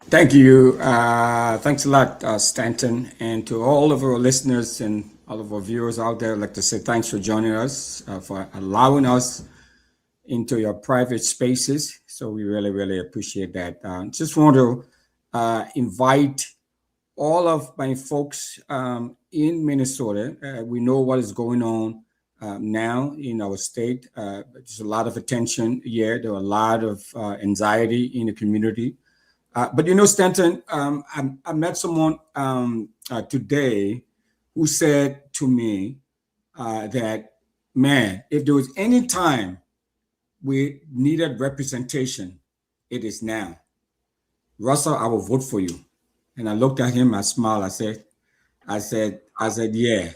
Thank you. Thanks a lot, Stanton. And to all of our listeners and all of our viewers out there, I'd like to say thanks for joining us, for allowing us into your private spaces. So we really, really appreciate that. Just want to invite all of my folks in Minnesota. We know what is going on now in our state. There's a lot of attention here. There are a lot of anxiety in the community. But you know, Stanton, I met someone today who said to me that, man, if there was any time we needed representation, it is now. Russell, I will vote for you. And I looked at him, I smiled, I said, yeah.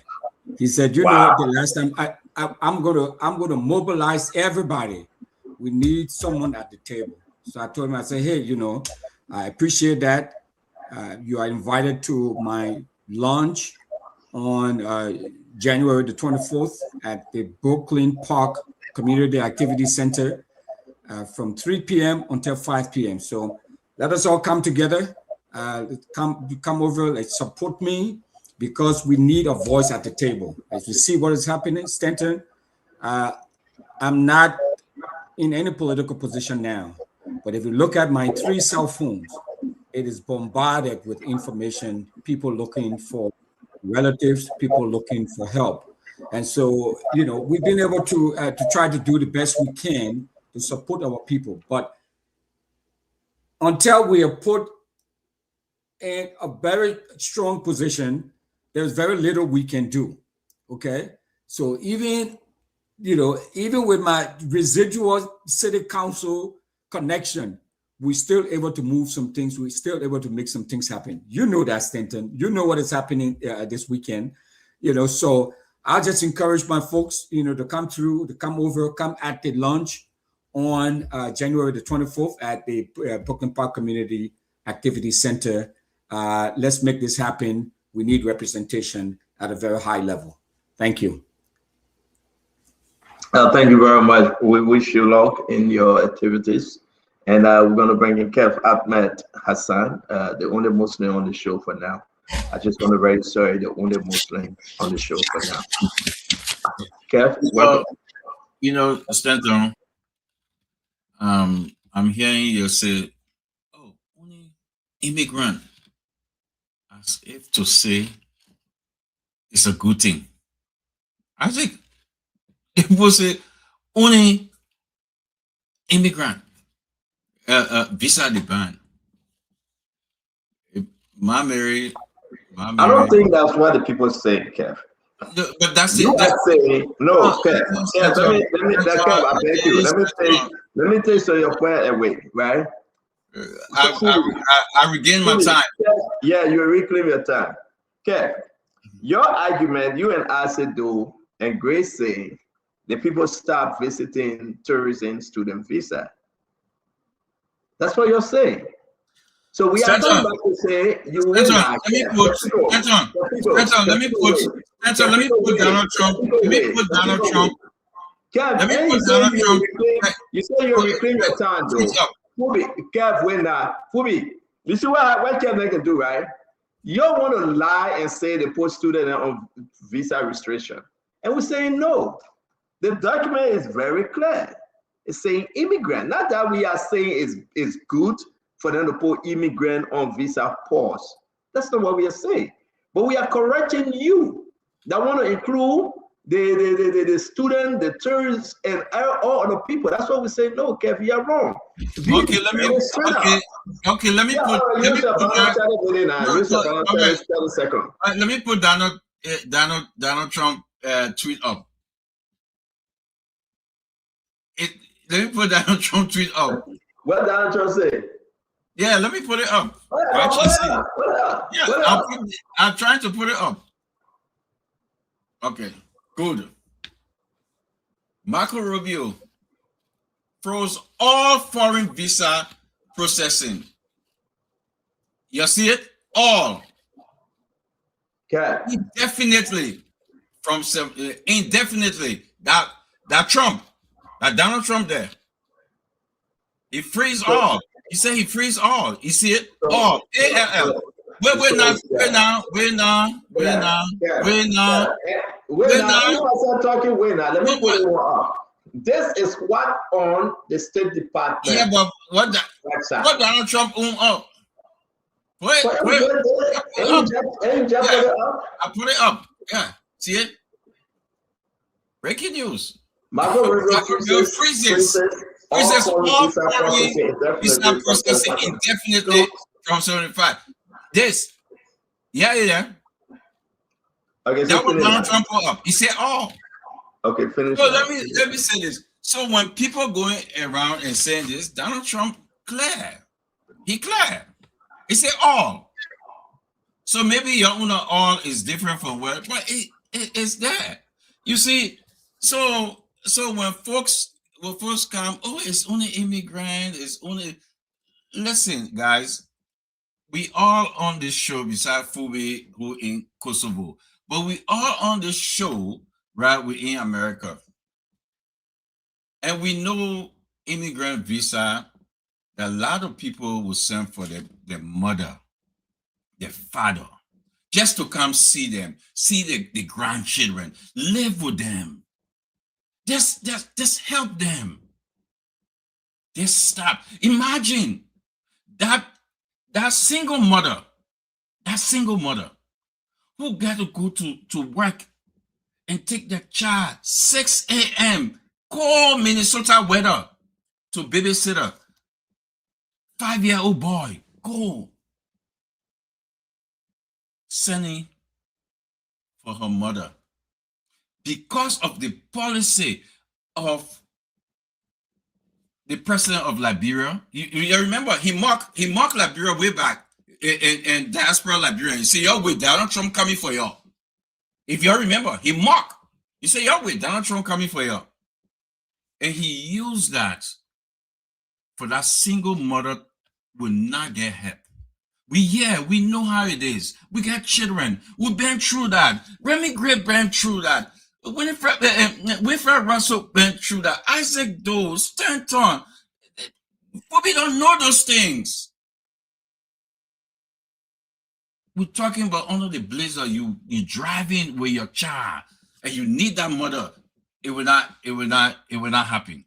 He said, you know, the last time I'm gonna mobilize everybody. We need someone at the table. So I told him, I said, hey, you know, I appreciate that. You are invited to my lunch on January the 24th at the Brooklyn Park Community Activity Center from 3 p.m. until 5 p.m. So let us all come together. Come over, let's support me, because we need a voice at the table. As we see what is happening, Stanton, I'm not in any political position now, but if you look at my 3 cell phones, it is bombarded with information, people looking for relatives, people looking for help. And so, you know, we've been able to try to do the best we can to support our people. But until we are put in a very strong position, there's very little we can do, okay? So even, you know, even with my residual city council connection, we're still able to move some things. We're still able to make some things happen. You know that, Stanton. You know what is happening this weekend, you know. So I'll just encourage my folks, you know, to come through, to come over, come at the lunch on January the 24th at the Brooklyn Park Community Activity Center. Let's make this happen. We need representation at a very high level. Thank you. Thank you very much. We wish you luck in your activities. And we're going to bring in Kev Ahmed Hassan, the only Muslim on the show for now. I just want to register the only Muslim on the show for now. Kev, welcome. You know, Stanton, I'm hearing you say, oh, only immigrant, as if to say it's a good thing. I think people say only immigrant. Visa the ban. I don't think that's what the people say, Kev. No, but that's you it. That's say no, Kev. Kev, I beg you. Let me take so your point away, right? I regain my time. Yeah, you reclaim your time. Kev, your argument, you and Asido and Grace say the people stop visiting tourism student visa. That's what you're saying. So we are coming back to say you will not. Let me put Donald Trump. You say you reclaim your time, though. Fubi, Kev, when Fubi, you see what Kev can do, right? You don't want to lie and say they put student on visa restriction. And we're saying no. The document is very clear. It's saying immigrant. Not that we are saying is good for them to put immigrant on visa pause. That's not what we are saying. But we are correcting you that want to include the student, the tourists, and all other people. That's what we say. No, Kev, you are wrong. Okay, let me put Donald Trump tweet up. Let me put Donald Trump tweet up. What Donald Trump say? Yeah, let me put it up. I'm trying to put it up. Okay, good. Marco Rubio froze all foreign visa processing. You see it? All. Okay. He definitely from indefinitely. That Donald Trump there. He frees all. He said he frees all. You see it? All. ALL. We're not talking. Let me put it up. This is what on the State Department. Yeah, but what Donald Trump up? I put it up. Yeah, see it? Breaking news. Marco Rubio freezes all foreign visa processing indefinitely from 75. This, yeah. Okay, that was Donald Trump up. He said all. Okay, finish. So let me say this. So when people going around and saying this, Donald Trump clear. He clear. He said all. So maybe your own all is different from what, but it's that. You see, so when folks come, oh, it's only immigrant, it's only. Listen, guys, we all on this show besides Fubi, who in Kosovo, but we all on this show, right? We're in America, and we know immigrant visa. A lot of people will send for their mother, their father, just to come see them, see the grandchildren, live with them. Just help them. Just stop. Imagine that single mother who got to go to work and take their child 6 a.m. cold Minnesota weather to babysitter. 5-year-old boy, go. Sending for her mother. Because of the policy of the president of Liberia. You remember, he mocked Liberia way back in diaspora Liberia. You say, y'all with Donald Trump coming for y'all. If y'all remember, he mocked. You say, y'all with Donald Trump coming for y'all. And he used that for that single mother will not get help. We know how it is. We got children. We've been through that. Remy Gray been through that. Winfred Russell been through that. Isaac Doe, Stanton. We don't know those things. We're talking about under the blazer. You driving with your child, and you need that mother. It will not happen.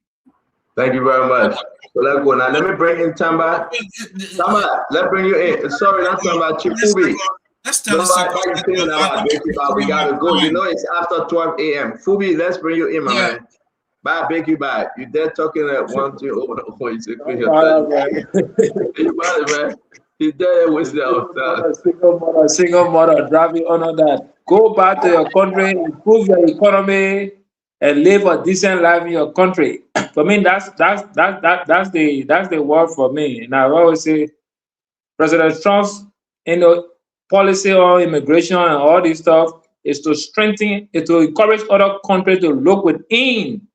Thank you very much. So let's go now. Let me bring in Tamba. Tamba, let's bring you in. Sorry, not Tamba, Chifubi. Let's tell us we gotta go. You know it's after 12 a.m. Fubi, let's bring you in, my man. Bye, thank you, bye. You there talking at 1, 2, oh, you say, you man. He's there with the single mother driving under that. Go back to your country, improve your economy, and live a decent life in your country. For me, that's the word for me. And I always say, President Trump's policy on immigration and all this stuff is to strengthen, is to encourage other countries to look within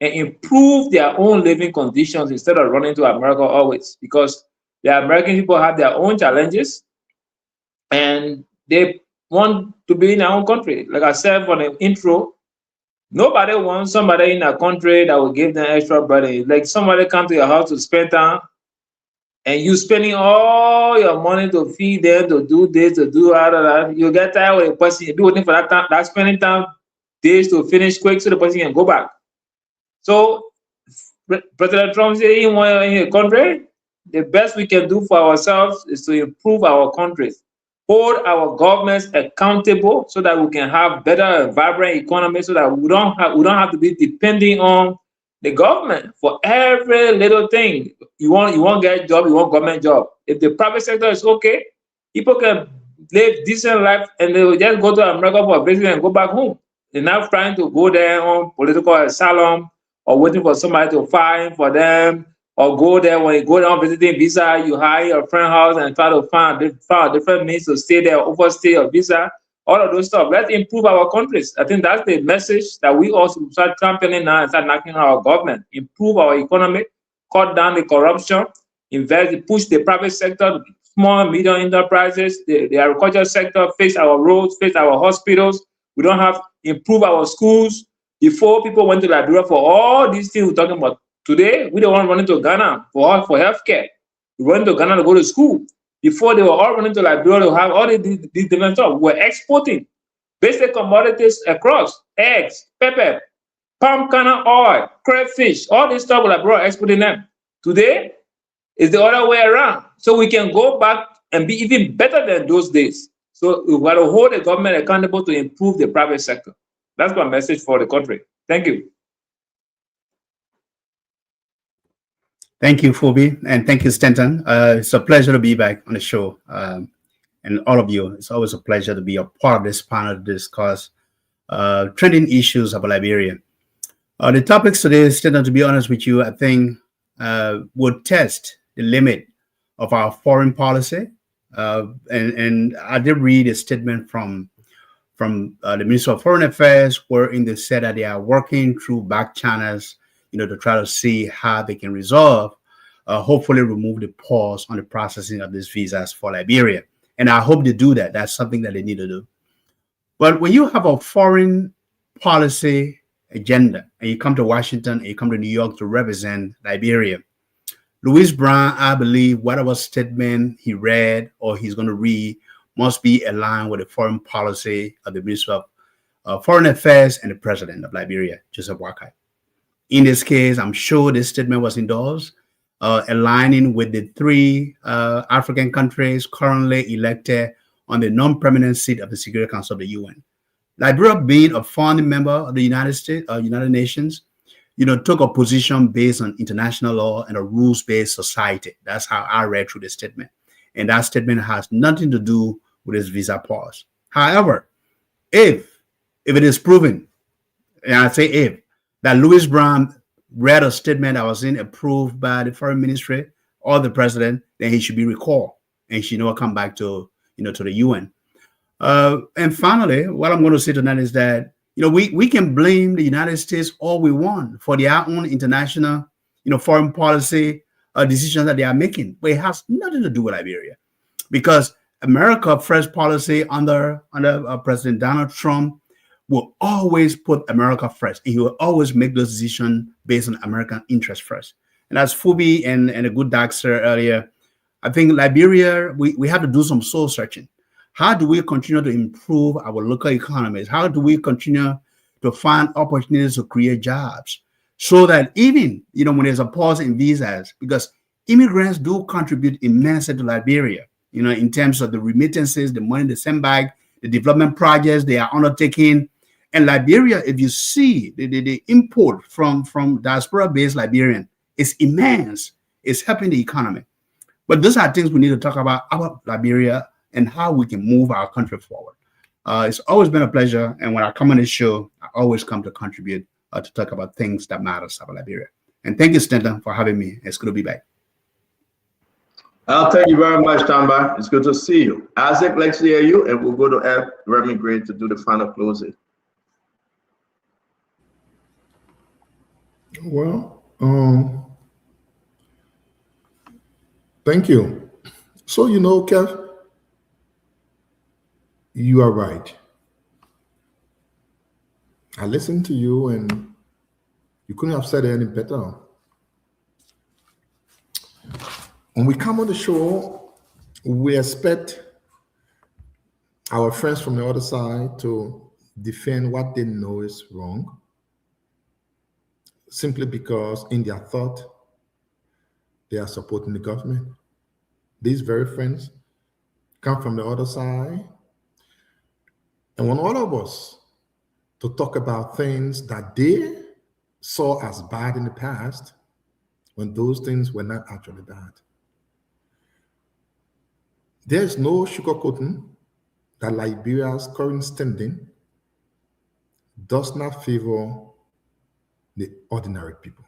and improve their own living conditions instead of running to America always, because the American people have their own challenges and they want to be in their own country. Like I said for the intro, nobody wants somebody in a country that will give them extra burden. Like somebody come to your house to spend time and you spending all your money to feed them, to do this, to do that. You get tired with a person, you do anything for that time, that spending time, days to finish quick so the person can go back. So President Trump said in a country, the best we can do for ourselves is to improve our countries, hold our governments accountable so that we can have better and vibrant economy, so that we don't have to be depending on the government for every little thing. You won't get a job, you want government job. If the private sector is okay, people can live decent life and they will just go to America for a visit and go back home. They're not trying to go there on political asylum or waiting for somebody to file for them, or go there when you go down visiting visa, you hire your friend's house and try to find different means to stay there, overstay your visa, all of those stuff. Let's improve our countries. I think that's the message that we also start championing now and start knocking on our government. Improve our economy, cut down the corruption, invest, push the private sector, small and medium enterprises, the agricultural sector, fix our roads, fix our hospitals. We don't have improve our schools. Before, people went to Liberia for all these things we're talking about. Today, we don't want to run into Ghana for healthcare. We run to Ghana to go to school. Before, they were all running to Liberia to have all these different stuff. We're exporting basic commodities across: eggs, pepper, palm kernel oil, crayfish, all this stuff like bro exporting them. Today is the other way around. So we can go back and be even better than those days. So we've got to hold the government accountable to improve the private sector. That's my message for the country. Thank you. Thank you, Phoebe, and thank you, Stanton. It's a pleasure to be back on the show. And all of you, it's always a pleasure to be a part of this panel to discuss trending issues about Liberia. The topics today, Stanton, to be honest with you, I think would test the limit of our foreign policy. And I did read a statement from the Minister of Foreign Affairs, wherein they said that they are working through back channels, to try to see how they can resolve, hopefully remove the pause on the processing of these visas for Liberia. And I hope they do that. That's something that they need to do. But when you have a foreign policy agenda and you come to Washington and you come to New York to represent Liberia, Louis Brown, I believe whatever statement he read or he's going to read must be aligned with the foreign policy of the Minister of Foreign Affairs and the President of Liberia, Joseph Boakai. In this case, I'm sure this statement was endorsed, aligning with the three African countries currently elected on the non-permanent seat of the Security Council of the UN. Liberia, being a founding member of the United Nations, took a position based on international law and a rules-based society. That's how I read through the statement. And that statement has nothing to do with this visa pause. However, if it is proven, and I say if, that Louis Brown read a statement that was approved by the foreign ministry or the president, then he should be recalled and he should not come back to the UN. And finally, what I'm going to say tonight is that we can blame the United States all we want for their own international foreign policy decisions that they are making, but it has nothing to do with Liberia, because America First policy under President Donald Trump will always put America first, and he will always make those decisions based on American interest first. And as Phoebe and a good doctor earlier, I think Liberia, we have to do some soul searching. How do we continue to improve our local economies? How do we continue to find opportunities to create jobs so that even, when there's a pause in visas, because immigrants do contribute immensely to Liberia, in terms of the remittances, the money they send back, the development projects they are undertaking. And Liberia, if you see the import from diaspora-based Liberian, is immense. It's helping the economy. But those are things we need to talk about Liberia and how we can move our country forward. It's always been a pleasure. And when I come on this show, I always come to contribute to talk about things that matter about Liberia. And thank you, Stanton, for having me. It's good to be back. Thank you very much, Tamba. It's good to see you. Isaac, let's hear you, and we'll go to Reverend Gray to do the final closing. Well, thank you. So, Kev, you are right. I listened to you, and you couldn't have said it any better. When we come on the show, we expect our friends from the other side to defend what they know is wrong, simply because in their thought, they are supporting the government. These very friends come from the other side and want all of us to talk about things that they saw as bad in the past when those things were not actually bad. There's no sugarcoating that Liberia's current standing does not favor the ordinary people.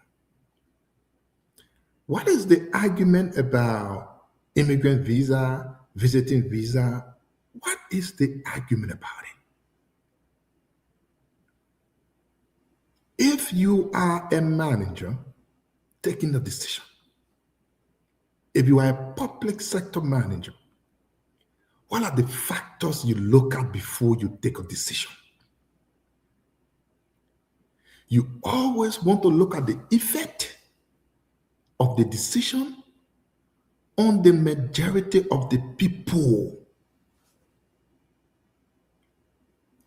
What is the argument about immigrant visa, visiting visa? What is the argument about it? If you are a manager taking a decision, if you are a public sector manager, what are the factors you look at before you take a decision? You always want to look at the effect of the decision on the majority of the people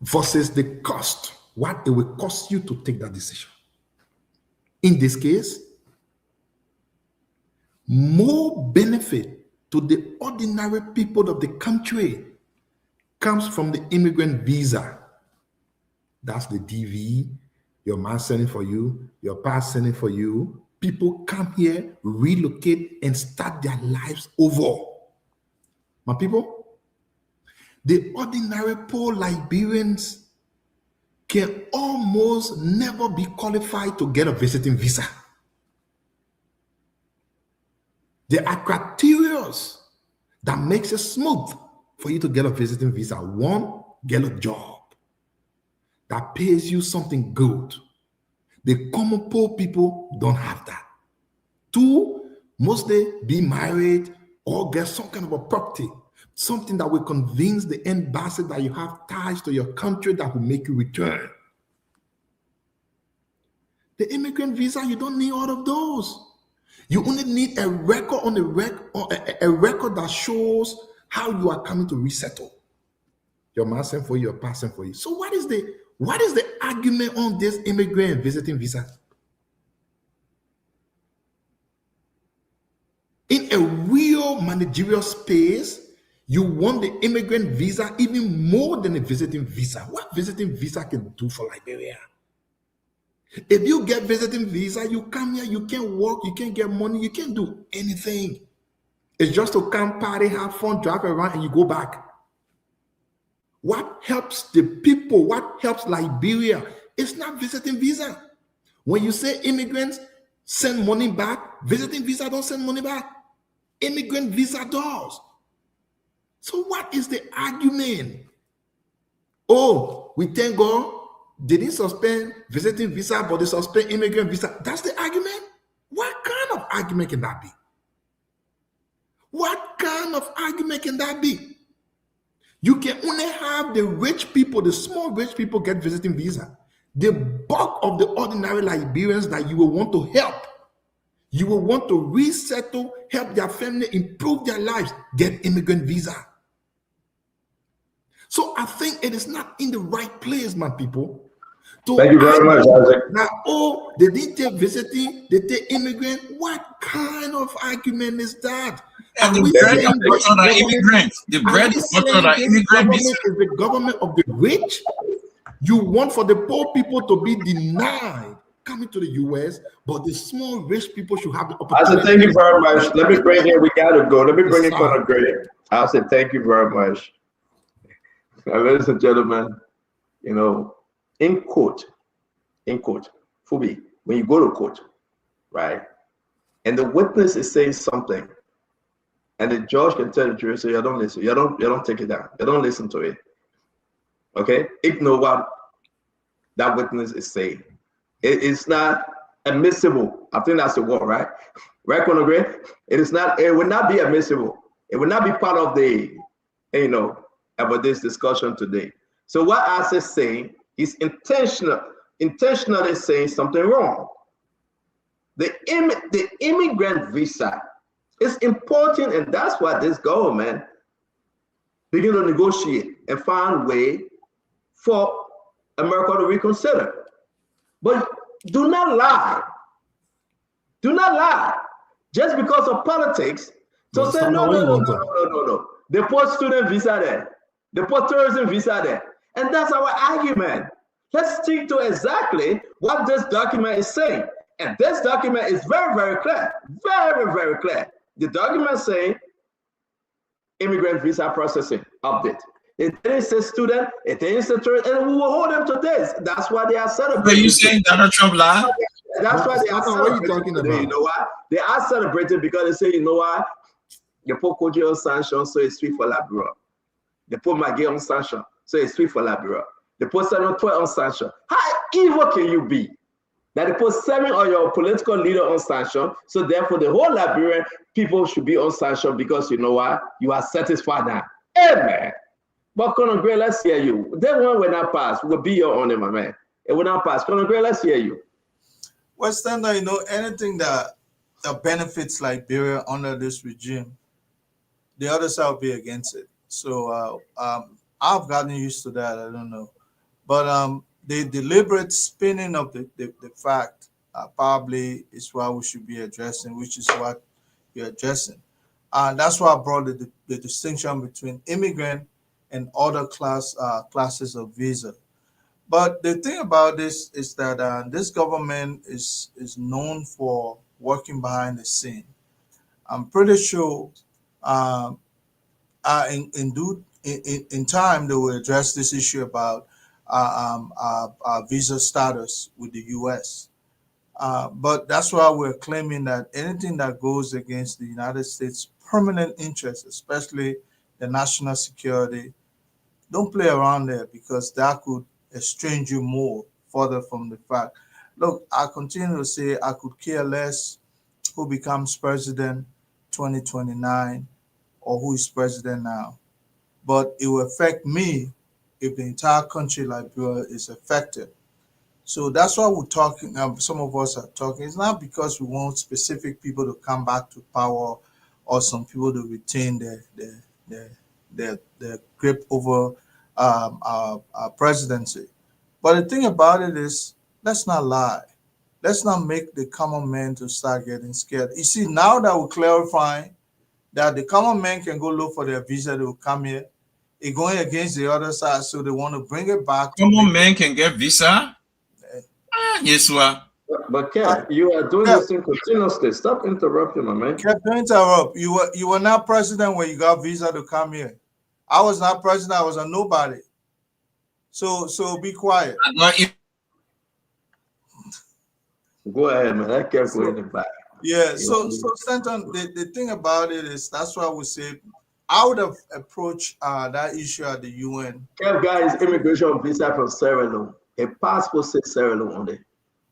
versus the cost, what it will cost you to take that decision. In this case, more benefit to the ordinary people of the country comes from the immigrant visa. That's the DV, your man sending for you, your past sending for you. People come here, relocate, and start their lives over. My people, the ordinary poor Liberians can almost never be qualified to get a visiting visa. There are criteria that makes it smooth for you to get a visiting visa. One, get a job that pays you something good. The common poor people don't have that. Two, mostly be married or get some kind of a property, something that will convince the embassy that you have ties to your country that will make you return. The immigrant visa, you don't need all of those. You only need a record on a record that shows how you are coming to resettle. Your man sent for you, your past sent for you. So what is the argument on this immigrant visiting visa? In a real managerial space, you want the immigrant visa even more than a visiting visa. What visiting visa can do for Liberia? If you get visiting visa, you come here, you can't work, you can't get money, you can't do anything. It's just to come party, have fun, drive around, and you go back. What helps the people, what helps Liberia, it's not visiting visa. When you say immigrants send money back, visiting visa don't send money back. Immigrant visa does. So what is the argument? Oh, we thank God they didn't suspend visiting visa, but they suspend immigrant visa. That's the argument? What kind of argument can that be? What kind of argument can that be? You can only have the rich people, the small rich people get visiting visa. The bulk of the ordinary Liberians that you will want to help, you will want to resettle, help their family, improve their lives, get immigrant visa. So I think it is not in the right place, my people. Thank you very much, Isaac. Now, oh, they didn't take visiting, they take immigrant. What kind of argument is that? And the bread and butter are immigrants. The bread and butter are immigrants. Is the government of the rich. You want for the poor people to be denied coming to the US, but the small rich people should have the opportunity. I said, thank you very much. Let me bring in, we gotta go. Let me bring in Conor Gray. I said, thank you very much. Now, ladies and gentlemen, you know, in court, Fubi, when you go to court, right, and the witness is saying something, and the judge can tell the jury, so you don't listen, you don't take it down, you don't listen to it. Okay, ignore what that witness is saying. It is not admissible. I think that's the word, right? Right, Conor Gray? It would not be admissible. It would not be part of the, you know, about this discussion today. So what Asa is saying is intentionally saying something wrong. The immigrant visa is important, and that's why this government begin to negotiate and find a way for America to reconsider. But do not lie. Do not lie. Just because of politics, so say no. They put student visa there. They put tourism visa there. And that's our argument. Let's stick to exactly what this document is saying. And this document is very, very clear. Very, very clear. The document saying immigrant visa processing update. It didn't say student, it didn't say tourist, and we will hold them to this. That's why they are celebrating. But you saying Donald Trump lied? That's why they are celebrating. What are you talking today. about? You know why? They are celebrating because they say, you know what? You put Koji on sanction, so it's sweet for Liberia. They put Maggie on sanction, so it's sweet for Liberia. They put 712 on sanction. How evil can you be? That they put 7 on your political leader on sanction, so therefore the whole Liberian people should be on sanction because you know what? You are satisfied now. Amen. But Conor Gray, let's hear you. That one will not pass. Will be your honor, my man. It will not pass. Colonel Gray, let's hear you. Well, Standard, you know, anything that benefits Liberia under this regime, the other side will be against it. So I've gotten used to that. I don't know. But the deliberate spinning of the fact probably is what we should be addressing, which is what you're addressing. And that's why I brought the distinction between immigrant and other classes of visa. But the thing about this is that this government is known for working behind the scene. I'm pretty sure in time they will address this issue about visa status with the U.S. But that's why we're claiming that anything that goes against the United States' permanent interests, especially the national security, don't play around there, because that could estrange you more further from the fact. Look, I continue to say I could care less who becomes president 2029 or who is president now. But it will affect me if the entire country Liberia is affected. So that's why we're talking, some of us are talking. It's not because we want specific people to come back to power or some people to retain their grip over our presidency. But the thing about it is, let's not lie. Let's not make the common man to start getting scared. You see, now that we're clarifying that the common man can go look for their visa to come here, it's going against the other side, so they want to bring it back. Common man can get visa? Yes, sir. But Kev, you are doing this thing continuously. Stop interrupting, my man. Kev, don't interrupt. You were not president when you got visa to come here. I was not president. I was a nobody. So be quiet. Go ahead, man. I can't go in the back. Yeah. So Stanton, the thing about it is, that's why we say I would have approached that issue at the UN. Kev guys, immigration visa from Sierra Leone. A passport says Sierra Leone on it.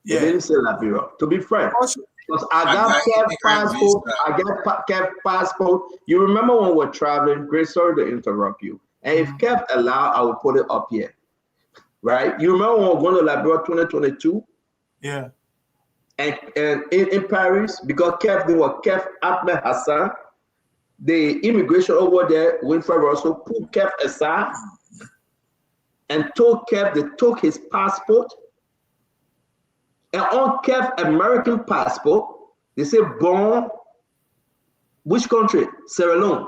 Yeah. It didn't say Liberia. To be frank, because I got Kev passport. I got Kev passport. You remember when we were traveling? Great, sorry to interrupt you. And if Kev allowed, I would put it up here. Right? You remember when we were going to Liberia 2022? Yeah. And in Paris, because Kev knew what Kev Ahmed Hassan, the immigration over there, Winfred Russell, put Kev aside and told Kev they took his passport. And on Kev American passport, they say born, which country? Sierra Leone.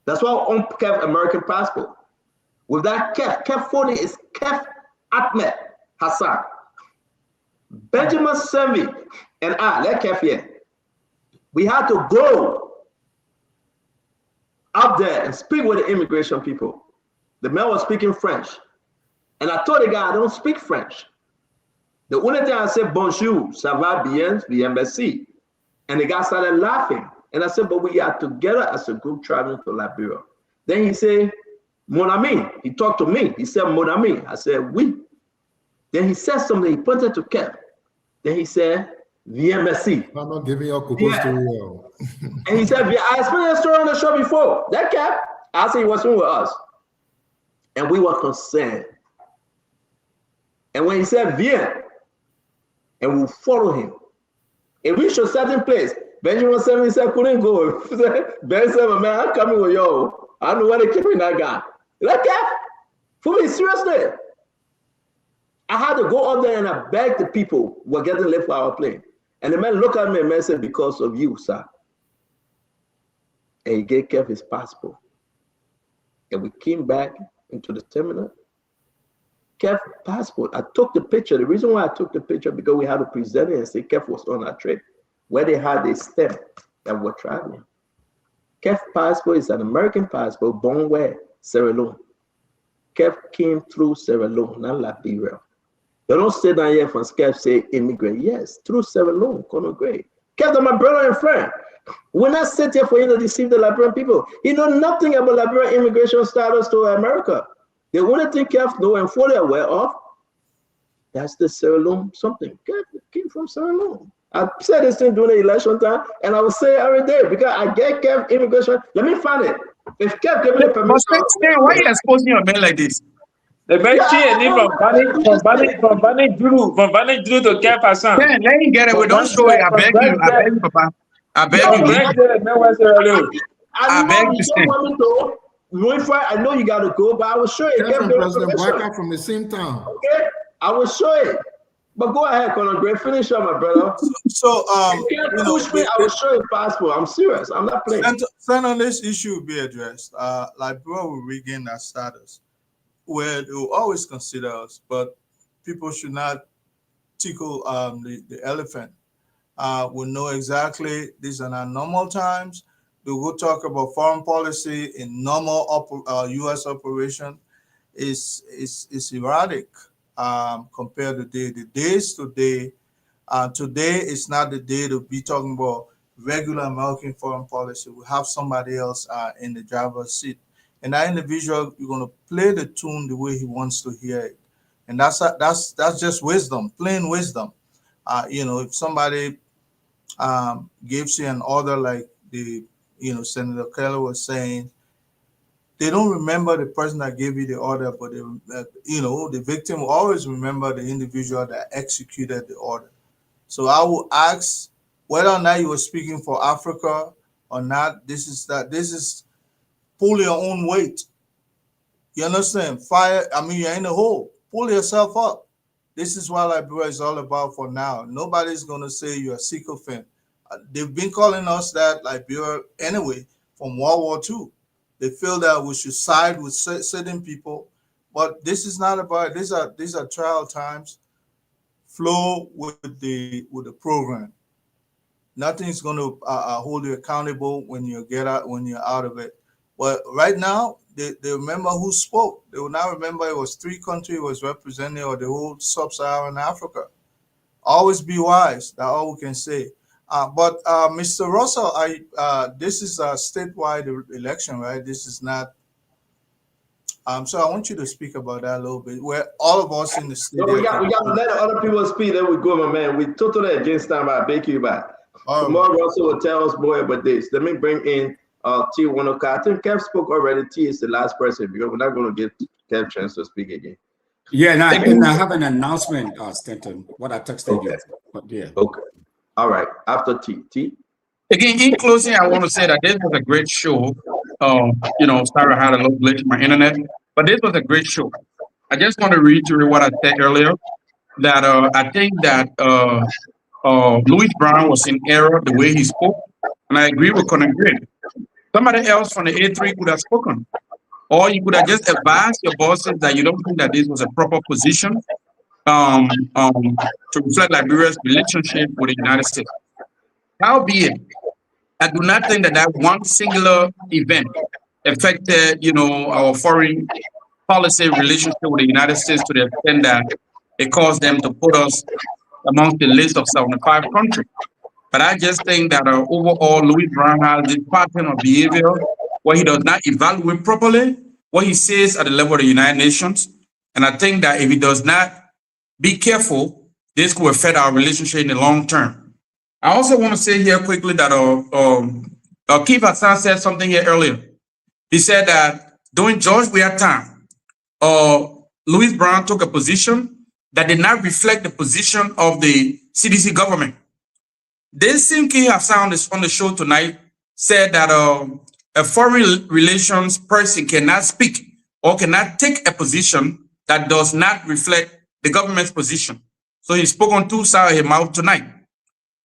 That's why on Kev American passport. With that Kev 40 is Kev Ahmed Hassan. Benjamin Sembi and I, let Kev here. We had to go up there and speak with the immigration people. The man was speaking French. And I told the guy, I don't speak French. The only thing I said, bonjour, ça va bien, merci. And the guy started laughing. And I said, but we are together as a group traveling to Liberia. Then he said, mon ami. He talked to me. He said, mon ami. I said, oui. Then he said something. He pointed to Kev. Then he said, viens, merci. I'm not giving your coupons to you. And he said, I explained that story on the show before. That Kev, I said he was with us. And we were concerned. And when he said, viens, and we'll follow him. And we reached a certain place. Benjamin said, couldn't go. Ben said, man, I'm coming with you. I don't know where they keep that guy. Like that? For me, seriously. I had to go up there and I begged the people who were getting left for our plane. And the man looked at me and said, because of you, sir. And he gave Kev his passport. And we came back into the terminal. Kev passport. I took the picture. The reason why I took the picture, because we had to present it and say Kev was on our trip, where they had a stamp that we're traveling. Kev passport is an American passport, born where? Sierra Leone. Kev came through Sierra Leone, not Liberia. They don't stay down here from Kev say immigrant. Yes, through Sierra Leone, Colonel Gray. Kev is my brother and friend. We're not sitting here for him to deceive the Liberian people. He knows nothing about Liberian immigration status to America. The only thing Kev know and fully aware of, that's the Sierra Leone something. Kev came from Sierra Leone. I said this thing during the election time, and I will say it every day because I get Kev immigration. Let me find it. If Kev gave me the permission. Why are you exposing your man like this? The man changed from Bani Drew to Kev Hassan. Let him get it. We don't show it. I beg you, Papa. I beg you. I beg you, I know you got to go, but I will show you. President Boyka from the same town. Okay, I will show you. But go ahead, Colonel Gray. Finish up, my brother. So, you can't push me. I will show you passport. I'm serious. I'm not playing. Then on this issue will be addressed. Liberia will regain that status, where they will always consider us, but people should not tickle the elephant. We know exactly these are not normal times. We will talk about foreign policy in normal U.S. operation is erratic compared to the days today. Today is not the day to be talking about regular American foreign policy. We have somebody else in the driver's seat. And that individual, you're going to play the tune the way he wants to hear it. And that's just wisdom, plain wisdom. If somebody gives you an order like Senator Kelly was saying, they don't remember the person that gave you the order, but the victim will always remember the individual that executed the order. So I will ask whether or not you were speaking for Africa or not. This is pull your own weight. You understand? You're in the hole. Pull yourself up. This is what Liberia is all about for now. Nobody's going to say you're a sycophant. They've been calling us that, Liberia, anyway, from World War II. They feel that we should side with certain people, but this is not about. These are trial times. Flow with the program. Nothing's going to hold you accountable when you're out of it. But right now, they remember who spoke. They will now remember it was 3 countries was represented, or the whole sub-Saharan Africa. Always be wise. That's all we can say. But Mr. Russell, this is a statewide election, right? This is not. So I want you to speak about that a little bit. Where all of us in the state. No, we got to let other people speak. Then we go, my man. We totally against time. I beg you back. Tomorrow Russell will tell us more about this. Let me bring in T. Wanoka. I think Kev spoke already. T is the last person because we're not going to give Kev a chance to speak again. Yeah, and I have an announcement, Stanton. What I texted you. But yeah. Okay. All right. After T. Again, in closing, I want to say that this was a great show. Sarah had a little glitch in my internet, but this was a great show. I just want to reiterate what I said earlier, that I think that Louis Brown was in error the way he spoke, and I agree with Colonel Gray. Somebody else from the A3 could have spoken, or you could have just advised your bosses that you don't think that this was a proper position to reflect Liberia's relationship with the United States. Howbeit, I do not think that one singular event affected, our foreign policy relationship with the United States to the extent that it caused them to put us amongst the list of 75 countries. But I just think that overall, Louis Brown has this pattern of behavior where he does not evaluate properly what he says at the level of the United Nations. And I think that if he does not be careful, this could affect our relationship in the long term. I also want to say here quickly that Keith Hassan said something here earlier. He said that during George Weah time, Louis Brown took a position that did not reflect the position of the CDC government. This same Keith Hassan on the show tonight said that a foreign relations person cannot speak or cannot take a position that does not reflect the government's position. So he spoke on 2 sides of his mouth tonight.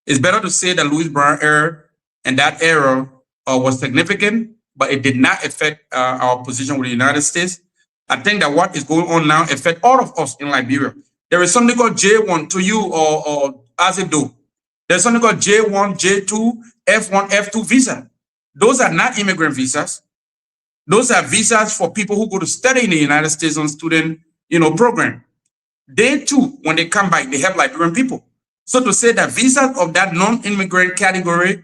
It's better to say that Louis Brown error and that error was significant, but it did not affect our position with the United States. I think that what is going on now affects all of us in Liberia. There is something called J1 to you or as it do. There's something called J1, J2, F1, F2 visa. Those are not immigrant visas. Those are visas for people who go to study in the United States on student, program. They too, when they come back, they help Liberian people. So to say that visas of that non-immigrant category,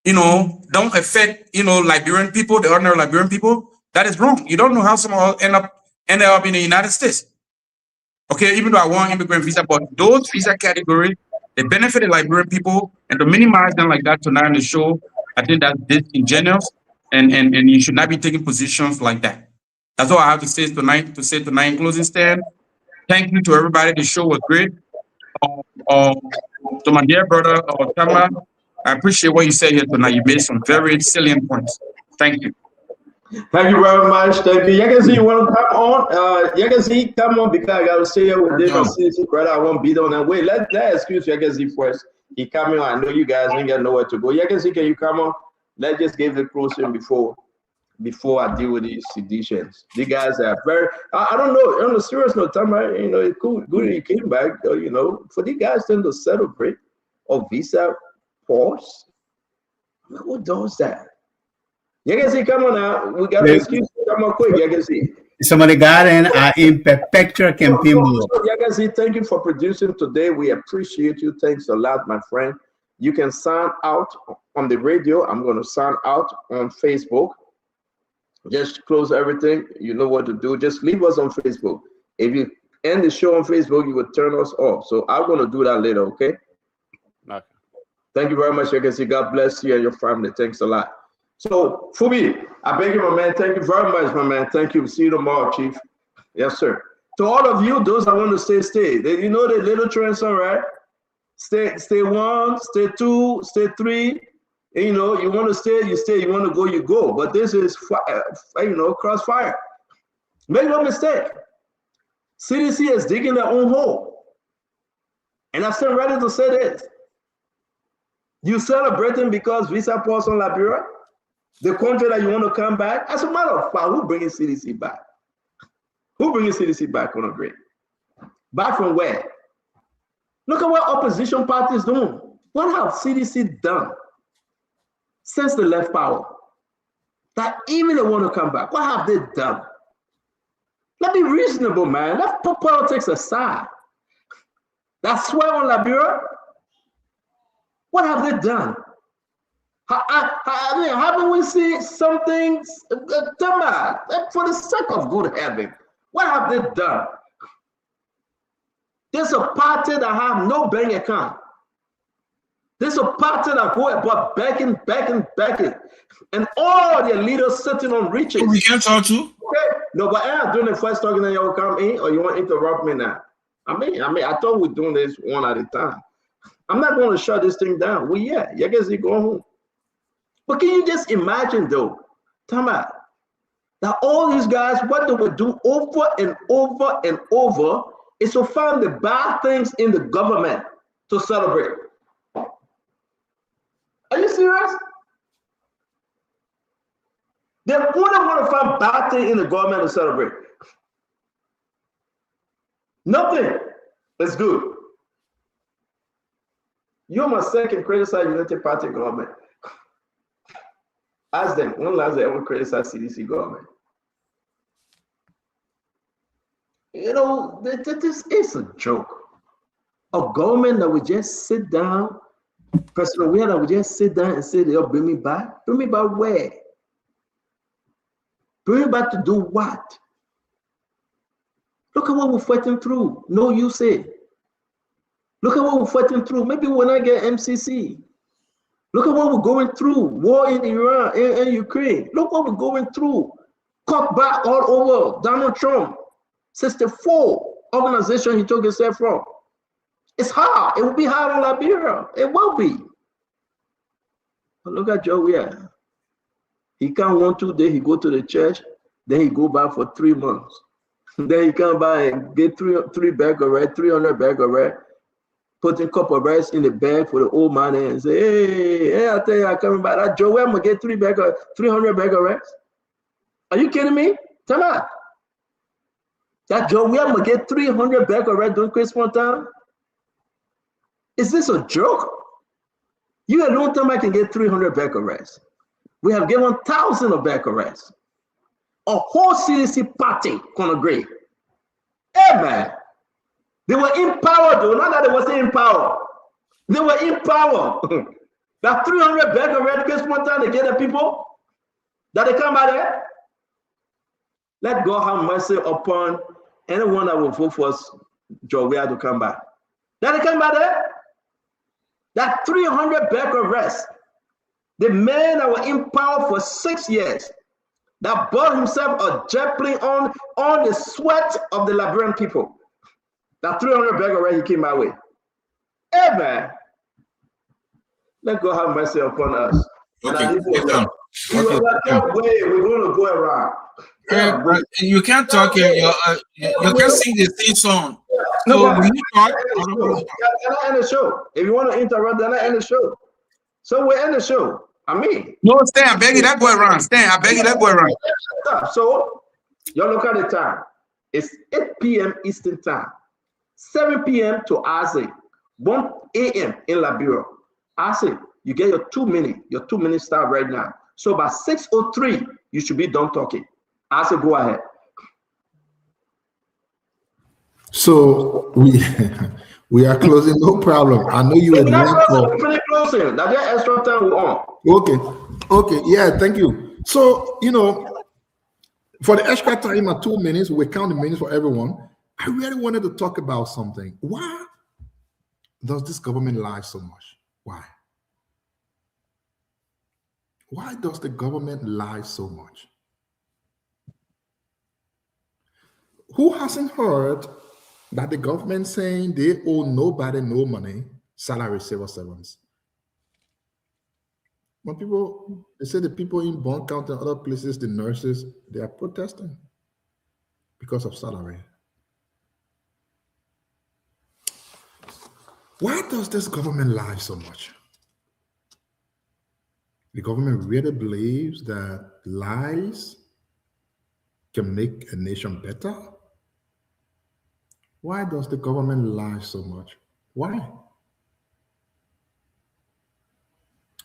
don't affect, Liberian people, the ordinary Liberian people, that is wrong. You don't know how someone end up in the United States. Okay, even though I want immigrant visa, but those visa categories, they benefit the Liberian people, and to minimize them like that tonight on the show, I think that's disingenuous, and you should not be taking positions like that. That's all I have to say tonight. In closing stand. Thank you to everybody. The show was great. To my dear brother Tama, I appreciate what you said here tonight. You made some very salient points. Thank you. Thank you very much. Thank you. Yagenzi, you want to come on? Yagenzi, come on, because I got to stay here with David City. I won't be on that way. Let's excuse Yagenzi first. He coming on. I know you guys ain't got nowhere to go. Yagenzi, can you come on? Let's just give the closing before I deal with these seditions. The guys are very, I don't know, on a serious note, you know, it's cool, good you came back, you know, for the guys then to celebrate or visa pause. Who does that? You can see, come on now, we got an excuse, come on quick, you can see. Some of the garden are in perpetual campaign mode. You can see, thank you for producing today. We appreciate you. Thanks a lot, my friend. You can sign out on the radio. I'm going to sign out on Facebook. Just close everything. You know what to do. Just leave us on Facebook. If you end the show on Facebook, you will turn us off. So I'm going to do that later, okay? Okay. Thank you very much. You can see, God bless you and your family. Thanks a lot. So, Fubi, I beg you, my man. Thank you very much, my man. Thank you. See you tomorrow, Chief. Yes, sir. To all of you, those that want to stay. You know the little trends, all right? Stay 1, stay 2, stay 3. You know, you want to stay, you stay. You want to go, you go. But this is, you know, crossfire. Make no mistake. CDC is digging their own hole. And I'm still ready to say this. You celebrating because visa pause on Liberia? The country that you want to come back? As a matter of fact, who bringing CDC back? Who bringing CDC back on a break? Back from where? Look at what opposition parties doing. What have CDC done since they left power? That even they want to come back. What have they done? Let's be reasonable, man. Let's put politics aside. That swear on Liberia? What have they done? I mean, haven't we seen some things? Come on, for the sake of good heaven, what have they done? There's a party that have no bank account. There's a party that go about begging, and all their leaders sitting on riches. We can talk to. Okay. No, but I'm doing the first talking, and you'll come in, or you want to interrupt me now? I mean, I thought we're doing this one at a time. I'm not going to shut this thing down. Well, yeah, you guys are going home. But can you just imagine, though, Tama, that all these guys, what they would do over and over and over is to find the bad things in the government to celebrate. Are you serious? They only want to find bad things in the government to celebrate. Nothing is good. You must second criticize United Party government. Ask them, when last they ever criticize CDC government? You know, this is a joke. A government that would just sit down, President Weir that would just sit down and say, they'll bring me back. Bring me back where? Bring me back to do what? Look at what we're fighting through. No, you say. Look at what we're fighting through. Maybe when I get MCC. Look at what we're going through. War in Iran and Ukraine. Look what we're going through. Cut back all over. Donald Trump. 64 organization he took himself from. It's hard. It will be hard on Liberia. It will be. But look at Joe Weir. He come 1-2 days, he go to the church, then he go back for 3 months. Then he come back and get three bag of rice, 300 bag of rice, put a cup of rice in the bag for the old man and say, hey, I tell you, I'm coming back. That Joe Weir gonna get 300 bag of rice. Are you kidding me? Tell me. That Joe Weir gonna get 300 bag of rice during Christmas time? Is this a joke? You alone time I can get 300 bag of rice. We have given thousands of bag of rice. A whole CDC party can agree. Hey man, they were in power though, not that they wasn't in power. They were in power. That 300 bag of rice Christmas time they get the people that they come by there. Let God have mercy upon anyone that will vote for us, Joe Weir to come back. That they come by there. That 300 bag of rice. The men that were in power for 6 years, that bought himself a jet plane on the sweat of the Liberian people. That 300 bag already came my way. Hey man, let God have mercy upon us. Okay. We're going to go around. Yeah, but you can't talk here. You can't sing the theme song. No, So but when you talk, they're not end the show. If you want to interrupt, they're not end the show. So we're in the show. I mean, no, Stan, I beg you, that boy run. Stan, I beg you, that boy run. So you look at the time. It's 8 p.m. Eastern time, 7 p.m. to Ase, 1 a.m. in Liberia. Ase, you get your 2 minute start right now. So by 6:03, you should be done talking. Ase, go ahead. So we are closing, no problem. I know you would like to finish closing. That's the extra time we're on. Okay, yeah, thank you. So, for the extra time at 2 minutes, we count the minutes for everyone. I really wanted to talk about something. Why does this government lie so much? Why? Why does the government lie so much? Who hasn't heard that the government saying they owe nobody no money, salary civil servants? When they say the people in Bond County and other places, the nurses, they are protesting because of salary. Why does this government lie so much? The government really believes that lies can make a nation better? Why does the government lie so much? Why?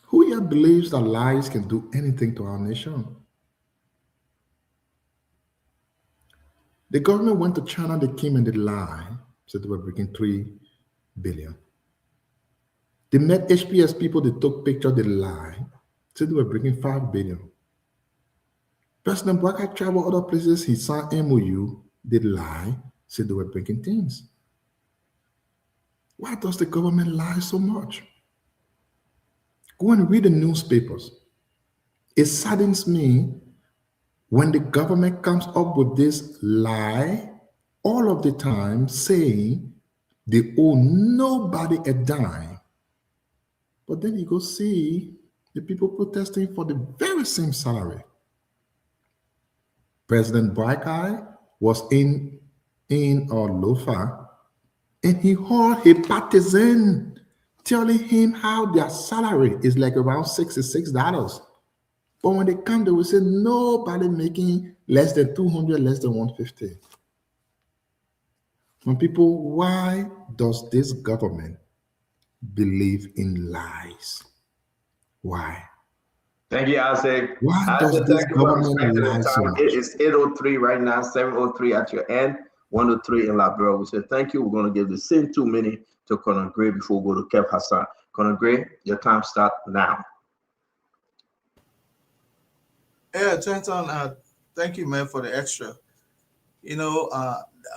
Who here believes that lies can do anything to our nation? The government went to China, they came and they lied, said they were bringing 3 billion. They met HPS people, they took pictures, they lied, said they were bringing 5 billion. President Bwaka traveled other places, he signed MOU, they lied, said they were bringing things. Why does the government lie so much? Go and read the newspapers. It saddens me when the government comes up with this lie all of the time saying they owe nobody a dime. But then you go see the people protesting for the very same salary. President Bwaka was in Lofa, and he heard a partisan telling him how their salary is like around $66. But when they come, they will say nobody making less than 200, less than 150. When people, why does this government believe in lies? Why? Thank you, Isaac. Why does this government lie so much? It is 8:03 right now, 7:03 at your end, 1:03 in Liberia. We say thank you. We're going to give the same 2 minutes to Colonel Gray before we go to Kev Hassan. Colonel Gray, your time starts now. Yeah, Trenton, thank you, man, for the extra.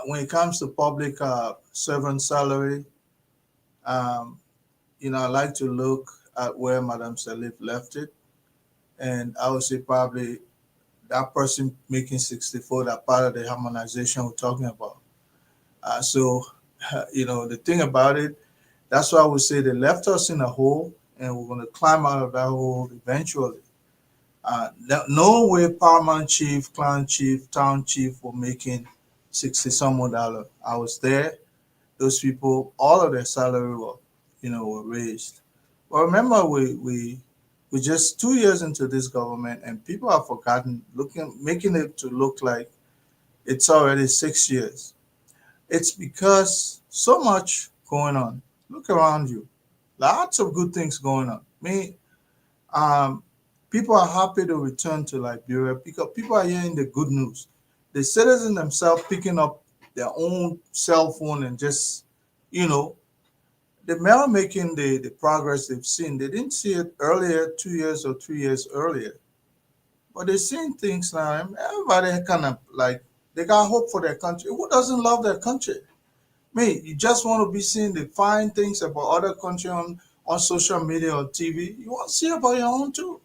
When it comes to public servant salary, I like to look at where Madam Salif left it. And I would say probably that person making 64, that part of the harmonization we're talking about. The thing about it, that's why I would say they left us in a hole and we're going to climb out of that hole eventually. No way paramount chief, clan chief, town chief were making 60-some $. I was there. Those people, all of their salary were raised. But remember, we're just 2 years into this government and people have forgotten, making it to look like it's already 6 years. It's because so much going on. Look around you. Lots of good things going on. People are happy to return to Liberia because people are hearing the good news. The citizens themselves picking up their own cell phone and just, the mail making the progress they've seen. They didn't see it earlier, 2 years or 3 years earlier. But they're seeing things now. Everybody kind of they got hope for their country. Who doesn't love their country? You just want to be seeing the fine things about other countries on social media or TV. You want to see about your own too.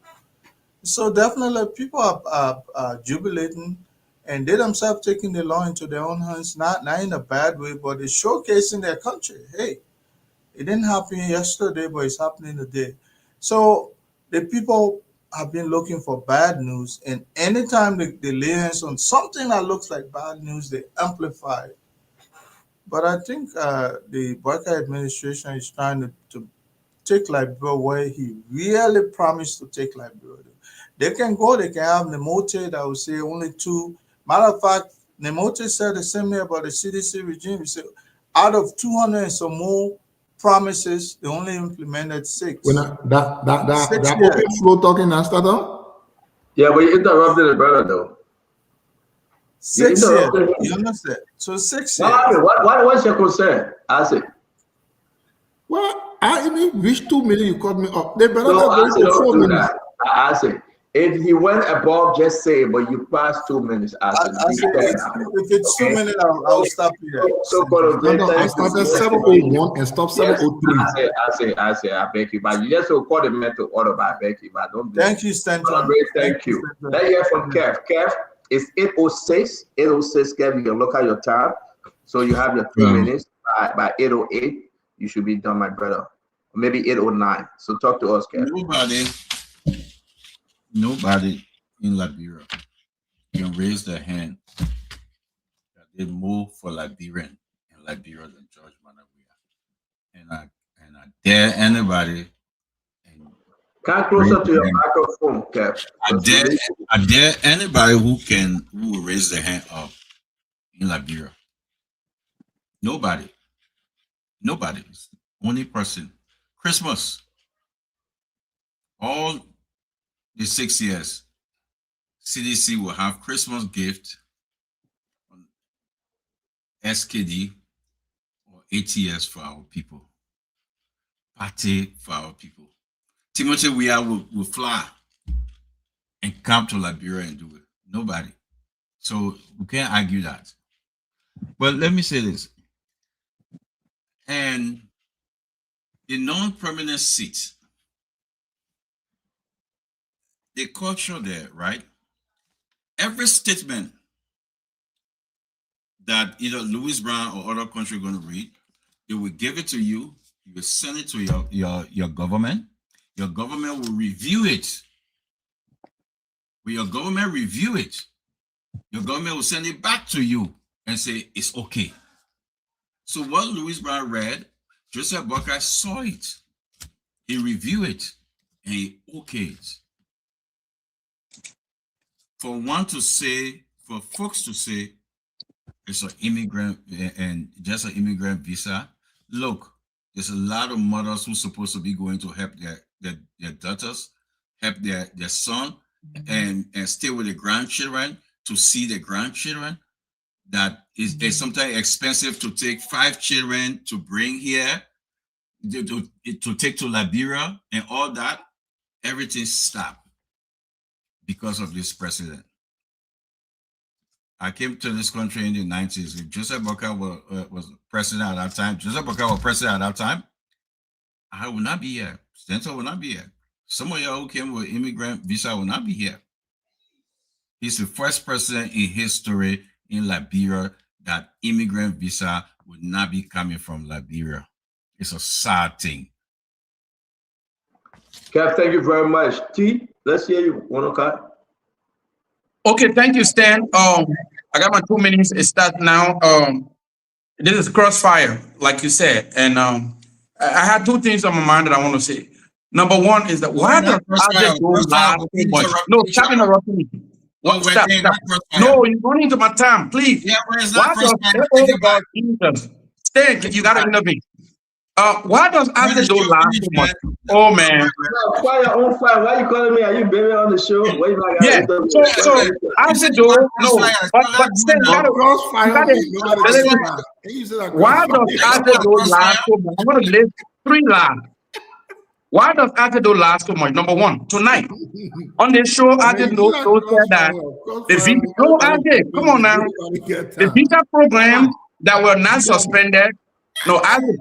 So definitely people are jubilating, and they themselves taking the law into their own hands, not in a bad way, but it's showcasing their country. Hey, it didn't happen yesterday, but it's happening today. So the people have been looking for bad news, and anytime they lay hands on something that looks like bad news, they amplify it. But I think the Barker administration is trying to take Liberia where he really promised to take Liberia. They can go, they can have Nemote that will say only 2. Matter of fact, Nemote said the same thing about the CDC regime. He said out of 200 and some more promises, they only implemented 6. When that open flow talking and start up? Yeah, but you interrupted the brother though. 6 years. You understand? So 6 years. What's your concern? I say. Well, I even reached 2 million. You called me up. They better No, not go for 4 minutes. I say. If he went above, just say, but you passed 2 minutes. I say, if it's 2 minutes, I'll stop here. So, I started 7:01 and stopped 7:03. I say, I beg you, but you just will call the mental order, but I beg you, but don't. Thank you, Stanton. Thank you. Let's hear from Kev. Kev, it's 8:06. 8:06, Kev, you can look at your time. So you have your 3 minutes. By 8:08, you should be done, my brother. Maybe 8:09. So talk to us, Kev. Nobody in Liberia can raise their hand that they more for Liberian in Liberia than George Manawia. And I dare anybody. Come closer to your microphone, Kev. I dare anybody who will raise their hand up in Liberia. Nobody. Only person. Christmas. All the 6 years, CDC will have Christmas gift on SKD or ATS for our people. Party for our people. Timothy Weah will fly and come to Liberia and do it. Nobody. So we can't argue that. But let me say this. And the non-permanent seats, the culture there, right? Every statement that either Louis Brown or other country are going to read, they will give it to you. You will send it to your government. Your government will review it. When your government review it, your government will send it back to you and say it's okay. So what Louis Brown read, Joseph Boakai saw it. He reviewed it and he okayed it. For folks to say it's an immigrant and just an immigrant visa, look, there's a lot of mothers who's supposed to be going to help their daughters, help their son, and stay with the grandchildren to see the grandchildren. That is sometimes expensive to take 5 children to bring here, to take to Liberia and all that. Everything stopped because of this president. I came to this country in the 90s. If Joseph Boakai was president at that time, I would not be here. Stanton will not be here. Some of y'all who came with immigrant visa will not be here. He's the first president in history in Liberia that immigrant visa would not be coming from Liberia. It's a sad thing. Kev, thank you very much. T, let's hear you. Okay, thank you, Stan. I got my 2 minutes. It starts now. This is Crossfire, like you said, and I had 2 things on my mind that I want to say. Number one is that why does Aldo laugh so much? No, stop interrupting me. Stop. No, you're running into my time, please. Yeah, why does Jesus? Stan, you gotta intervene. Why does Aldo laugh so much? Oh man. Fire on fire. Why you calling me? Are you baby on the show? Yeah. So Aldo, no, but Stan, why does Aldo laugh so much? I'm gonna list 3 laughs. Why does Aldo laugh so much? Number one, tonight on this show, Aldo said that the visa, come on now, the visa program that were not suspended. No, Aldo,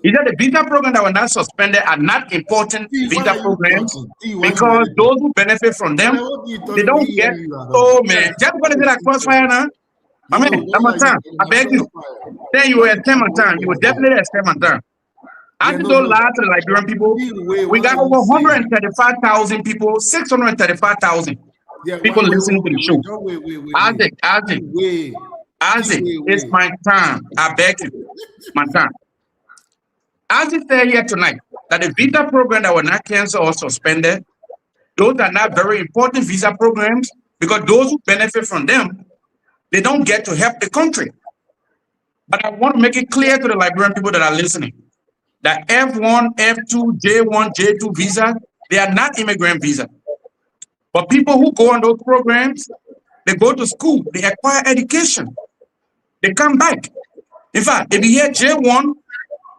He said the visa program that were not suspended are not important visa programs because those who benefit from them, they don't get. Oh man, just gonna say that crossfire now. I mean, time. I beg you. Then you will extend my time. You will definitely extend my time. I just don't lie to the Liberian people. We got over 135,000 people, 635,000 people listening to the show. Isaac, it's my time. I beg you, my time. Isaac said here tonight that the visa program that were not canceled or suspended, those are not very important visa programs because those who benefit from them, they don't get to help the country. But I want to make it clear to the Liberian people that are listening that F1, F2, J1, J2 visas, they are not immigrant visas. But people who go on those programs, they go to school, they acquire education, they come back. In fact, if you hear J1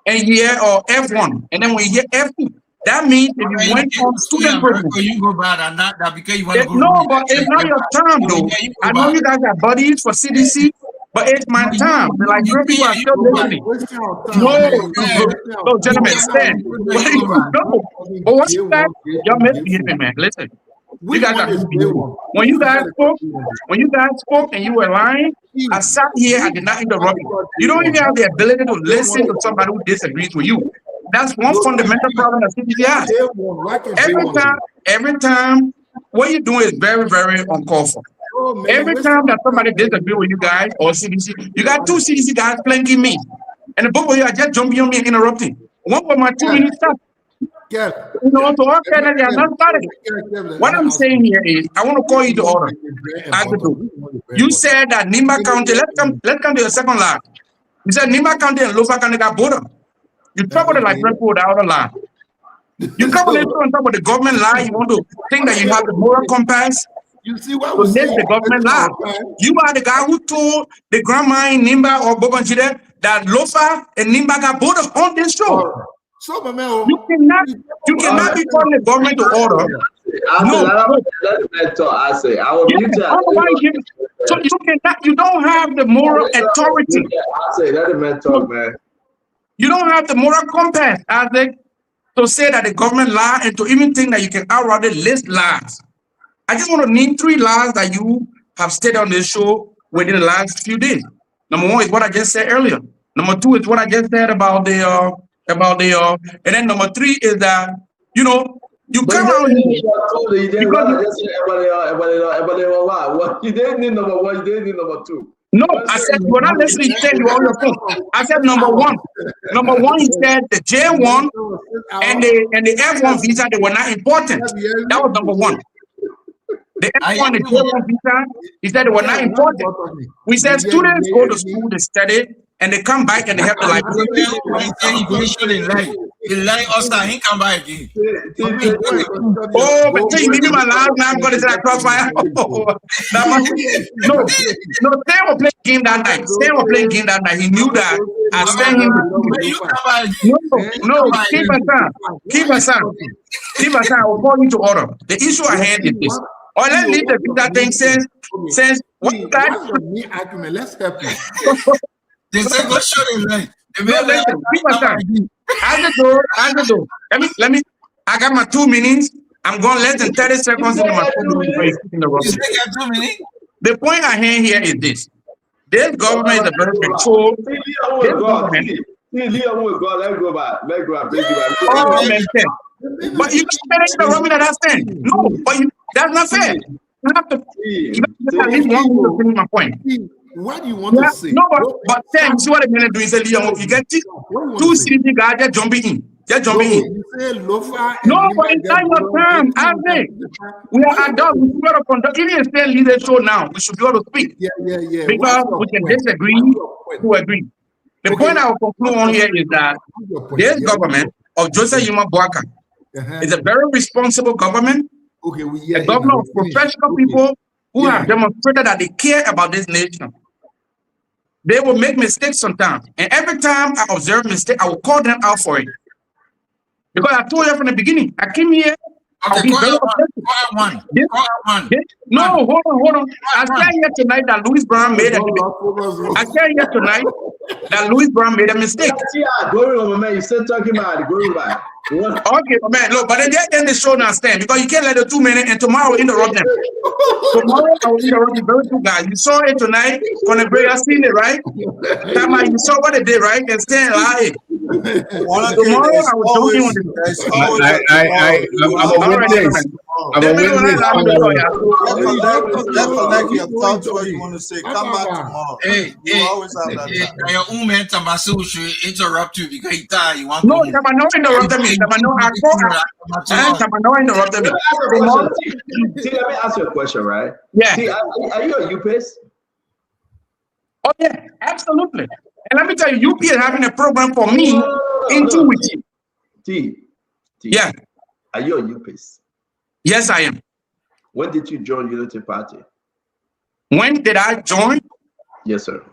and you hear or F1, and then when you hear F2, that means if you went on student program, you go bad and not that because you want to go. No, but it's not your time though. I know you guys are buddies for CDC, but it's my time. The Liberian people are still listening. No, gentlemen, stand. No, but what you guys, y'all misbehaving, man. Listen, you guys are misbehaving. When you guys spoke and you were lying, I sat here, I did not interrupt you. You don't even have the ability to listen to somebody who disagrees with you. That's one fundamental problem that CDC has. Every time, what you're doing is very, very uncalled for. Every time that somebody disagrees with you guys or CDC, you got two CDC guys flanking me. And the both of you are just jumping on me and interrupting. One for my 2 minutes stuff. You know, so all fairness, they are not started. What I'm saying here is, I want to call you to order. You said that Nimba County, let's come to the second line. You said Nimba County and Lofa County got border. You trouble the Liberian people with the other line. You come on top of the government lie. You want to think that you have the moral compass. You see what so the government lie. You are the guy who told the grandma in Nimba or Bobanjide that Lofa and Nimba got border on this show. So, you cannot be calling the government to order. You don't have the moral authority. You don't have the moral compass, Isaac, to say that the government lie and to even think that you can outright list lies. I just want to name 3 lies that you have stated on this show within the last few days. Number 1 is what I just said earlier. Number 2 is what I just said about the and then number 3 is that you know you come out here you didn't need number 1, you didn't need number 2. No, I said you're not listening. You said you on your phone. I said number 1. Number 1, he said the J1 and the F1 visa, they were not important. That was number 1. The F1 and the J1 visa, he said they were not important. We said students go to school, they study, and they come back and they have the library. He lied also, he come back again. Oh, but tell you, maybe my last now I'm going to say that crossfire. No, Stan was playing game that night. Stan was playing game that night. He knew that I sent him. No, keep us on. I will call you to order. The issue I had is this. Or let's leave the visa thing since what that. Let's help you. They say go show them like. Keep us on. As the door. Let me. I got my 2 minutes. I'm going less than 30 seconds into my 2 minutes. The point I have here is this: this government is a very controlled. Let's go back. But you can't interrupt me that I stand. No, but that's not fair. You have to at least one to finish my point. What do you want to say? No, but Sam, see what I'm going to do is say, Leon, if you get 2 CDC guys, just jumping in. You say Lofa. No, but it's not your time. I think we are adults. We should be able to conduct. Even if they lead the show now, we should be able to speak. Yeah. Because we can disagree to agree. The point I will conclude on here is that this government of Joseph Yuma Boakai is a very responsible government. A government of professional people who have demonstrated that they care about this nation. They will make mistakes sometimes. And every time I observe mistake, I will call them out for it. Because I told you from the beginning, I came here I'll be very objective. No, hold on. I said here tonight that Louis Brown made a mistake. Man, you still talking about it. Go back. Okay, man, look, but then the show now stand because you can't let the 2 minutes and tomorrow interrupt them. Tomorrow I will interrupt the very two guys. You saw it tonight, Conor Brayer seen it, right? Tama, you saw what they did, right? And stand live. Tomorrow I will jump in with the I'm a witness. I'm a witness. Come back tomorrow. Hey, you always have that time. Your own man Tamasu should interrupt you because he tired. You want no, Tama, no interrupt me. Tama, no interrupt me. See, let me ask you a question, right? Yeah. See, are you a UPS? Oh yeah, absolutely. And let me tell you, UP is having a program for me in 2 weeks. Yeah. Are you a UPS? Yes, I am. When did you join Unity Party? When did I join? Yes, sir.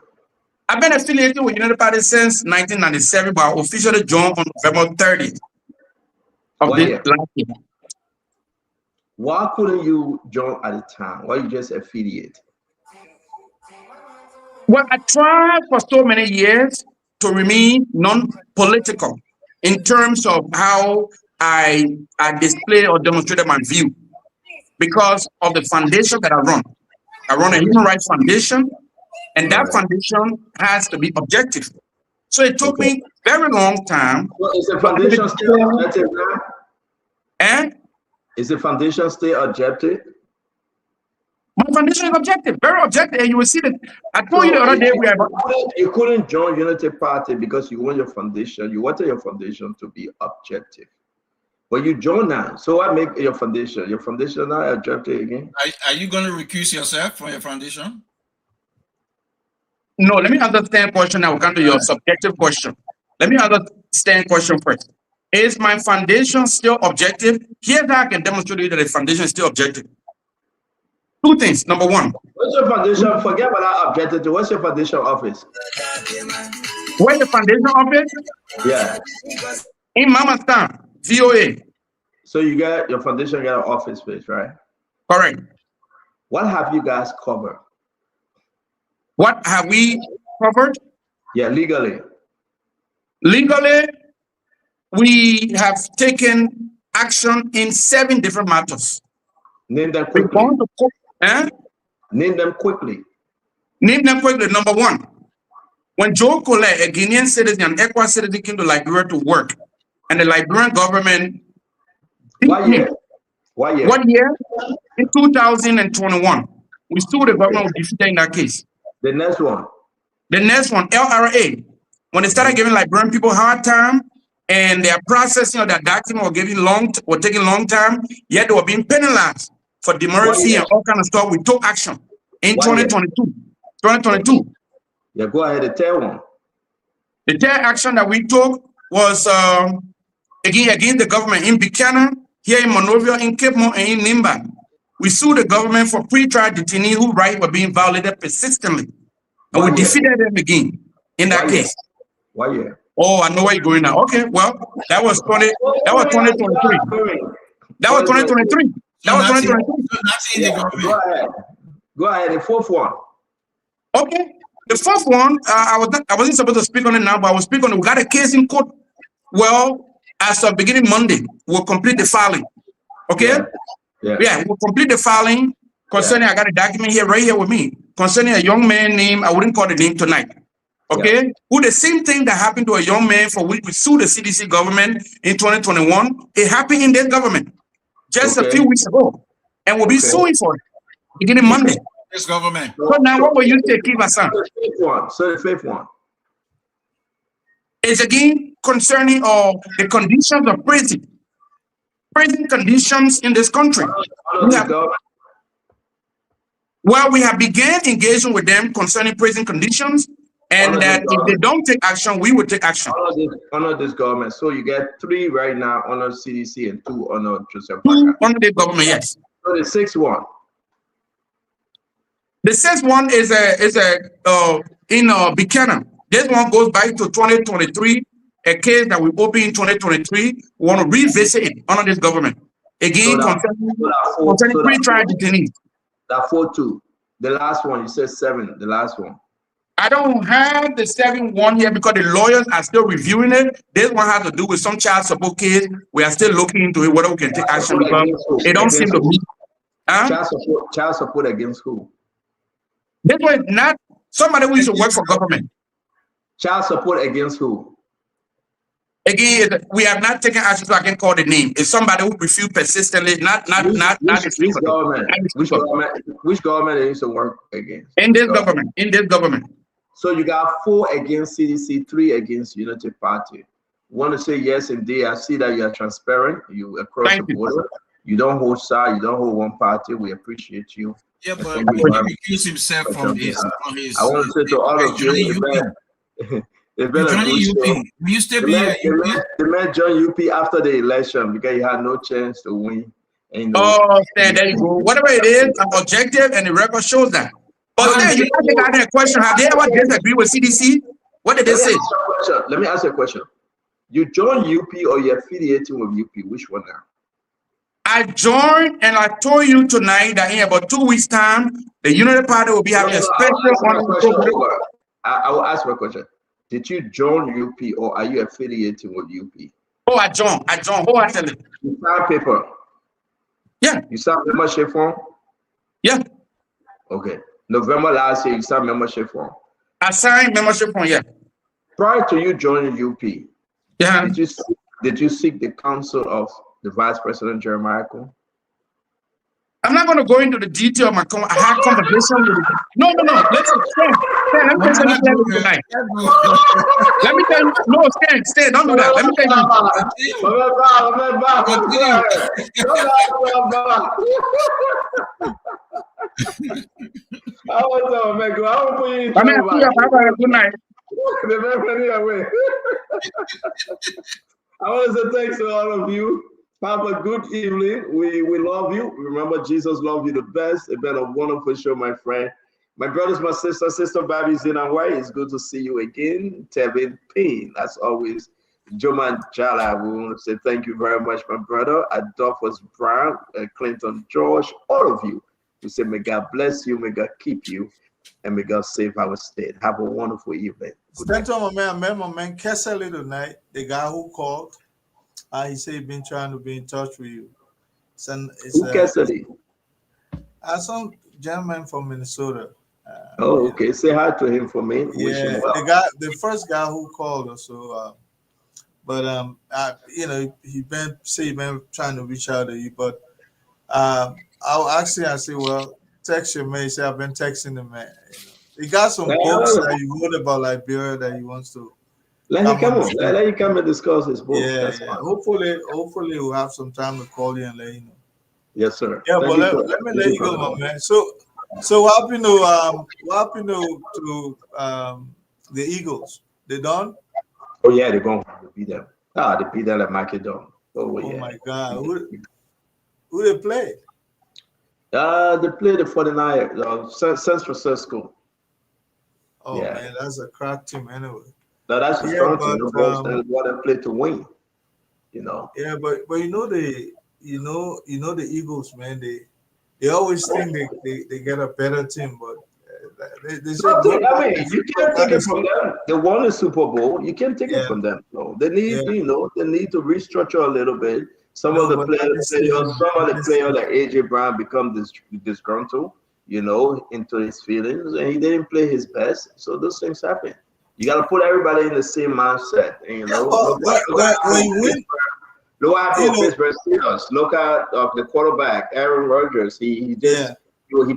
I've been affiliated with Unity Party since 1997, but I officially joined on November 30th of this last year. Why couldn't you join at the time? Why you just affiliate? Well, I tried for so many years to remain non-political in terms of how I display or demonstrated my view because of the foundation that I run. I run a human rights foundation, and that foundation has to be objective. So it took me very long time. Well, is the foundation still objective now? And is the foundation still objective? My foundation is objective, very objective, and you will see that. I told you the other day you couldn't join Unity Party because you want your foundation. You wanted your foundation to be objective, but you join now. So what make your foundation? Your foundation not objective again? Are you going to recuse yourself from your foundation? No, let me understand question. I will come to your subjective question. Let me understand question first. Is my foundation still objective? Here I can demonstrate to you that the foundation is still objective. Two things. Number one. What's your foundation? Forget about that objective. What's your foundation office? Where's the foundation office? Yeah. In Mama's Town, VOA. So you got your foundation got an office space, right? Correct. What have you guys covered? What have we covered? Yeah, legally. Legally, we have taken action in 7 different matters. Name them quickly. Name them quickly. Name them quickly. Number one, when Joe Collet, a Guinean citizen, an Ecuador citizen, came to Liberia to work, and the Liberian government. What year? What year? What year? In 2021. We sued the government with defeated in that case. The next one. The next one, LRA. When they started giving Liberian people hard time, and their processing of that document were taking long time, yet they were being penalized for demurrage fee and all kind of stuff. We took action in 2022. Yeah, go ahead. The third one. The third action that we took was against the government in Buchanan, here in Monrovia, in Cape Mount, and in Nimba. We sued the government for pre-trial detainees whose rights were being violated persistently, and we defeated them again in that case. What year? Oh, I know where you're going now. Okay, well, that was 2023. That was 2023. That was 2023. Go ahead. The fourth one. Okay. The fourth one, I wasn't supposed to speak on it now, but I will speak on it. We got a case in court. Well, as of beginning Monday, we'll complete the filing. Okay? Yeah, we'll complete the filing concerning, I got a document here, right here with me, concerning a young man named, I wouldn't call the name tonight. Okay, who the same thing that happened to a young man for which we sued the CDC government in 2021, it happened in this government just a few weeks ago, and we'll be suing for it beginning Monday. This government. So now, what will you say, Kiva-san? So the fifth one. It's again concerning the conditions of prison conditions in this country. We have begun engaging with them concerning prison conditions. And that if they don't take action, we will take action. Honor this government. So you get 3 right now, honor CDC, and 2 honor Joseph. 2 honor the government, yes. So the 6th one. The 6th one is in Buchanan. This one goes back to 2023, a case that we opened in 2023. We want to revisit it under this government. Again, concerning pre-trial detainees. That 4-2. The last one, you said 7, the last one. I don't have the 7-1 here because the lawyers are still reviewing it. This one has to do with some child support case. We are still looking into it, whether we can take action because it don't seem to meet. Child support against who? This one is not somebody who used to work for government. Child support against who? Again, we have not taken action, so I can call the name. It's somebody who refused persistently, Which government they used to work against? In this government. So you got 4 against CDC, 3 against Unity Party. Want to say yes, indeed. I see that you are transparent. You across the border. You don't hold side. You don't hold one party. We appreciate you. Yeah, but when he recused himself from his I want to say to all of you, the man joined UP after the election because he had no chance to win. There you go. Whatever it is, I'm objective, and the record shows that. But then you got a question: have they ever disagreed with CDC? What did they say? Let me ask you a question. You joined UP or you're affiliating with UP? Which one now? I joined, and I told you tonight that in about 2 weeks' time, the Unity Party will be having a special. I will ask you a question. Did you join UP or are you affiliating with UP? Oh, I joined wholeheartedly. You signed paper? Yeah. You signed membership form? Yeah. Okay. November last year, you signed membership form? I signed membership form, yeah. Prior to you joining UP, yeah, did you seek the counsel of the Vice President Jeremiah Cole? I'm not going to go into the detail of my I had conversation with him. No. Listen, let me tell you tonight. Let me tell you. No, Stan, don't do that. Let me tell you. Good night. I want to say thanks to all of you. Have a good evening. We love you. Remember, Jesus loved you the best. It's been a wonderful show, my friend. My brothers, my sister Babi Zinawai, it's good to see you again. Tevin Payne, as always. Joman Jala, we want to say thank you very much, my brother. Adolphus Brown, Clinton George, all of you. We say, may God bless you, may God keep you, and may God save our state. Have a wonderful evening. My man, Kessel tonight, the guy who called. He said he's been trying to be in touch with you. Who Cassidy? Some gentleman from Minnesota. Okay. Say hi to him for me. Yeah, the first guy who called us. So, he been trying to reach out to you. But I'll actually, I say, well, text your man. He said I've been texting the man. He got some books that he wrote about Liberia that he wants to. Let him come and discuss his book. Yeah. Hopefully we'll have some time to call you and let you know. Yes, sir. Yeah, but let me let you go, my man. So what happened to the Eagles? They done? Oh yeah, they're going to beat them. They beat them at Macedon. Oh my God, who they play? They played the 49ers, San Francisco. Oh yeah. Man, that's a crack team anyway. No, that's the strong team. The what they play to win. Yeah, but the Eagles, man. They always think they get a better team, but you can't take it from them. They won the Super Bowl. You can't take it from them. No, they need they need to restructure a little bit. Some of the players like AJ Brown become disgruntled, into his feelings, and he didn't play his best. So those things happen. You got to put everybody in the same mindset. Look at Pittsburgh Steelers. Look at the quarterback, Aaron Rodgers. He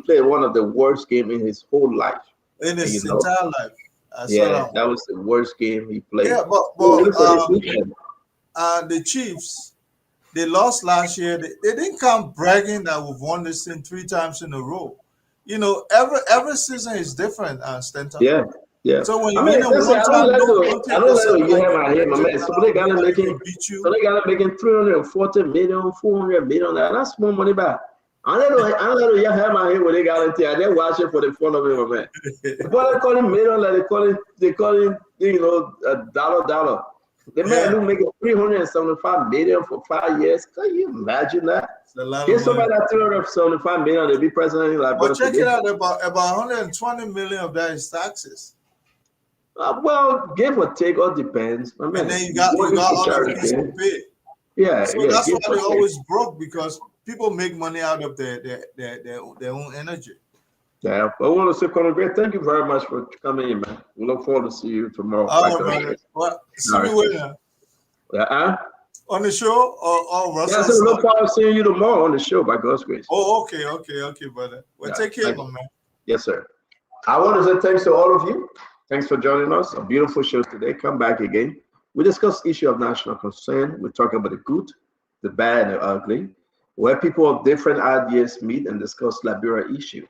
played one of the worst games in his whole life. In his entire life. That was the worst game he played. Yeah, but the Chiefs, they lost last year. They didn't come bragging that we've won this thing 3 times in a row. Every season is different, Stanton. Yeah. So when you I don't let you have my head, my man. So they got to making 340 million, 400 million. That's more money back. I don't let you have my head when they got it. They watch it for the fun of it, my man. But they call it million, like they call it, $, The man who making 375 million for 5 years. Can you imagine that? Here's somebody that 375 million to be president in Liberia. But check it out, about 120 million of that is taxes. Well, give or take, all depends. I mean, and then you got other fees to pay. Yeah, so that's why they're always broke, because people make money out of their own energy. Yeah, but I want to say, Colonel Gray, thank you very much for coming in, man. We look forward to see you tomorrow. Well, see you later. Yeah, on the show or Russell? Yeah, so we look forward to seeing you tomorrow on the show, by God's grace. Oh, okay, brother. Well, Yeah, take care, thank my you. man. Yes, sir. I want to say thanks to all of you. Thanks for joining us. A beautiful show today. Come back again. We discuss issue of national concern. We talk about the good, the bad, and the ugly, where people of different ideas meet and discuss Liberia issue.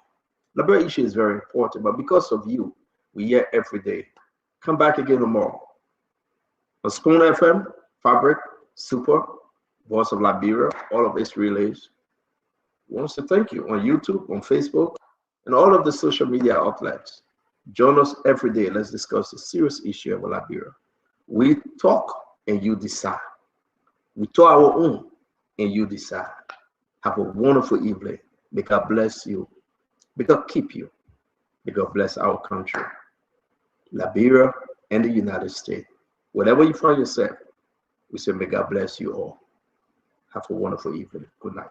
Liberia issue is very important, but because of you, we hear every day. Come back again tomorrow. On Spoon FM, Fabric, Super, Voice of Liberia, all of its relays. We want to thank you on YouTube, on Facebook, and all of the social media outlets. Join us every day. Let's discuss the serious issue of Liberia. We talk and you decide. We talk our own and you decide. Have a wonderful evening. May God bless you. May God keep you. May God bless our country, Liberia and the United States. Wherever you find yourself, we say may God bless you all. Have a wonderful evening. Good night.